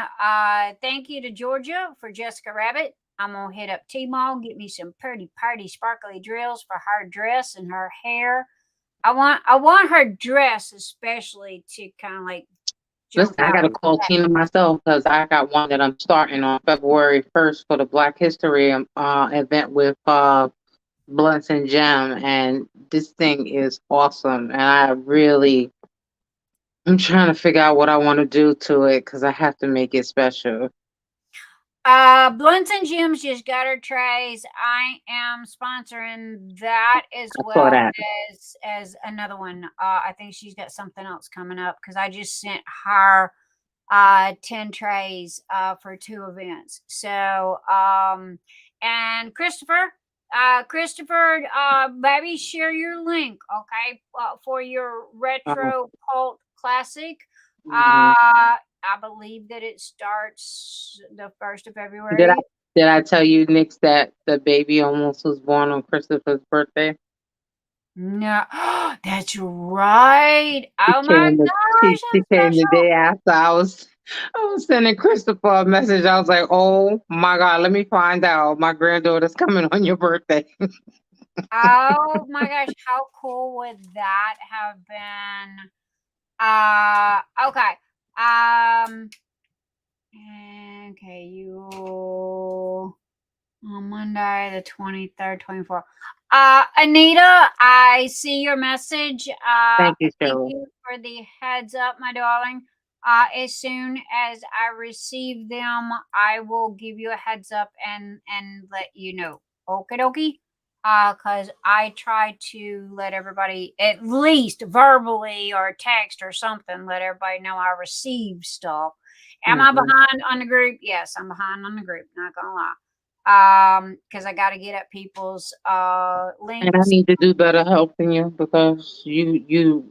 thank you to Georgia for Jessica Rabbit. I'm gonna hit up T-Mall, get me some pretty sparkly drills for her dress and her hair. I want her dress especially to kind of like. Listen, I got to call Tina myself because I got one that I'm starting on February 1st for the Black History event with Blunts and Gem, and this thing is awesome. And I'm trying to figure out what I want to do to it because I have to make it special. Blunts and Gems just got her trays. I am sponsoring that as well as another one. I think she's got something else coming up because I just sent her 10 trays for 2 events. So and Christopher, baby, share your link, okay, for your retro cult classic. I believe that it starts the 1st of February. Did I tell you, Nix, that the baby almost was born on Christopher's birthday? No, that's right. Oh my gosh. She came the day after. I was sending Christopher a message. I was like, oh my God, let me find out. My granddaughter's coming on your birthday. Oh my gosh, how cool would that have been? Okay. Okay, you on Monday the 23rd, 24th. Anita, I see your message. Thank you, Thank you for the heads up, my darling. As soon as I receive them, I will give you a heads up and let you know. Okie dokie. Because I try to let everybody, at least verbally or text or something, let everybody know I received stuff. Am I behind on the group? Yes, I'm behind on the group, not gonna lie. Because I got to get up people's links. And I need to do better helping you because you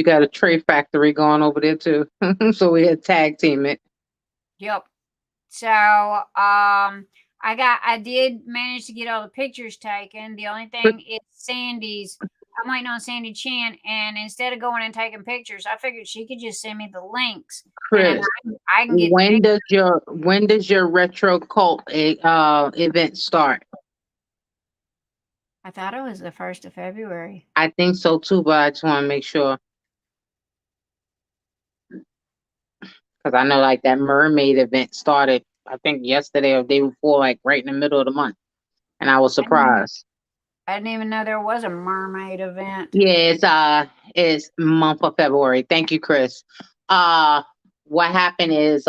got a tray factory going over there too. So we had tag team it. Yep. So I did manage to get all the pictures taken. The only thing is Sandy's. I'm waiting on Sandy Chan, and instead of going and taking pictures, I figured she could just send me the links. Chris, I can get. When does your retro cult event start? I thought it was the 1st of February. I think so too, but I just want to make sure. Because I know like that mermaid event started, I think yesterday or the day before, like right in the middle of the month. And I was surprised. I didn't even know there was a mermaid event. Yeah, it's month of February. Thank you, Chris. What happened is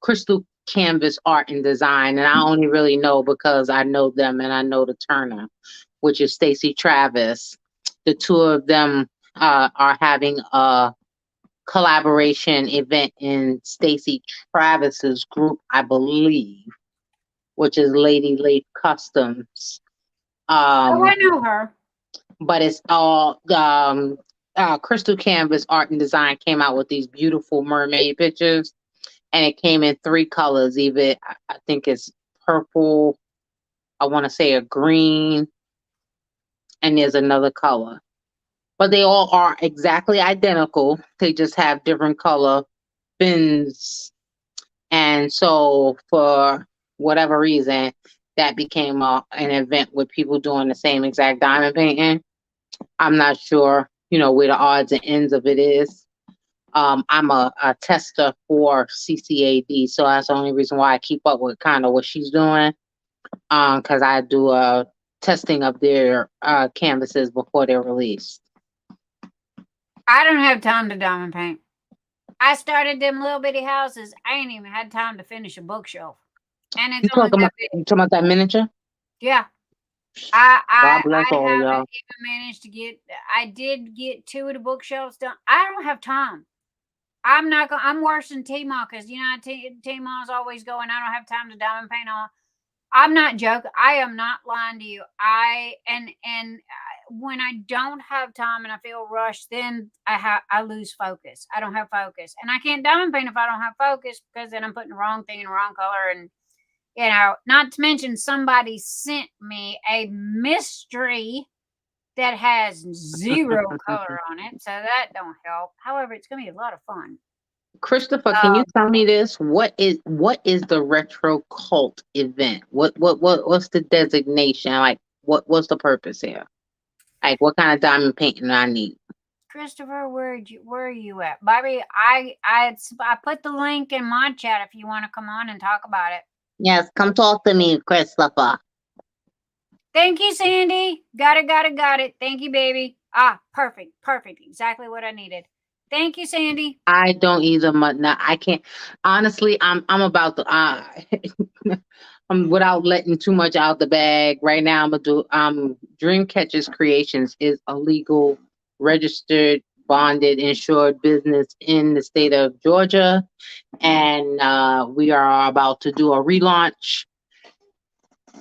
Crystal Canvas Art and Design, and I only really know because I know them and I know the Turner, which is Stacy Travis. The two of them are having a collaboration event in Stacy Travis's group, I believe, which is Lady Lake Customs. Oh, I know her. But it's all Crystal Canvas Art and Design came out with these beautiful mermaid pictures, and it came in 3 colors. Either I think it's purple, I want to say a green, and there's another color. But they all are exactly identical. They just have different color fins. And so for whatever reason, that became an event with people doing the same exact diamond painting. I'm not sure, where the odds and ends of it is. I'm a tester for CCAD, so that's the only reason why I keep up with kind of what she's doing. Because I do a testing of their canvases before they're released. I don't have time to diamond paint. I started them little bitty houses. I ain't even had time to finish a bookshelf. And it's You talking about that miniature? Yeah. I bless all haven't y'all. even managed to get. I did get 2 of the bookshelves done. I don't have time. I'm worse than T-Maw because T-Maw's always going. I don't have time to diamond paint on. I'm not joking. I am not lying to you. When I don't have time and I feel rushed, then I lose focus. I don't have focus, and I can't diamond paint if I don't have focus because then I'm putting the wrong thing in the wrong color. And not to mention somebody sent me a mystery that has 0 color on it, so that don't help. However, it's gonna be a lot of fun. Christopher, can you tell me this? What is the retro cult event? What's the designation? Like what's the purpose here? Like what kind of diamond painting I need? Christopher, where are you at? Bobby, I put the link in my chat if you want to come on and talk about it. Yes, come talk to me, Christopher. Thank you, Sandy. Got it. Thank you, baby. Perfect. Exactly what I needed. Thank you, Sandy. I don't either. No, I can't. Honestly, I'm about to. I'm without letting too much out the bag right now. I'm gonna do. DreamCatchers Creations is a legal, registered, bonded, insured business in the state of Georgia, and we are about to do a relaunch.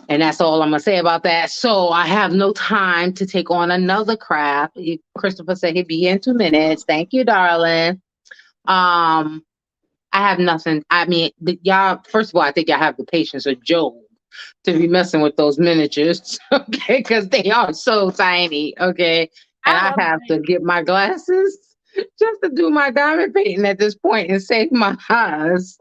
And that's all I'm gonna say about that. So I have no time to take on another craft. Christopher said he'd be here in 2 minutes. Thank you, darling. I have nothing. I mean, y'all. First of all, I think y'all have the patience of Job to be messing with those miniatures, okay? Because they are so tiny, okay. And I have to get my glasses just to do my diamond painting at this point and save my eyes.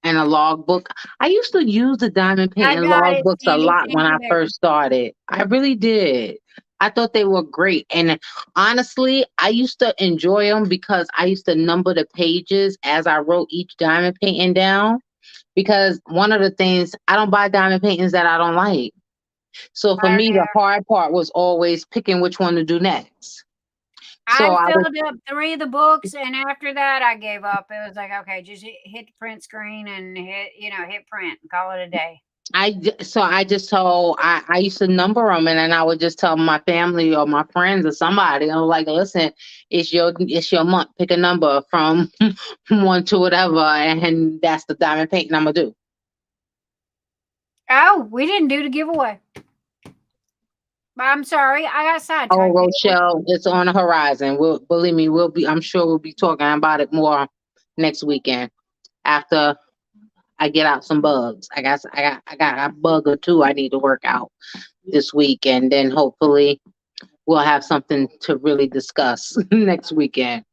And a logbook. I used to use the diamond painting logbooks a lot when I first started. I really did. I thought they were great. And honestly, I used to enjoy them because I used to number the pages as I wrote each diamond painting down. Because one of the things, I don't buy diamond paintings that I don't like. So for me, the hard part was always picking which one to do next. So I filled up 3 of the books, and after that, I gave up. It was like, okay, just hit the print screen and hit print and call it a day. I used to number them, and then I would just tell my family or my friends or somebody, I'm like, listen, it's your month. Pick a number from 1 to whatever, and that's the diamond painting I'm gonna do. Oh, we didn't do the giveaway. I'm sorry, I got sidetracked. Oh, Rochelle, it's on the horizon. Believe me, I'm sure we'll be talking about it more next weekend after I get out some bugs. I got a bug or 2 I need to work out this week, and then hopefully we'll have something to really discuss next weekend.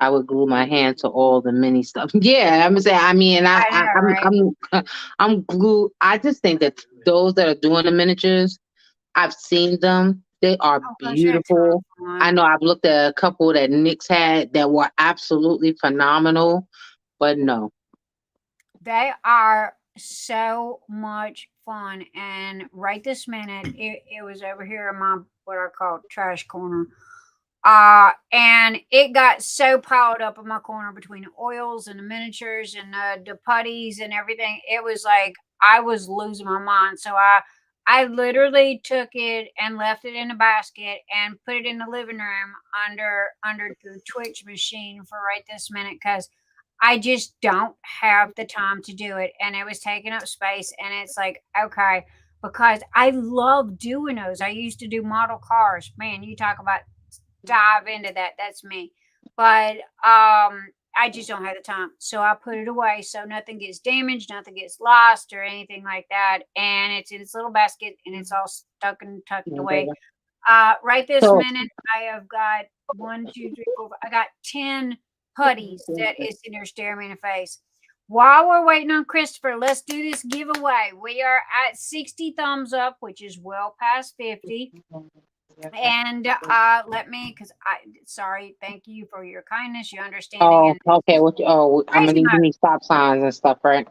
I would glue my hand to all the mini stuff. Yeah, I'm saying. I mean, I'm glued. I just think that those that are doing the miniatures, I've seen them. They are beautiful. I know I've looked at a couple that Nick's had that were absolutely phenomenal, but no. They are so much fun. And right this minute, it was over here in my, what I call trash corner. And it got so piled up in my corner between the oils and the miniatures and the putties and everything. It was like I was losing my mind. So I literally took it and left it in a basket and put it in the living room under the Twitch machine for right this minute because I just don't have the time to do it. And it was taking up space. And it's like, okay, because I love doing those. I used to do model cars. Man, you talk about dive into that. That's me. But I just don't have the time. So I put it away so nothing gets damaged, nothing gets lost or anything like that. And it's in its little basket and it's all stuck and tucked away. Right this So- minute, I have got 1, 2, 3, 4. I got 10 putties that is sitting there staring me in the face. While we're waiting on Christopher, let's do this giveaway. We are at 60 thumbs up, which is well past 50. And let me, because sorry, thank you for your kindness, your understanding. Oh, And okay. I'm gonna need me stop signs and stuff, right?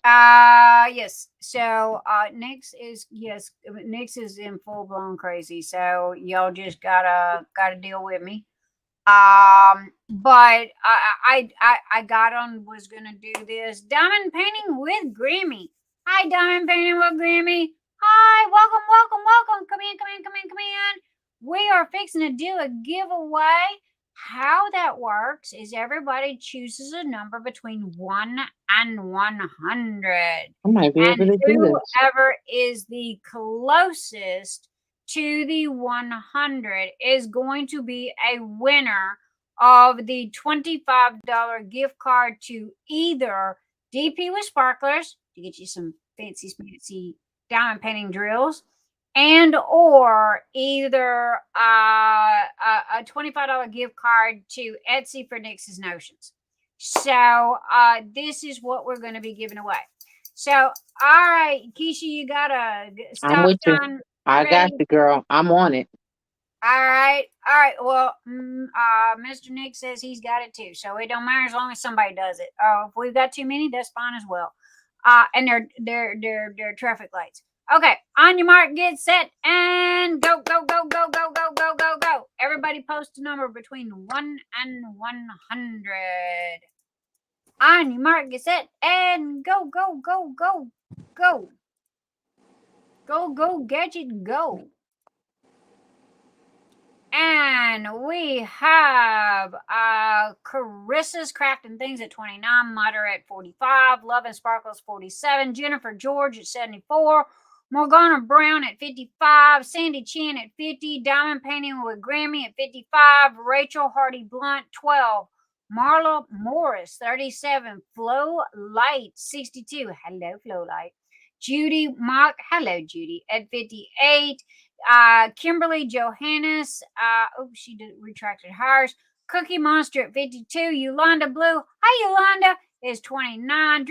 yes. So Nick's is in full blown crazy. So y'all just gotta deal with me. But I got on, was gonna do this diamond painting with Grammy. Hi, diamond painting with Grammy. Hi, welcome. Come in. We are fixing to do a giveaway. How that works is everybody chooses a number between 1 and 100. I might be able to do this. Whoever is the closest to the 100 is going to be a winner of the $25 gift card to either DP with Sparklers to get you some fancy diamond painting drills, and or either a $25 gift card to Etsy for Nix's Notions. So this is what we're going to be giving away. So, all right, Keisha, you got a stop with you. sign. I got you, girl. I'm on it. All right. Well, Mr. Nick says he's got it too, so it don't matter as long as somebody does it. If we've got too many, that's fine as well. And they're traffic lights. Okay, on your mark, get set, and go. Everybody post a number between 1 and 100. On your mark, get set, and go. Go, gadget, go. And we have Carissa's Crafting Things at 29, Moderate at 45, Love and Sparkles 47, Jennifer George at 74, Morgana Brown at 55, Sandy Chan at 50, Diamond Painting with Grammy at 55, Rachel Hardy Blunt 12, Marla Morris 37, Flo Light 62, hello Flo Light, Judy Mock, hello Judy, at 58, Kimberly Johannes, she retracted hers. Cookie Monster at 52. Yolanda Blue, hi Yolanda, is 29.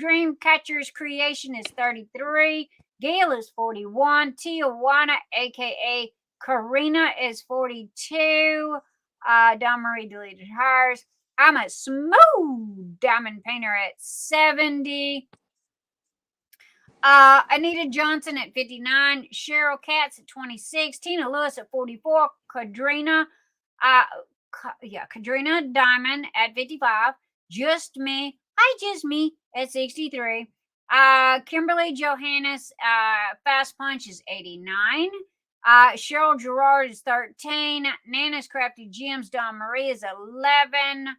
Dreamcatchers Creation is 33. Gail is 41. Tijuanna, aka Karina, is 42. DawnMarie deleted hers. I'm a smooth diamond painter at 70. Anita Johnson at 59, Cheryl Katz at 26, Tina Lewis at 44, Kadrina Diamond at 55, Just Me at 63, Kimberly Johannes, Fast Punch is 89, Cheryl Gerard is 13, Nana's Crafty Gems, DawnMarie is 11,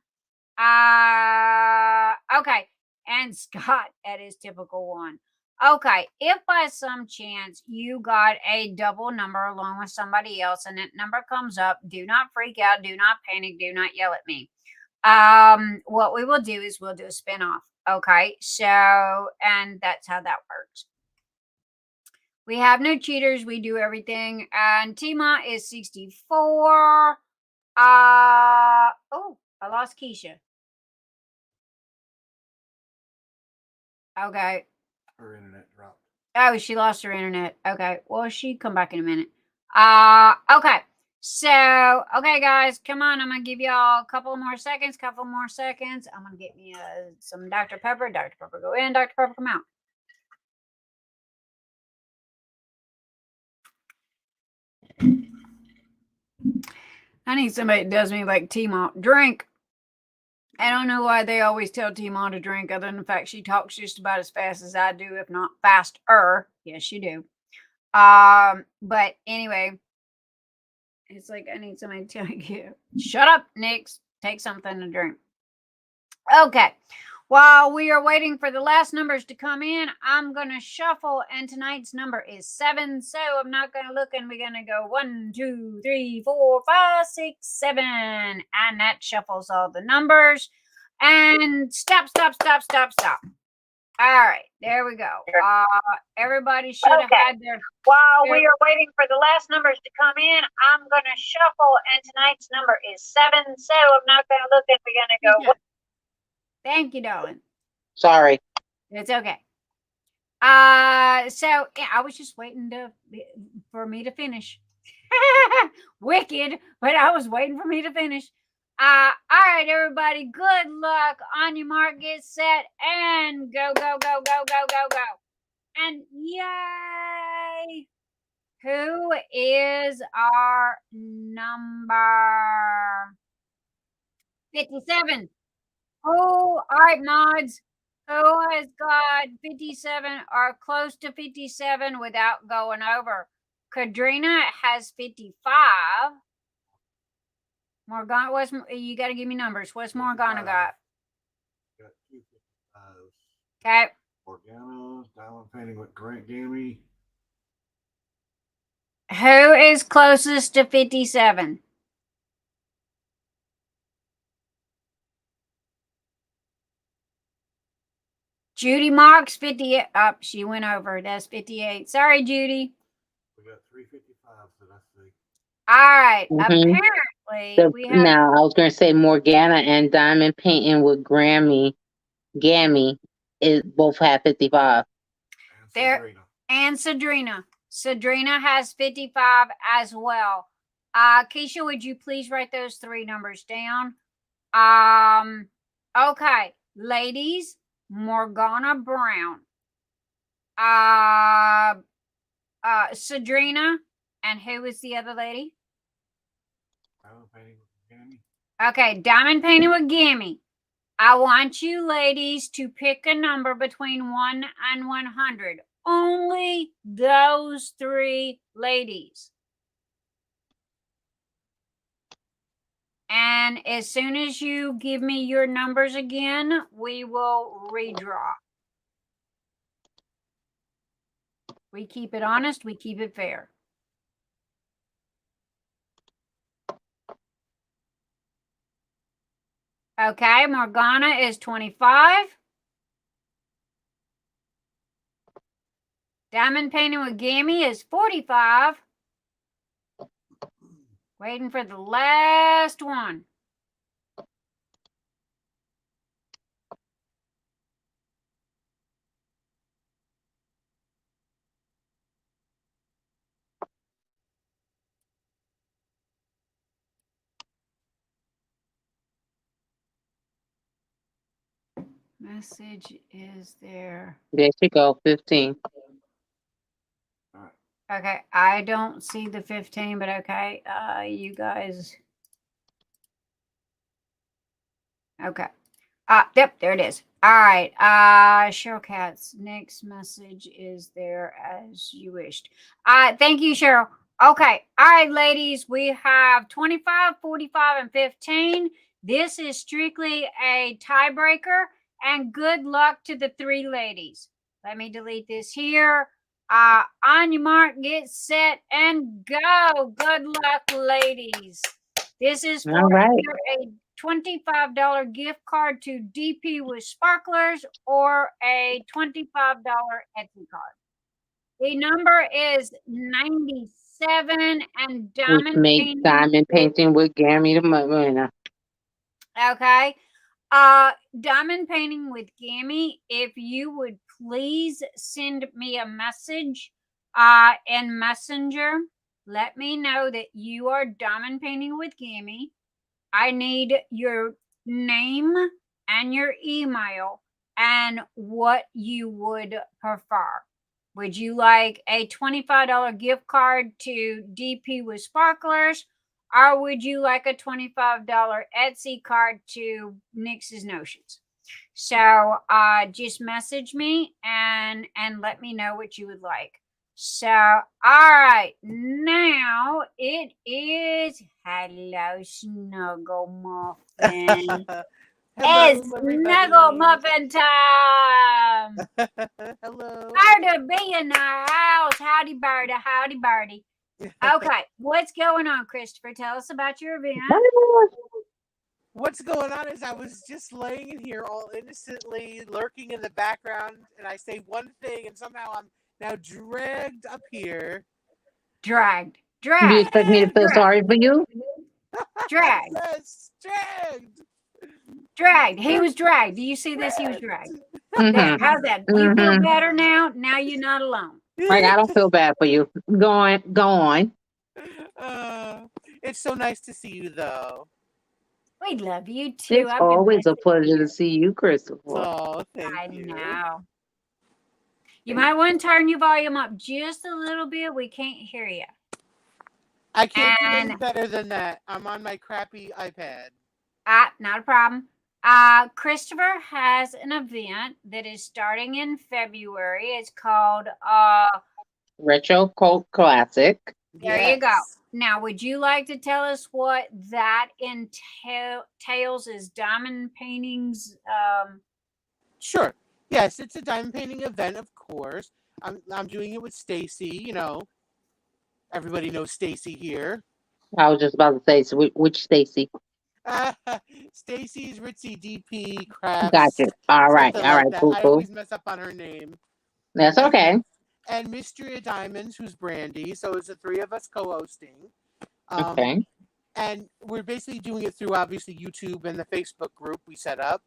okay, and Scott at his typical 1. Okay, if by some chance you got a double number along with somebody else and that number comes up, do not freak out, do not panic, do not yell at me. What we will do is we'll do a spin-off. Okay, so, and that's how that works. We have no cheaters, we do everything. And Tima is 64. Oh, I lost Keisha. Okay. Her internet dropped. Oh, she lost her internet. Okay. Well, she come back in a minute. Okay. So, okay, guys, come on. I'm going to give y'all a couple more seconds. I'm going to get me some Dr. Pepper. Dr. Pepper go in. Dr. Pepper come out. I need somebody that does me like T-Mont. Drink. I don't know why they always tell Timon to drink, other than the fact she talks just about as fast as I do, if not faster. Yes, you do. But anyway, it's like I need somebody to tell you, shut up, Nix. Take something to drink. Okay. While we are waiting for the last numbers to come in, I'm going to shuffle, and tonight's number is 7. So I'm not going to look, and we're going to go 1, 2, 3, 4, 5, 6, 7. And that shuffles all the numbers. And stop. All right, there we go. Everybody should have had their... While we are waiting for the last numbers to come in, I'm going to shuffle, and tonight's number is 7. So I'm not going to look, and we're going to go... Thank you, darling. Sorry. It's okay. So yeah, I was just waiting for me to finish. Wicked, but I was waiting for me to finish. All right, everybody. Good luck. On your mark, get set, and go. And yay! Who is our number 57? Oh, all right, mods. Who has got 57 or close to 57 without going over? Kadrina has 55. Morgana, you got to give me numbers. What's Morgana got? Got 2 55s. Okay. Morgana, diamond painting with Grant Gammy. Who is closest to 57? Judy Mock's 58. Oh, she went over. That's 58. Sorry, Judy. We got 3 55s that I see. All right. Mhm. Apparently, we have. Now, I was going to say Morgana and diamond painting with Gammy both have 55. There. And Sadrina. Sadrina has 55 as well. Keisha, would you please write those 3 numbers down? Okay. Ladies, Morgana Brown. Sadrina. And who is the other lady? Diamond painting with Gammy. Okay, diamond painting with Gammy. I want you ladies to pick a number between 1 and 100. Only those 3 ladies. And as soon as you give me your numbers again, we will redraw. We keep it honest. We keep it fair. Okay, Morgana is 25. Diamond painting with Gammy is 45. Waiting for the last one. Message is there. There you go, 15. Okay, I don't see the 15, but okay, you guys. Okay. Yep, there it is. All right. Cheryl Katz, next message is there as you wished. Thank you, Cheryl. Okay. All right, ladies, we have 25, 45, and 15. This is strictly a tiebreaker, and good luck to the 3 ladies. Let me delete this here. On your mark, get set, and go. Good luck, ladies. This is for All right. a $25 gift card to DP with Sparklers or a $25 Etsy card. The number is 97 and diamond painting. Diamond painting with Gammy the winner. Okay. Diamond painting with Gammy, if you would please send me a message in Messenger. Let me know that you are diamond painting with Gammy. I need your name and your email and what you would prefer. Would you like a $25 gift card to DP with Sparklers or would you like a $25 Etsy card to Nix's Notions? So just message me and let me know what you would like. So, all right, now it is Hello Snuggle Muffin. It's Snuggle Muffin time. Hello. Birda be in the house. Howdy, Birda. Howdy, Birdie. Okay, what's going on, Christopher? Tell us about your event. What's going on is I was just laying in here all innocently lurking in the background, and I say one thing, and somehow I'm now dragged up here. Dragged. Do you expect me to feel sorry for you? Dragged. Yes, dragged. Dragged. He was dragged. Do you see this? He was dragged. There, Mhm. how's that? You feel better now? Now you're not alone. Like, I don't feel bad for you. Go on. It's so nice to see you, though. We love you too. It's always a pleasure to see you, Christopher. Oh, thank I you. know. You might want to turn your volume up just a little bit. We can't hear you. I can't do any better than that. I'm on my crappy iPad. Not a problem. Christopher has an event that is starting in February. It's called Retro Cult Classic. There you go. Now, would you like to tell us what that entails as diamond paintings? Sure. Yes, it's a diamond painting event, of course. I'm doing it with Stacy. You know, everybody knows Stacy here. I was just about to say, so which Stacy? Stacy's Ritzy DP Crafts. Gotcha. All right. Cool. I always mess up on her name. That's okay. And Mystery of Diamonds, who's Brandy. So it's the three of us co-hosting. Okay. And we're basically doing it through, obviously, YouTube and the Facebook group we set up.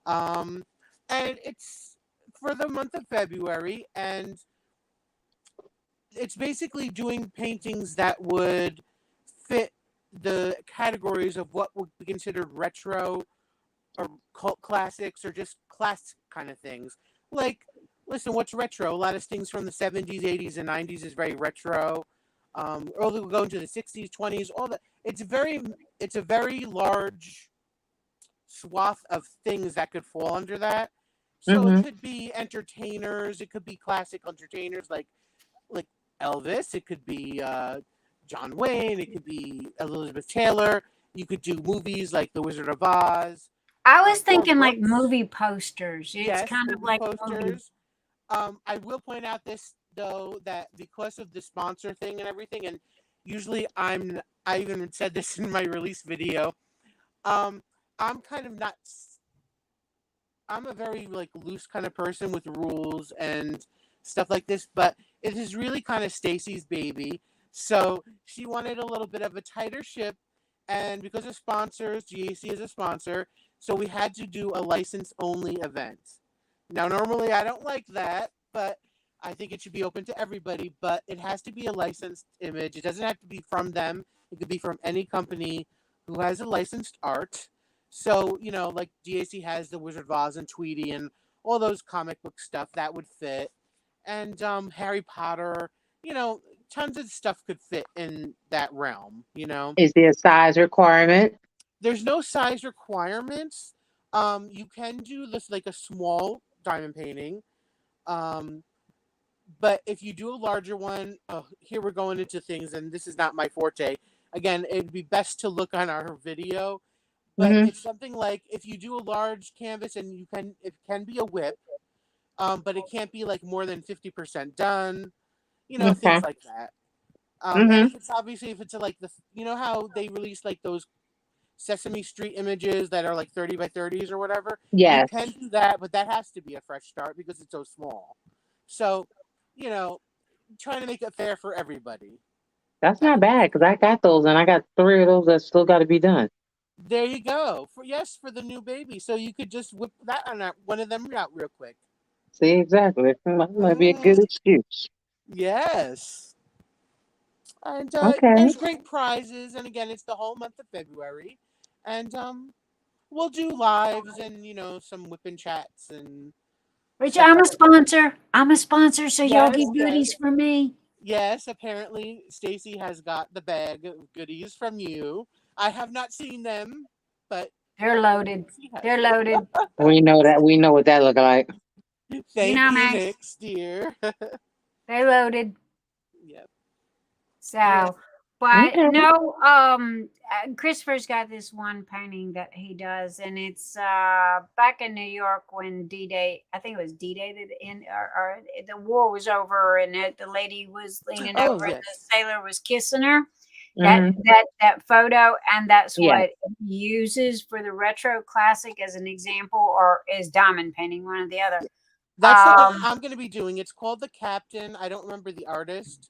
And it's for the month of February. And it's basically doing paintings that would fit the categories of what would be considered retro or cult classics or just classic kind of things. Like, listen, what's retro? A lot of things from the 70s, 80s, and 90s is very retro. Early we'll go into the 60s, 20s, all that. It's a very large swath of things that could fall under that. So it could be entertainers, it could be classic entertainers like Elvis, it could be John Wayne, it could be Elizabeth Taylor. You could do movies like The Wizard of Oz. I was thinking like movie posters. It's kind of like posters. I will point out this though, that because of the sponsor thing and everything, and usually I even said this in my release video. I'm kind of not. I'm a very like loose kind of person with rules and stuff like this, but it is really kind of Stacy's baby. So she wanted a little bit of a tighter ship, and because of sponsors, GAC is a sponsor, so we had to do a license-only event. Now, normally I don't like that, but I think it should be open to everybody, but it has to be a licensed image. It doesn't have to be from them. It could be from any company who has a licensed art. So, you know, like GAC has the Wizard of Oz and Tweety and all those comic book stuff, that would fit. And Harry Potter, you know, tons of stuff could fit in that realm, you know. Is there a size requirement? There's no size requirements. You can do this like a small diamond painting. But if you do a larger one, here we're going into things, and this is not my forte. Again, it'd be best to look on our video. But it's something like if you do a large canvas, and it can be a whip, but it can't be like more than 50% done. You know, things like that. And if it's like you know how they release like those Sesame Street images that are like 30 by 30s or whatever? Yes. You can do that, but that has to be a fresh start because it's so small. So, you know, trying to make it fair for everybody. That's not bad because I got those and I got 3 of those that still got to be done. There you go. For the new baby. So you could just whip that on one of them out real quick. See, exactly. That might be a good excuse. Yes. And there's great prizes. And again, it's the whole month of February. And we'll do lives and, you know, some whipping chats. And Rich, I'm a sponsor. So y'all give goodies for me. Yes, apparently Stacy has got the bag of goodies from you. I have not seen them, but They're loaded. she has They're them. loaded. We know that. We know what that look like. You Thank know you, me. Nix, dear. They're loaded. Yep. So, Yeah. but Okay. no, Christopher's got this one painting that he does, and it's back in New York when D-Day, I think it was D-Day that or the war was over, and the lady was leaning Oh, over, and yes. the sailor was kissing her. Mhm. That photo, and that's Yeah. what he uses for the retro classic as an example, or is diamond painting, one or the other. That's the one Um, I'm going to be doing. It's called The Captain. I don't remember the artist.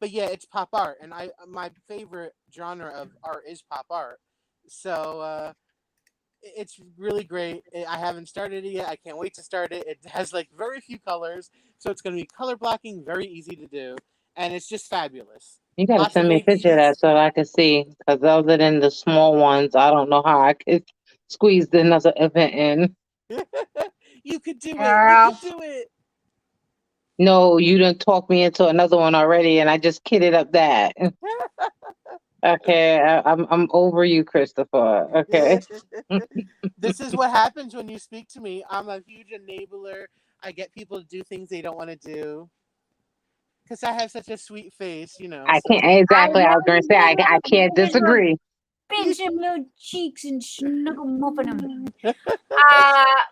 But yeah, it's pop art, and my favorite genre of art is pop art. So it's really great. I haven't started it yet. I can't wait to start it. It has like very few colors, so it's going to be color blocking, very easy to do, and it's just fabulous. You gotta Lots send of me a picture of that ladies. so I can see. Because other than the small ones, I don't know how I could squeeze another event in. You could do it. You Girl. could do it. No, you didn't talk me into another one already, and I just kidded up that. Okay, I'm over you, Christopher. Okay. This is what happens when you speak to me. I'm a huge enabler. I get people to do things they don't want to do because I have such a sweet face, you know. I So can't exactly. I know was going to say you I can't do, little disagree. pinch them little cheeks and snuggle muffin them.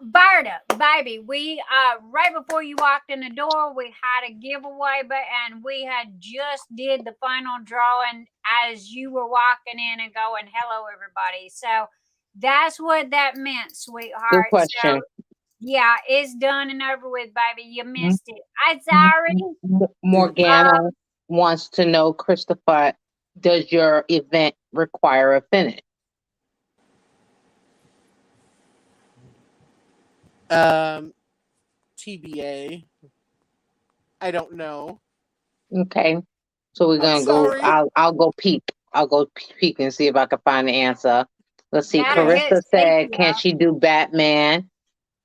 Barda, baby, we right before you walked in the door, we had a giveaway, and we had just did the final drawing as you were walking in and going, "Hello, everybody." So that's what that meant, Good sweetheart. question. So yeah, it's done and over with, baby. You missed it. I'm sorry. Morgana wants to know, Christopher, does your event require a finish? TBA. I don't know. Okay, so we're I'm gonna go. sorry. I'll go peek. I'll go peek and see if I can find the answer. Let's see. Gotta Yeah. hit Carissa Stacy said, "Can up. she do Batman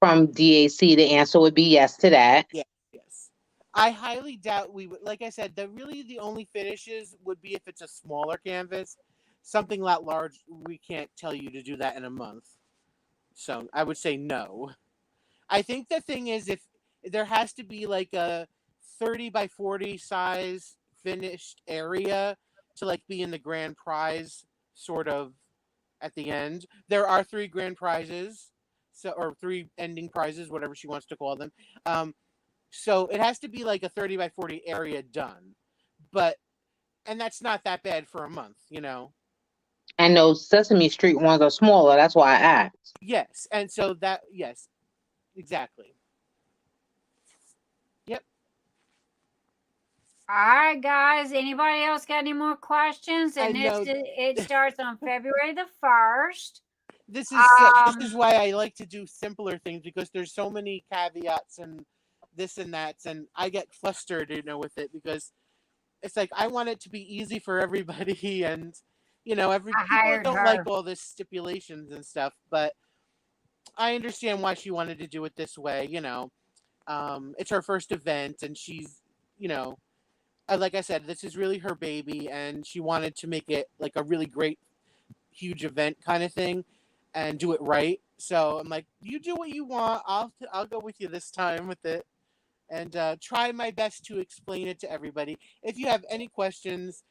from DAC?" The answer would be yes to that. Yeah. Yes. I highly doubt we would. Like I said, the only finishes would be if it's a smaller canvas, something that large. We can't tell you to do that in a month. So I would say no. I think the thing is, if there has to be like a 30 by 40 size finished area to like be in the grand prize sort of at the end. There are 3 grand prizes, so or 3 ending prizes, whatever she wants to call them. Um, so it has to be like a 30 by 40 area done. But and that's not that bad for a month, you know. And those Sesame Street ones are smaller. That's why I asked. Yes, and so that yes, exactly. Yep. All right, guys. Anybody else got any more questions? I And know it starts on February the 1st. this is Um, why I like to do simpler things because there's so many caveats and this and that, and I get flustered, you know, with it because it's like I want it to be easy for everybody, and you know, I people hired don't like her. all this stipulations and stuff, but I understand why she wanted to do it this way. You know, it's her first event, and she's, you know, like I said, this is really her baby, and she wanted to make it like a really great, huge event kind of thing, and do it right. So I'm like, you do what you want. I'll go with you this time with it, and try my best to explain it to everybody. If you have any questions,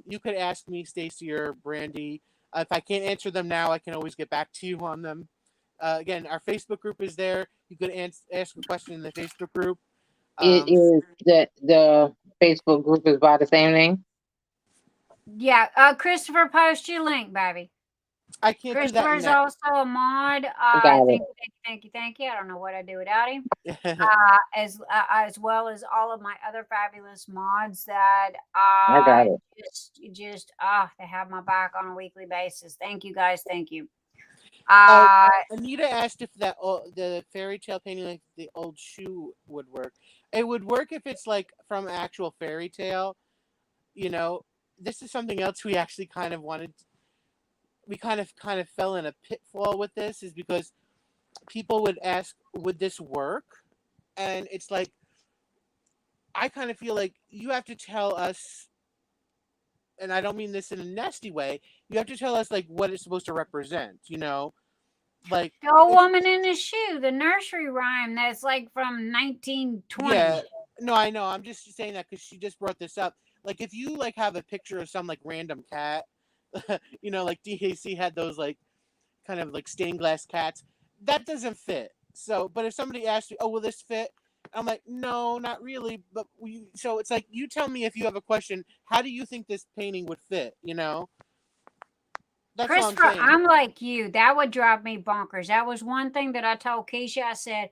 you could ask me, Stacy or Brandy. If I can't answer them now, I can always get back to you on them. Again, our Facebook group is there. You could ask a question in the Facebook group. It is that the Facebook group is by the same name. Yeah. Christopher, post your link, baby. I can't do that Christopher's now. also a mod. Got it. Thank you. I don't know what I'd do without him. As well as all of my other fabulous mods that I got it. just they have my back on a weekly basis. Thank you guys. Thank you. Anita asked if the fairy tale painting, like the old shoe, would work. It would work if it's like from actual fairy tale. You know, this is something else we actually kind of wanted. We kind of fell in a pitfall with this, is because people would ask, "Would this work?" And it's like, I kind of feel like you have to tell us, and I don't mean this in a nasty way, you have to tell us like what it's supposed to represent, you know? Like The old woman in the shoe, the nursery rhyme that's like from 1920. yeah, no, I know. I'm just saying that because she just brought this up. Like if you like have a picture of some like random cat, you know, like DAC had those like kind of like stained glass cats, that doesn't fit. So, but if somebody asks you, oh, will this fit? I'm like, no, not really. But so it's like, you tell me if you have a question, how do you think this painting would fit? You know? That's all I'm Christopher, saying. I'm like you. That would drive me bonkers. That was one thing that I told Keisha. I said,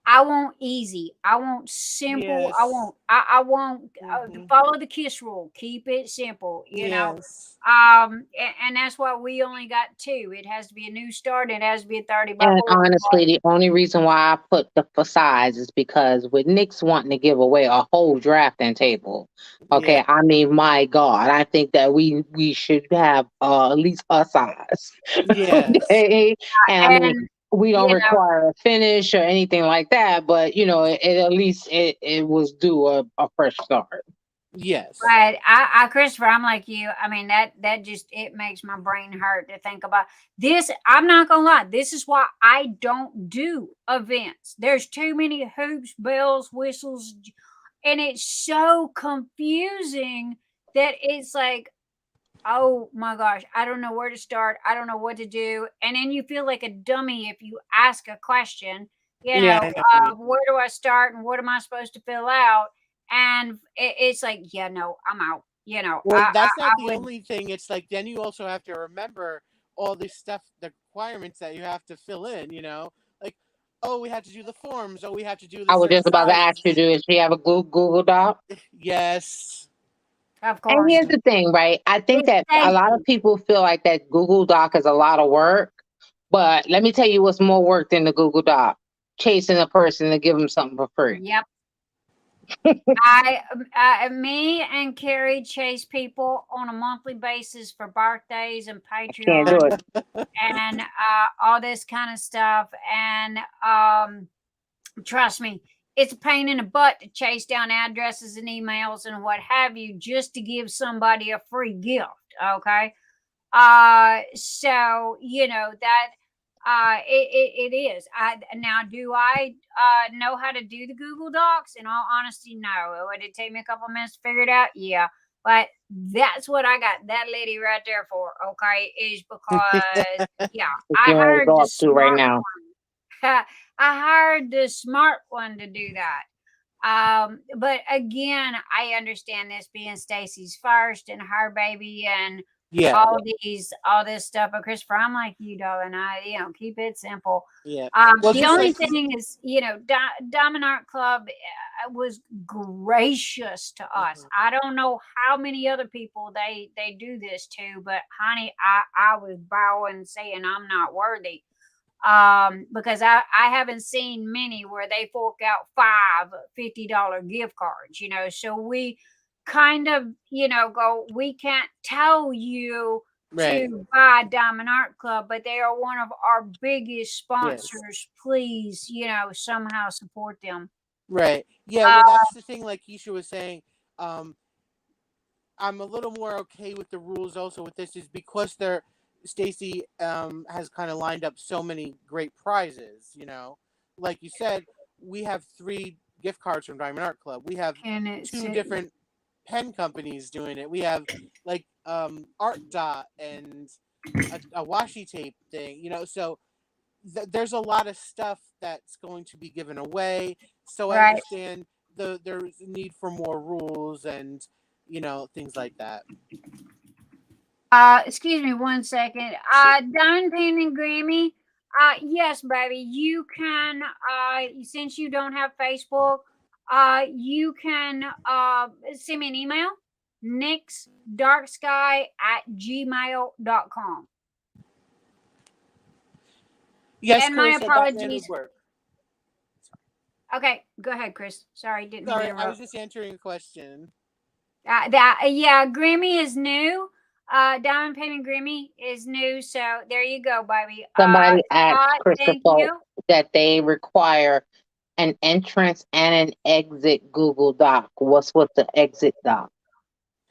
I want easy. I want simple. Yes. I want Mhm. follow the KISS rule. Keep it simple, you know. Yes. And that's why we only got 2. It has to be a new start and it has to be a 30 by And 40. honestly, the only reason why I put the size is because with Nick's wanting to give away a whole drafting table. Okay, Yeah. I mean, my God, I think that we should have at least a size. Yes. Okay, and I mean, And we don't you know, require a finish or anything like that, but you know, it at least it was due a fresh start. Yes. but I Christopher, I'm like you. I mean, that just, it makes my brain hurt to think about this. I'm not gonna lie. This is why I don't do events. There's too many hoops, bells, whistles, and it's so confusing that it's like, oh my gosh, I don't know where to start. I don't know what to do. And then you feel like a dummy if you ask a question, you Yeah, know, I know. where do I start and what am I supposed to fill out? And it's like, yeah, no, I'm out. You know, Well, that's not I the would, only thing. It's like then you also have to remember all this stuff, the requirements that you have to fill in, you know? Like, oh, we have to do the forms. Oh, we have to do I the was certain just about to ask you, sizes. does she have a Google Doc? Yes. of And course. here's the thing, right? I think It's that a lot of Stacy. people feel like that Google Doc is a lot of work, but let me tell you what's more work than the Google Doc: chasing a person to give them something for free. Yep. Me and Carrie chase people on a monthly basis for birthdays and Can't do Patreon it. and all this kind of stuff. And trust me, it's a pain in the butt to chase down addresses and emails and what have you just to give somebody a free gift. Okay. So you know that it is. Do I know how to do the Google Docs? In all honesty, no. Would it take me a couple minutes to figure it out? Yeah. But that's what I got that lady right there for, okay, is because yeah, I You want to hired go the up to right smart now. one. I hired the smart one to do that. But again, I understand this being Stacy's first and her baby and Yeah. all this stuff. But Christopher, I'm like you, darling. Keep it simple. Yeah. Well, The just only like thing is, Diamond Art Club was gracious to us. I don't know how many other people they do this to, but honey, I was bowing saying I'm not worthy. Because I haven't seen many where they fork out $5 $50 gift cards, so we kind of, go, we can't tell you right. to buy Diamond Art Club, but they are one of our biggest Yes. sponsors. Please, somehow support them. Right. Yeah. Well, that's the thing. Like Keisha was saying, I'm a little more okay with the rules. Also, with this is because Stacy has kind of lined up so many great prizes. You know, like you said, we have 3 gift cards from Diamond Art Club. We have And it's 2 different pen companies doing it. We have like Art Dot and a washi tape thing. You know, so there's a lot of stuff that's going to be given away. So I right. understand there's a need for more rules and things like that. Excuse me 1 second. Diamond Painting Grammy. Yes, baby. You can. Since you don't have Facebook, you can send me an email. nixdarksky@gmail.com. Yes, And my Chris, that would apologies. work. Okay, go ahead, Chris. Sorry, didn't mean to Sorry, I interrupt. was just answering a question. Grammy is new. Diamond Painting Grammy is new. So there you go, baby. Somebody asked Scott, thank Christopher you. that they require an entrance and an exit Google Doc. What's with the exit doc?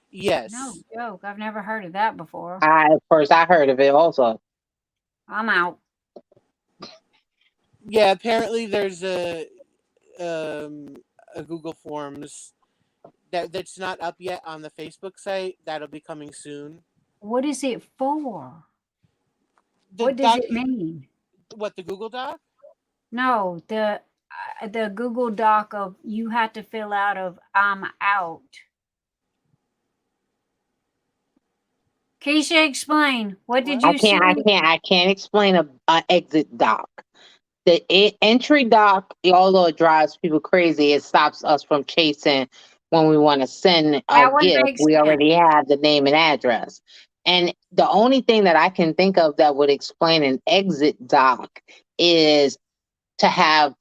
Yes. No joke. I've never heard of that before. I heard of it also. I'm out. Yeah, apparently there's a Google Forms that's not up yet on the Facebook site. That'll be coming soon. What is it for? The What does it mean? What, the Google Doc? No, the Google Doc of you have to fill out of I'm out. Keisha, explain. What did you see? I can't explain a exit doc. The entry doc, although it drives people crazy, it stops us from chasing when we want to send a gift. We already have the name and address. And the only thing that I can think of that would explain an exit doc is to have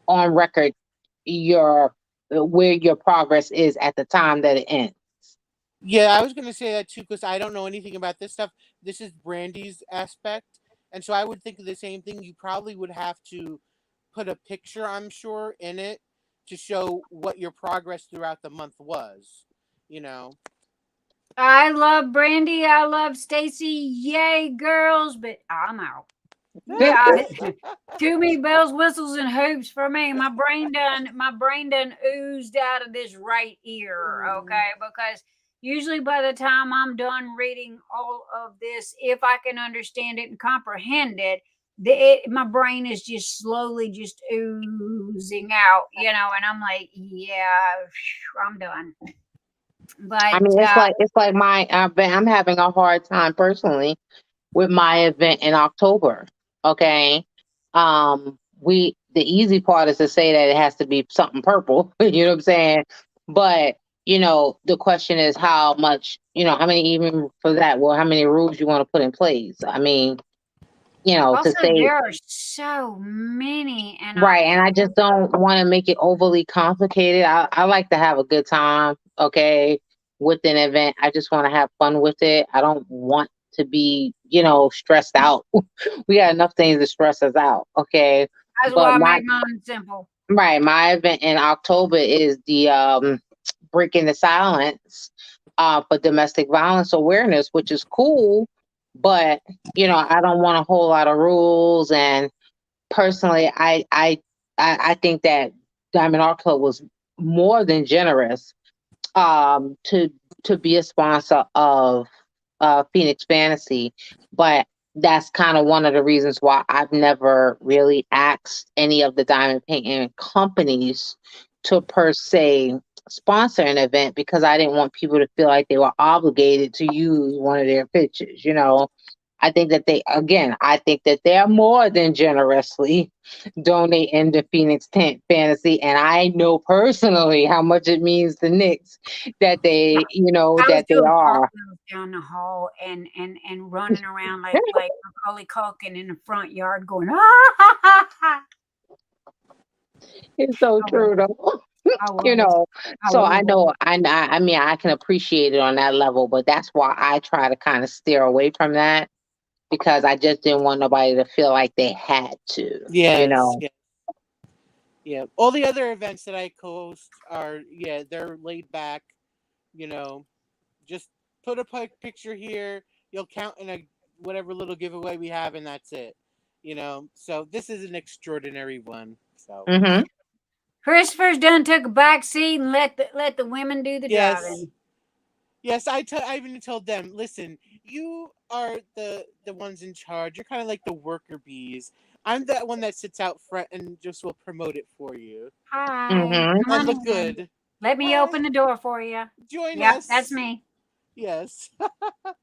on record where your progress is at the time that it ends. Yeah, I was going to say that too, because I don't know anything about this stuff. This is Brandy's aspect. And so I would think of the same thing. You probably would have to put a picture, I'm sure, in it to show what your progress throughout the month was, you know. I love Brandy. I love Stacy. Yay, girls, but I'm out. Yeah, too many bells, whistles, and hoops for me. My brain done oozed out of this right ear, okay? Because usually by the time I'm done reading all of this, if I can understand it and comprehend it, my brain is just slowly just oozing out, you know, and I'm like, yeah, I'm done. But I mean, it's like my event. I'm having a hard time personally with my event in October. Okay, the easy part is to say that it has to be something purple. You know what I'm saying? But you know, the question is how much. You know, how many even for that? Well, how many rules you want to put in place? I mean, you know, also, to say there are so many, and right, and I just don't want to make it overly complicated. I like to have a good time, okay, with an event. I just want to have fun with it. I don't want to be, you know, stressed out. We got enough things to stress us out, okay? That's But why I made mine simple. right, my event in October is the Breaking the Silence for domestic violence awareness, which is cool, but you know, I don't want a whole lot of rules. And personally, I think that Diamond Art Club was more than generous to be a sponsor of Phoenix Fantasy, but that's kind of one of the reasons why I've never really asked any of the diamond painting companies to per se sponsor an event, because I didn't want people to feel like they were obligated to use one of their pictures, you know. I think that they're more than generously donating to Phoenix Fantasy, and I know personally how much it means to Knicks that they, you know, that they are down the hall and running around like Macaulay Culkin in the front yard going ah. It's so true though. You know, so I know, I mean, I can appreciate it on that level, but that's why I try to kind of steer away from that, because I just didn't want nobody to feel like they had to. Yes, you know. Yeah. All the other events that I host are, they're laid back. You know, just put a picture here. You'll count in a whatever little giveaway we have, and that's it. You know, so this is an extraordinary one. So. Mm-hmm. Christopher's done took a back seat and let the women do the driving. Yes, I even told them, listen, you are the ones in charge. You're kind of like the worker bees. I'm the one that sits out front and just will promote it for you. Hi. Mm-hmm. And look good. Let me open the door for you. Join us. Yep, that's me. Yes.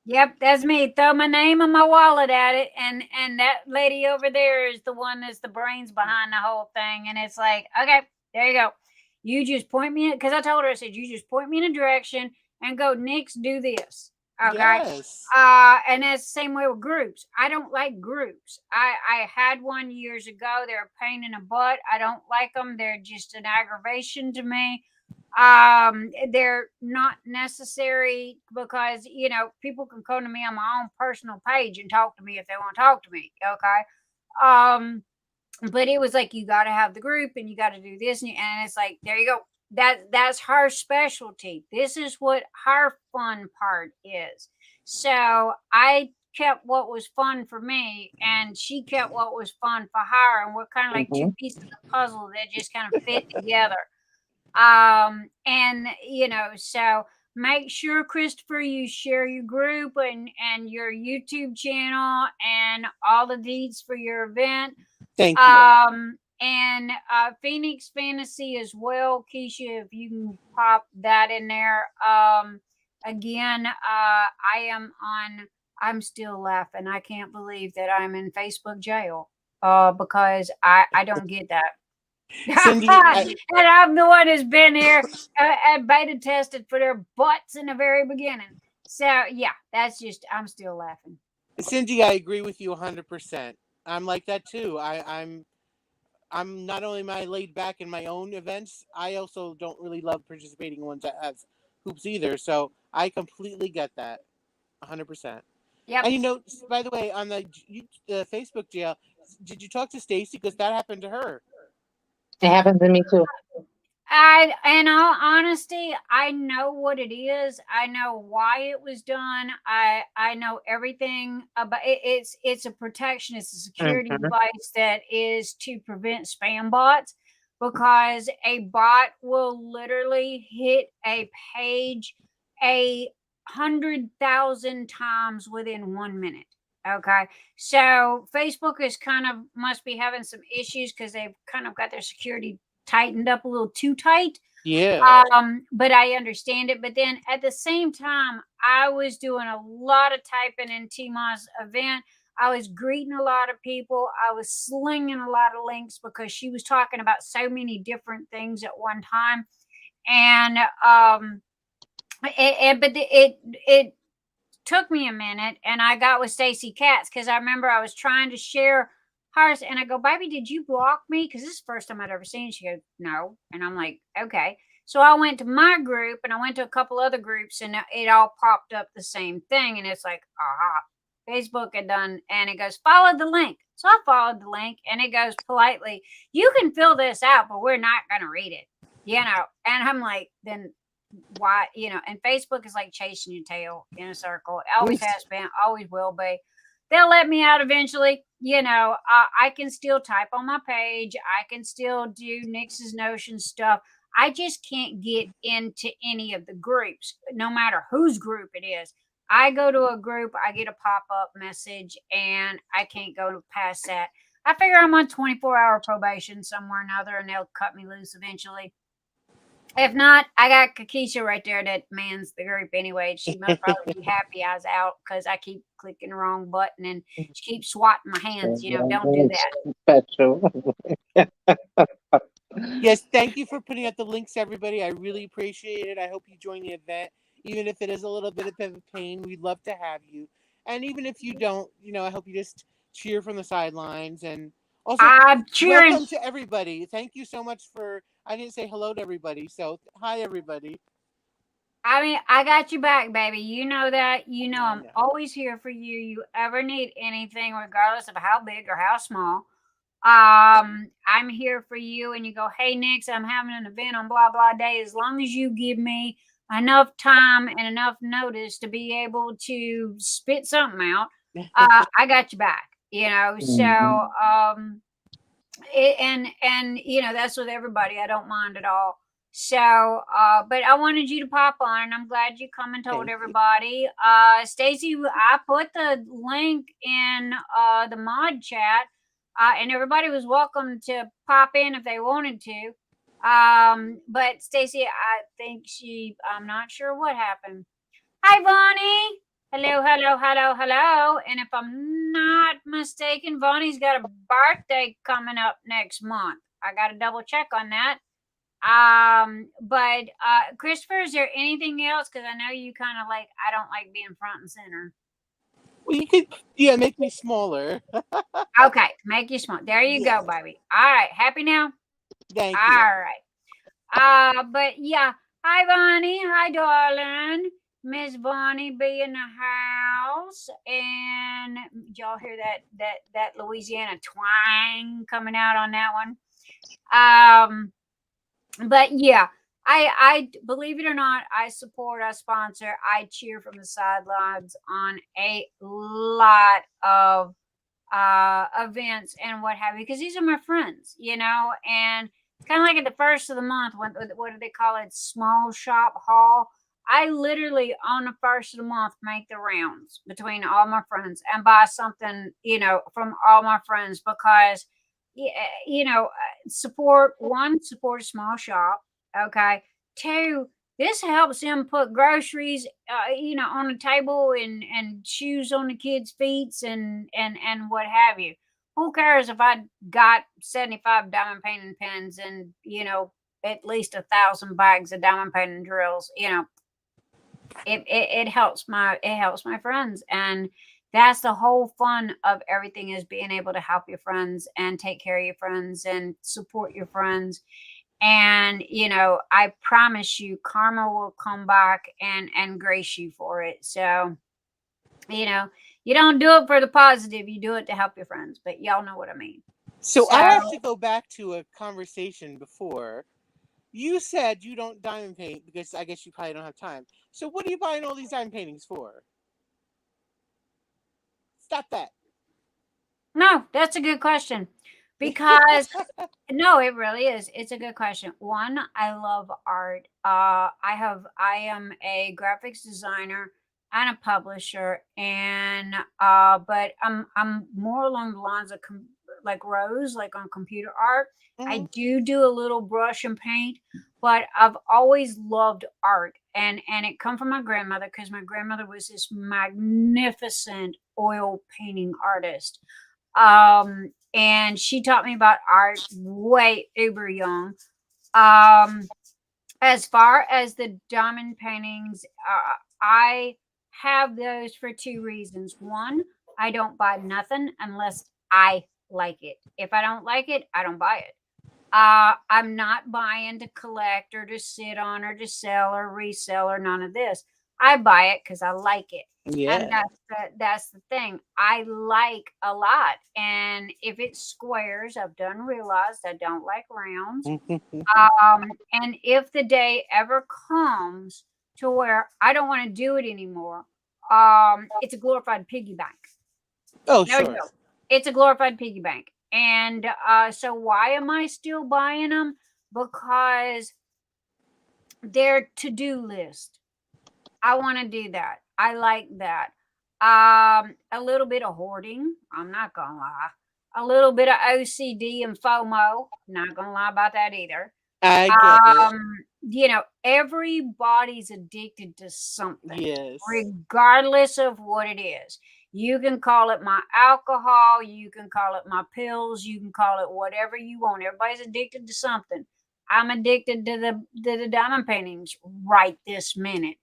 Yep, that's me. Throw my name and my wallet at it, and that lady over there is the one that's the brains behind the whole thing. And it's like, okay, there you go. You just point me in, because I told her, I said, you just point me in a direction and go, Nix, do this. Okay. Yes. And that's the same way with groups. I don't like groups. I had one years ago. They're a pain in the butt. I don't like them. They're just an aggravation to me. They're not necessary, because, you know, people can come to me on my own personal page and talk to me if they want to talk to me. Okay. but it was like, you got to have the group and you got to do this. And it's like, there you go. That's her specialty. This is what her fun part is. So I kept what was fun for me, and she kept what was fun for her. And we're kind of like two pieces of the puzzle that just kind of fit together. And so make sure, Christopher, you share your group and your YouTube channel and all the deeds for your event. Thank you. And Phoenix Fantasy as well, Keisha, if you can pop that in there. Again, I'm still laughing. I can't believe that I'm in Facebook jail because I don't get that. Cyndi, and I'm the one who's been here and beta tested for their butts in the very beginning. So yeah, I'm still laughing. Cyndi, I agree with you 100%. I'm like that too. I'm not only am I laid back in my own events, I also don't really love participating in ones that have hoops either. So I completely get that, 100%. Yep. And by the way, on the Facebook jail, did you talk to Stacy? Because that happened to her. It happened to me too. In all honesty, I know what it is. I know why it was done. I know everything about it. It's a protection. It's a security device that is to prevent spam bots, because a bot will literally hit a page 100,000 times within 1 minute. Okay, so Facebook is must be having some issues because they've kind of got their security tightened up a little too tight. Yeah. But I understand it. But then at the same time, I was doing a lot of typing in Tima's event. I was greeting a lot of people. I was slinging a lot of links because she was talking about so many different things at one time. And it took me a minute, and I got with Stacy Katz because I remember I was trying to share hers, and I go, baby, did you block me? Because this is the first time I'd ever seen. She goes, no. And I'm like, okay. So I went to my group, and I went to a couple other groups, and it all popped up the same thing. And it's like, Facebook had done, and it goes, follow the link. So I followed the link, and it goes politely, you can fill this out, but we're not going to read it. And I'm like, then why? And Facebook is like chasing your tail in a circle. It always has been, always will be. They'll let me out eventually. I can still type on my page. I can still do Nix's Notion stuff. I just can't get into any of the groups, no matter whose group it is. I go to a group, I get a pop-up message, and I can't go past that. I figure I'm on 24-hour probation somewhere or another, and they'll cut me loose eventually. If not, I got Kokisha right there that mans the group anyway. She must probably be happy I was out because I keep clicking the wrong button and she keeps swatting my hands. Don't do that. Special. Yes, thank you for putting out the links, everybody. I really appreciate it. I hope you join the event. Even if it is a little bit of a pain, we'd love to have you. And even if you don't, I hope you just cheer from the sidelines. And also, I'm cheering. Welcome to everybody. Thank you so much I didn't say hello to everybody. So, hi, everybody. I mean, I got you back, baby. You know that. I'm always here for you. You ever need anything, regardless of how big or how small. I'm here for you. And you go, hey, Nix, I'm having an event on blah, blah day. As long as you give me enough time and enough notice to be able to spit something out, I got you back. So that's with everybody. I don't mind at all. So but I wanted you to pop on, and I'm glad you come and told everybody. Stacy, I put the link in the mod chat, and everybody was welcome to pop in if they wanted to. But Stacy, I think I'm not sure what happened. Hi, Bonnie. Hello, hello, hello, hello. And if I'm not mistaken, Bonnie's got a birthday coming up next month. I got to double check on that. But Christopher, is there anything else? Because I know you kind of like, I don't like being front and center. Well, you could, make me smaller. Okay, make you small. There you go, baby. All right, happy now? Thank you. All right. But yeah, hi, Bonnie. Hi, darling. Miss Bonnie be in the house, and y'all hear that Louisiana twang coming out on that one. But yeah, I believe it or not, I sponsor, I cheer from the sidelines on a lot of events and what have you, because these are my friends, and it's kind of like at the first of the month, what do they call it, small shop haul. I literally on the first of the month make the rounds between all my friends and buy something, from all my friends, because support a small shop. Okay. Two, this helps them put groceries, on the table and shoes on the kids' feet and what have you. Who cares if I got 75 diamond painting pens and, at least 1,000 bags of diamond painting drills, it helps my friends. And that's the whole fun of everything, is being able to help your friends and take care of your friends and support your friends. And I promise you, karma will come back and grace you for it. So you don't do it for the positive, you do it to help your friends. But y'all know what I mean. So I have to go back to a conversation before. You said you don't diamond paint because I guess you probably don't have time. So what are you buying all these diamond paintings for? Stop that. No, that's a good question. Because no, it really is. It's a good question. One, I love art. I am a graphics designer and a publisher, and but I'm more along the lines of like Rose, like on computer art. I do a little brush and paint, but I've always loved art, and it come from my grandmother, because my grandmother was this magnificent oil painting artist. And she taught me about art way uber young. As far as the diamond paintings, I have those for two reasons. One, I don't buy nothing unless I like it. If I don't like it, I don't buy it. I'm not buying to collect or to sit on or to sell or resell or none of this. I buy it because I like it. Yeah. And that's the thing. I like a lot. And if it's squares, I've done realized I don't like rounds. And if the day ever comes to where I don't want to do it anymore, it's a glorified piggy bank. Oh, No sure. joke. It's a glorified piggy bank. And so why am I still buying them? Because they're to-do list. I want to do that. I like that. A little bit of hoarding. I'm not going to lie. A little bit of OCD and FOMO. Not going to lie about that either. I get it. Everybody's addicted to something. Yes. Regardless of what it is. You can call it my alcohol. You can call it my pills. You can call it whatever you want. Everybody's addicted to something. I'm addicted to the diamond paintings right this minute.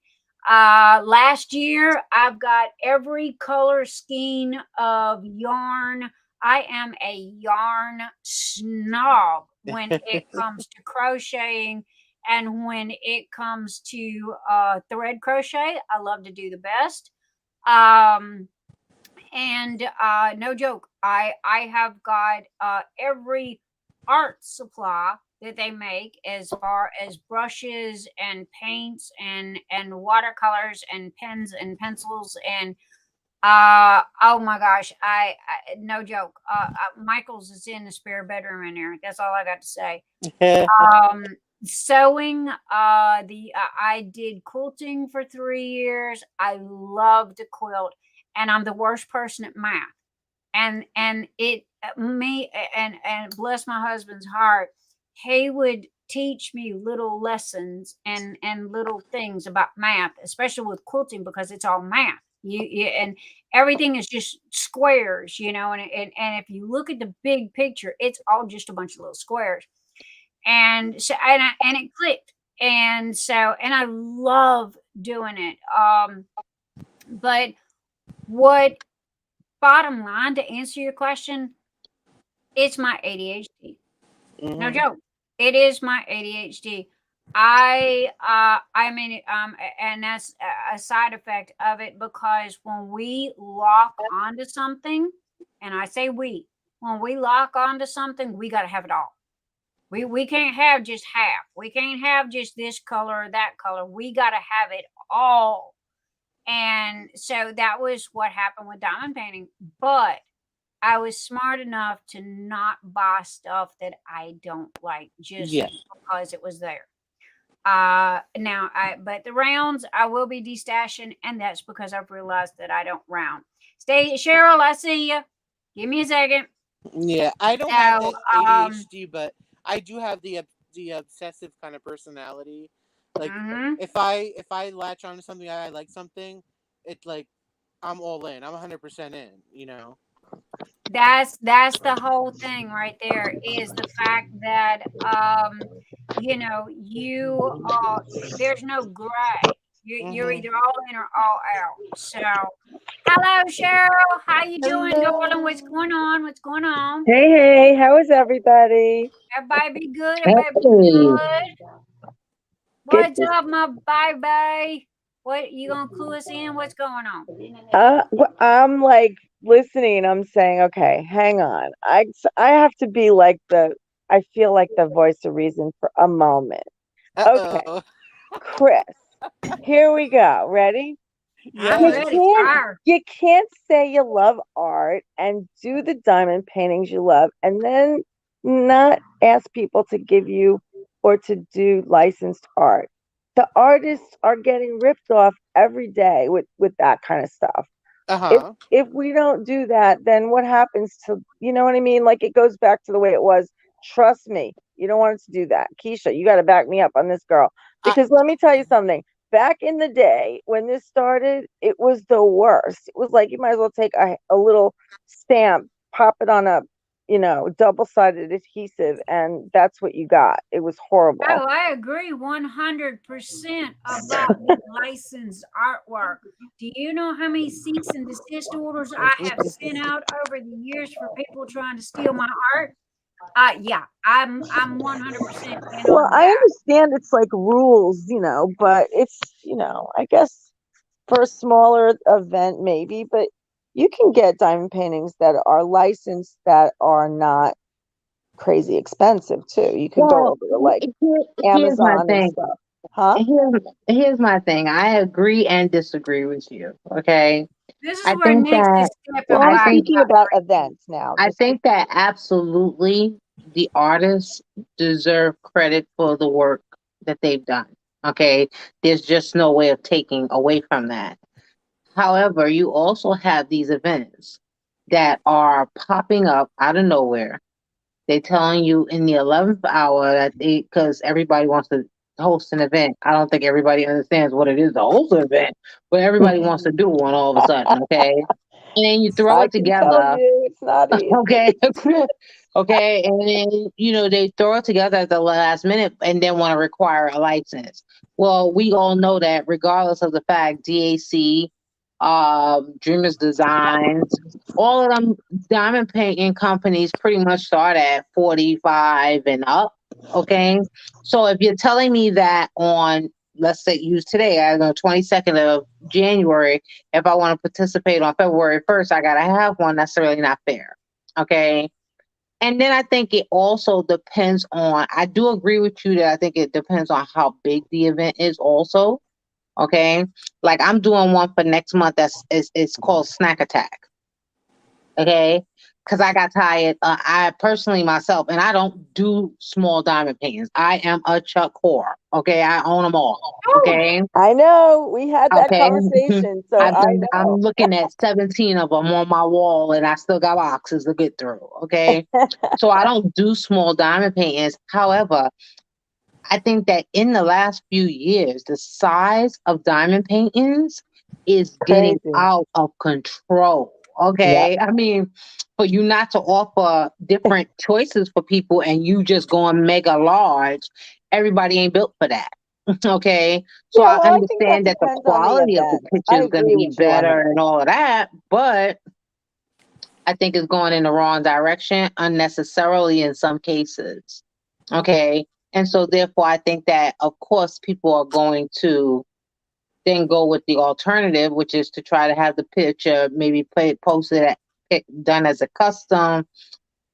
Last year, I've got every color scheme of yarn. I am a yarn snob when it comes to crocheting, and when it comes to thread crochet. I love to do the best. And no joke, I have got every art supply that they make, as far as brushes and paints and watercolors and pens and pencils and oh my gosh, I no joke, Michael's is in the spare bedroom in there. That's all I got to say. Sewing, I did quilting for 3 years. I love to quilt, and I'm the worst person at math. And it me and bless my husband's heart, he would teach me little lessons and little things about math, especially with quilting, because it's all math. You and everything is just squares, and if you look at the big picture, it's all just a bunch of little squares. And so and it clicked. And so, and I love doing it. But what, bottom line, to answer your question, it's my ADHD. No joke. It is my ADHD. And that's a side effect of it, because when we lock onto something, and I say when we lock onto something, we got to have it all. We can't have just half. We can't have just this color or that color. We got to have it all. And so that was what happened with diamond painting. But I was smart enough to not buy stuff that I don't like just Yes. because it was there. But the rounds I will be destashing, and that's because I've realized that I don't round. Cheryl, I see you. Give me a second. Yeah, I don't have So, the ADHD, but I do have the obsessive kind of personality. Like if I latch onto something, I like something, it's like I'm all in. I'm 100% in. You know. that's the whole thing right there, is the fact that you there's no gray. You're either all in or all out. So hello, Cheryl, how you doing, darling? What's going on? Hey, how is everybody? Everybody be good. Everybody be good. What's up, my baby? What you gonna clue us in? What's going on? I'm like listening. I'm saying, okay, hang on. I have to be like I feel like the voice of reason for a moment. Okay, Chris, here we go. Ready? Yeah. I'm ready. You can't say you love art and do the diamond paintings you love, and then not ask people to give you or to do licensed art. The artists are getting ripped off every day with that kind of stuff. If we don't do that, then what happens to, you know what I mean? Like, it goes back to the way it was. Trust me, you don't want us to do that. Keisha, you got to back me up on this, girl. Because let me tell you something. Back in the day when this started, it was the worst. It was like you might as well take a little stamp, pop it on a, double-sided adhesive, and that's what you got. It was horrible. Oh, I agree 100% about the licensed artwork. Do you know how many cease and desist orders I have sent out over the years for people trying to steal my art? Yeah, I'm 100% in on Well, I that. understand it's like rules, but it's, I guess for a smaller event maybe, but you can get diamond paintings that are licensed that are not crazy expensive too. You can go over to like Here's my Amazon and thing. stuff. Huh? Here's my thing. I agree and disagree with you. Okay. This is I where think Nick is that stepping Well, I'm back. speaking about events now. I think that absolutely the artists deserve credit for the work that they've done. Okay. There's just no way of taking away from that. However, you also have these events that are popping up out of nowhere. They're telling you in the 11th hour that because everybody wants to host an event. I don't think everybody understands what it is to host an event, but everybody wants to do one all of a sudden, okay? And then you throw it together. Tell you, it's not easy. Okay. Okay. And then, they throw it together at the last minute and then want to require a license. Well, we all know that regardless of the fact, DAC, Dreamers Designs, all of them diamond painting companies pretty much start at 45 and up. Okay. So if you're telling me that on, let's say, use today, I know 22nd of January, if I want to participate on February 1st, I got to have one. That's really not fair. Okay. And then I think it also depends on, I do agree with you that I think it depends on how big the event is also. Okay. Like I'm doing one for next month. It's called Snack Attack. Okay. Because I got tired. I personally myself, and I don't do small diamond paintings. I am a Chuck whore. Okay. I own them all. Okay. I know. We had that conversation. So I'm looking at 17 of them on my wall, and I still got boxes to get through. Okay. So I don't do small diamond paintings. However, I think that in the last few years, the size of diamond paintings is getting out of control. Okay. I mean, for you not to offer different choices for people and you just going mega large, everybody ain't built for that. Okay. So I understand that the quality of the picture is going to be better and all of that, but I think it's going in the wrong direction unnecessarily in some cases. Okay. And so therefore I think that of course people are going to then go with the alternative, which is to try to have the picture maybe posted done as a custom,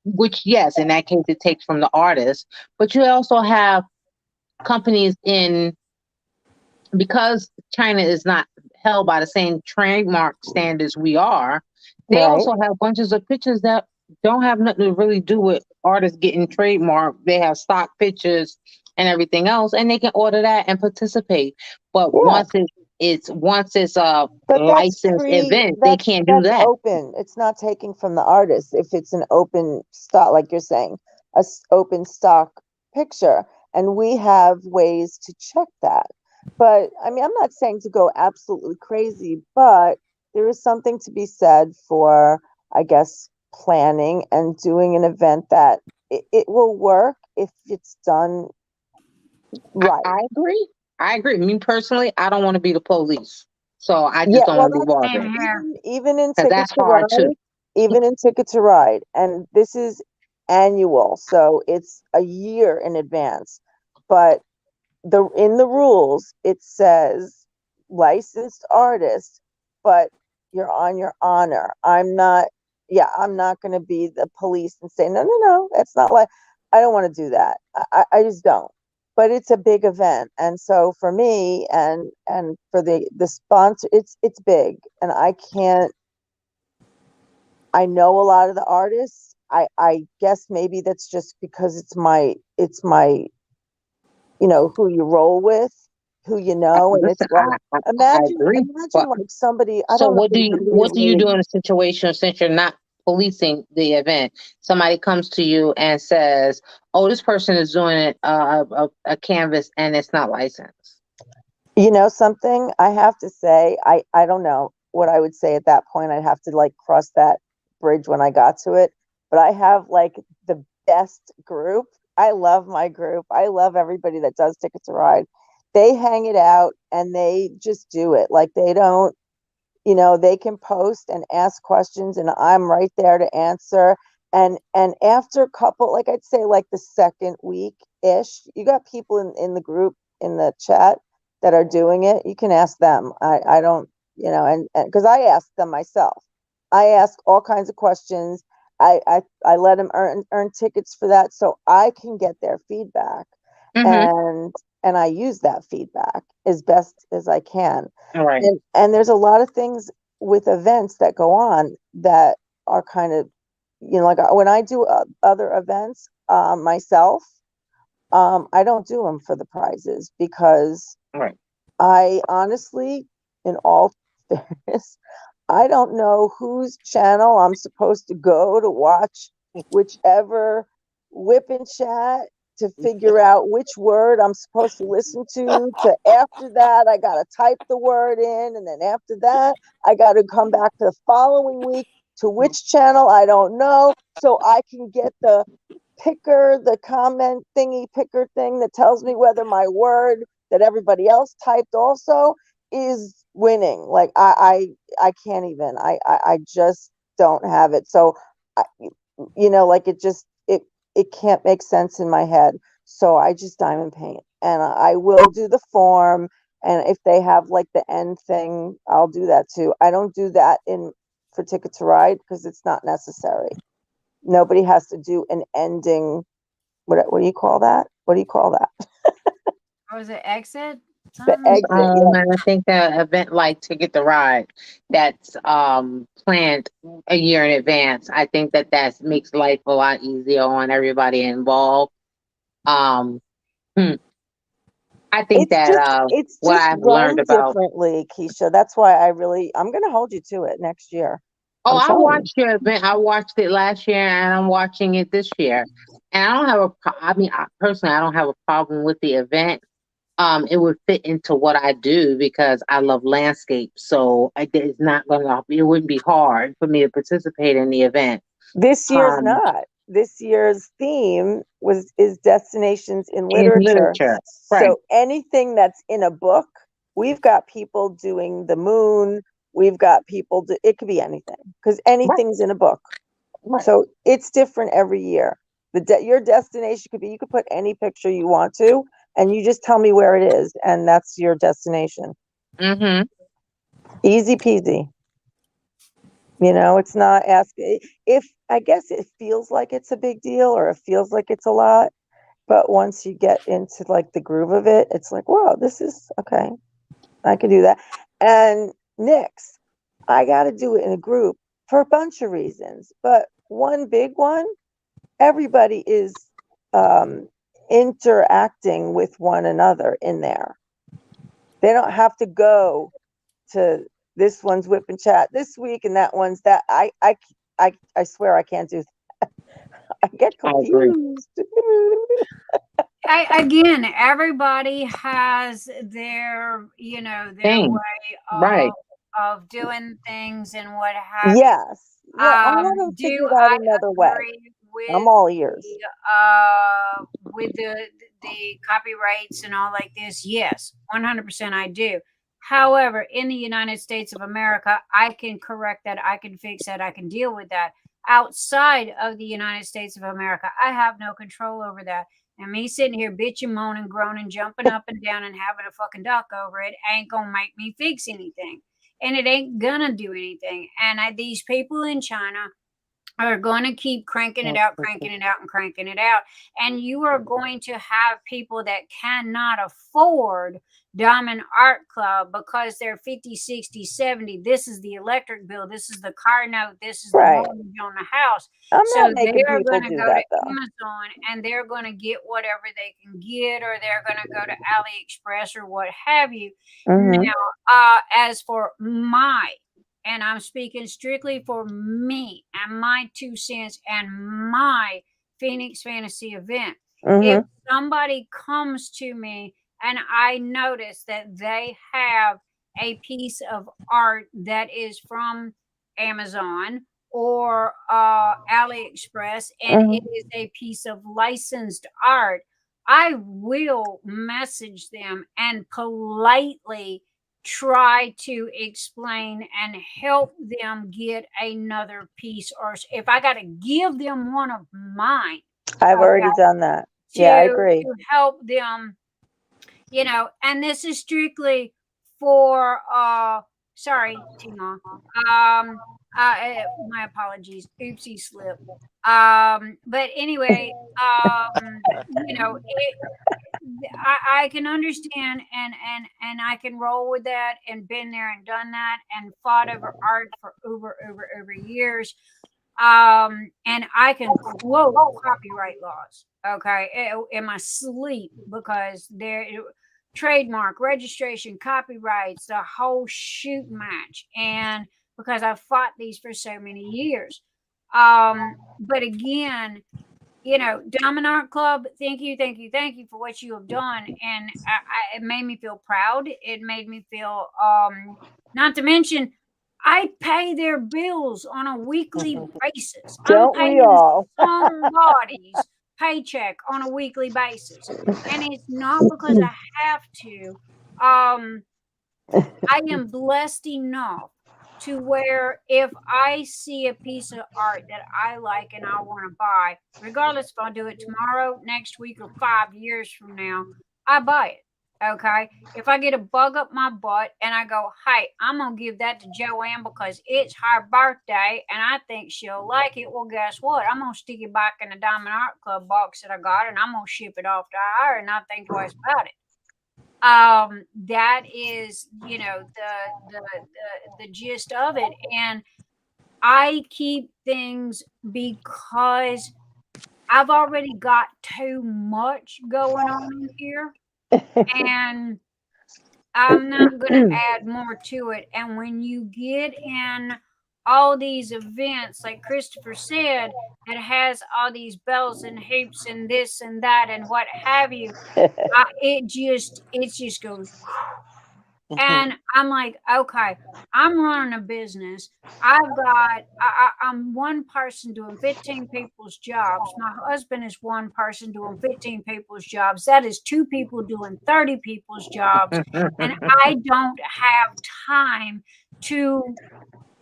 which yes, in that case it takes from the artist. But you also have companies because China is not held by the same trademark standards we are, they Right. also have bunches of pictures that don't have nothing to really do with artists getting trademarked. They have stock pictures and everything else, and they can order that and participate. But Yeah. once it's a But that's licensed free. event, they can't do That's that. open. It's not taking from the artist if it's an open stock, like you're saying, open stock picture. And we have ways to check that. But I mean, I'm not saying to go absolutely crazy, but there is something to be said for, I guess, planning and doing an event that it will work if it's done right. I agree. I agree. Me personally, I don't want to be the police, so I just Yeah, don't well, want to be that's bothered. Same here. even in Because Ticket that's to hard too. Ride, even in Ticket to Ride, and this is annual, so it's a year in advance. But in the rules it says licensed artist, but you're on your honor. I'm not going to be the police and say no, that's not like, I don't want to do that. I just don't. But it's a big event, and so for me and for the sponsor, it's big, and I know a lot of the artists. I guess maybe that's just because it's my who you roll with, who you know, and Listen, it's like, I imagine agree. But like somebody, I so don't know. what do you do in a situation since you're not policing the event? Somebody comes to you and says, "Oh, this person is doing it a canvas and it's not licensed." You know something? I have to say, I don't know what I would say at that point. I'd have to like cross that bridge when I got to it. But I have like the best group. I love my group. I love everybody that does Ticket to Ride. They hang it out and they just do it. Like they don't, they can post and ask questions and I'm right there to answer. And after a couple, like I'd say like the second week ish, you got people in the group, in the chat, that are doing it. You can ask them. I don't, and because I ask them myself. I ask all kinds of questions. I let them earn tickets for that so I can get their feedback. Mm-hmm. And I use that feedback as best as I can. All right. And there's a lot of things with events that go on that are kind of, like when I do other events myself, I don't do them for the prizes because All right. I honestly, in all fairness, I don't know whose channel I'm supposed to go to watch whichever whip and chat to figure out which word I'm supposed to listen to. After that, I got to type the word in. And then after that, I got to come back to the following week to which channel I don't know. So I can get the comment thingy picker thing that tells me whether my word that everybody else typed also is winning. Like I can't even, I just don't have it. So I, like it can't make sense in my head. So I just diamond paint and I will do the form. And if they have like the end thing, I'll do that too. I don't do that for Ticket to Ride because it's not necessary. Nobody has to do an ending. What do you call that? What do you call that? Was it exit? The exit. Yeah. And I think that event like Ticket to Ride that's planned a year in advance. I think that makes life a lot easier on everybody involved. Um, I think It's what just I've run learned about. differently, Keisha. That's why I'm going to hold you to it next year. Oh, I telling you. watched your event. I watched it last year, and I'm watching it this year. And I don't have I mean, personally, I don't have a problem with the event. It would fit into what I do because I love landscape. So it's not gonna. It wouldn't be hard for me to participate in the event. This year's not. This year's theme is destinations in literature. Right. So anything that's in a book, we've got people doing the moon. We've got people it could be anything because anything's in a book. Right. So it's different every year. Your destination could be, you could put any picture you want to, and you just tell me where it is, and that's your destination. Mm-hmm. Easy peasy. You know, it's not asking. If I guess it feels like it's a big deal, or it feels like it's a lot, but once you get into like the groove of it, it's like, wow, this is okay. I can do that. And Nick's, I got to do it in a group for a bunch of reasons, but one big one, everybody is interacting with one another in there. They don't have to go to this one's whip and chat this week and that one's that. I swear I can't do that. I get confused. Again, everybody has their, their Thing. way Right. of doing things and what have you. Yes. Yeah, I haven't Do figured out I another way. agree I'm with all ears. with the copyrights and all like this? Yes, 100% I do. However, in the United States of America, I can correct that, I can fix that, I can deal with that. Outside of the United States of America, I have no control over that. And me sitting here bitching, moaning, groaning, jumping up and down and having a fucking duck over it ain't gonna make me fix anything. And it ain't gonna do anything. And these people in China are going to keep cranking it out, cranking it out, and cranking it out. And you are going to have people that cannot afford Diamond Art Club because they're 50, 60, 70. This is the electric bill. This is the car note. This is the mortgage on the house. I'm So not making they're people going to do go that, to though. Amazon and they're going to get whatever they can get, or they're going to go to AliExpress or what have you. Mhm. Now, as for and I'm speaking strictly for me and my 2 cents and my Phoenix Fantasy event. If somebody comes to me and I notice that they have a piece of art that is from Amazon or AliExpress, and it is a piece of licensed art, I will message them and politely try to explain and help them get another piece, or if I got to give them one of mine. I've already done that. Yeah, I agree. To help them, and this is strictly for sorry, Tina. My apologies. Oopsie slip. But anyway, I can understand and I can roll with that and been there and done that and fought over art for over years. And I can quote copyright laws, okay, in my sleep, because they're trademark, registration, copyrights, the whole shoot match, and because I've fought these for so many years. But again, Diamond Art Club, thank you for what you have done, and it made me feel proud. It made me feel, not to mention, I pay their bills on a weekly basis. Don't I'm paying we all? somebody's paycheck on a weekly basis, and it's not because I have to. I am blessed enough to where if I see a piece of art that I like and I want to buy, regardless if I do it tomorrow, next week, or 5 years from now, I buy it. Okay. If I get a bug up my butt and I go, hey, I'm going to give that to Joanne because it's her birthday and I think she'll like it. Well, guess what? I'm going to stick it back in the Diamond Art Club box that I got, and I'm going to ship it off to her and not think twice about it. That is, the gist of it. And I keep things because I've already got too much going on in here, and I'm not going to add more to it. And when you get in all these events, like Christopher said, it has all these bells and hoops and this and that and what have you. It just goes. And I'm like, okay, I'm running a business. I'm one person doing 15 people's jobs. My husband is one person doing 15 people's jobs. That is 2 people doing 30 people's jobs. And I don't have time to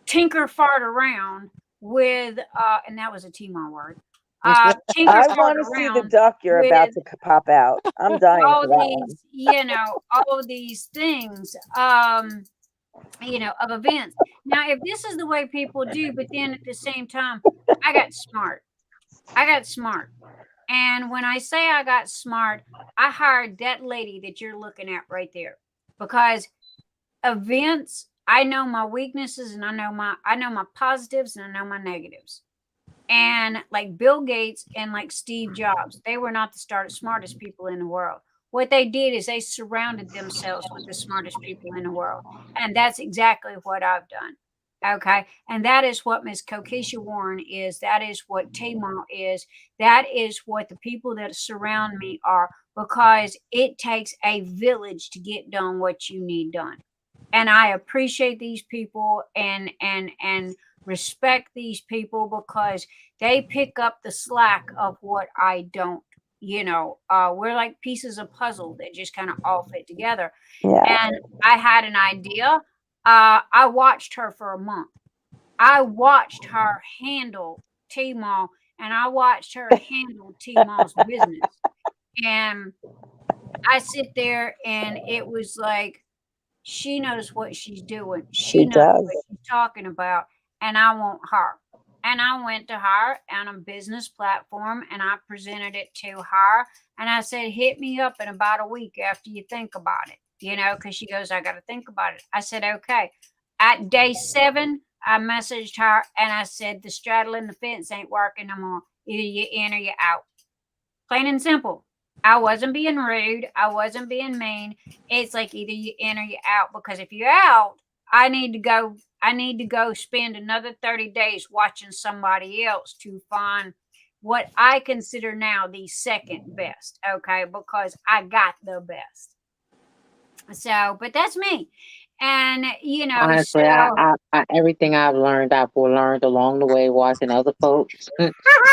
tinker fart around with, and that was a T-Ma word, Tinker I fart want to see the around duck you're about with to pop out. I'm dying for all that one. these, all these things, of events. Now, if this is the way people do, but then at the same time, I got smart. And when I say I got smart, I hired that lady that you're looking at right there, because events, I know my weaknesses and I know my positives and I know my negatives. And like Bill Gates and like Steve Jobs, they were not the smartest people in the world. What they did is they surrounded themselves with the smartest people in the world. And that's exactly what I've done. Okay. And that is what Miss Kokisha Warren is. That is what Tamar is. That is what the people that surround me are, because it takes a village to get done what you need done. And I appreciate these people and respect these people, because they pick up the slack of what I don't. We're like pieces of puzzle that just kind of all fit together. Yeah. And I had an idea. I watched her for a month. I watched her handle T-Mall, and I watched her handle T-Mall's business. And I sit there and it was like, she knows what she's doing. She knows does. what she's talking about, and I want her. And I went to her on a business platform and I presented it to her. And I said, hit me up in about a week after you think about it, because she goes, I got to think about it. I said, okay. At day 7, I messaged her and I said, the straddling the fence ain't working no more. Either you in or you out. Plain and simple. I wasn't being rude. I wasn't being mean. It's like either you in or you out, because if you're out, I need to go spend another 30 days watching somebody else to find what I consider now the second best. Okay. Because I got the best. So, but that's me. And, Honestly, I everything I've learned along the way watching other folks.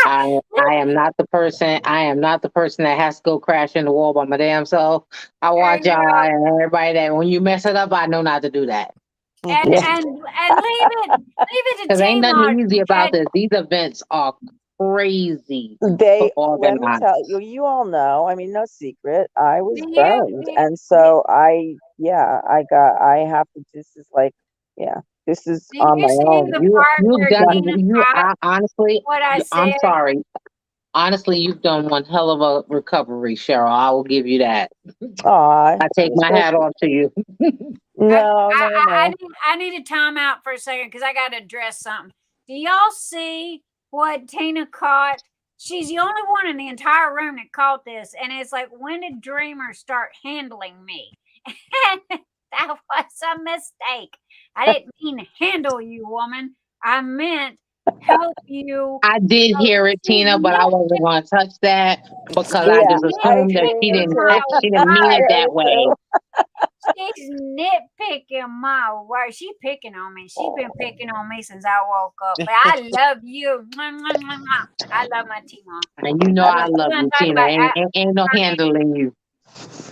I am not the person. I am not the person that has to go crash in the wall by my damn self. I watch y'all and everybody that when you mess it up, I know not to do that. And leave it to Because ain't nothing easy about this. this. These events are crazy. Let me organized. tell you, you all know, I mean, no secret, I was Yeah, burned. And so I have to, this is like, this is Do on you my see own. the part where Tina got honestly, what I I'm said? sorry. Honestly, you've done one hell of a recovery, Cheryl. I will give you that. Aw, I take my hat off to you. No. I need a timeout for a second because I got to address something. Do y'all see what Tina caught? She's the only one in the entire room that caught this. And it's like, when did dreamers start handling me? That was a mistake. I didn't mean to handle you, woman. I meant help you. I did hear it, Tina, but I wasn't going to touch that because I Yeah, just I assumed that agree, she me too. didn't mean it that way. She's nitpicking my word. She picking on me. She's been picking on me since I woke up. But I love you. I love my Tima. And you know I love you, Tina. Ain't no handling you.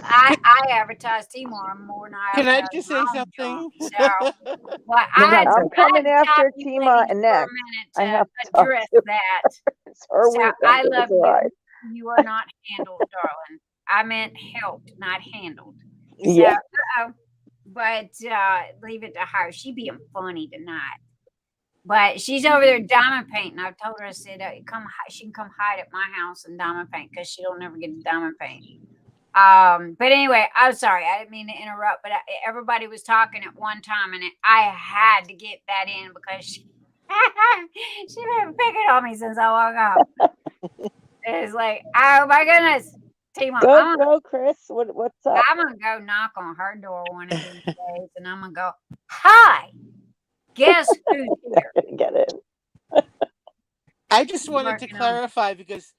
I advertise Timor more than I Can I advertise just my say own something? job. So, but I'm coming after Tima for a next. I minute have to to address that. It's her So weekend. I love It's all right. you. You are not handled, darling. I meant helped, not handled. So, Yeah. but leave it to her. She being funny tonight. But she's over there diamond painting. I told her, I said, she can come hide at my house and diamond paint because she don't never get to diamond paint. But anyway, I'm sorry. I didn't mean to interrupt, but everybody was talking at one time and I had to get that in because she been picking on me since I woke up. It's like, oh my goodness. Tima, Go, Chris. What's up? I'm going to go knock on her door one of these days and I'm going to go, hi, guess who's here? Get it. I just wanted to clarify because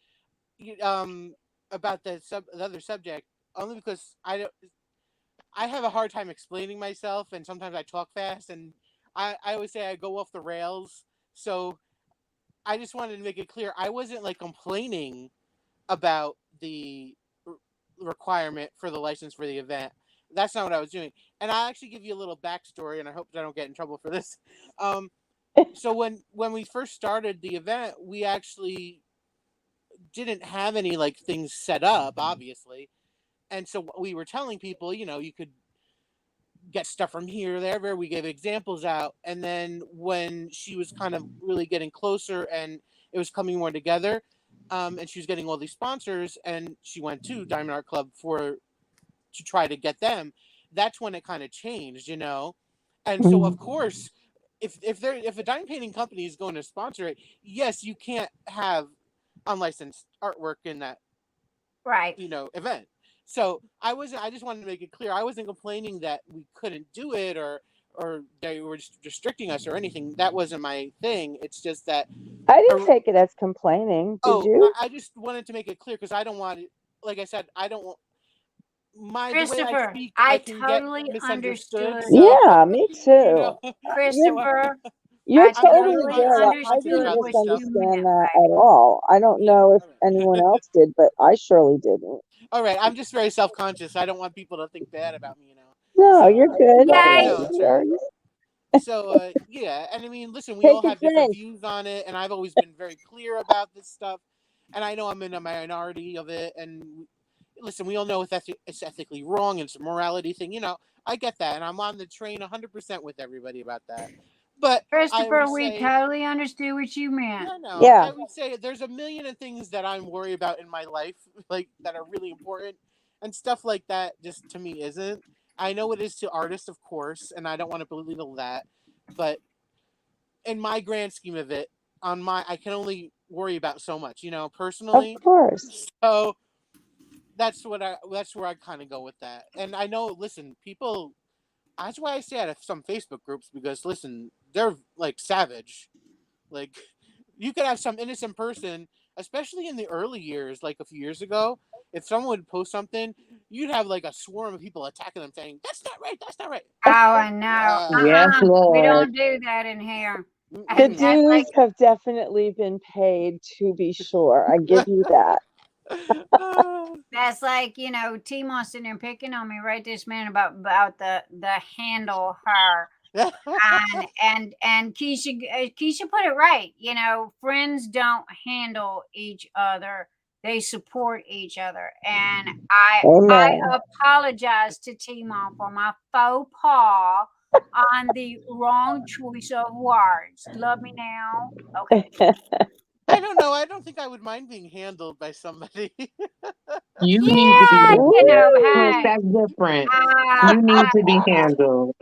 about the other subject, only because I have a hard time explaining myself and sometimes I talk fast and I always say I go off the rails. So I just wanted to make it clear I wasn't like complaining about the requirement for the license for the event. That's not what I was doing. And I'll actually give you a little backstory and I hope I don't get in trouble for this. So when we first started the event, we actually didn't have any like things set up, obviously. And so we were telling people, you know, you could get stuff from here, there. We gave examples out. And then when she was kind of really getting closer and it was coming more together, and she was getting all these sponsors, and she went to Diamond Art Club to try to get them, that's when it kind of changed, you know? And so of course, if a diamond painting company is going to sponsor it, yes, you can't have unlicensed artwork in that, Right. you know, event. So I just wanted to make it clear, I wasn't complaining that we couldn't do it or they were just restricting us or anything. That wasn't my thing. It's just that I didn't take it as complaining. Did you? I just wanted to make it clear because I don't want it, like I said, I don't want the way I Christopher, speak, I can totally get misunderstood. understood. So, Yeah, me too. you know, Christopher, You're I totally totally good. I understood didn't what you misunderstand meant that by at all. I don't yeah, know if all right. anyone else did, but I surely didn't. All right, I'm just very self-conscious. I don't want people to think bad about me, you know. No, So, you're good. Yay! no, No worries. so yeah, and I mean, listen, we Take all the have different drink. views on it, and I've always been very clear about this stuff, and I know I'm in a minority of it, and listen, we all know it's ethically wrong, and it's a morality thing, you know, I get that, and I'm on the train 100% with everybody about that, but I Christopher, always we say, totally understood what you meant. yeah, no, Yeah. I would say there's a million of things that I'm worried about in my life, like that are really important, and stuff like that just to me isn't. I know it is to artists, of course, and I don't want to belittle that, but in my grand scheme of it, I can only worry about so much, you know, personally. Of course. So that's where I kind of go with that. And I know, listen, people. That's why I say out of some Facebook groups because listen, they're like savage. Like you could have some innocent person, especially in the early years, like a few years ago. If someone would post something, you'd have like a swarm of people attacking them, saying, "That's not right. That's not right." Oh, I know. Yes, We Lord. don't do that in here. The And that's like, dues have definitely been paid, to be sure. I give you that. that's like, you know, Timo sitting there picking on me right this minute about the handle her. And Keisha put it right. You know, friends don't handle each other; they support each other. And I Amen. apologize to Timo for my faux pas on the wrong choice of words. Love me now, okay? I don't know. I don't think I would mind being handled by somebody. You need to be Yeah, you know, Chris, hey, that's different. uh, You need to be handled.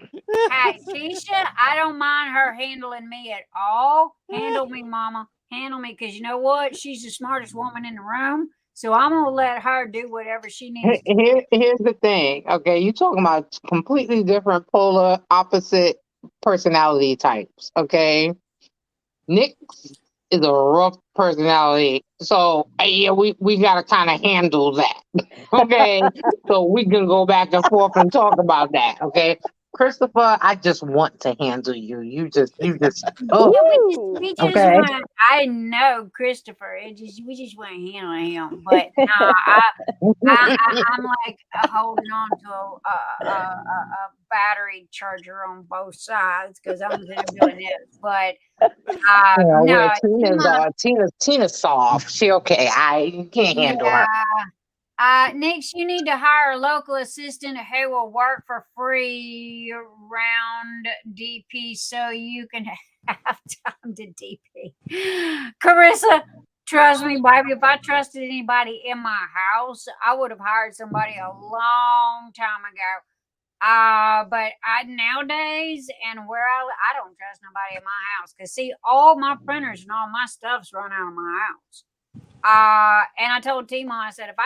hey, Keisha, I don't mind her handling me at all. Handle me, mama. Handle me, because you know what? She's the smartest woman in the room. So I'm going to let her do whatever she needs to do. Here's the thing, okay? You talking about completely different polar opposite personality types, okay? Nick is a rough personality, so yeah, we gotta kind of handle that, okay? So we can go back and forth and talk about that, okay? Christopher, I just want to handle you. You just oh, Yeah, we just okay. want, I know Christopher. We just want to handle him. But I'm like holding on to a battery charger on both sides because I'm going to be doing this. But Yeah, no, where Tina's soft. She okay. You can't handle her. Nix, you need to hire a local assistant who will work for free around DP so you can have time to DP. Carissa, trust me, baby, if I trusted anybody in my house, I would have hired somebody a long time ago. But nowadays and where I don't trust nobody in my house because see, all my printers and all my stuff's run out of my house. And I told Timo, I said, if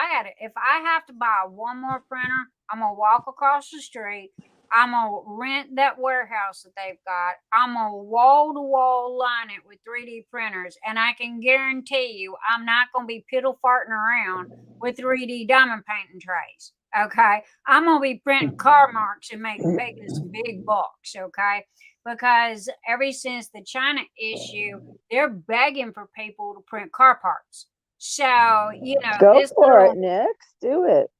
I have to buy one more printer, I'm gonna walk across the street. I'm gonna rent that warehouse that they've got. I'm gonna wall to wall line it with 3D printers, and I can guarantee you, I'm not gonna be piddle farting around with 3D diamond painting trays. Okay, I'm gonna be printing car marks and making some big bucks. Okay, because ever since the China issue, they're begging for people to print car parts. So, you know, Go this for little, it, Nix. Do it.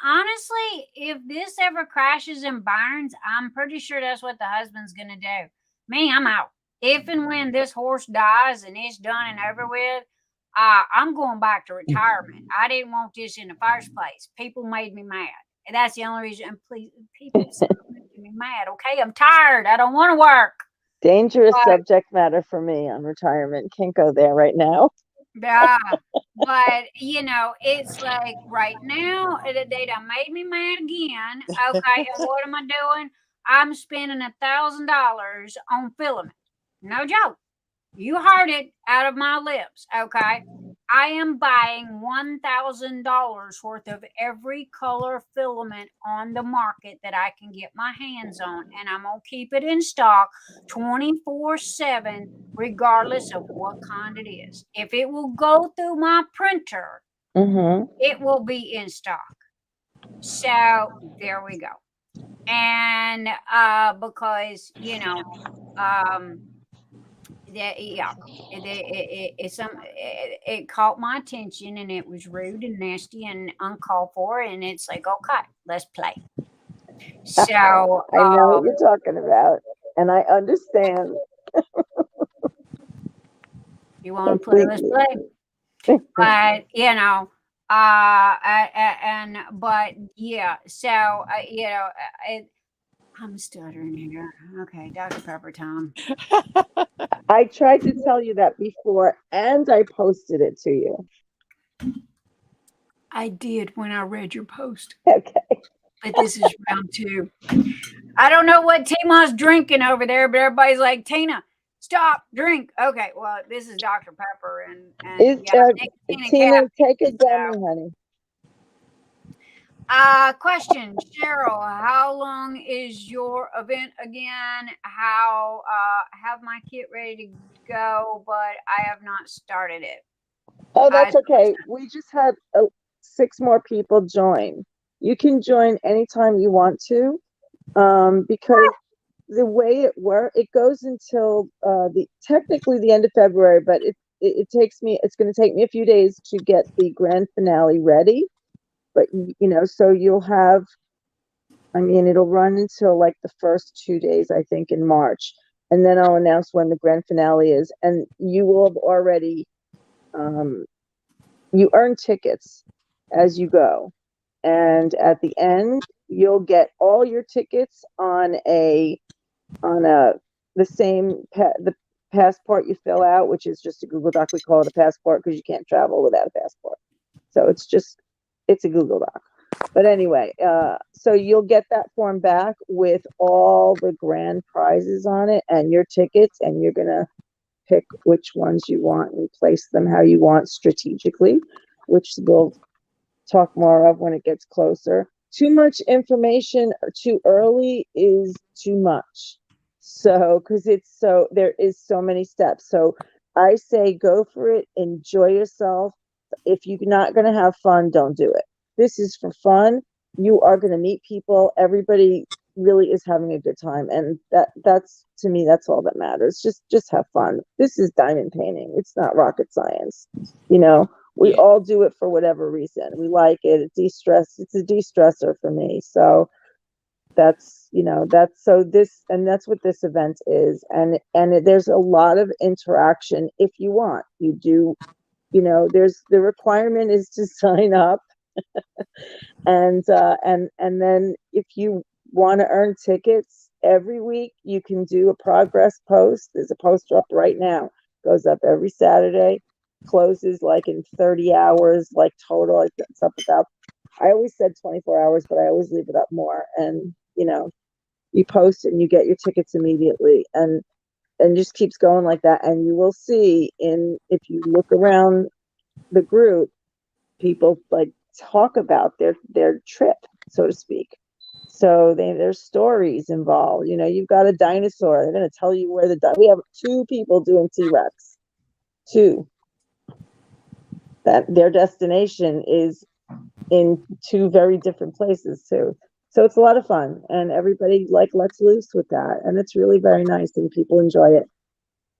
honestly, if this ever crashes and burns, I'm pretty sure that's what the husband's gonna do. Me, I'm out. if and when this horse dies and it's done and over with, I'm going back to retirement. I didn't want this in the first place. People made me mad. And that's the only reason. And please, people stop making me mad. Okay, I'm tired. I don't want to work. Dangerous But- subject matter for me on retirement. Can't go there right now. Yeah, but you know, it's like right now they done made me mad again. Okay, and what am I doing? I'm spending $1,000 on filament. No joke. You heard it out of my lips. Okay, I am buying $1,000 worth of every color filament on the market that I can get my hands on, and I'm gonna keep it in stock 24/7, regardless of what kind it is. If it will go through my printer, Mm-hmm. it will be in stock. So there we go. And because you know, it caught my attention, and it was rude and nasty and uncalled for, and it's like, okay, let's play. So I know what you're talking about, and I understand. you want to play, let's play. But you know, but yeah, so you know, I'm stuttering here. Okay, Dr. Pepper time. I tried to tell you that before, and I posted it to you. I did when I read your post. Okay. But this is round 2. I don't know what Tina's drinking over there, but everybody's like, Tina, stop, drink. Okay, well, this is Dr. Pepper, and Tina, take a dummy, honey. Question, Cheryl, how long is your event again? How have my kit ready to go, but I have not started it. Oh, that's okay. We just had 6 more people join. You can join anytime you want to, because the way it goes until technically the end of February, but it's going to take me a few days to get the grand finale ready. But you know, so you'll have, I mean, it'll run until like the first 2 days, I think, in March, and then I'll announce when the grand finale is, and you will have already, you earn tickets as you go. And at the end, you'll get all your tickets on the passport you fill out, which is just a Google Doc. We call it a passport because you can't travel without a passport. So it's a Google Doc. But anyway, so you'll get that form back with all the grand prizes on it and your tickets, and you're gonna pick which ones you want and place them how you want strategically, which we'll talk more of when it gets closer. Too much information too early is too much. So, because there is so many steps. So I say go for it, enjoy yourself. If you're not going to have fun, don't do it. This is for fun. You are going to meet people. Everybody really is having a good time. And that's, to me, that's all that matters. Just have fun. This is diamond painting. It's not rocket science. You know, we all do it for whatever reason. We like it. It's a de-stressor for me. So that's what this event is. And there's a lot of interaction if you want. You do, you know, the requirement is to sign up. And then if you want to earn tickets every week, you can do a progress post. There's a poster up right now, goes up every Saturday, closes like in 30 hours, like total. It's up about, I always said 24 hours, but I always leave it up more. And, you know, you post it and you get your tickets immediately, and just keeps going like that. And you will see if you look around the group, people like talk about their trip, so to speak. So there's stories involved. You know, you've got a dinosaur. They're going to tell you where we have 2 people doing T-Rex. 2. That their destination is in 2 very different places too. So it's a lot of fun, and everybody like lets loose with that, and it's really very nice, and people enjoy it.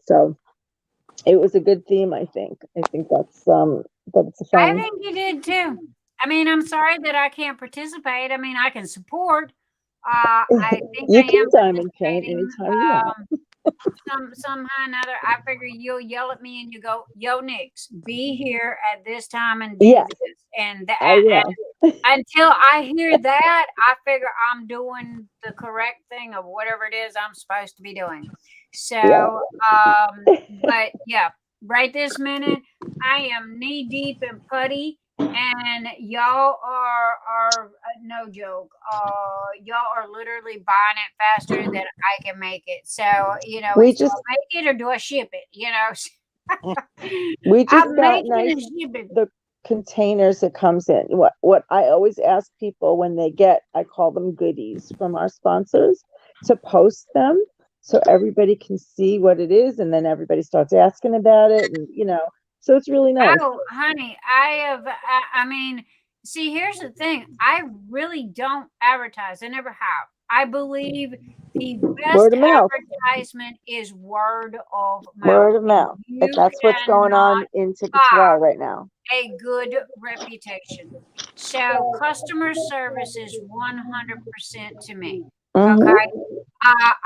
So it was a good theme, I think. I think that's fun. I think you did too. I mean, I'm sorry that I can't participate. I mean, I can support. I think you I can am diamond paint anytime you want. somehow or another, I figure you'll yell at me and you go, "Yo, Nix, be here at this time and do Yes, this." And I will. until I hear that, I figure I'm doing the correct thing of whatever it is I'm supposed to be doing. So, but yeah, right this minute, I am knee deep in putty. And y'all are no joke. Y'all are literally buying it faster than I can make it. So do I make it or do I ship it? We just I'm got making and shipping. the containers that comes in. What I always ask people when they get, I call them goodies from our sponsors, to post them so everybody can see what it is, and then everybody starts asking about it, and so it's really nice. Oh, honey, I mean, see, here's the thing. I really don't advertise. I never have. I believe the best Word of mouth. advertisement is word of mouth. Word of mouth. You That's what's going on in Tijuanna right now. A good reputation. So customer service is 100% to me. Okay.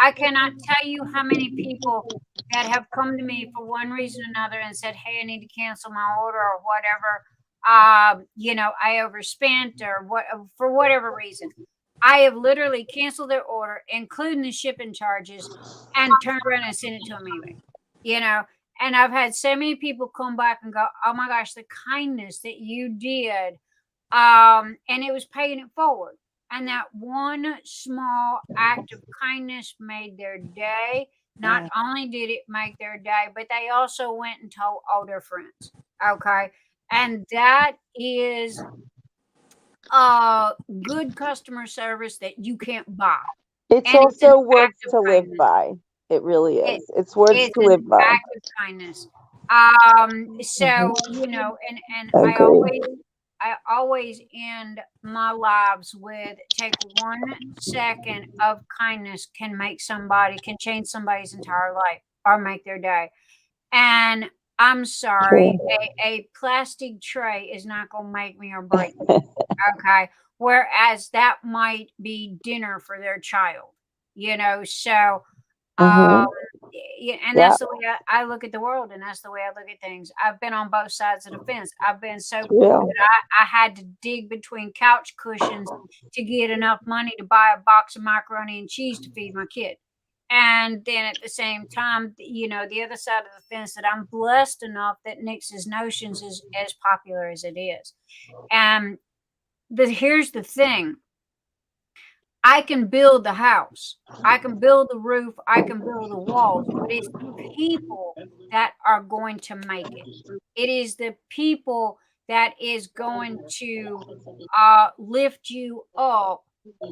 I cannot tell you how many people that have come to me for one reason or another and said, "Hey, I need to cancel my order," or whatever. I overspent or what for whatever reason. I have literally canceled their order, including the shipping charges, and turned around and sent it to them anyway. And I've had so many people come back and go, "Oh my gosh, the kindness that you did," and it was paying it forward. And that one small act of kindness made their day. Not only did it make their day, but they also went and told all their friends. Okay. And that is good customer service that you can't buy. It's also words to live by. It really is. It's words to live by. Act of kindness. So, and I always end my lives with take 1 second of kindness can change somebody's entire life or make their day. And I'm sorry, a plastic tray is not going to make me or break me. Okay. Whereas that might be dinner for their child, so and that's the way I look at the world, and that's the way I look at things. I've been on both sides of the fence. I've been so poor that I had to dig between couch cushions to get enough money to buy a box of macaroni and cheese to feed my kid. And then at the same time, the other side of the fence, that I'm blessed enough that Nix's Notions is as popular as it is. And here's the thing. I can build the house. I can build the roof. I can build the walls. But it's the people that are going to make it. It is the people that is going to lift you up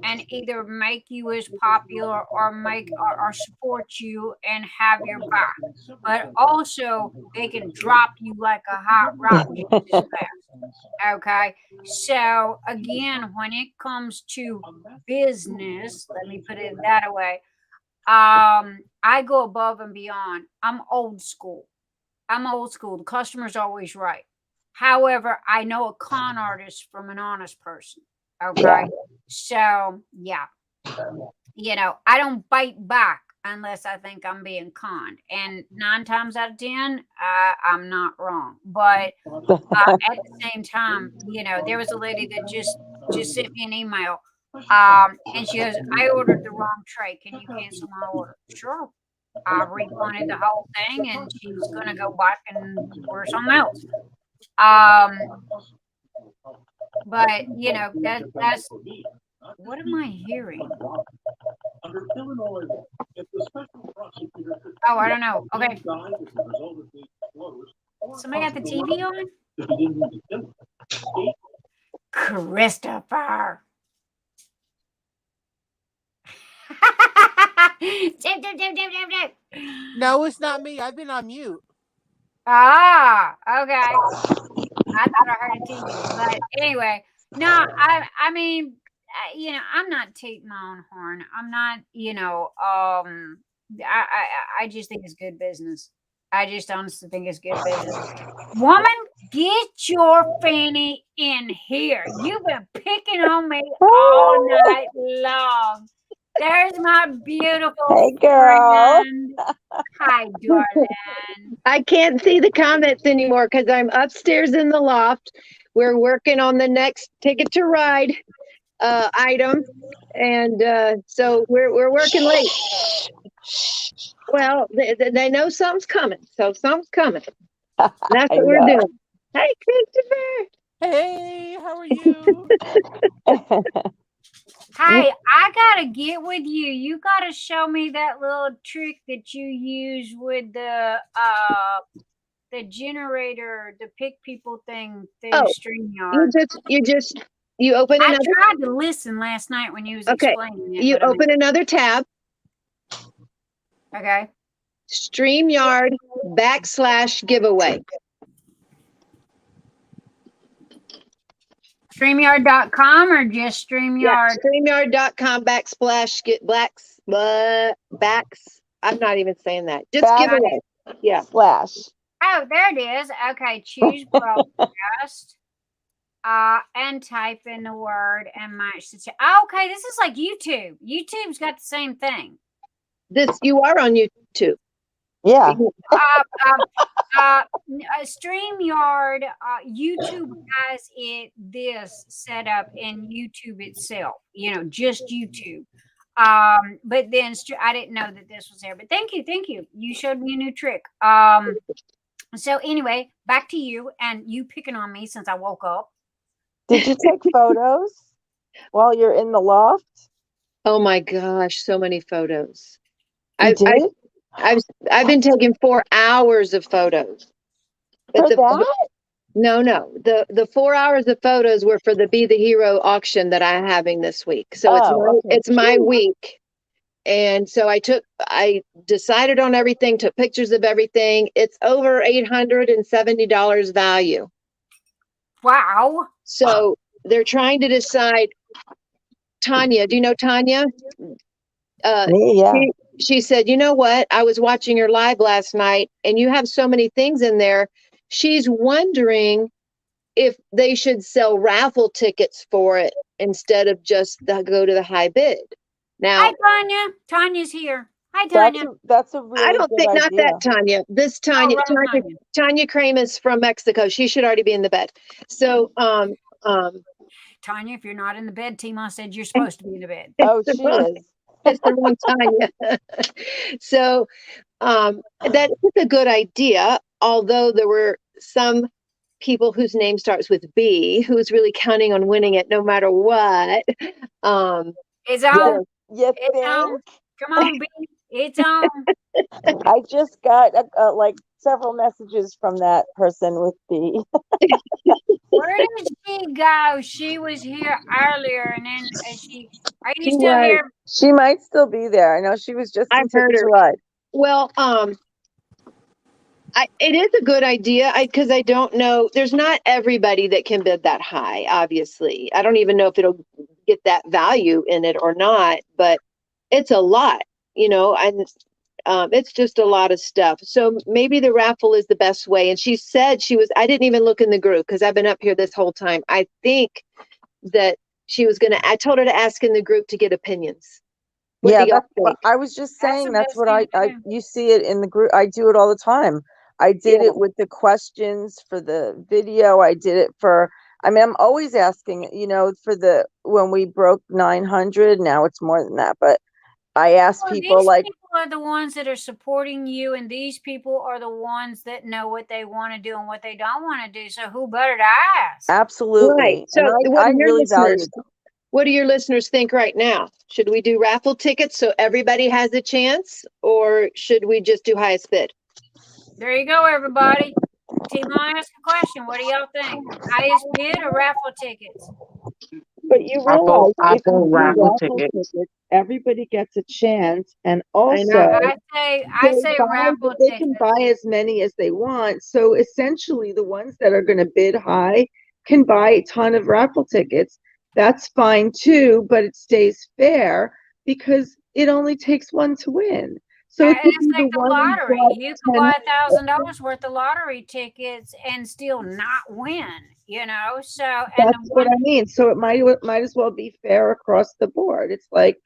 and either make you as popular or support you and have your back. But also they can drop you like a hot rock just as fast. Okay. So again, when it comes to business, let me put it that way. I go above and beyond. I'm old school. The customer's always right. However, I know a con artist from an honest person. Okay. Yeah. So yeah, I don't bite back unless I think I'm being conned, and 9 times out of 10, I'm not wrong. But at the same time, there was a lady that just sent me an email, and she goes, "I ordered the wrong tray. Can you cancel my order?" Sure. I refunded the whole thing, and she's gonna go back and order something else. But that's what am I hearing? Oh, I don't know. Okay. Somebody got the TV on? Christopher. Tip. No, it's not me. I've been on mute. Ah, okay. I thought I heard a TV, but anyway, no, I mean, I'm not taking my own horn. I'm not, I just think it's good business. I just honestly think it's good business. Woman, get your fanny in here. You've been picking on me all night long. There's my beautiful Hey, girl. friend. Hi, darling. I can't see the comments anymore because I'm upstairs in the loft. We're working on the next Ticket to Ride item, and so we're working late. Well, they know something's coming, so something's coming. And that's I what we're know. doing. Hey, Christopher. Hey, how are you? Hey, I gotta get with you. You gotta show me that little trick that you use with the generator, the pick people thing through Oh, StreamYard. You open I another. tried to listen last night when you was Okay, explaining it. you but I open another tab. okay. StreamYard /giveaway. StreamYard.com or just Yeah, StreamYard? StreamYard.com backs. I'm not even saying that. Just Back- giveaway. Yeah. / Oh, there it is. Okay, choose broadcast. And type in the word and match the okay, this is like YouTube. YouTube's got the same thing. You are on YouTube. Yeah. StreamYard, YouTube has this set up in YouTube itself, just YouTube. But then I didn't know that this was there, but thank you. You showed me a new trick. So anyway, back to you and you picking on me since I woke up. Did you take photos while you're in the loft? Oh my gosh, so many photos. You did? I've been taking 4 hours of photos. For that? No. The 4 hours of photos were for the Be the Hero auction that I'm having this week. So it's my week. And so I decided on everything, took pictures of everything. It's over $870 value. Wow. So they're trying to decide. Tonya, do you know Tonya? Yeah. She said, you know what? I was watching your live last night and you have so many things in there. She's wondering if they should sell raffle tickets for it instead of just go to the high bid. Now, hi, Tonya. Tonya's here. Hi, Tonya. That's a really I don't good think idea. not that Tonya. This Tonya, Tonya Crane is from Mexico. She should already be in the bed. So, Tonya, if you're not in the bed, Tima said you're supposed to be in the bed. Oh, she is. It's the wrong Tonya. So, that is a good idea. Although there were some people whose name starts with B who's really counting on winning it no matter what. It's on. You It's think? on. Come on, B. It's on. I just got like several messages from that person with B. Where did she go? She was here earlier, and then are you She still was. here? She might still be there. I know she was just in I've heard Ticket to her. Ride. Well, it is a good idea because I don't know. There's not everybody that can bid that high, obviously. I don't even know if it'll get that value in it or not, but it's a lot, and it's just a lot of stuff. So maybe the raffle is the best way. And she said I didn't even look in the group because I've been up here this whole time. I think that she was I told her to ask in the group to get opinions. What Yeah, do y'all think? I was just saying That's that's the what best thing to do. you see it in the group. I do it all the time. I did it with the questions for the video. I did it I'm always asking, for when we broke 900, now it's more than that, but I asked people these like, people are the ones that are supporting you, and these people are the ones that know what they want to do and what they don't want to do. So who better to ask? absolutely. Right. So and what I do your really value listeners? What do your listeners think right now? Should we do raffle tickets so everybody has a chance, or should we just do highest bid? There you go, everybody. Tima asked a question. What do y'all think? Highest bid or raffle tickets? But you realize if you do raffle tickets, everybody gets a chance, and also I say raffle they tickets. can buy as many as they want. So essentially, the ones that are going to bid high can buy a ton of raffle tickets. That's fine too, but it stays fair because it only takes one to win. So And it's like the lottery. You can buy $1,000 worth of lottery tickets and still not win. So that's what I mean. So it might as well be fair across the board. It's like,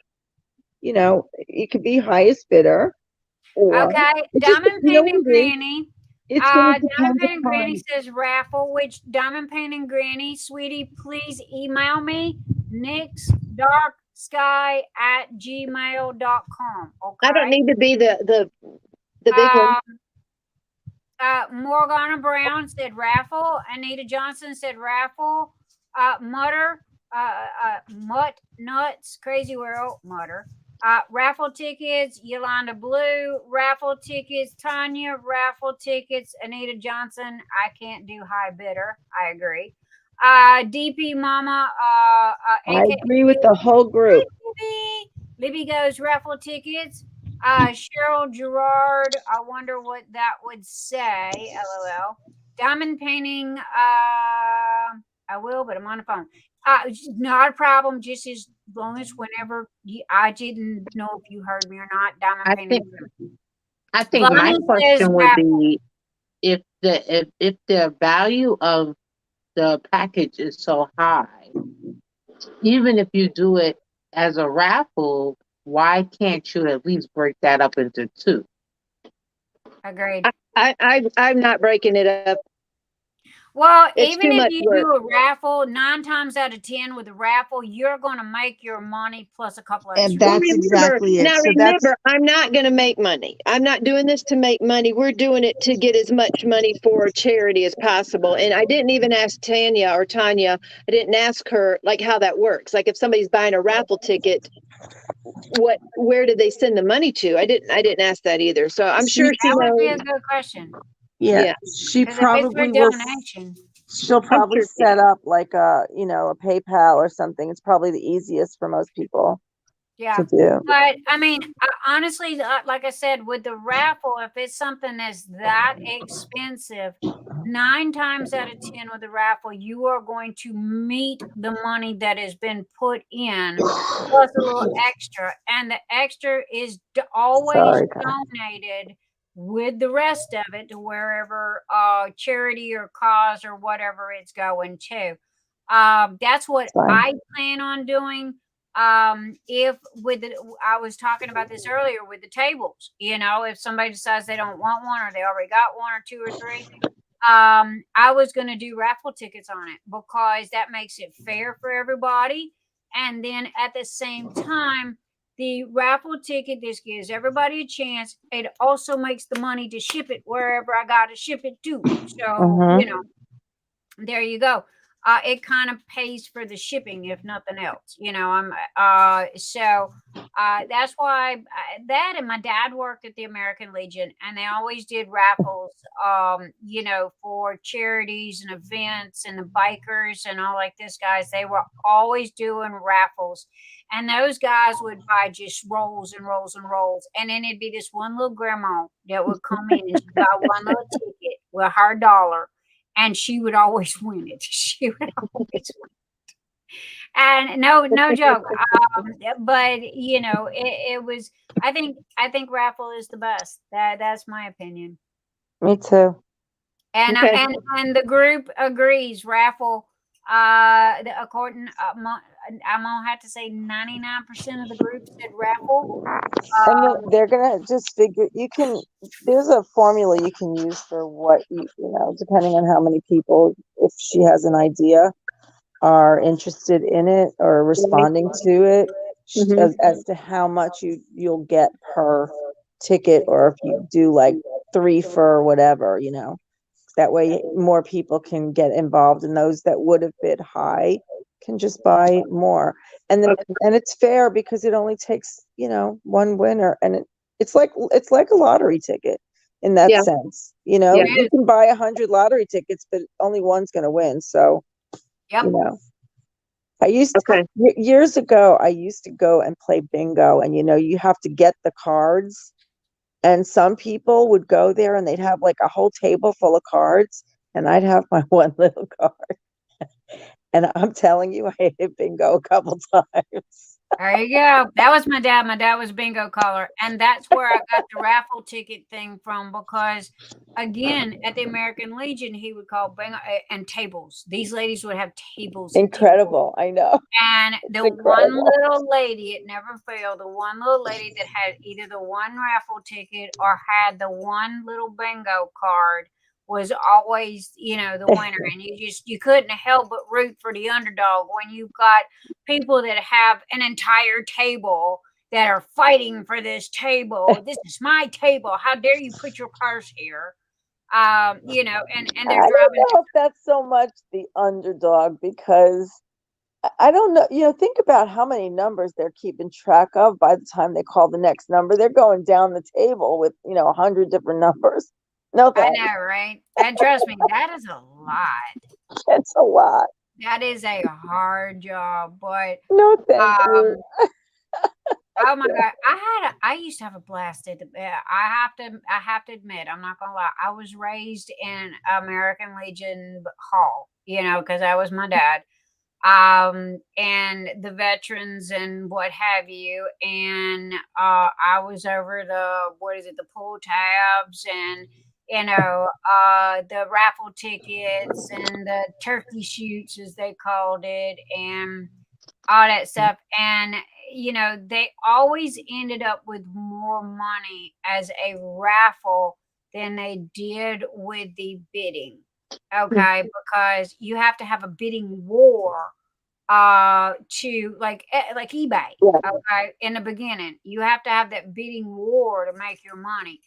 it could be highest bidder. Or Okay, it just, Diamond you know Painting what it is? Granny. It's going to Diamond depend Painting Granny upon. says raffle, which Diamond Painting Granny, sweetie, please email me, nixdarksky@gmail.com. I don't Okay. need to be the big one. Morgana Brown said raffle. Anita Johnson said raffle. Mutter, Mutt Nuts, Crazy World, Mutter. Raffle tickets, Yolanda Blue, raffle tickets, Tonya, raffle tickets, Anita Johnson. I can't do high bidder. I agree. DP Mama, I agree with the whole group. Libby goes raffle tickets. Cheryl Gerard, I wonder what that would say. LOL. Diamond painting, I will, but I'm on the phone. Not a problem, just as long as whenever I didn't know if you heard me or not. Diamond I painting. I think my Bonnie says question would raffle. be if the value of the package is so high, even if you do it as a raffle, why can't you at least break that up into two? Agreed. I'm not breaking it up. Well, It's even too if much you work. do a raffle, 9 times out of 10 with a raffle, you're going to make your money plus a couple of And extra. that's exactly it. Now So that's remember, I'm not going to make money. I'm not doing this to make money. We're doing it to get as much money for charity as possible. And I didn't even ask Tanya. I didn't ask her like how that works. Like if somebody's buying a raffle ticket, where do they send the money to? I didn't ask that either. So I'm sure she That would be a knows. good question. yeah. She Because if it's for probably will. donation, She'll probably sure she set up like a PayPal or something. It's probably the easiest for most people yeah. to do. But I mean, honestly, like I said, with the raffle, if it's something that's that expensive, 9 times out of 10 with the raffle, you are going to meet the money that has been put in plus a little extra, and the extra is always Sorry, guys. donated with the rest of it to wherever charity or cause or whatever it's going to. That's what Fine. I plan on doing. If I was talking about this earlier with the tables, if somebody decides they don't want one or they already got one or two or three, I was going to do raffle tickets on it because that makes it fair for everybody. And then at the same time, the raffle ticket, this gives everybody a chance. It also makes the money to ship it wherever I got to ship it to. So, there you go. It kind of pays for the shipping, if nothing else. That's why that and my dad worked at the American Legion, and they always did raffles, for charities and events, and the bikers and all like this guys. They were always doing raffles, and those guys would buy just rolls and rolls and rolls, and then it'd be this one little grandma that would come in and she got one little ticket with her dollar. And she would always win it. She would always win it. And no joke. But it was. I think raffle is the best. That's my opinion. Me too. And Okay. and the group agrees. Raffle. According, I'm gonna have to say 99% of the group said raffle. And they're gonna just figure. There's a formula you can use for what depending on how many people, if she has an idea, are interested in it or responding to it, as to how much you'll get per ticket, or if you do like 3 for whatever, that way more people can get involved, and those that would have bid high can just buy more. And then and it's fair because it only takes one winner, and it's like a lottery ticket in that sense. You can buy 100 lottery tickets, but only one's going to win. So Yep. I used to, years ago, I used to go and play bingo, and you have to get the cards, and some people would go there and they'd have like a whole table full of cards, and I'd have my one little card. And I'm telling you, I hit bingo a couple times. There you go. That was my dad. My dad was bingo caller. And that's where I got the raffle ticket thing from because, again, at the American Legion, he would call bingo and tables. These ladies would have tables and tables. Incredible. I know. And It's the one incredible. little lady, it never failed, the one little lady that had either the one raffle ticket or had the one little bingo card was always, the winner. And you couldn't help but root for the underdog when you've got people that have an entire table that are fighting for this table. This is my table. How dare you put your purse here? And they're I driving. don't know if that's so much the underdog because I don't know. Think about how many numbers they're keeping track of by the time they call the next number. They're going down the table with, 100 different numbers. No I thanks. know, right? And trust me, that is a lot. It's a lot. That is a hard job, but No, thank you. oh my God, I used to have a blast at the. I have to admit, I'm not gonna lie. I was raised in American Legion Hall, because that was my dad. And the veterans and what have you, and I was over the pull tabs and the raffle tickets and the turkey shoots as they called it and all that stuff. And they always ended up with more money as a raffle than they did with the bidding. Okay, because you have to have a bidding war to like eBay. Yeah. Okay, in the beginning, you have to have that bidding war to make your money.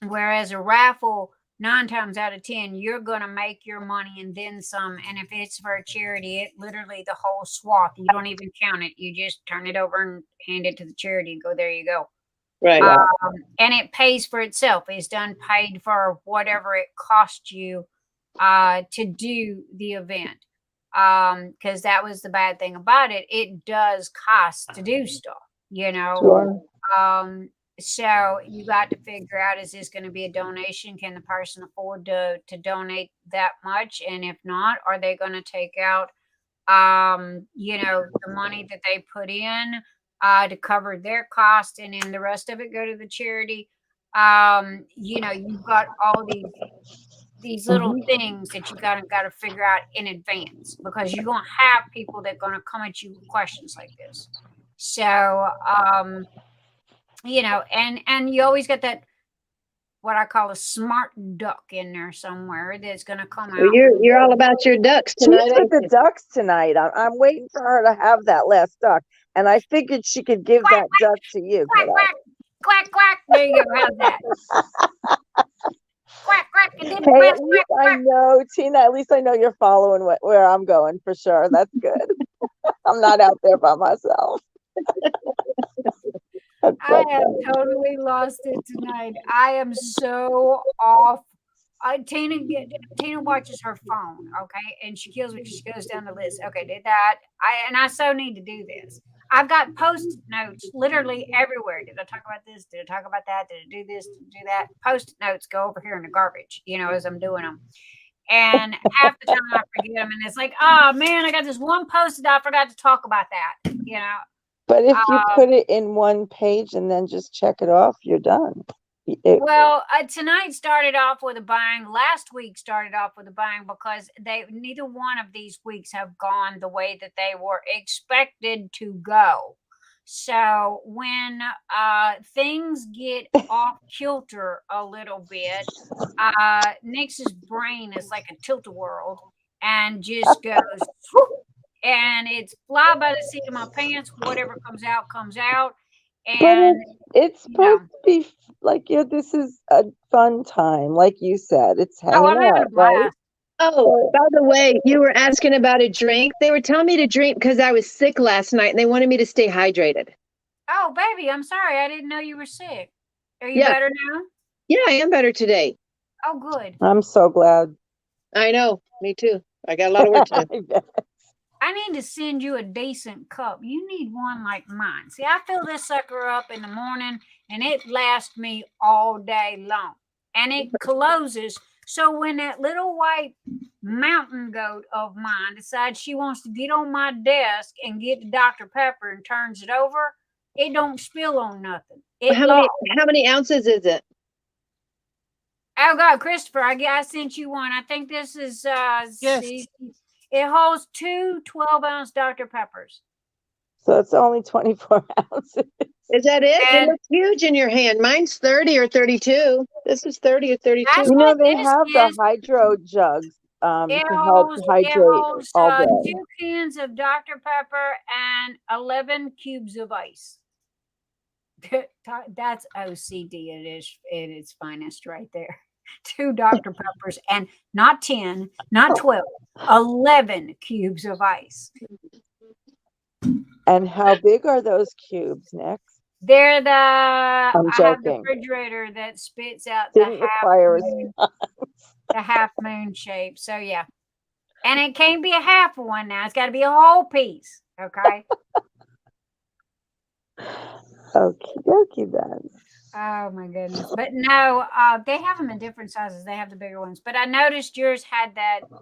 Whereas a raffle, 9 times out of 10, you're gonna make your money and then some. And if it's for a charity, it literally the whole swath. You don't even count it. You just turn it over and hand it to the charity and go, there you go. Right. And it pays for itself. It's done paid for whatever it cost you to do the event. Because that was the bad thing about it. It does cost to do stuff, Sure. So you got to figure out, is this going to be a donation? Can the person afford to donate that much? And if not, are they going to take out, the money that they put in to cover their cost, and then the rest of it go to the charity? You've got all these little things that you got to figure out in advance, because you're going to have people that are going to come at you with questions like this. So, and you always get that, what I call a smart duck in there somewhere that's going to come out. Well, you're all about your ducks She's tonight. with the ducks tonight. I'm waiting for her to have that last duck, and I figured she could give Quack, that duck to you. Quack, quack, quack, quack. There you go. How's that? Quack, quack. It didn't Hey, quack, at least quack, I quack. know, Tina. At least I know you're following where I'm going for sure. That's good. I'm not out there by myself. That's I so have funny. totally lost it tonight. I am so off. Tina watches her phone, okay, and she kills me because she goes down the list. Okay, did that. I so need to do this. I've got post-it notes literally everywhere. Did I talk about this? Did I talk about that? Did I do this? Did I do that? Post-it notes go over here in the garbage, as I'm doing them. And half the time I forget them, and it's like, oh man, I got this one post-it. I forgot to talk about that. But if you put it in one page and then just check it off, you're done. Well, tonight started off with a bang. Last week started off with a bang because neither one of these weeks have gone the way that they were expected to go. So when things get off kilter a little bit, Nix's brain is like a tilt-a-whirl and just goes, whoop, and it's fly by the seat of my pants. Whatever comes out, comes out. And but it's supposed to be like, this is a fun time, like you said. It's hanging I'm having out, a blast. right? Oh, by the way, you were asking about a drink. They were telling me to drink because I was sick last night, and they wanted me to stay hydrated. Oh, baby, I'm sorry. I didn't know you were sick. Are you better now? Yeah, I am better today. Oh, good. I'm so glad. I know. Me too. I got a lot of work to do. I need to send you a decent cup. You need one like mine. See, I fill this sucker up in the morning, and it lasts me all day long. And it closes So when that little white mountain goat of mine decides she wants to get on my desk and get the Dr. Pepper and turns it over, it don't spill on nothing. How many ounces is it? Oh God, Christopher, I sent you one. I think this is Yes. see, it holds 2 12-ounce Dr. Peppers. So it's only 24 ounces. Is that it? It And- looks huge in your hand. Mine's 30 or 32. This is 30 or 32. That's You know, what they this have the is. hydro jugs It to help holds, hydrate all day. 2 cans of Dr. Pepper and 11 cubes of ice. That's OCD at its finest right there. 2 Dr. Peppers and not 10, not 12, 11 cubes of ice. And how big are those cubes, Nick? They're the I'm I have the joking. refrigerator that spits out Didn't require a the half moon shape. So yeah. And it can't be a half one now. It's got to be a whole piece. Okay. Okie dokie then. Oh my goodness. But no, they have them in different sizes. They have the bigger ones. But I noticed yours had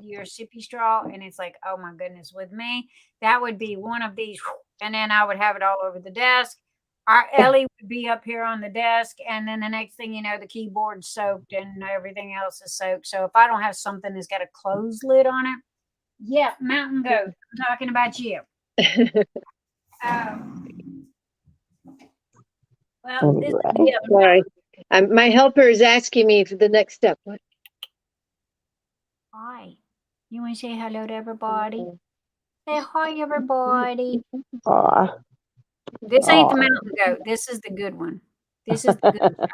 your sippy straw, and it's like, oh my goodness, with me, that would be one of these, and then I would have it all over the desk. Our Ellie would be up here on the desk, and then the next thing you know, the keyboard's soaked and everything else is soaked. So if I don't have something that's got a closed lid on it, yeah, Mountain Goat, I'm talking about you. Well, this is the other Sorry. My helper is asking me for the next step. What? Hi. You want to say hello to everybody? Say hi, everybody. Aw. This ain't the Aw. Mountain Goat. This is the good one. This is the good one.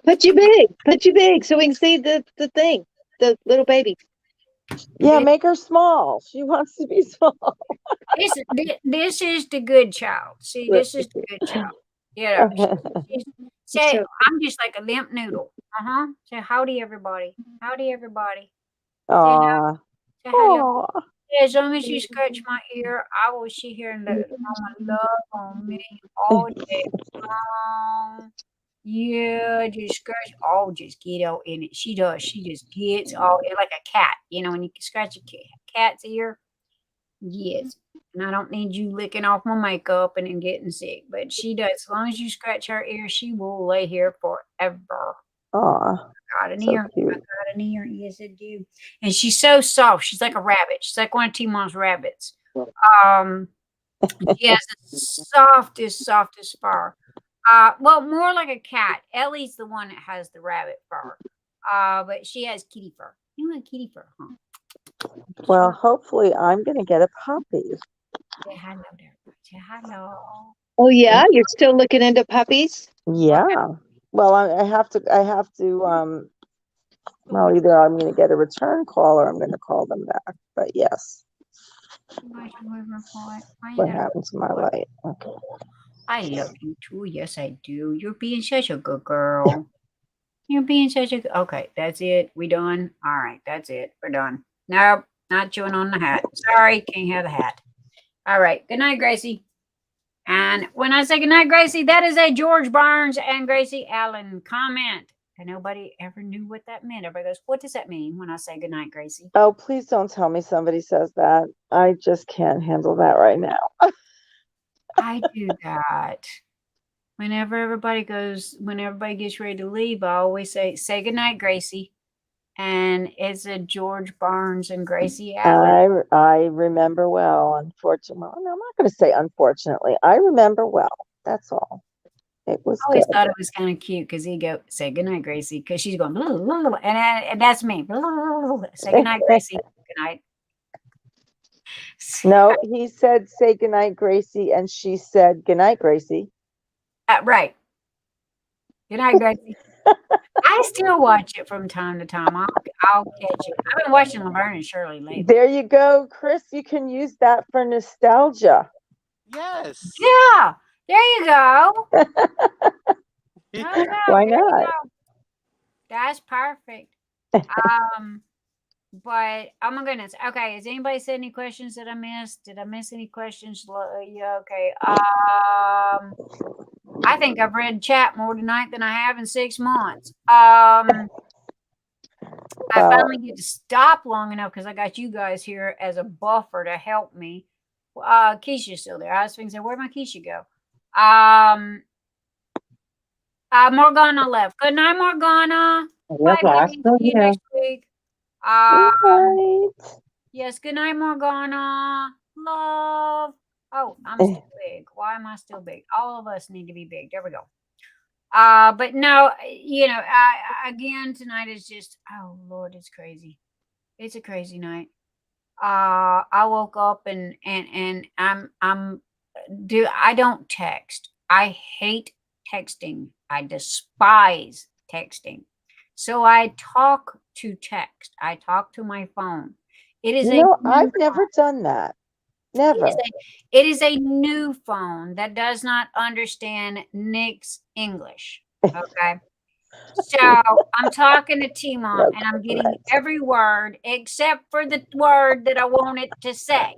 Put you big, so we can see the thing, the little baby. Yeah, make her small. She wants to be small. This is the good child. See, this is the good child. Yeah. Say, So- I'm just like a limp noodle. Say howdy, everybody. Howdy, everybody. Aw. Say hello. Aw. Yeah, as long as you scratch my ear, I will sit here and let mama love on me all day long. Yeah, just scratch. Oh, just get all in it. She does. She just gets all in like a cat. You know, when you scratch a cat's ear. Yes. And I don't need you licking off my makeup and then getting sick. But she does. As long as you scratch her ear, she will lay here forever. Aw. Got an So ear. I cute. got an ear. Yes, I do. And she's so soft. She's like a rabbit. She's like one of T-Mom's rabbits. She has the softest fur. Well, more like a cat. Ellie's the one that has the rabbit fur. But she has kitty fur. You want kitty fur, huh? Well, hopefully I'm going to get a puppy. Say hello there. Say hello. Oh yeah, you're still looking into puppies? Yeah. Well, I have to, well, either I'm going to get a return call or I'm going to call them back. But yes, what happened to my light? Okay. I love you too. Yes, I do. You're being such a good girl. You're being such a good. Okay, that's it. We done. All right, that's it. We're done. Nope, not chewing on the hat. Sorry, can't have the hat. All right. Good night, Gracie. And when I say good night, Gracie, that is a George Barnes and Gracie Allen comment. And nobody ever knew what that meant. Everybody goes, what does that mean when I say good night, Gracie? Oh, please don't tell me somebody says that. I just can't handle that right now. I do that. Whenever everybody gets ready to leave, I always say good night, Gracie. And it's a George Barnes and Gracie Allen. I remember well, unfortunately. Well, no, I'm not going to say unfortunately. I remember well. That's all. It was I always good. thought it was kind of cute because he'd go, say goodnight, Gracie, because she's going, blah, blah, blah, and that's me. Blah, blah, blah, blah. Say goodnight, Gracie. Good night. No, he said, say goodnight, Gracie, and she said, goodnight, Gracie. Right. Good night, Gracie. I still watch it from time to time. I'll catch it. I've been watching Laverne and Shirley lately. There you go, Chris. You can use that for nostalgia. Yes. Yeah. There you go. Why not? That's perfect. But oh my goodness. Okay, has anybody said any questions that I missed? Did I miss any questions? Yeah, okay. I think I've read chat more tonight than I have in 6 months. I finally get to stop long enough because I got you guys here as a buffer to help me. Keisha's still there. I was thinking, where'd my Keisha go? Morgana left. Good night, Morgana. Yep, Bye, I baby. still See you here. next week. Right. Yes, good night, Morgana. Love. Oh, I'm still big. Why am I still big? All of us need to be big. There we go. But no, again, tonight is just, oh Lord, it's crazy. It's a crazy night. I woke up and I don't text. I hate texting. I despise texting. So I talk to text. I talk to my phone. It is I've never done that. Never. It is a new phone that does not understand Nick's English. Okay. So I'm talking to Tima and I'm getting every word except for the word that I want it to say.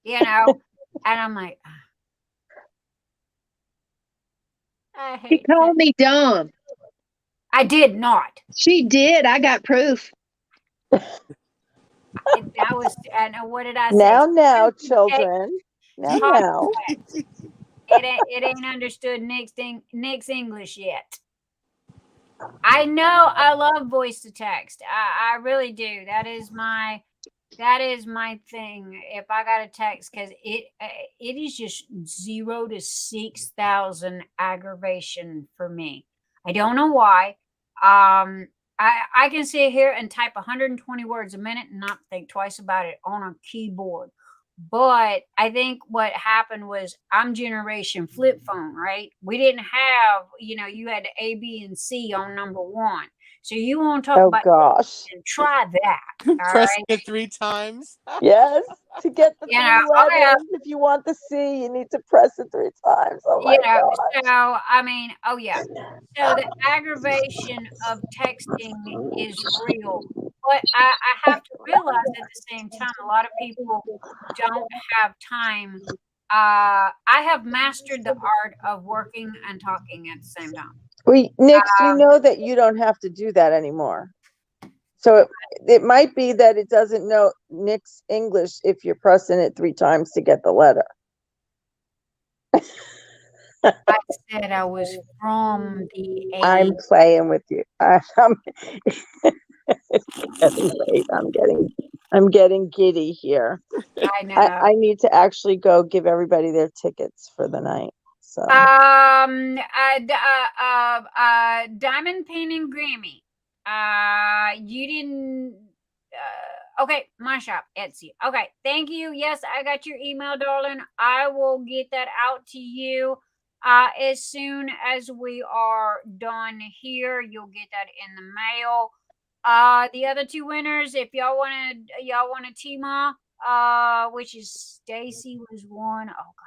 And I'm like, I She hate called me dumb. I did not. She did. I got proof. That was, and what did I say? Now, children. Now. It ain't understood Nick's English yet. I know I love voice to text. I really do. That is my thing. If I got a text, because it is just 0 to 6,000 aggravation for me. I don't know why. I can sit here and type 120 words a minute and not think twice about it on a keyboard. But I think what happened was I'm generation flip phone, right? We didn't have, you had A, B, and C on number 1. So you want to talk about gosh. And try that. Pressing it 3 times. Yes. To get the 3 letters. yeah. If you want the C, you need to press it 3 times. Oh my God. So I mean, oh yeah. So the aggravation of texting is real. But I have to realize at the same time, a lot of people don't have time. I have mastered the art of working and talking at the same time. Nick, you know that you don't have to do that anymore. So it might be that it doesn't know Nick's English if you're pressing it 3 times to get the letter. I said I was from the 80s. I'm playing with you. Getting late. I'm getting giddy here. I know. I need to actually go give everybody their tickets for the night. So Diamond Painting Grammy. You didn't okay, my shop, Etsy. Okay, thank you. Yes, I got your email, darling. I will get that out to you. As soon as we are done here, you'll get that in the mail. The other 2 winners, if y'all want a team up, which is Stacy was one. Oh God,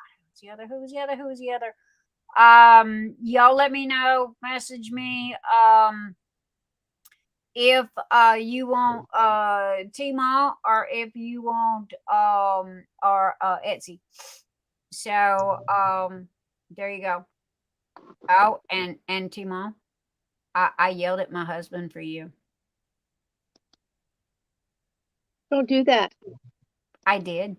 who's the other? Y'all let me know. Message me. If you want Tmall or if you want or Etsy. So there you go. Oh, and Tmall, I yelled at my husband for you. Don't do that. I did.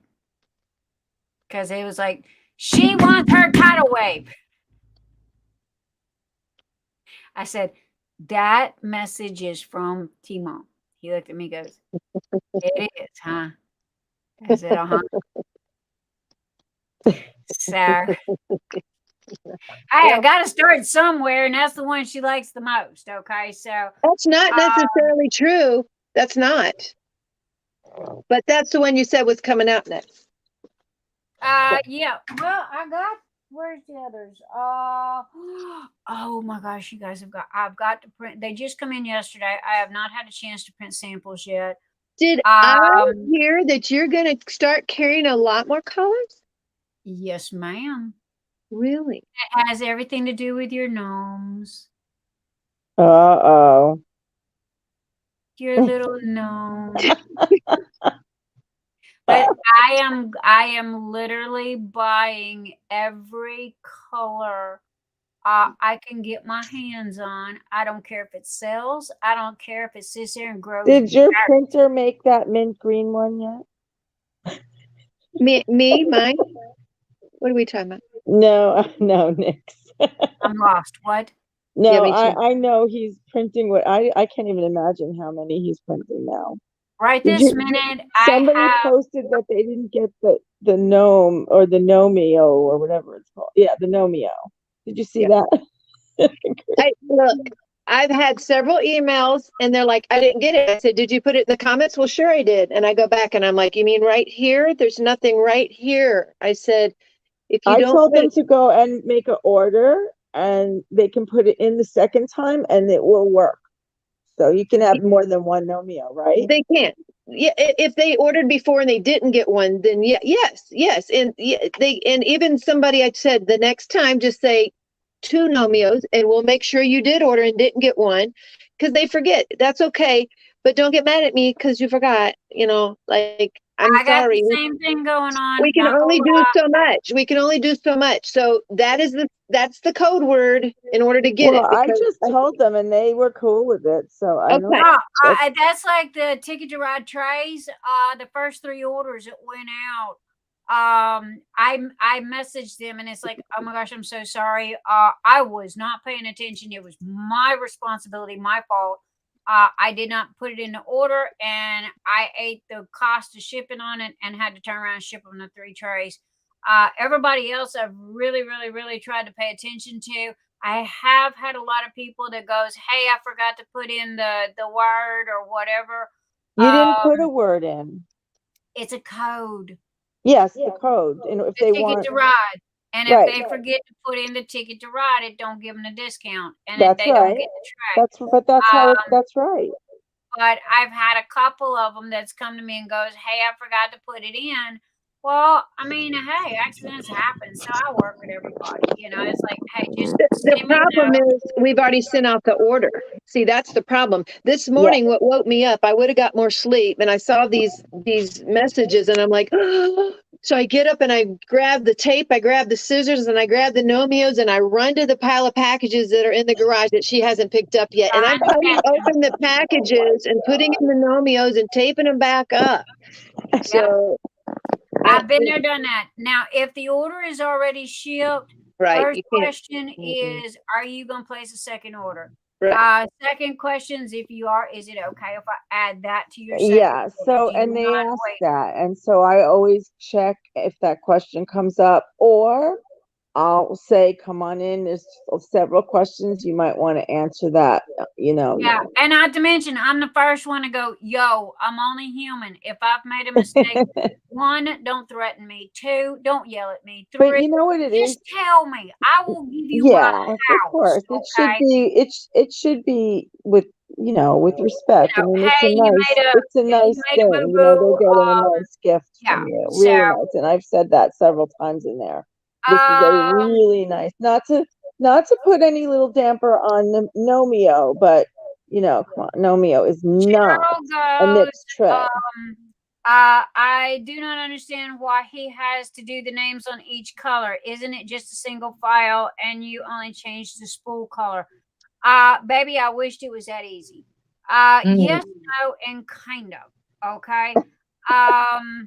Because it was like, she wants her tidal wave. I said, that message is from Tmall. He looked at me and goes, it is, huh? I said, uh-huh. So, hey, I got to start somewhere, and that's the one she likes the most, okay? So that's not necessarily true. That's not. But that's the one you said was coming out next. Yeah. Well, where's the others? Oh my gosh, you guys I've got to print. They just come in yesterday. I have not had a chance to print samples yet. Did I hear that you're going to start carrying a lot more colors? Yes, ma'am. Really? It has everything to do with your gnomes. Uh-oh. Your little gnome. But I am literally buying every color I can get my hands on. I don't care if it sells. I don't care if it sits there and grows. Did your printer make that mint green one yet? Mine? What are we talking about? No, no, Nix. I'm lost. What? No, Yeah, me too. I know he's printing what I can't even imagine how many he's printing now. Right Did this you- minute, Somebody I have. posted that they didn't get the gnome or the Nomeo or whatever it's called. Yeah, the Nomeo. Did you see Yeah. that? Look, I've had several emails and they're like, I didn't get it. I said, did you put it in the comments? Well, sure I did. And I go back and I'm like, you mean right here? There's nothing right here. I said, if you I don't told put them it, to go and make an order and they can put it in the second time and it will work. So you can have more than one Nomeo, right? they can't. Yeah, if they ordered before and they didn't get one, then yes, and and even somebody I said the next time just say 2 Nomios, and we'll make sure you did order and didn't get one, because they forget. That's okay, but don't get mad at me because you forgot. Like I'm I got sorry. the same thing going on. We can not only gonna do lie. so much. We can only do so much. So that's the code word in order to get Well, it. I because- just told them and they were cool with it. So I don't Okay. No, That's- that's like the Ticket to Ride trays. The first 3 orders that went out, I messaged them and it's like, oh my gosh, I'm so sorry. I was not paying attention. It was my responsibility, my fault. I did not put it in the order, and I ate the cost of shipping on it and had to turn around and ship them the 3 trays. Everybody else I've really, really, really tried to pay attention to. I have had a lot of people that goes, hey, I forgot to put in the word or whatever. You didn't put a word in. It's a code. Yes, the code. And if The they ticket want, to ride. And Right. if they forget to put in the ticket to ride, it don't give them a discount. And That's they don't right. get the tray. that's how that's right. But I've had a couple of them that's come to me and goes, hey, I forgot to put it in. Well, I mean, hey, accidents happen. So I work with everybody. It's like, hey, just The send me a problem note. is we've already sent out the order. See, that's the problem. This morning, what woke me up, I would have got more sleep, and I saw these messages, and I'm like, so I get up and I grab the tape, I grab the scissors, and I grab the Nomios, and I run to the pile of packages that are in the garage that she hasn't picked up yet, and I'm cutting open the packages and putting in the Nomios and taping them back up. So I've been there, done that. Now, if the order is already shipped, right, first you can't. question is, are you going to place a second order? Right. Second question is, if you are, is it okay if I add that to your second Yeah. order? So, Do you and they not ask wait? that. And so I always check if that question comes up, or I'll say, come on in. There's several questions. You might want to answer that, Yeah, and not to mention, I'm the first one to go, yo, I'm only human. If I've made a mistake, 1, don't threaten me. 2, don't yell at me. 3, But you know what it is? just tell me. I will give you Yeah, my of house. course. Okay? It should be with, with respect. I mean, hey, it's a nice made a thing. boo-boo, They're getting a nice gift yeah, from you. so, Really nice. And I've said that several times in there. This is a really nice, not to put any little damper on the Nomeo, but come on, Nomeo is not a goes, mixed tray. I do not understand why he has to do the names on each color. Isn't it just a single file and you only change the spool color? Baby, I wished it was that easy. Yes, no, and kind of. Okay. I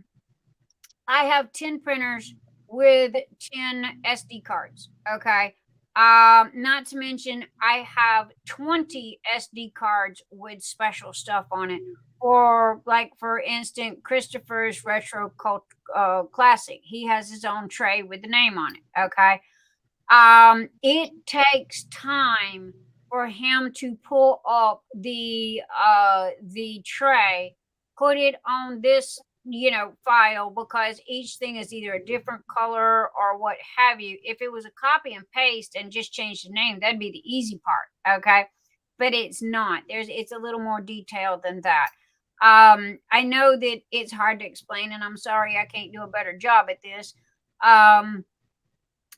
have 10 printers with 10 SD cards. Okay. Not to mention, I have 20 SD cards with special stuff on it. Or, like, for instance, Christopher's Retro Cult Classic. He has his own tray with the name on it. Okay. It takes time for him to pull up the tray, put it on this file, because each thing is either a different color or what have you. If it was a copy and paste and just change the name, that'd be the easy part. Okay. But it's not. It's a little more detailed than that. I know that it's hard to explain, and I'm sorry I can't do a better job at this. And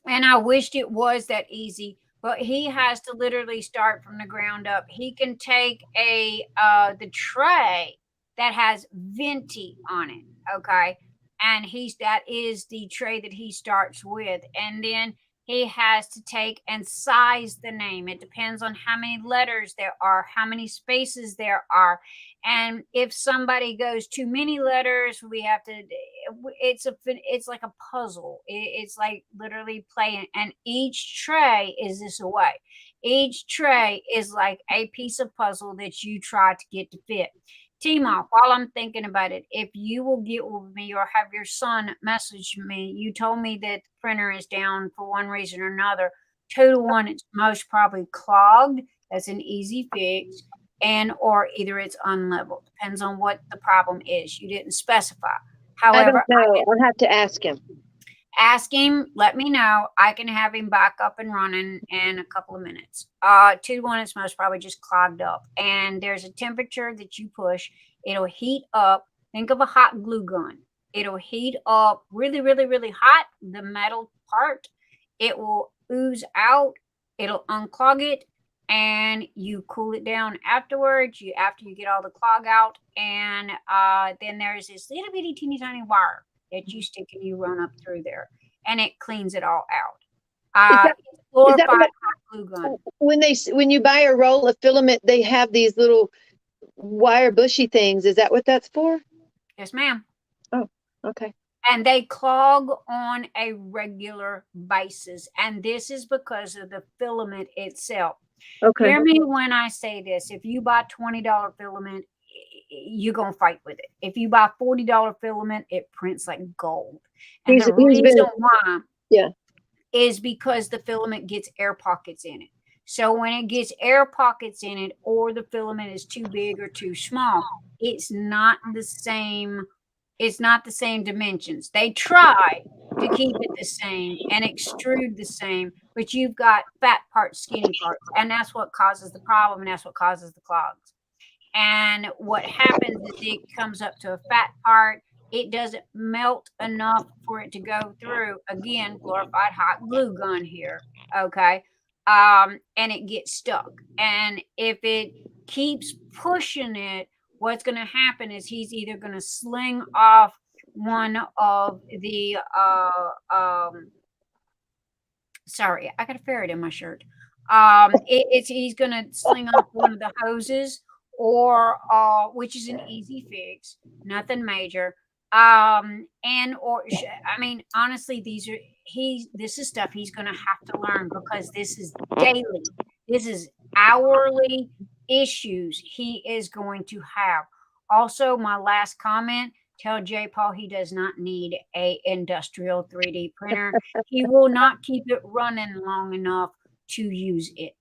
I wished it was that easy, but he has to literally start from the ground up. He can take the tray that has Venti on it, okay? And that is the tray that he starts with. And then he has to take and size the name. It depends on how many letters there are, how many spaces there are. And if somebody goes too many letters, we have to, it's like a puzzle. It's like literally playing. And each tray is this away. Each tray is like a piece of puzzle that you try to get to fit. T-Mock, while I'm thinking about it, if you will get with me or have your son message me, you told me that the printer is down for one reason or another. 2 to 1, it's most probably clogged. That's an easy fix. And or either it's unleveled. Depends on what the problem is. You didn't specify. I However, don't know. I'll have to ask him. ask him, let me know. I can have him back up and running in a couple of minutes. 2 to 1, it's most probably just clogged up. And there's a temperature that you push. It'll heat up. Think of a hot glue gun. It'll heat up really, really, really hot, the metal part. It will ooze out. It'll unclog it. And you cool it down afterwards. After you get all the clog out. And then there's this little bitty teeny tiny wire that you stick and you run up through there, and it cleans it all out. It's glorified hot glue gun. When you buy a roll of filament, they have these little wire bushy things. Is that what that's for? Yes, ma'am. Oh, okay. And they clog on a regular basis, and this is because of the filament itself. Okay. Hear me when I say this. If you buy $20 filament, you're going to fight with it. If you buy $40 filament, it prints like gold. And the reason why is because the filament gets air pockets in it. So when it gets air pockets in it, or the filament is too big or too small, it's not the same. It's not the same dimensions. They try to keep it the same and extrude the same, but you've got fat parts, skinny parts, and that's what causes the problem, and that's what causes the clogs. And what happens is it comes up to a fat part. It doesn't melt enough for it to go through. Again, glorified hot glue gun here. Okay. And it gets stuck. And if it keeps pushing it, what's going to happen is he's either going to sling off one of the, sorry, I got a ferret in my shirt. He's going to sling off one of the hoses, or which is an easy fix, nothing major. Honestly, this is stuff he's going to have to learn, because this is daily. This is hourly issues he is going to have. Also, my last comment, tell J. Paul he does not need a industrial 3D printer. He will not keep it running long enough to use it.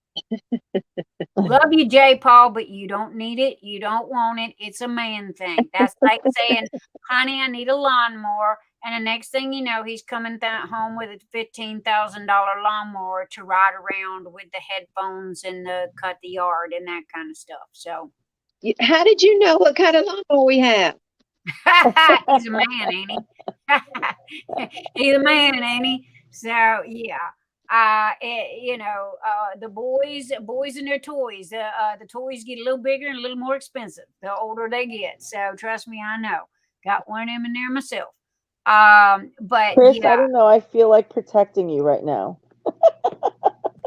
Love you, J. Paul, but you don't need it. You don't want it. It's a man thing. That's like saying, honey, I need a lawnmower. And the next thing you know, he's coming home with a $15,000 lawnmower to ride around with the headphones and cut the yard and that kind of stuff. So, how did you know what kind of lawnmower we have? He's a man, ain't he? He's a man, ain't he? So, yeah. The boys and their toys. The toys get a little bigger and a little more expensive the older they get. So trust me, I know. Got one of them in there myself. But Chris, yeah. I don't know. I feel like protecting you right now.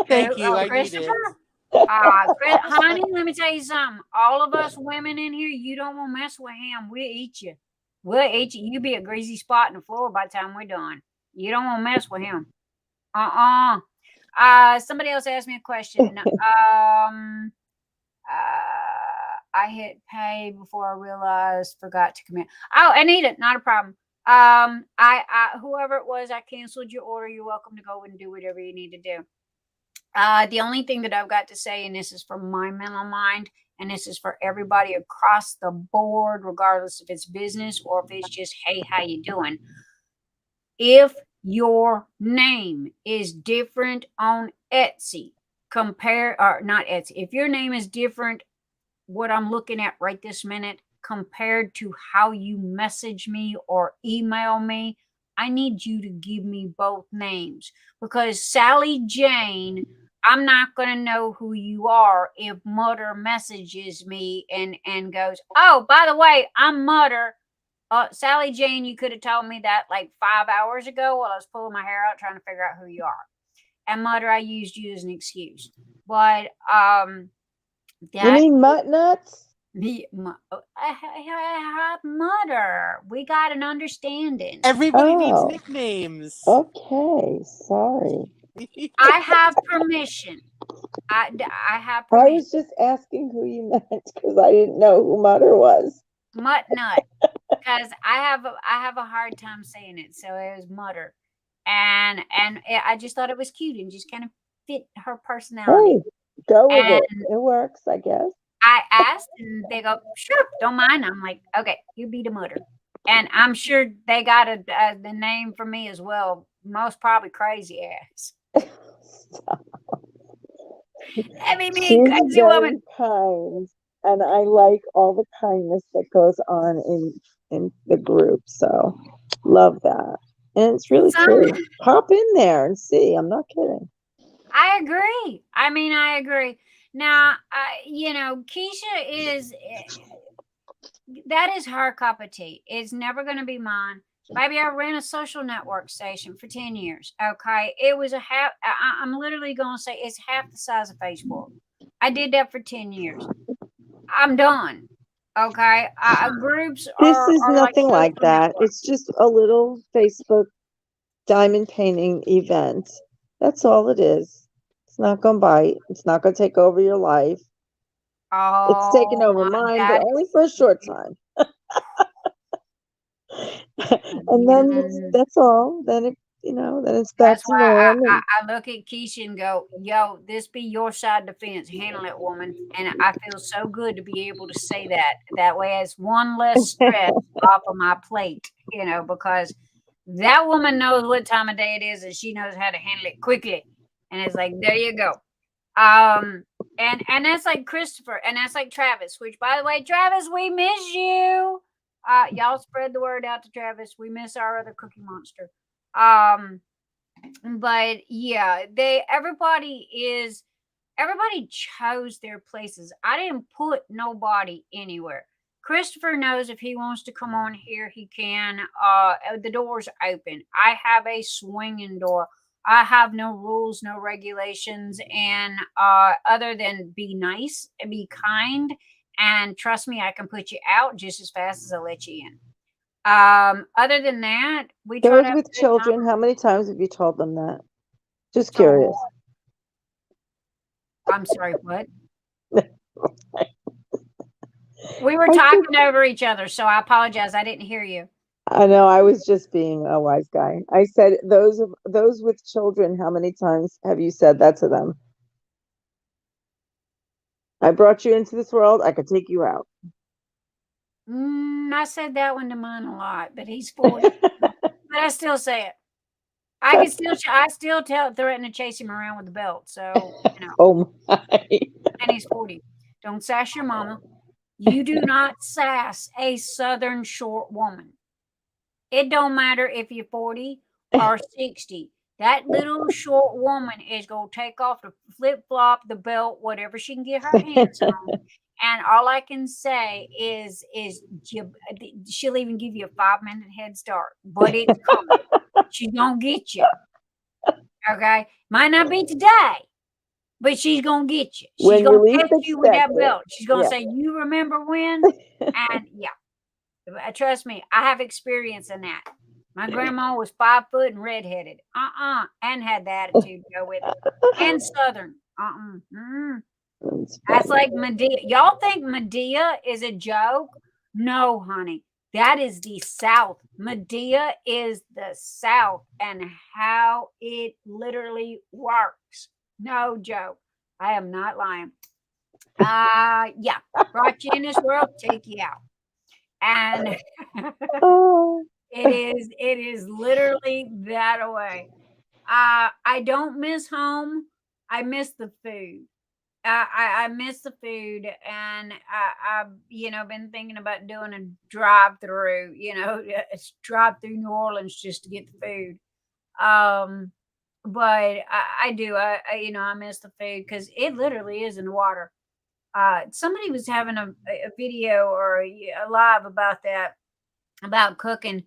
Thank you. I Christopher. Honey, let me tell you something. All of us women in here, you don't want to mess with him. We'll eat you. We'll eat you. You'll be a greasy spot in the floor by the time we're done. You don't want to mess with him. Somebody else asked me a question. I hit pay before I realized, forgot to commit. Oh, Anita, not a problem. Whoever it was, I canceled your order. You're welcome to go and do whatever you need to do. The only thing that I've got to say, and this is from my mental mind, and this is for everybody across the board, regardless if it's business or if it's just, hey, how you doing? If your name is different on Etsy, if your name is different, what I'm looking at right this minute, compared to how you message me or email me, I need you to give me both names, because Sally Jane, I'm not going to know who you are if Mutter messages me and goes, oh, by the way, I'm Mutter. Sally Jane, you could have told me that like 5 hours ago while I was pulling my hair out trying to figure out who you are. And Mother, I used you as an excuse. But You that mean mutt nuts? Mother, we got an understanding. Everybody needs Oh. nicknames. Okay, sorry. I have permission. I have I permission. was just asking who you meant because I didn't know who Mother was. Mutt nut, because I have a hard time saying it, so it was Mutter, and I just thought it was cute and just kind of fit her personality. Hey, go with it. And It works, I guess. I asked, and they go, "Sure, don't mind." I'm like, "Okay, you be the Mutter," and I'm sure they got the name for me as well. Most probably Crazy Ass. I mean, She's crazy very woman. kind, and I like all the kindness that goes on in the group. So love that, and it's really true. Pop in there and see. I'm not kidding. I agree. I mean, I agree. Now, you know, Keisha is that is her cup of tea. It's never going to be mine. Baby, I ran a social network station for 10 years. Okay. It was I'm literally going to say it's half the size of Facebook. I did that for 10 years. I'm done. Okay. Groups This are is nothing like social that. networks. It's just a little Facebook diamond painting event. That's all it is. It's not going to bite. It's not going to take over your life. It's taken over mine, but only for a short time. And then that's all. Then it, then it's back That's to why norm. I look at Keisha and go, yo, this be your side of the fence. Handle it, woman. And I feel so good to be able to say that. That way it's one less stress off of my plate, because that woman knows what time of day it is and she knows how to handle it quickly. And it's like, there you go. And that's like Christopher, and that's like Travis, which, by the way, Travis, we miss you. Y'all spread the word out to Travis. We miss our other cookie monster. But yeah, everybody chose their places. I didn't put nobody anywhere. Christopher knows if he wants to come on here, he can. The door's open. I have a swinging door. I have no rules, no regulations, and other than be nice and be kind, and trust me, I can put you out just as fast as I let you in. Other than that, we try Those to have with a good children, time. how many times have you told them that? Just So, curious. I'm sorry, what? We were talking over each other, so I apologize. I didn't hear you. I know, I was just being a wise guy. I said, those with children, how many times have you said that to them? I brought you into this world, I could take you out. I said that one to mine a lot, but he's 40. But I still say it. I still threaten to chase him around with the belt. So, Oh my. And he's 40. Don't sass your mama. You do not sass a Southern short woman. It don't matter if you're 40 or 60. That little short woman is going to take off the flip-flop, the belt, whatever she can get her hands on. And all I can say is she'll even give you a 5-minute head start. But it's coming. She's going to get you. Okay? Might not be today, but she's going to get you. She's going to catch you with that belt. She's going to say, you remember when? And yeah. Trust me, I have experience in that. My grandma was 5 foot and redheaded. And had the attitude to go with it. And Southern. That's like Medea. Y'all think Medea is a joke? No, honey. That is the South. Medea is the South and how it literally works. No joke. I am not lying. Yeah. Brought you in this world, take you out. And it is literally that way. I don't miss home. I miss the food. I miss the food, and I've been thinking about doing a drive through, drive through New Orleans just to get the food. But I do. I miss the food because it literally is in the water. Somebody was having a video or a live about that, about cooking,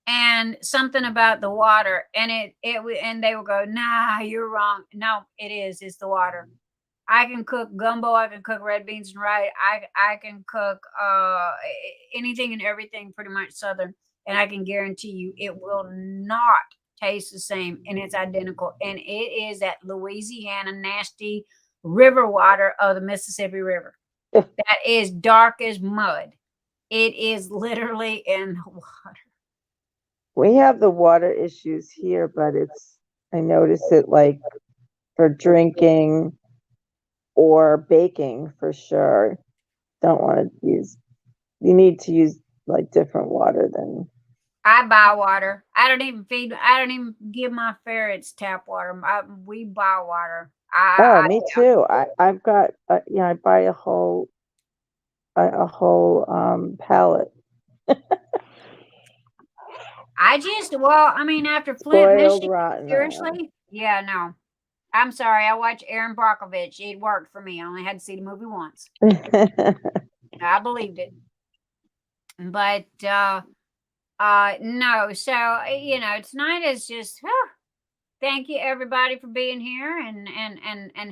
and something about the water, and and they will go, nah, you're wrong. No, it's the water. I can cook gumbo, I can cook red beans and rice, I can cook anything and everything pretty much Southern, and I can guarantee you it will not taste the same, and it's identical, and it is that Louisiana nasty river water of the Mississippi River. That is dark as mud. It is literally in water. We have the water issues here, but I notice it like for drinking or baking for sure. Don't want to use, you need to use like different water than. I buy water. I don't even give my ferrets tap water. We buy water. Me too. I've got, I buy a whole pallet. After Flint, Spoiled, Michigan, rotten. seriously? Yeah, no. I'm sorry. I watched Aaron Brockovich. It worked for me. I only had to see the movie once. I believed it. But no. So tonight is just thank you everybody for being here and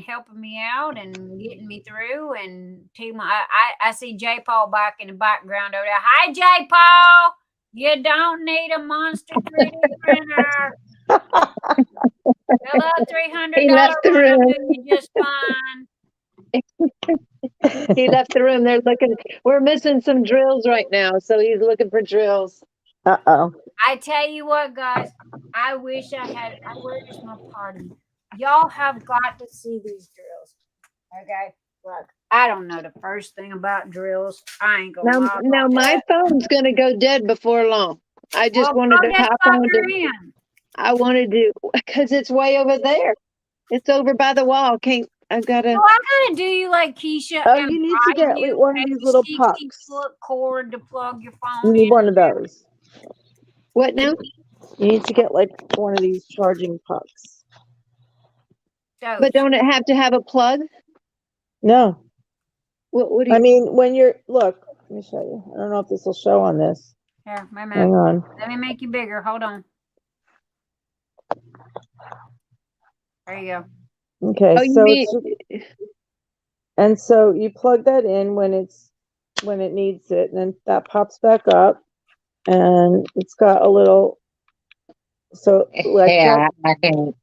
helping me out and getting me through. And I see J Paul back in the background over there. Hi, J Paul. You don't need a monster 3D printer. Hello, $300. He left the room. You just fine. He left the room. They're looking. We're missing some drills right now, so he's looking for drills. Uh-oh. I tell you what, guys. I wish I had. Where's my party? Y'all have got to see these drills. Okay, look. I don't know the first thing about drills. I ain't gonna lie. Now my phone's gonna go dead before long. I just wanted to hop on to. I wanted to because it's way over there. It's over by the wall. I've got to. Oh, I gotta do you like Keisha. Oh, you need to get one of these little pucks. Cord to plug your phone. You need one of those. What now? You need to get like one of these charging pucks. But don't it have to have a plug? No. What do you? I mean, when you're look, let me show you. I don't know if this will show on this. Here, wait a minute. Hang on. Let me make you bigger. Hold on. There you go. Okay, and so you plug that in when it needs it, and then that pops back up, and it's got a little. So like, yeah, I can.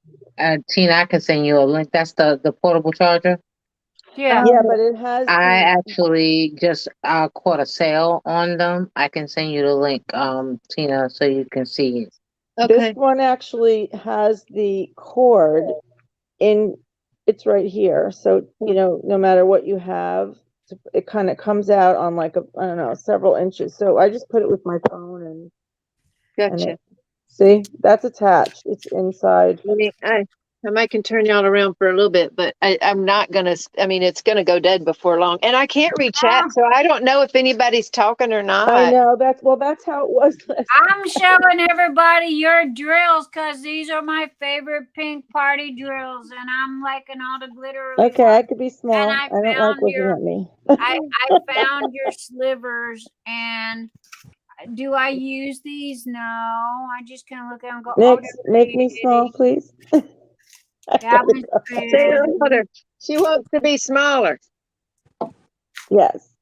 Tina, I can send you a link. That's the portable charger. Yeah. Yeah, but it has. I actually just caught a sale on them. I can send you the link, Tina, so you can see it. Okay. This one actually has the cord in. It's right here, so no matter what you have, it kind of comes out on like I don't know, several inches. So I just put it with my phone and. Gotcha. See, that's attached. It's inside. I might can turn y'all around for a little bit, but I'm not gonna. I mean, it's gonna go dead before long, and I can't reach out, so I don't know if anybody's talking or not. I know that's how it was. I'm showing everybody your drills because these are my favorite pink party drills, and I'm liking all the glitter. Okay, I could be small. I don't like looking at me. I found your slivers, and do I use these? No, I just kind of look at them and go, make me small, please. She wants to be smaller. Yes.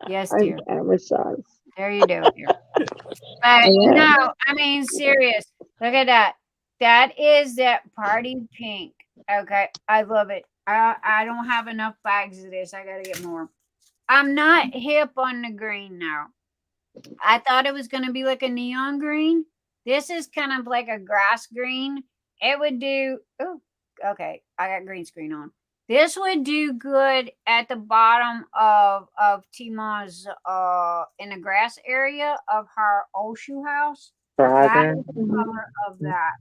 Yes, dear. I'm size. There you do. But no, I mean, serious. Look at that. That is that party pink. Okay, I love it. I don't have enough bags of this. I gotta get more. I'm not hip on the green now. I thought it was gonna be like a neon green. This is kind of like a grass green. It would do. Oh, okay. I got green screen on. This would do good at the bottom of Tima's in the grass area of her old shoe house. That is the color of that.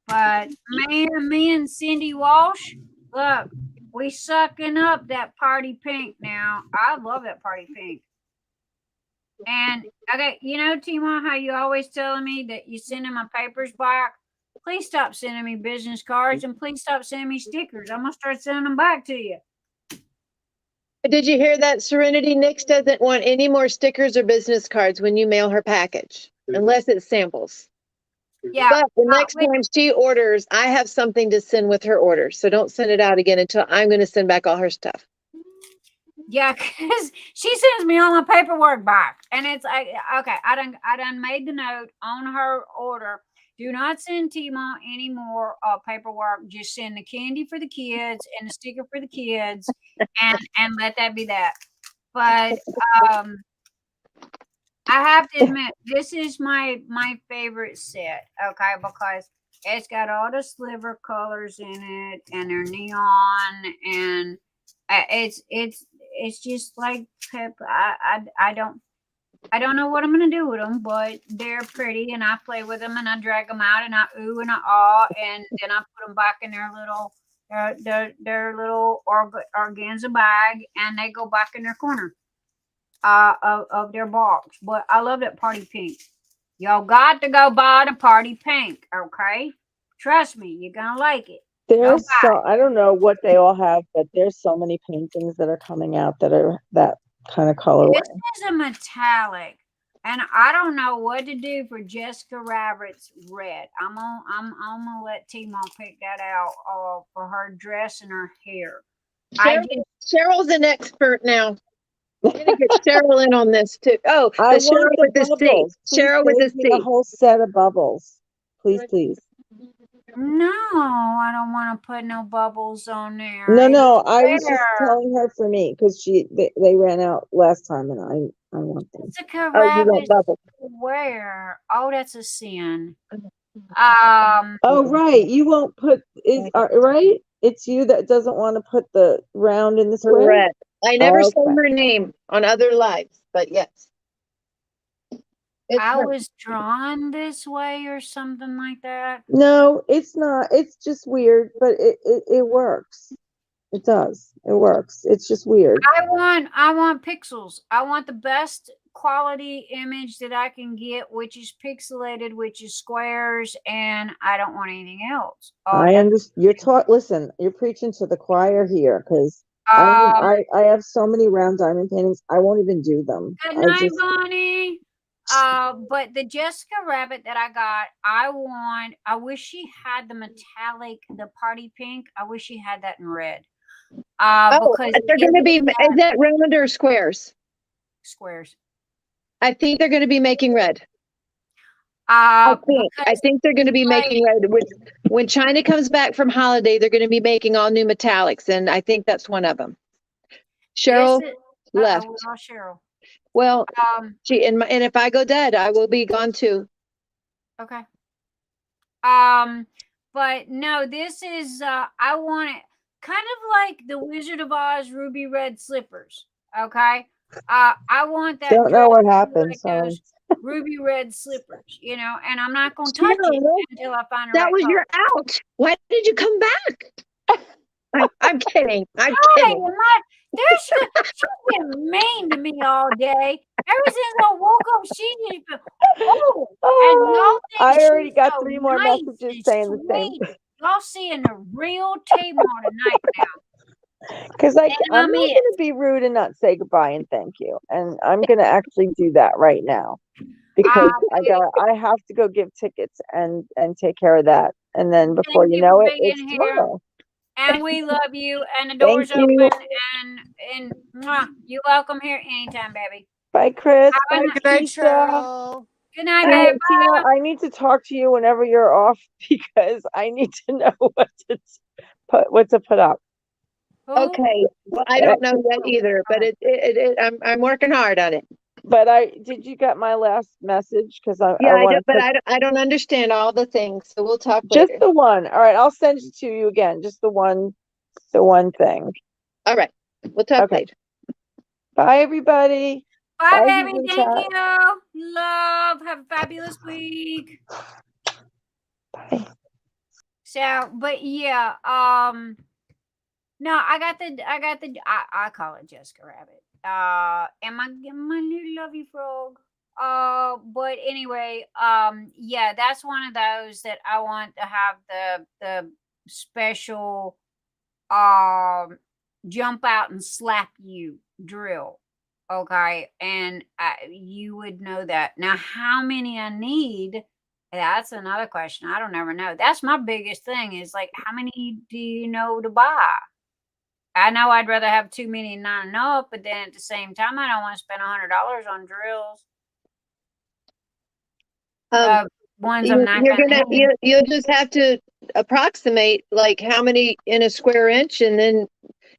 But man, me and Cyndi Walsh, look, we sucking up that party pink now. I love that party pink. And okay, Tima, how you always telling me that you sending my papers back? Please stop sending me business cards and please stop sending me stickers. I'm gonna start sending them back to you. Did you hear that, Serenity? Nix doesn't want any more stickers or business cards when you mail her package. unless it's samples. Yeah. But the next wait, time she orders, I have something to send with her order. So don't send it out again until I'm going to send back all her stuff. yeah, because she sends me all my paperwork back, and it's like, okay, I done made the note on her order. Do not send Timo any more paperwork. Just send the candy for the kids and the sticker for the kids, and let that be that. But I have to admit, this is my favorite set, okay, because it's got all the sliver colors in it, and they're neon, and it's just like pep. I don't know what I'm gonna do with them, but they're pretty, and I play with them, and I drag them out, and I ooh and I ah, and then I put them back in their little organza bag, and they go back in their corner of their box. But I love that party pink. Y'all got to go buy the party pink, okay? Trust me, you're gonna like it. There's I don't know what they all have, but there's so many paintings that are coming out that are that kind of colorway. This is a metallic, and I don't know what to do for Jessica Rabbit's red. I'm gonna let Timo pick that out for her dress and her hair. Cheryl's an expert now. I'm gonna get Cheryl in on this too. Oh, the I Cheryl want with the C. bubbles. Cheryl with the Please give me C. a whole set of bubbles. Please, please. No, I don't want to put no bubbles on there. No, I was just telling her for me because they ran out last time, and I want them. Jessica Oh, you want Rabbit bubbles? where? Oh, that's a sin. Oh, right. You won't put right? It's you that doesn't want to put the round in the square. Correct. I never saw Okay. her name on other lives, but yes. It's I her. was drawn this way or something like that. No, it's not. It's just weird, but it works. It does. It works. It's just weird. I want pixels. I want the best quality image that I can get, which is pixelated, which is squares, and I don't want anything else. I understand. Listen, you're preaching to the choir here because I have so many round diamond paintings. I won't even do them. Good night, Bonnie. But the Jessica Rabbit that I got, I wish she had the metallic, the party pink. I wish she had that in red. Because they're going to be, is that round or squares? Squares. I think they're going to be making red. I think they're going to be making red. When China comes back from holiday, they're going to be making all new metallics, and I think that's one of them. Cheryl left. We lost Cheryl. Well, and if I go dead, I will be gone too. Okay. But no, this is I want it kind of like the Wizard of Oz ruby red slippers. Okay. I want that. Don't know what happened. Sorry. Ruby red slippers, and I'm not going to touch it until I find that was color. Your out. Why did you come back? I'm kidding. I'm kidding. She's been mean to me all day. Ever since I woke up, she's been, and y'all think I already got so 3 more messages saying the same. Y'all seeing the real Tamar tonight now. Because I'm not going to be rude and not say goodbye and thank you, and I'm going to actually do that right now because I have to go give tickets and take care of that, and then before you know it, it's tomorrow. And we love you, and the door's open, and you're welcome here anytime, baby. Bye, Chris. Bye, Good night, Cheryl. Good night, baby. I need to talk to you whenever you're off because I need to know what to put up. Okay. Well, I don't know yet either, but I'm working hard on it. But did you get my last message? Because I don't understand all the things, so we'll talk later. Just later. the one. All right, I'll send it to you again. Just the one thing. All right, we'll talk later. Bye, everybody. Bye, baby. Thank you. Love. Have a fabulous week. Bye. So, but yeah, no, I call it Jessica Rabbit. And my new lovey frog. But anyway, yeah, that's one of those that I want to have the special jump out and slap you drill. Okay, and you would know that. Now, how many I need, that's another question. I don't ever know. That's my biggest thing is like, how many do you know to buy? I know I'd rather have too many and not enough, but then at the same time, I don't want to spend $100 on drills. Ones I'm not You're going gonna to you'll just have to approximate like how many in a square inch, and then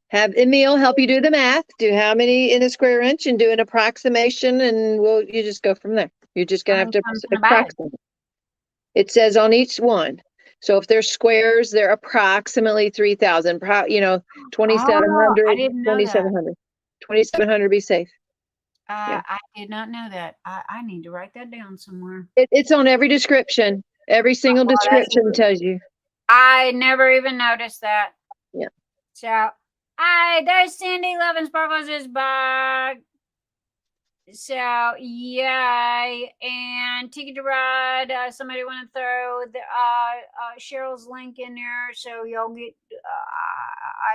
have Emil help you do the math. Do how many in a square inch and do an approximation, and you just go from there. You're just gonna How have many to comes in a bag? approximate. It says on each one. So if they're squares, they're approximately 3,000. 2,700, I didn't know that. 2,700. 2,700 be safe. Yeah. I did not know that. I need to write that down somewhere. It's on every description. Every single description tells you. I never even noticed that. Yeah. So, there's Cyndi Lovin' Sparkles is back. So, yay. And Ticket to Ride, somebody want to throw the Cheryl's link in there so y'all get,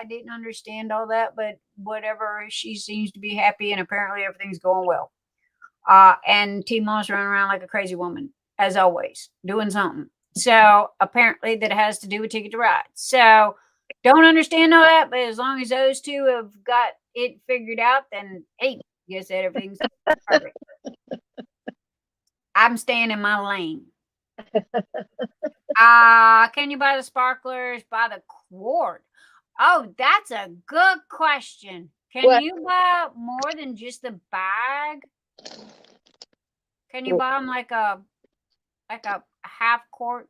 I didn't understand all that, but whatever, she seems to be happy and apparently everything's going well. And T-Mo's running around like a crazy woman, as always, doing something. So apparently that has to do with Ticket to Ride. So don't understand all that, but as long as those two have got it figured out, then hey, guess that everything's perfect. I'm staying in my lane. Can you buy the sparklers by the quart? Oh, that's a good question. Can you buy more than just the bag? Can you buy them like a half quart?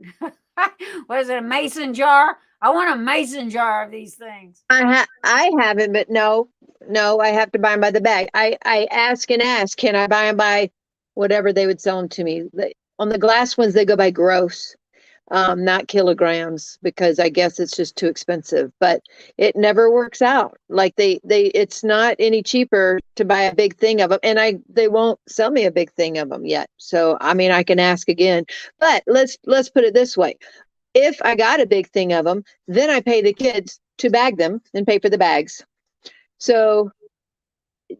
What is it, a mason jar? I want a mason jar of these things. I haven't, but no, I have to buy them by the bag. I ask, can I buy them by whatever they would sell them to me? On the glass ones, they go by gross, not kilograms, because I guess it's just too expensive, but it never works out. Like it's not any cheaper to buy a big thing of them, and they won't sell me a big thing of them yet. So, I mean, I can ask again, but let's put it this way. If I got a big thing of them, then I pay the kids to bag them and pay for the bags. So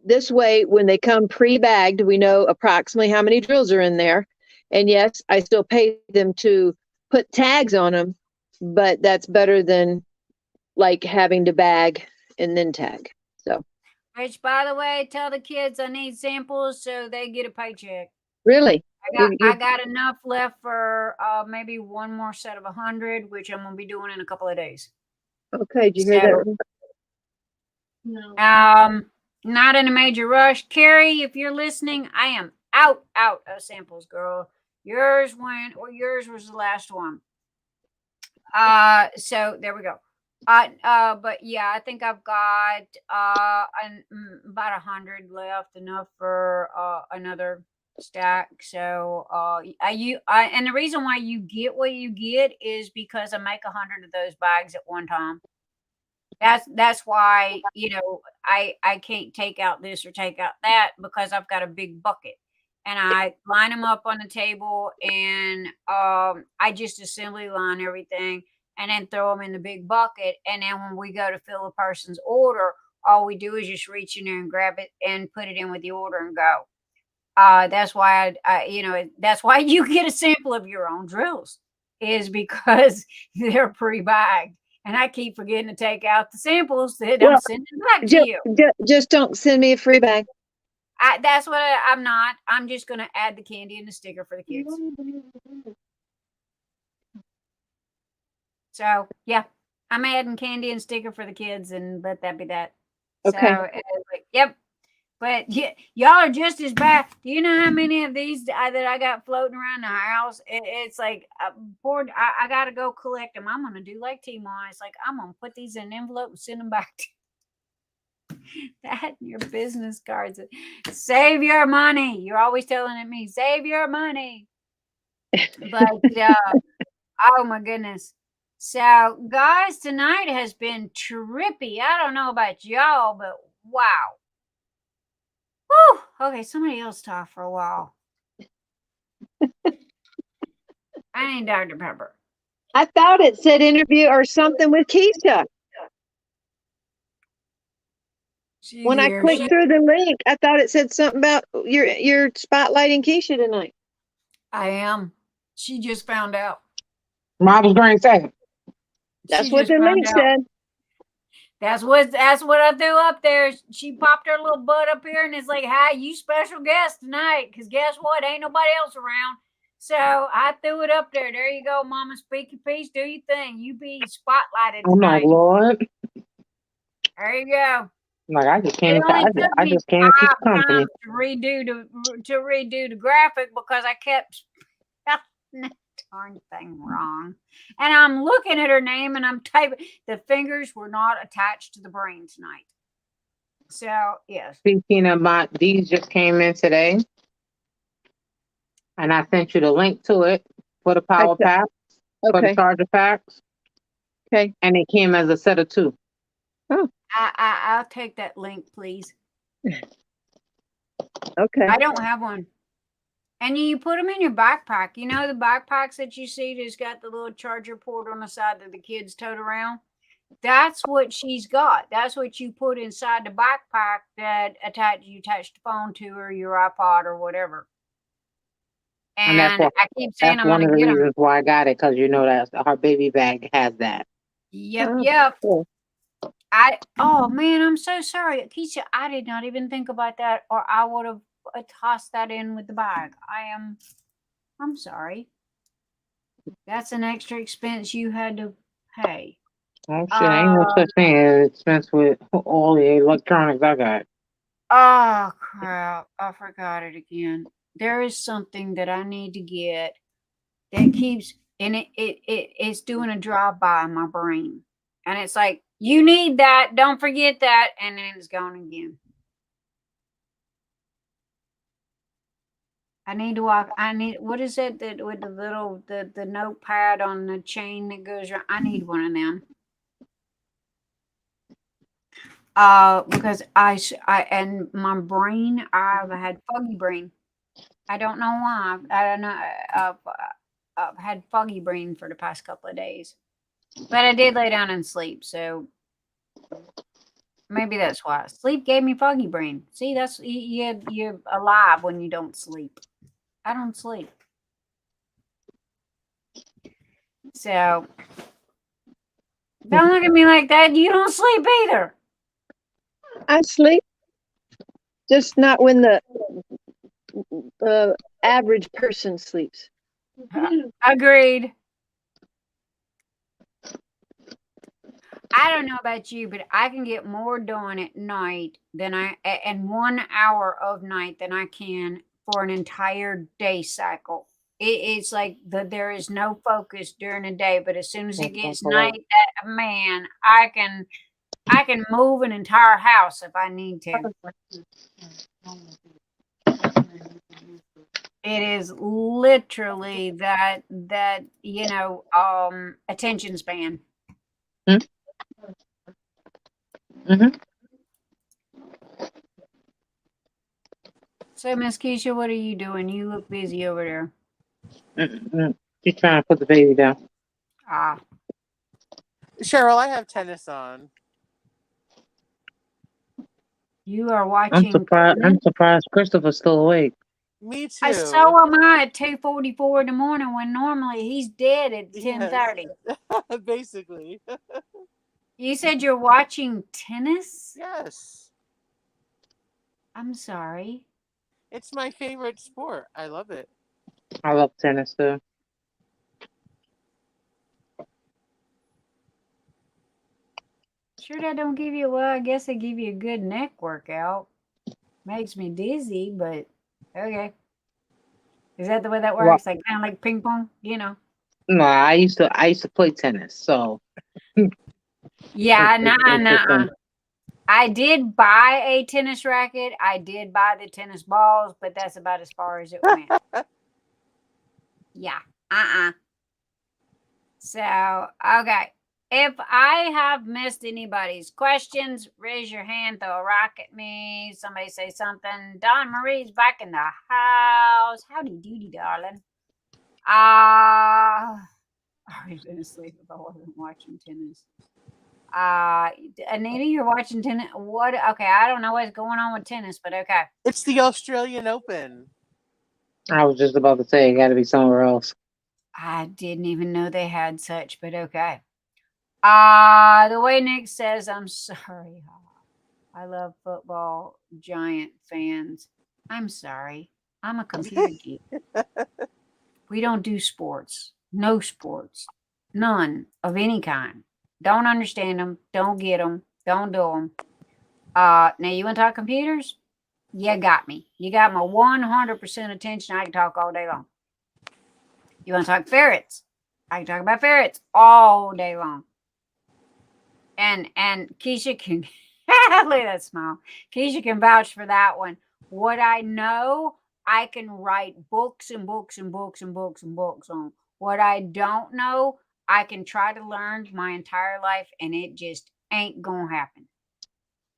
this way, when they come pre-bagged, we know approximately how many drills are in there. And yes, I still pay them to put tags on them, but that's better than like having to bag and then tag. So, which, by the way, tell the kids I need samples so they get a paycheck. Really? I got enough left for maybe one more set of 100, which I'm gonna be doing in a couple of days. Okay, did you hear that? No. Not in a major rush. Carrie, if you're listening, I am out of samples, girl. Yours was the last one. So there we go. But yeah, I think I've got about 100 left, enough for another stack. So and the reason why you get what you get is because I make 100 of those bags at one time. That's why, I can't take out this or take out that, because I've got a big bucket and I line them up on the table, and I just assembly line everything and then throw them in the big bucket. And then when we go to fill a person's order, all we do is just reach in there and grab it and put it in with the order and go. That's why that's why you get a sample of your own drills, is because they're pre-bagged. And I keep forgetting to take out the samples that I'm sending back to you. Just don't send me a free bag. That's what I'm not. I'm just going to add the candy and the sticker for the kids. So, yeah, I'm adding candy and sticker for the kids, and let that be that. Okay. So, yep. But y'all are just as bad. Do you know how many of these that I got floating around the house? It's like, I got to go collect them. I'm going to do like T-Mon. It's like, I'm going to put these in an envelope and send them back to that. Your business cards. Save your money. You're always telling me, save your money. But, oh my goodness. So, guys, tonight has been trippy. I don't know about y'all, but wow. Whew. Okay, somebody else talk for a while. I ain't Dr. Pepper. I thought it said interview or something with Keisha. She's When I here. clicked through the link, I thought it said something about you're spotlighting Keisha tonight. I am. She just found out. I was going to say. That's She what just the found link out. said. That's what I threw up there. She popped her little butt up here and it's like, hi, you special guest tonight. Because guess what? Ain't nobody else around. So I threw it up there. There you go, Mama. Speak your piece. Do your thing. You be spotlighted Oh my tonight. Lord! There you go. Like I just It came. only I took me just came to keep 5 company. times to redo the graphic because I kept spelling that darn thing wrong. And I'm looking at her name and I'm typing. The fingers were not attached to the brain tonight. So yes. Speaking about these, just came in today, and I sent you the link to it for the power Okay. pack, for the Okay. charger packs, Okay. and it came as a set of 2. I'll take that link, please. Okay. I don't have one. And you put them in your backpack. You know the backpacks that you see that's got the little charger port on the side that the kids tote around? That's what she's got. That's what you put inside the backpack that you attach the phone to or your iPod or whatever. And that's And I keep saying That's I'm one going of to the get them. reasons why I got it, because you know that her baby bag has that. Yep, Oh, yep. cool. Oh man, I'm so sorry. Keisha, I did not even think about that, or I would have tossed that in with the bag. I'm sorry. That's an extra expense you had to pay. Oh shit, ain't no such thing as expense with all the electronics I got. Oh crap. I forgot it again. There is something that I need to get that keeps and it's doing a drive-by in my brain. And it's like, you need that, don't forget that, and then it's gone again. I need to walk. What is it that with the little the notepad on the chain that goes around? I need one of them. Because I and my brain, I've had foggy brain. I don't know why. I don't know. I've had foggy brain for the past couple of days, but I did lay down and sleep, so maybe that's why. Sleep gave me foggy brain. See, that's you're alive when you don't sleep. I don't sleep. So don't look at me like that. You don't sleep either. I sleep, just not when the average person sleeps. Agreed. I don't know about you, but I can get more done at night than in 1 hour of night than I can for an entire day cycle. It's like there is no focus during the day, but as soon as it gets night, man, I can move an entire house if I need to. It is literally that attention span. Mm-hmm. So, Miss Keisha, what are you doing? You look busy over there. Mm-hmm. She's trying to put the baby down. Ah. Cheryl, I have tennis on. You are watching. I'm surprised Christopher's still awake. Me too. So am I at 2:44 in the morning when normally he's dead at 10:30. Yes. Basically. You said you're watching tennis? Yes. I'm sorry. It's my favorite sport. I love it. I love tennis too. Sure that don't give you, well, I guess it give you a good neck workout. Makes me dizzy, but okay. Is that the way that works? Like kind of like ping pong, No, I used to play tennis, so yeah, nah. I did buy a tennis racket. I did buy the tennis balls, but that's about as far as it went. Yeah. So, okay. If I have missed anybody's questions, raise your hand, throw a rock at me. Somebody say something. DawnMarie's back in the house. Howdy doody, darling. I would have been asleep if I wasn't watching tennis. Anita, you're watching tennis. What? Okay, I don't know what's going on with tennis, but okay. It's the Australian Open. I was just about to say it got to be somewhere else. I didn't even know they had such, but okay. The way Nick says, I'm sorry. I love football giant fans. I'm sorry. I'm a computer geek. We don't do sports. No sports. None of any kind. Don't understand them. Don't get them. Don't do them. Now you want to talk computers? You got me. You got my 100% attention. I can talk all day long. You want to talk ferrets? I can talk about ferrets all day long. And Keisha can look at that smile. Keisha can vouch for that one. What I know, I can write books and books and books and books and books on. What I don't know, I can try to learn my entire life, and it just ain't gonna happen.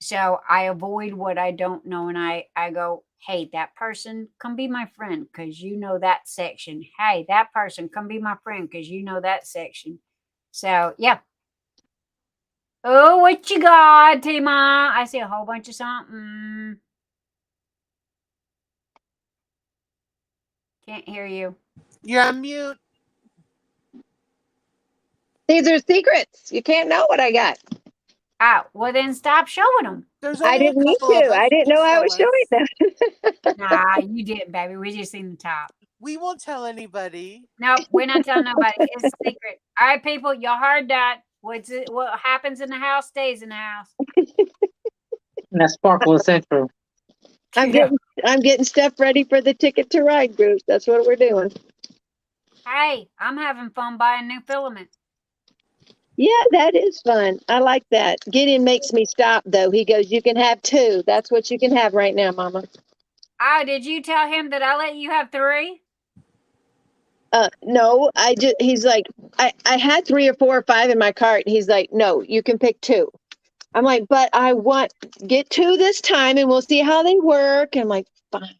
So I avoid what I don't know, and I go, hey, that person, come be my friend because you know that section. Hey, that person, come be my friend because you know that section. So, yeah. Oh, what you got, Tima? I see a whole bunch of something. Can't hear you. You're on mute. These are secrets. You can't know what I got. Oh, well, then stop showing them. There's I only a didn't need couple of to. us. I didn't know I was Show us. showing them. Nah, you didn't, baby. We just seen the top. We won't tell anybody. Nope, we're not telling nobody. It's a secret. All right, people, y'all heard that. What happens in the house stays in the house. And that's Sparkle Central. I'm getting stuff ready for the Ticket to Ride group. That's what we're doing. Hey, I'm having fun buying new filament. Yeah, that is fun. I like that. Gideon makes me stop though. He goes, "You can have 2. That's what you can have right now, Mama." Oh, did you tell him that I let you have 3? No, he's like, I had 3 or 4 or 5 in my cart. And he's like, "No, you can pick 2." I'm like, "But I get 2 this time and we'll see how they work." I'm like, "Fine."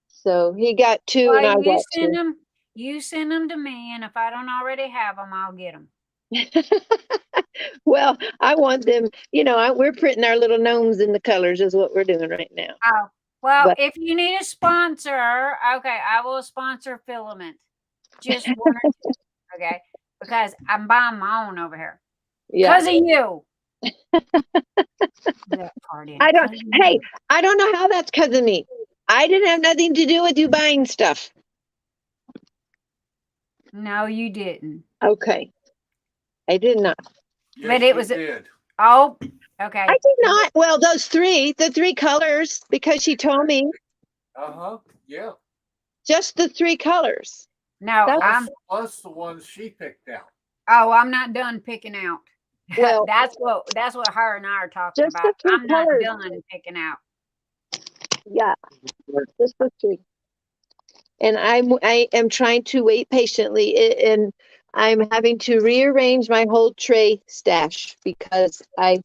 So he got 2 and I Well, got 2. you send them to me, and if I don't already have them, I'll get them. Well, I want them, we're printing our little gnomes in the colors is what we're doing right now. Oh, well, But- if you need a sponsor, okay, I will sponsor filament. Just 1 or 2, okay? Because I'm buying my own over here. Yeah. Because of you. That part in. I don't know how that's because of me. I didn't have nothing to do with you buying stuff. No, you didn't. Okay. I did not. But it was did. Oh, okay. I did not. Well, the 3 colors, because she told me Yeah. just the 3 colors. No, That's- Plus the ones she picked out. I'm not done picking out. Well, that's what her and I are talking just the about. 3 I'm not colors. done picking out. Yeah, just the 3. And I am trying to wait patiently, and I'm having to rearrange my whole tray stash because I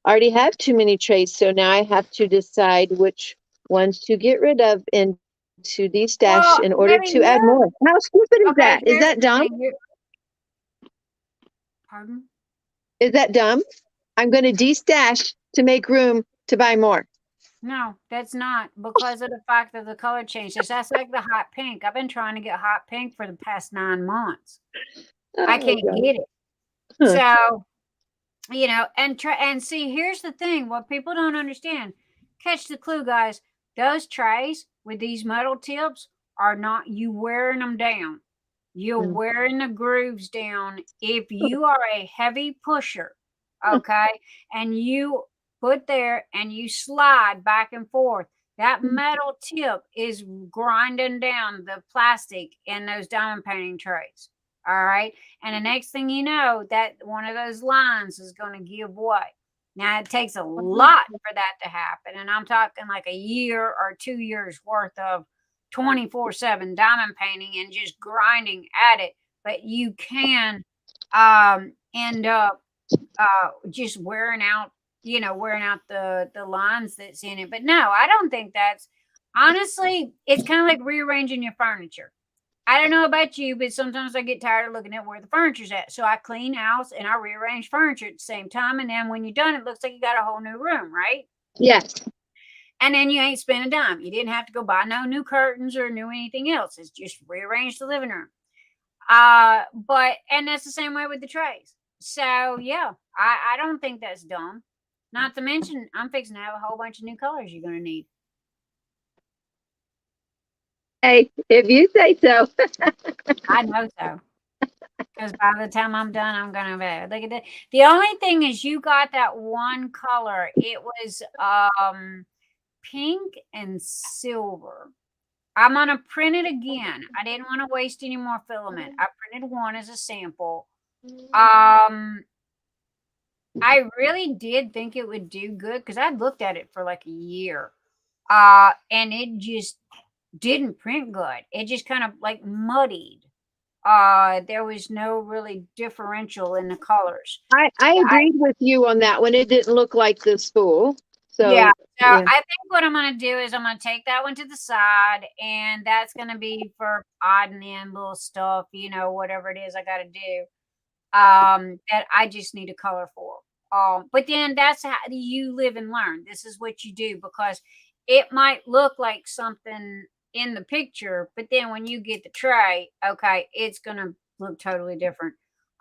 already have too many trays. So now I have to decide which ones to get rid of and to destash Well, in order maybe to add more. How stupid is Okay, that? Is here's that the dumb? thing, Pardon? Is that dumb? I'm going to destash to make room to buy more. No, that's not because of the fact that the color changes. That's like the hot pink. I've been trying to get hot pink for the past 9 months. I Oh, can't God. get it. Huh. So, and see, here's the thing. What people don't understand, catch the clue, guys. Those trays with these metal tips are not you wearing them down. You're wearing the grooves down. If you are a heavy pusher, okay, and you put there and you slide back and forth, that metal tip is grinding down the plastic in those diamond painting trays. All right. And the next thing you know, that one of those lines is going to give way. Now, it takes a lot for that to happen. And I'm talking like a year or 2 years worth of 24/7 diamond painting and just grinding at it. But you can end up just wearing out the lines that's in it. But no, I don't think that's honestly, it's kind of like rearranging your furniture. I don't know about you, but sometimes I get tired of looking at where the furniture's at. So I clean house and I rearrange furniture at the same time. And then when you're done, it looks like you got a whole new room, right? Yes. And then you ain't spent a dime. You didn't have to go buy no new curtains or new anything else. It's just rearrange the living room. And that's the same way with the trays. So yeah, I don't think that's dumb. Not to mention, I'm fixing to have a whole bunch of new colors you're gonna need. Hey, if you say so. I know so. Because by the time I'm done, I'm gonna be look at that. The only thing is you got that one color. It was pink and silver. I'm gonna print it again. I didn't want to waste any more filament. I printed one as a sample. I really did think it would do good because I looked at it for like a year. And it just didn't print good. It just kind of like muddied. There was no really differential in the colors. I agreed with you on that one. It didn't look like the spool. So yeah. So yeah. I think what I'm going to do is I'm going to take that one to the side, and that's going to be for odd and end little stuff, you know, whatever it is I got to do. That I just need a color for. But then that's how you live and learn. This is what you do, because it might look like something in the picture, but then when you get the tray, okay, it's going to look totally different.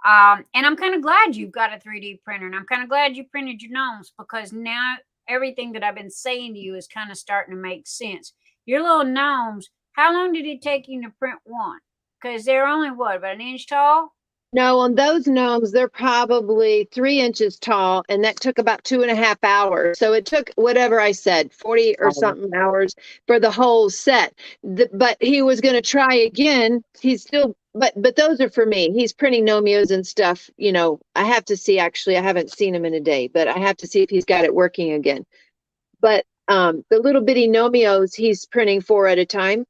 And I'm kind of glad you've got a 3D printer, and I'm kind of glad you printed your gnomes, because now everything that I've been saying to you is kind of starting to make sense. Your little gnomes, how long did it take you to print one? Because they're only what, about an inch tall? No, on those gnomes, they're probably 3 inches tall, and that took about 2.5 hours. So it took whatever I said, 40 or something hours for the whole set. But he was going to try again. He's still, but those are for me. He's printing gnomios and stuff. You know, I have to see. Actually, I haven't seen him in a day, but I have to see if he's got it working again. But the little bitty gnomios, he's printing 4 at a time.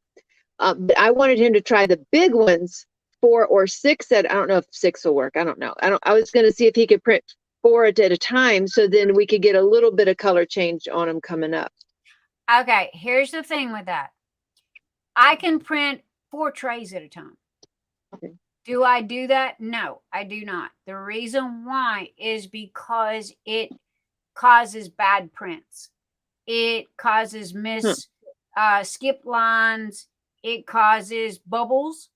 But I wanted him to try the big ones. 4 or 6 I don't know if 6 will work. I don't know. I was going to see if he could print 4 at a time, so then we could get a little bit of color change on them coming up. Okay, here's the thing with that. I can print 4 trays at a time. Okay. Do I do that? No, I do not. The reason why is because it causes bad prints. It causes skip lines. It causes bubbles.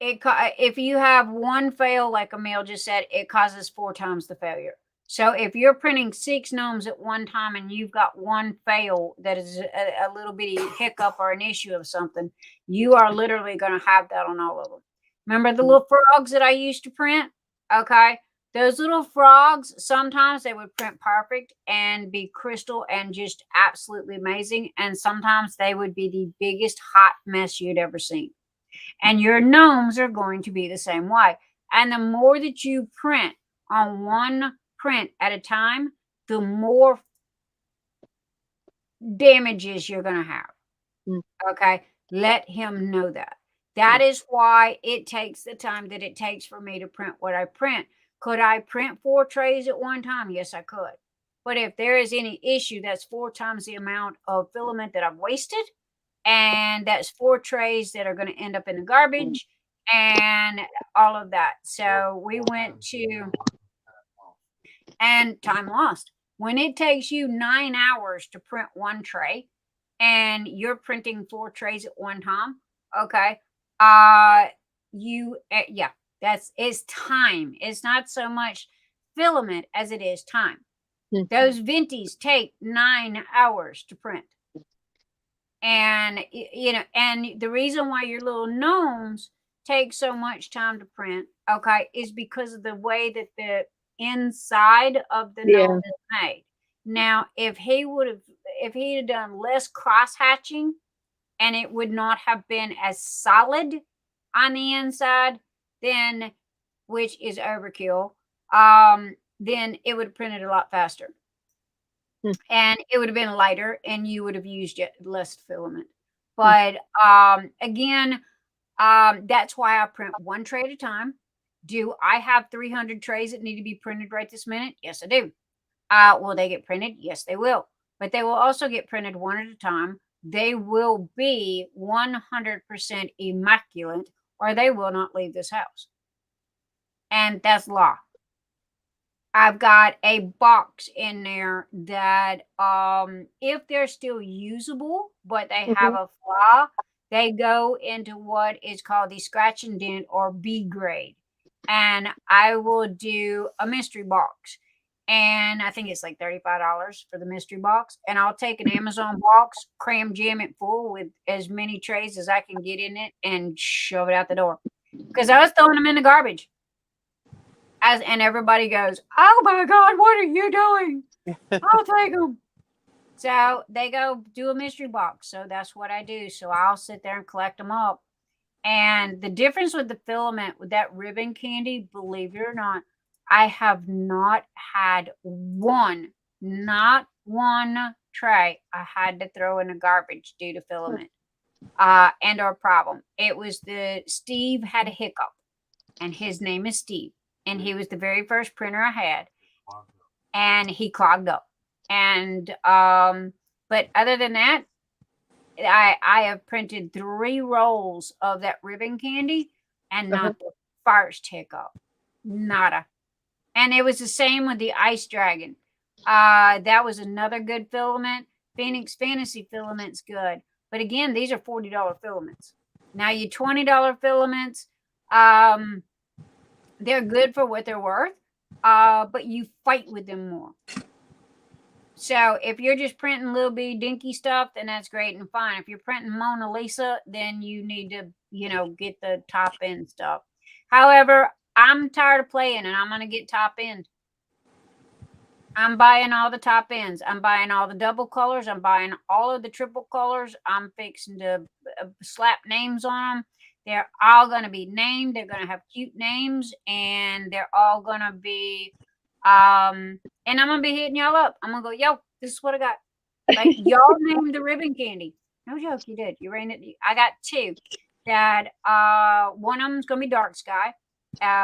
If you have one fail, like Emil just said, it causes 4 times the failure. So if you're printing 6 gnomes at one time and you've got one fail that is a little bitty hiccup or an issue of something, you are literally going to have that on all of them. Remember the little frogs that I used to print? Okay. Those little frogs, sometimes they would print perfect and be crystal and just absolutely amazing. And sometimes they would be the biggest hot mess you'd ever seen. And your gnomes are going to be the same way. And the more that you print on one print at a time, the more damages you're going to have. Okay. Let him know that. That is why it takes the time that it takes for me to print what I print. Could I print 4 trays at one time? Yes, I could. But if there is any issue, that's 4 times the amount of filament that I've wasted. And that's 4 trays that are going to end up in the garbage and all of that. So we went to, and time lost. When it takes you 9 hours to print 1 tray and you're printing 4 trays at one time, okay, it's time. It's not so much filament as it is time. Those Ventis take 9 hours to print. And, you know, and the reason why your little gnomes take so much time to print, okay, is because of the way that the inside of the gnome is made. Now, if he had done less cross hatching and it would not have been as solid on the inside, then, which is overkill, then it would have printed a lot faster. And it would have been lighter and you would have used less filament. But again, that's why I print 1 tray at a time. Do I have 300 trays that need to be printed right this minute? Yes, I do. Will they get printed? Yes, they will. But they will also get printed 1 at a time, they will be 100% immaculate, or they will not leave this house. And that's law. I've got a box in there that if they're still usable, but they have a flaw, they go into what is called the scratch and dent or B grade. And I will do a mystery box. And I think it's like $35 for the mystery box. And I'll take an Amazon box, jam it full with as many trays as I can get in it, and shove it out the door. Because I was throwing them in the garbage. And everybody goes, "Oh my God, what are you doing?" I'll take them. So they go do a mystery box. So that's what I do. So I'll sit there and collect them up. And the difference with the filament, with that ribbon candy, believe it or not, I have not had not one tray I had to throw in the garbage due to filament and or problem. It was Steve had a hiccup, and his name is Steve. And he was the very first printer I had, and he clogged up. And but other than that, I have printed 3 rolls of that ribbon candy, and not the first hiccup, nada. And it was the same with the Ice Dragon. That was another good filament. Phoenix Fantasy filament's good, but again, these are $40 filaments. Now your $20 filaments, they're good for what they're worth, but you fight with them more. So if you're just printing little bitty dinky stuff, then that's great and fine. If you're printing Mona Lisa, then you need to, get the top end stuff. However, I'm tired of playing, and I'm going to get top end. I'm buying all the top ends. I'm buying all the double colors. I'm buying all of the triple colors. I'm fixing to slap names on them. They're all going to be named. They're going to have cute names, and they're all going to be, and I'm going to be hitting y'all up. I'm going to go, yo, this is what I got. Like, y'all named the ribbon candy. No joke, you did. You ran it. I got 2 that, one of them's going to be dark sky,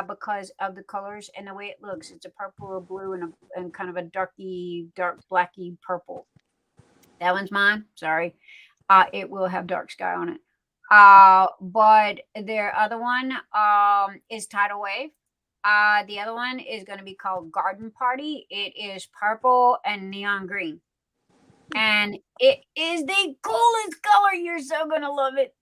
because of the colors and the way it looks. It's a purple or blue and kind of a dark blacky purple. That one's mine. Sorry. It will have dark sky on it. But their other one is Tidal Wave. The other one is going to be called Garden Party. It is purple and neon green. And it is the coolest color. You're so going to love it.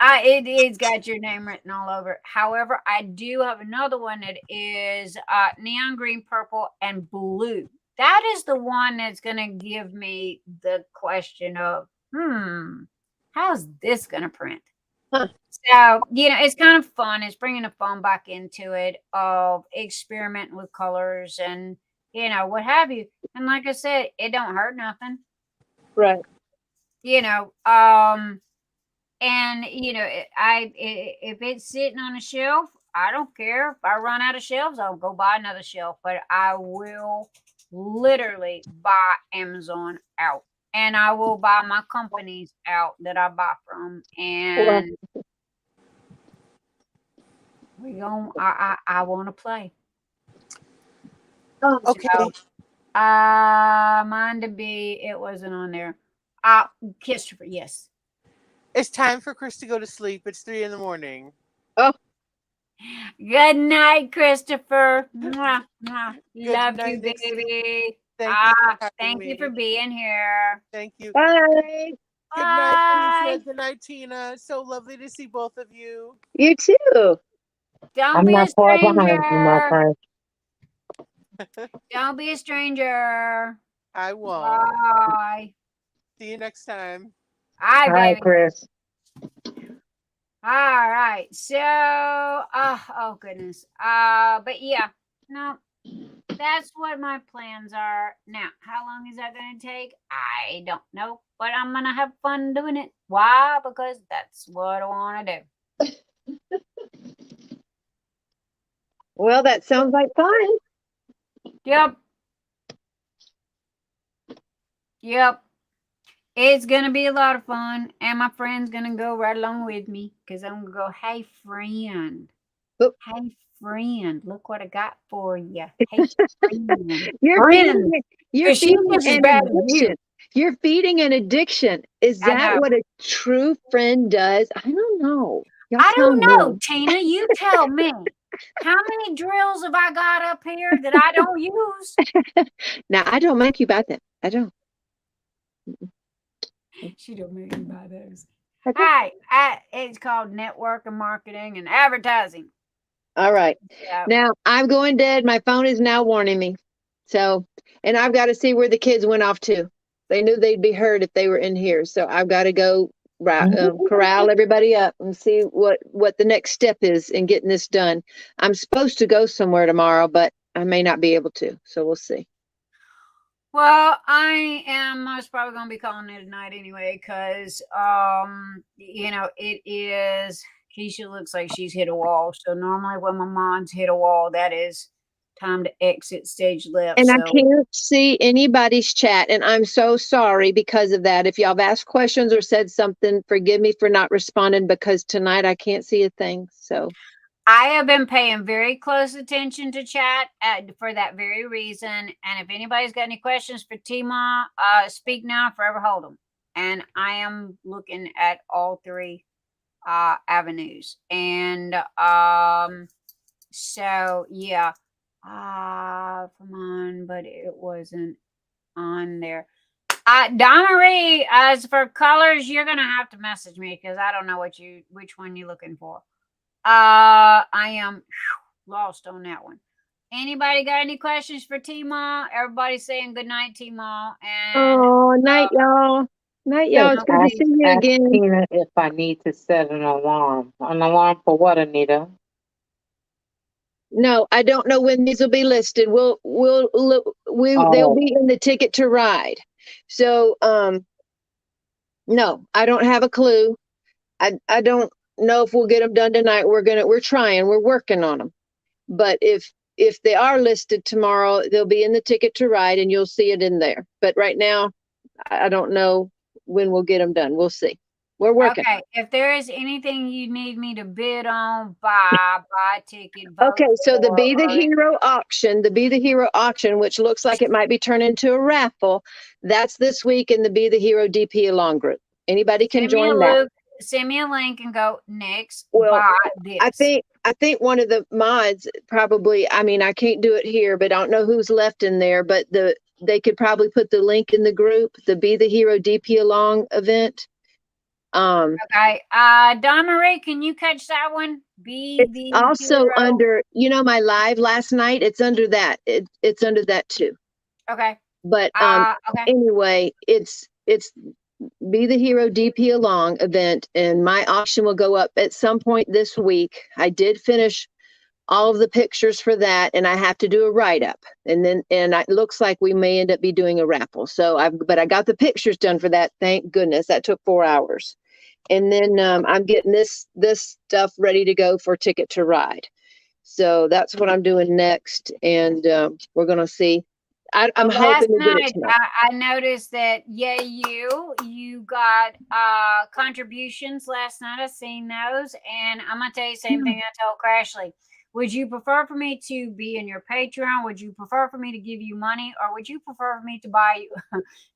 It's got your name written all over it. However, I do have another one that is neon green, purple, and blue. That is the one that's going to give me the question of, how's this going to print? Huh. So, it's kind of fun. It's bringing the fun back into it of experimenting with colors and, what have you. And like I said, it don't hurt nothing. Right. And, if it's sitting on a shelf, I don't care. If I run out of shelves, I'll go buy another shelf. But I will literally buy Amazon out. And I will buy my companies out that I buy from. And I want to play. Okay. So, mine to be, it wasn't on there. Christopher, yes. It's time for Chris to go to sleep. It's 3 a.m. Oh. Good night, Christopher. Mwah, mwah. Good Love night, you, baby. Thank You for being here. Thank you. Bye. Good night, Bye. Lisa. Good night, Tina. So lovely to see both of you. You too. Don't I'm be a not far behind you, my stranger. friend. Don't be a stranger. I won't. Bye. See you next time. Hi, Hi, baby. Chris. All right. So, oh goodness. But yeah, no, that's what my plans are. Now, how long is that going to take? I don't know, but I'm going to have fun doing it. Why? Because that's what I want to do. Well, that sounds like fun. Yep. It's going to be a lot of fun, and my friend's going to go right along with me because I'm going to go, hey, friend. Oop. Hey, friend, look what I got for you. Hey, friend. You're Friend. feeding She's just as bad as you. You're feeding an addiction. Is I that know. what a true friend does? I don't know. Y'all I tell don't know, me. Tina. You tell me. How many drills have I got up here that I don't use? Now, I don't make you buy them. I don't. She don't make me buy those. I don't. Hi, it's called network and marketing and advertising. All right. Yeah. Now, I'm going dead. My phone is now warning me. So, and I've got to see where the kids went off to. They knew they'd be heard if they were in here. So I've got to go corral everybody up and see what the next step is in getting this done. I'm supposed to go somewhere tomorrow, but I may not be able to. So we'll see. Well, I am most probably going to be calling it a night anyway, because, you know, it is, Keisha looks like she's hit a wall. So normally when my mom's hit a wall, that is time to exit stage left. And so. I can't see anybody's chat, and I'm so sorry because of that. If y'all have asked questions or said something, forgive me for not responding, because tonight I can't see a thing. So I have been paying very close attention to chat for that very reason. And if anybody's got any questions for Tima, speak now, forever hold them. And I am looking at all three avenues. And so, yeah. Come on, but it wasn't on there. DawnMarie, as for colors, you're going to have to message me because I don't know which one you're looking for. I am lost on that one. Anybody got any questions for Tima? Everybody's saying good night, Tima. And night, y'all. Night, y'all. It's good to see you Ask again. Tina if I need to set an alarm. An alarm for what, Anita? No, I don't know when these will be listed. They'll be in the ticket to ride. So, no, I don't have a clue. I don't know if we'll get them done tonight. We're trying, we're working on them. But if they are listed tomorrow, they'll be in the ticket to ride and you'll see it in there. But right now, I don't know when we'll get them done. We'll see. We're working. Okay, if there is anything you need me to bid on, buy a ticket. Okay, so the Be the Hero auction, which looks like it might be turned into a raffle, that's this week in the Be the Hero DP Along group. Anybody can join that. Send me a link and go next. Well, buy this. I think one of the mods probably, I mean, I can't do it here, but I don't know who's left in there, but they could probably put the link in the group, the Be the Hero DP Along event. Okay. DawnMarie, can you catch that one? It's also under, my live last night. It's under that. It's under that too. Okay. But okay. Anyway, it's Be the Hero DP Along event, and my auction will go up at some point this week. I did finish all of the pictures for that, and I have to do a write-up, and it looks like we may end up be doing a raffle. So but I got the pictures done for that. Thank goodness. That took 4 hours. And then I'm getting this stuff ready to go for Ticket to Ride. So that's what I'm doing next, and we're gonna see. I'm hoping to get it tonight. I noticed that you got contributions last night. I seen those, and I'm gonna tell you the same thing I told Crashly. Would you prefer for me to be in your Patreon? Would you prefer for me to give you money, or would you prefer for me to buy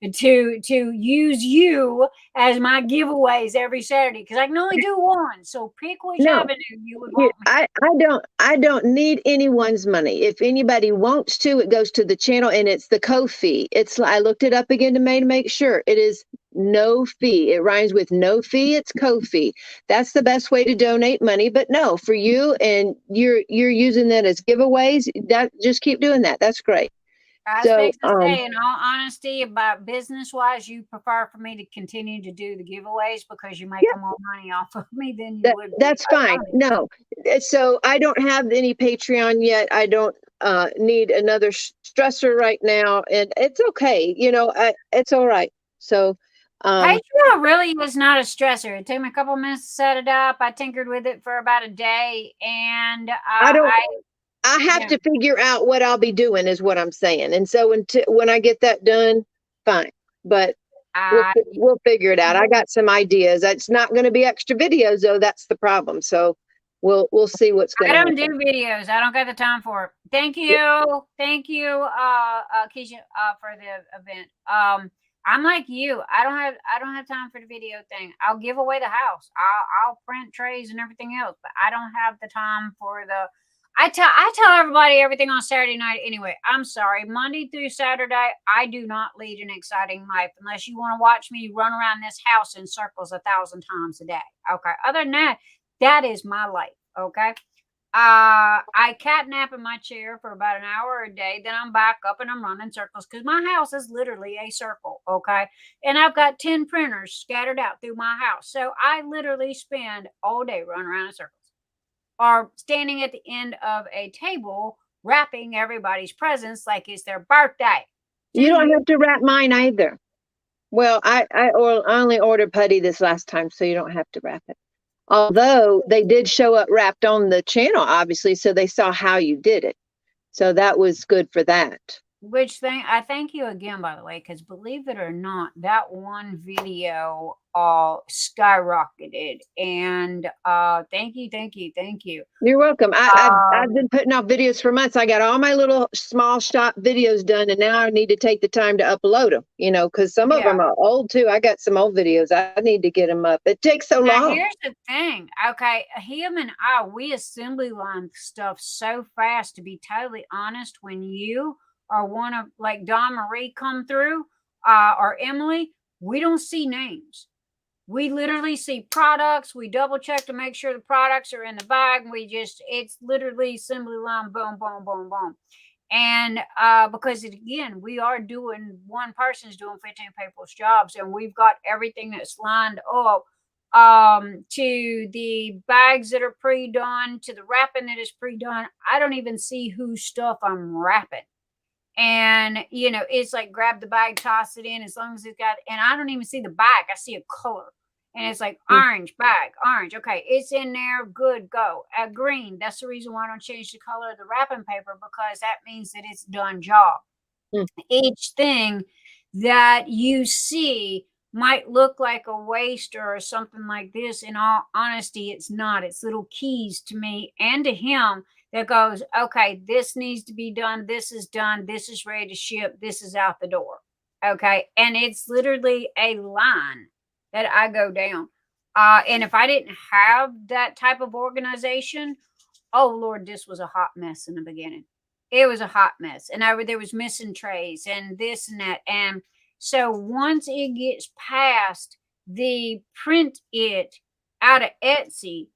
you to use you as my giveaways every Saturday? Because I can only do one. So pick which avenue you would want me. I don't need anyone's money. If anybody wants to, it goes to the channel, and it's the Ko-fi. I looked it up again to make sure it is no fee. It rhymes with no fee. It's Ko-fi. That's the best way to donate money. But no, for you, and you're using that as giveaways, just keep doing that. That's great. I was fixing to say, in all honesty, about business-wise, you prefer for me to continue to do the giveaways because you make more money off of me than you would. That's fine. No. So I don't have any Patreon yet. I don't need another stressor right now. And it's okay. It's all right. So Patreon really is not a stressor. It took me a couple of minutes to set it up. I tinkered with it for about a day, and I have to figure out what I'll be doing, is what I'm saying. And so when I get that done, fine. But we'll figure it out. I got some ideas. It's not going to be extra videos, though. That's the problem. So we'll see what's going on. I don't do videos. I don't got the time for it. Thank you. Thank you, Keisha, for the event. I'm like you. I don't have time for the video thing. I'll give away the house. I'll print trays and everything else, but I don't have the time for the. I tell everybody everything on Saturday night anyway. I'm sorry. Monday through Saturday, I do not lead an exciting life unless you want to watch me run around this house in circles 1,000 times a day. Okay. Other than that, that is my life. Okay. I catnap in my chair for about an hour a day. Then I'm back up and I'm running circles because my house is literally a circle. Okay. And I've got 10 printers scattered out through my house. So I literally spend all day running around in circles or standing at the end of a table wrapping everybody's presents like it's their birthday. You don't have to wrap mine either. Well, I only ordered putty this last time, so you don't have to wrap it. Although they did show up wrapped on the channel, obviously, so they saw how you did it. So that was good for that. Which thing, I thank you again, by the way, because believe it or not, that one video skyrocketed. And thank you. You're welcome. I've been putting out videos for months. I got all my little small shop videos done, and now I need to take the time to upload them, because some of them are old too. I got some old videos. I need to get them up. It takes so now, long. Here's the thing. Okay, him and we assembly line stuff so fast, to be totally honest. When you or one of like DawnMarie come through or Emily, we don't see names. We literally see products. We double check to make sure the products are in the bag. It's literally assembly line, boom, boom, boom, boom. And because again, one person's doing 15 people's jobs, and we've got everything that's lined up to the bags that are pre-done, to the wrapping that is pre-done. I don't even see whose stuff I'm wrapping. And, it's like grab the bag, toss it in as long as it's got, and I don't even see the bag. I see a color. And it's like orange bag, orange. Okay, it's in there. Good, go. Green. That's the reason why I don't change the color of the wrapping paper, because that means that it's done job. Each thing that you see might look like a waster or something like this. In all honesty, it's not. It's little keys to me and to him that goes, okay, this needs to be done. This is done. This is ready to ship. This is out the door. Okay. And it's literally a line that I go down. And if I didn't have that type of organization, oh Lord, this was a hot mess in the beginning. It was a hot mess. And there was missing trays and this and that. And so once it gets past the print it out of Etsy,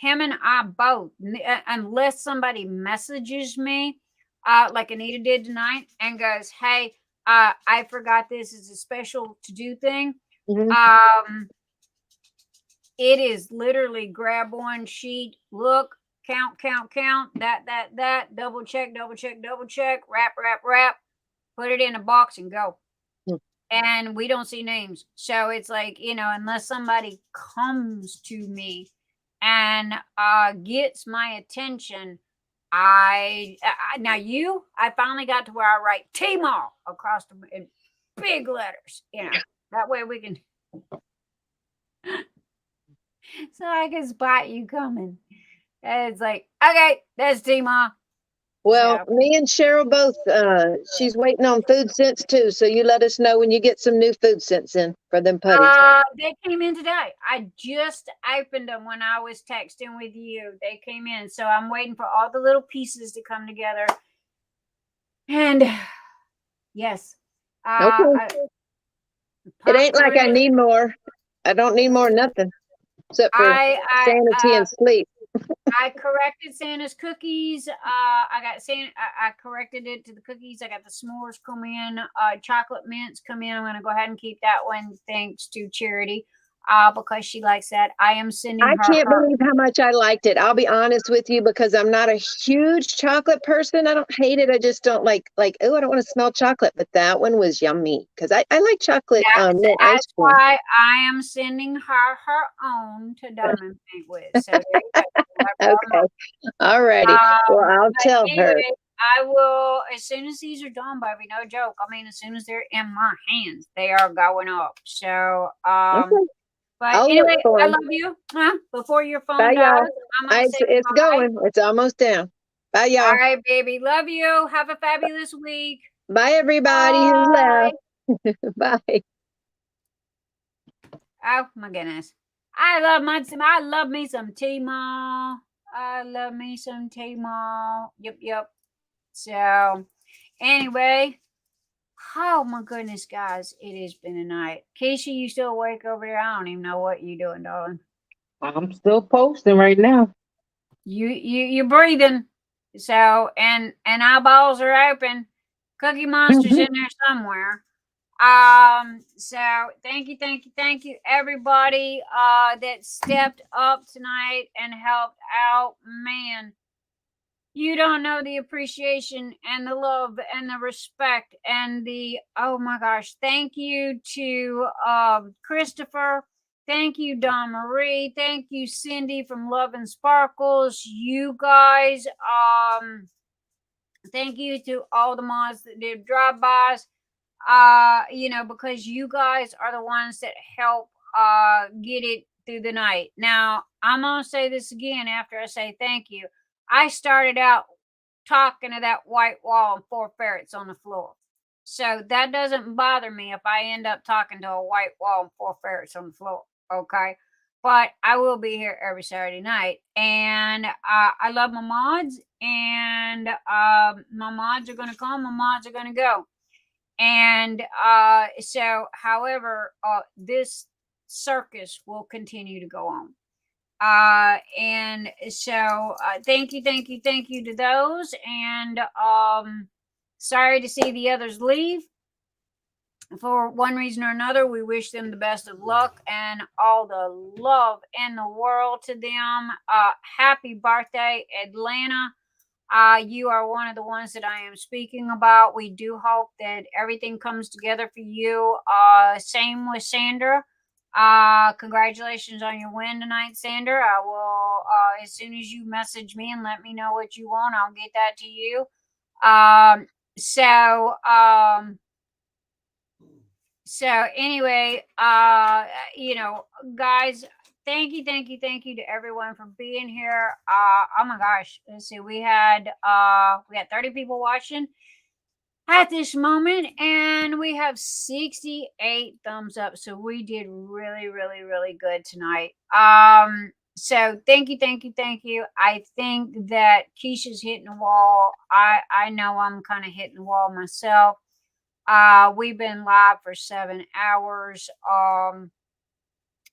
him and I both, unless somebody messages me, like Anita did tonight, and goes, hey, I forgot this is a special to-do thing. It is literally grab one sheet, look, count, that, double check, wrap, put it in a box and go. And we don't see names. So it's like, unless somebody comes to me and gets my attention, I finally got to where I write T-Mall across in big letters, that way we can so I can spot you coming. And it's like, okay, that's T-Mall. Well, me and Cheryl both, she's waiting on food scents too. So you let us know when you get some new food scents in for them putties. They came in today. I just opened them when I was texting with you. They came in. So I'm waiting for all the little pieces to come together. And yes. Okay. It ain't like I need more. I don't need more nothing. Except for sanity and sleep. I corrected Santa's cookies. I corrected it to the cookies. I got the s'mores come in. Chocolate mints come in. I'm going to go ahead and keep that one thanks to Charity because she likes that. I am sending her. I can't believe how much I liked it. I'll be honest with you because I'm not a huge chocolate person. I don't hate it. I just don't like, oh, I don't want to smell chocolate. But that one was yummy because I like chocolate. That's why I am sending her own to Diamond Paint with. So okay. All righty. Well, I'll tell her. I will, as soon as these are done, baby, no joke. I mean, as soon as they're in my hands, they are going up. So, okay. But anyway, I love you. Before your phone dies, it's going. It's almost down. Bye, y'all. All right, baby. Love you. Have a fabulous week. Bye, everybody who's left. Bye. Oh my goodness. I love me some T-Mall. I love me some T-Mall. Yep. So anyway, oh my goodness, guys, it has been a night. Keisha, you still awake over there? I don't even know what you're doing, darling. I'm still posting right now. You're breathing. So and eyeballs are open. Cookie Monster's in there somewhere. So thank you, everybody that stepped up tonight and helped out. Man, you don't know the appreciation and the love and the respect and the oh my gosh. Thank you to Christopher. Thank you, DawnMarie. Thank you, Cyndi from Love and Sparkles. You guys, thank you to all the mods that did drive-bys. Because you guys are the ones that help get it through the night. Now, I'm gonna say this again after I say thank you. I started out talking to that white wall and 4 ferrets on the floor. So that doesn't bother me if I end up talking to a white wall and 4 ferrets on the floor. Okay. But I will be here every Saturday night. And I love my mods. And my mods are going to come. My mods are going to go. And so, however, this circus will continue to go on. And so thank you to those. And sorry to see the others leave. For one reason or another, we wish them the best of luck and all the love in the world to them. Happy birthday, Atlanta. You are one of the ones that I am speaking about. We do hope that everything comes together for you. Same with Sandra. Congratulations on your win tonight, Sandra. I will, as soon as you message me and let me know what you want, I'll get that to you. So anyway, guys, thank you to everyone for being here. Oh my gosh, let's see, we got 30 people watching at this moment, and we have 68 thumbs up. So we did really, really, really good tonight. So thank you. I think that Keisha's hitting the wall. I know I'm kind of hitting the wall myself. We've been live for 7 hours,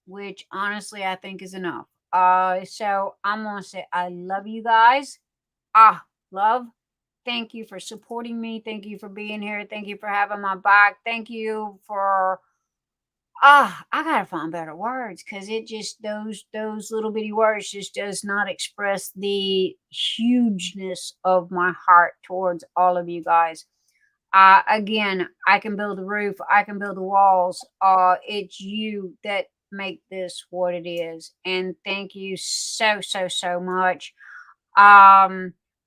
which honestly I think is enough. So I'm gonna say I love you guys. Love. Thank you for supporting me. Thank you for being here. Thank you for having my back. Thank you for I gotta find better words, because it just those little bitty words just does not express the hugeness of my heart towards all of you guys. Again, I can build the roof, I can build the walls. It's you that make this what it is. And thank you so much.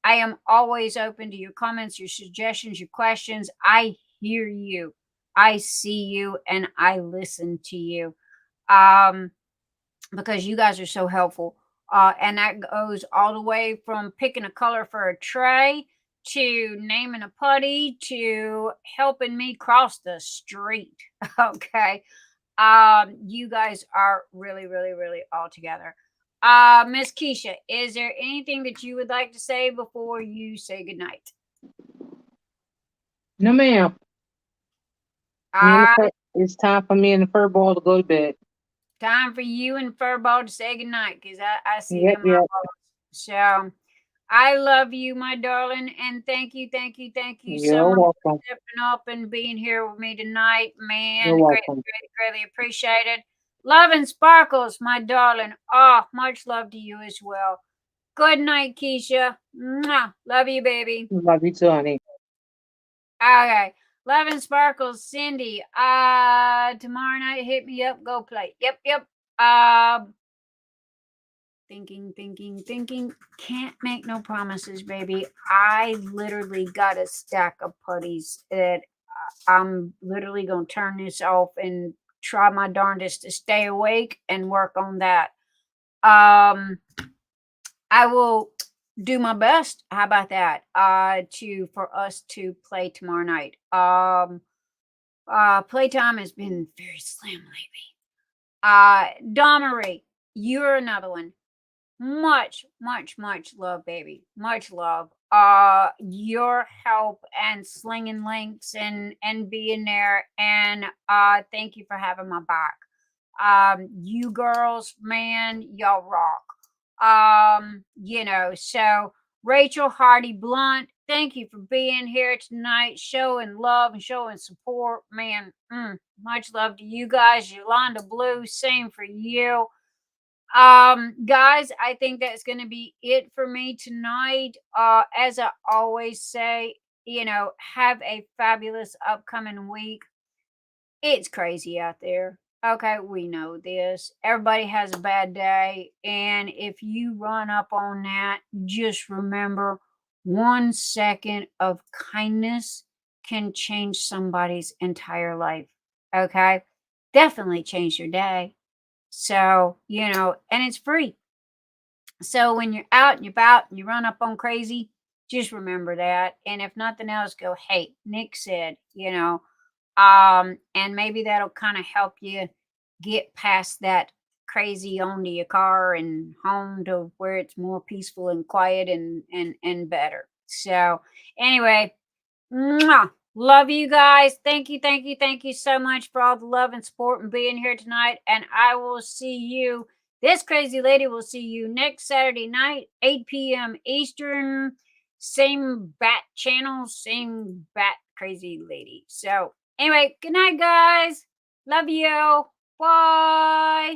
I am always open to your comments, your suggestions, your questions. I hear you, I see you, and I listen to you. Because you guys are so helpful. And that goes all the way from picking a color for a tray to naming a putty to helping me cross the street. Okay. You guys are really, really, really all together. Miss Keisha, is there anything that you would like to say before you say goodnight? No, ma'am. It's time for me and the furball to go to bed. Time for you and Furball to say goodnight, because I see Yep, them. yep. So I love you, my darling, and thank you You're so much welcome. for stepping up and being here with me tonight, man. You're welcome. Greatly appreciated. Love and Sparkles, my darling. Oh, much love to you as well. Good night, Keisha. Mwah. Love you, baby. Love you too, honey. Okay. Love and Sparkles, Cyndi. Tomorrow night, hit me up. Go play. Yep. Thinking. Can't make no promises, baby. I literally got a stack of putties that I'm literally going to turn this off and try my darndest to stay awake and work on that. I will do my best. How about that? For us to play tomorrow night. Playtime has been very slim lately. DawnMarie, you're another one. Much, much, much love, baby. Much love. Your help and slinging links and being there, and thank you for having my back. You girls, man, y'all rock. So Rachel Hardy Blunt, thank you for being here tonight, showing love and showing support, man. Much love to you guys. Yolanda Blue, same for you. Guys, I think that's going to be it for me tonight. As I always say, have a fabulous upcoming week. It's crazy out there. Okay, we know this. Everybody has a bad day. And if you run up on that, just remember 1 second of kindness can change somebody's entire life. Okay? Definitely change your day. So, and it's free. So when you're out and you're about and you run up on crazy, just remember that. And if nothing else, go, hey, Nick said, and maybe that'll kind of help you get past that crazy onto your car and home to where it's more peaceful and quiet and better. So anyway, mwah, love you guys. Thank you so much for all the love and support and being here tonight. And I will see you. This crazy lady will see you next Saturday night, 8 p.m. Eastern. Same bat channel, same bat crazy lady. So anyway, good night, guys. Love you. Bye.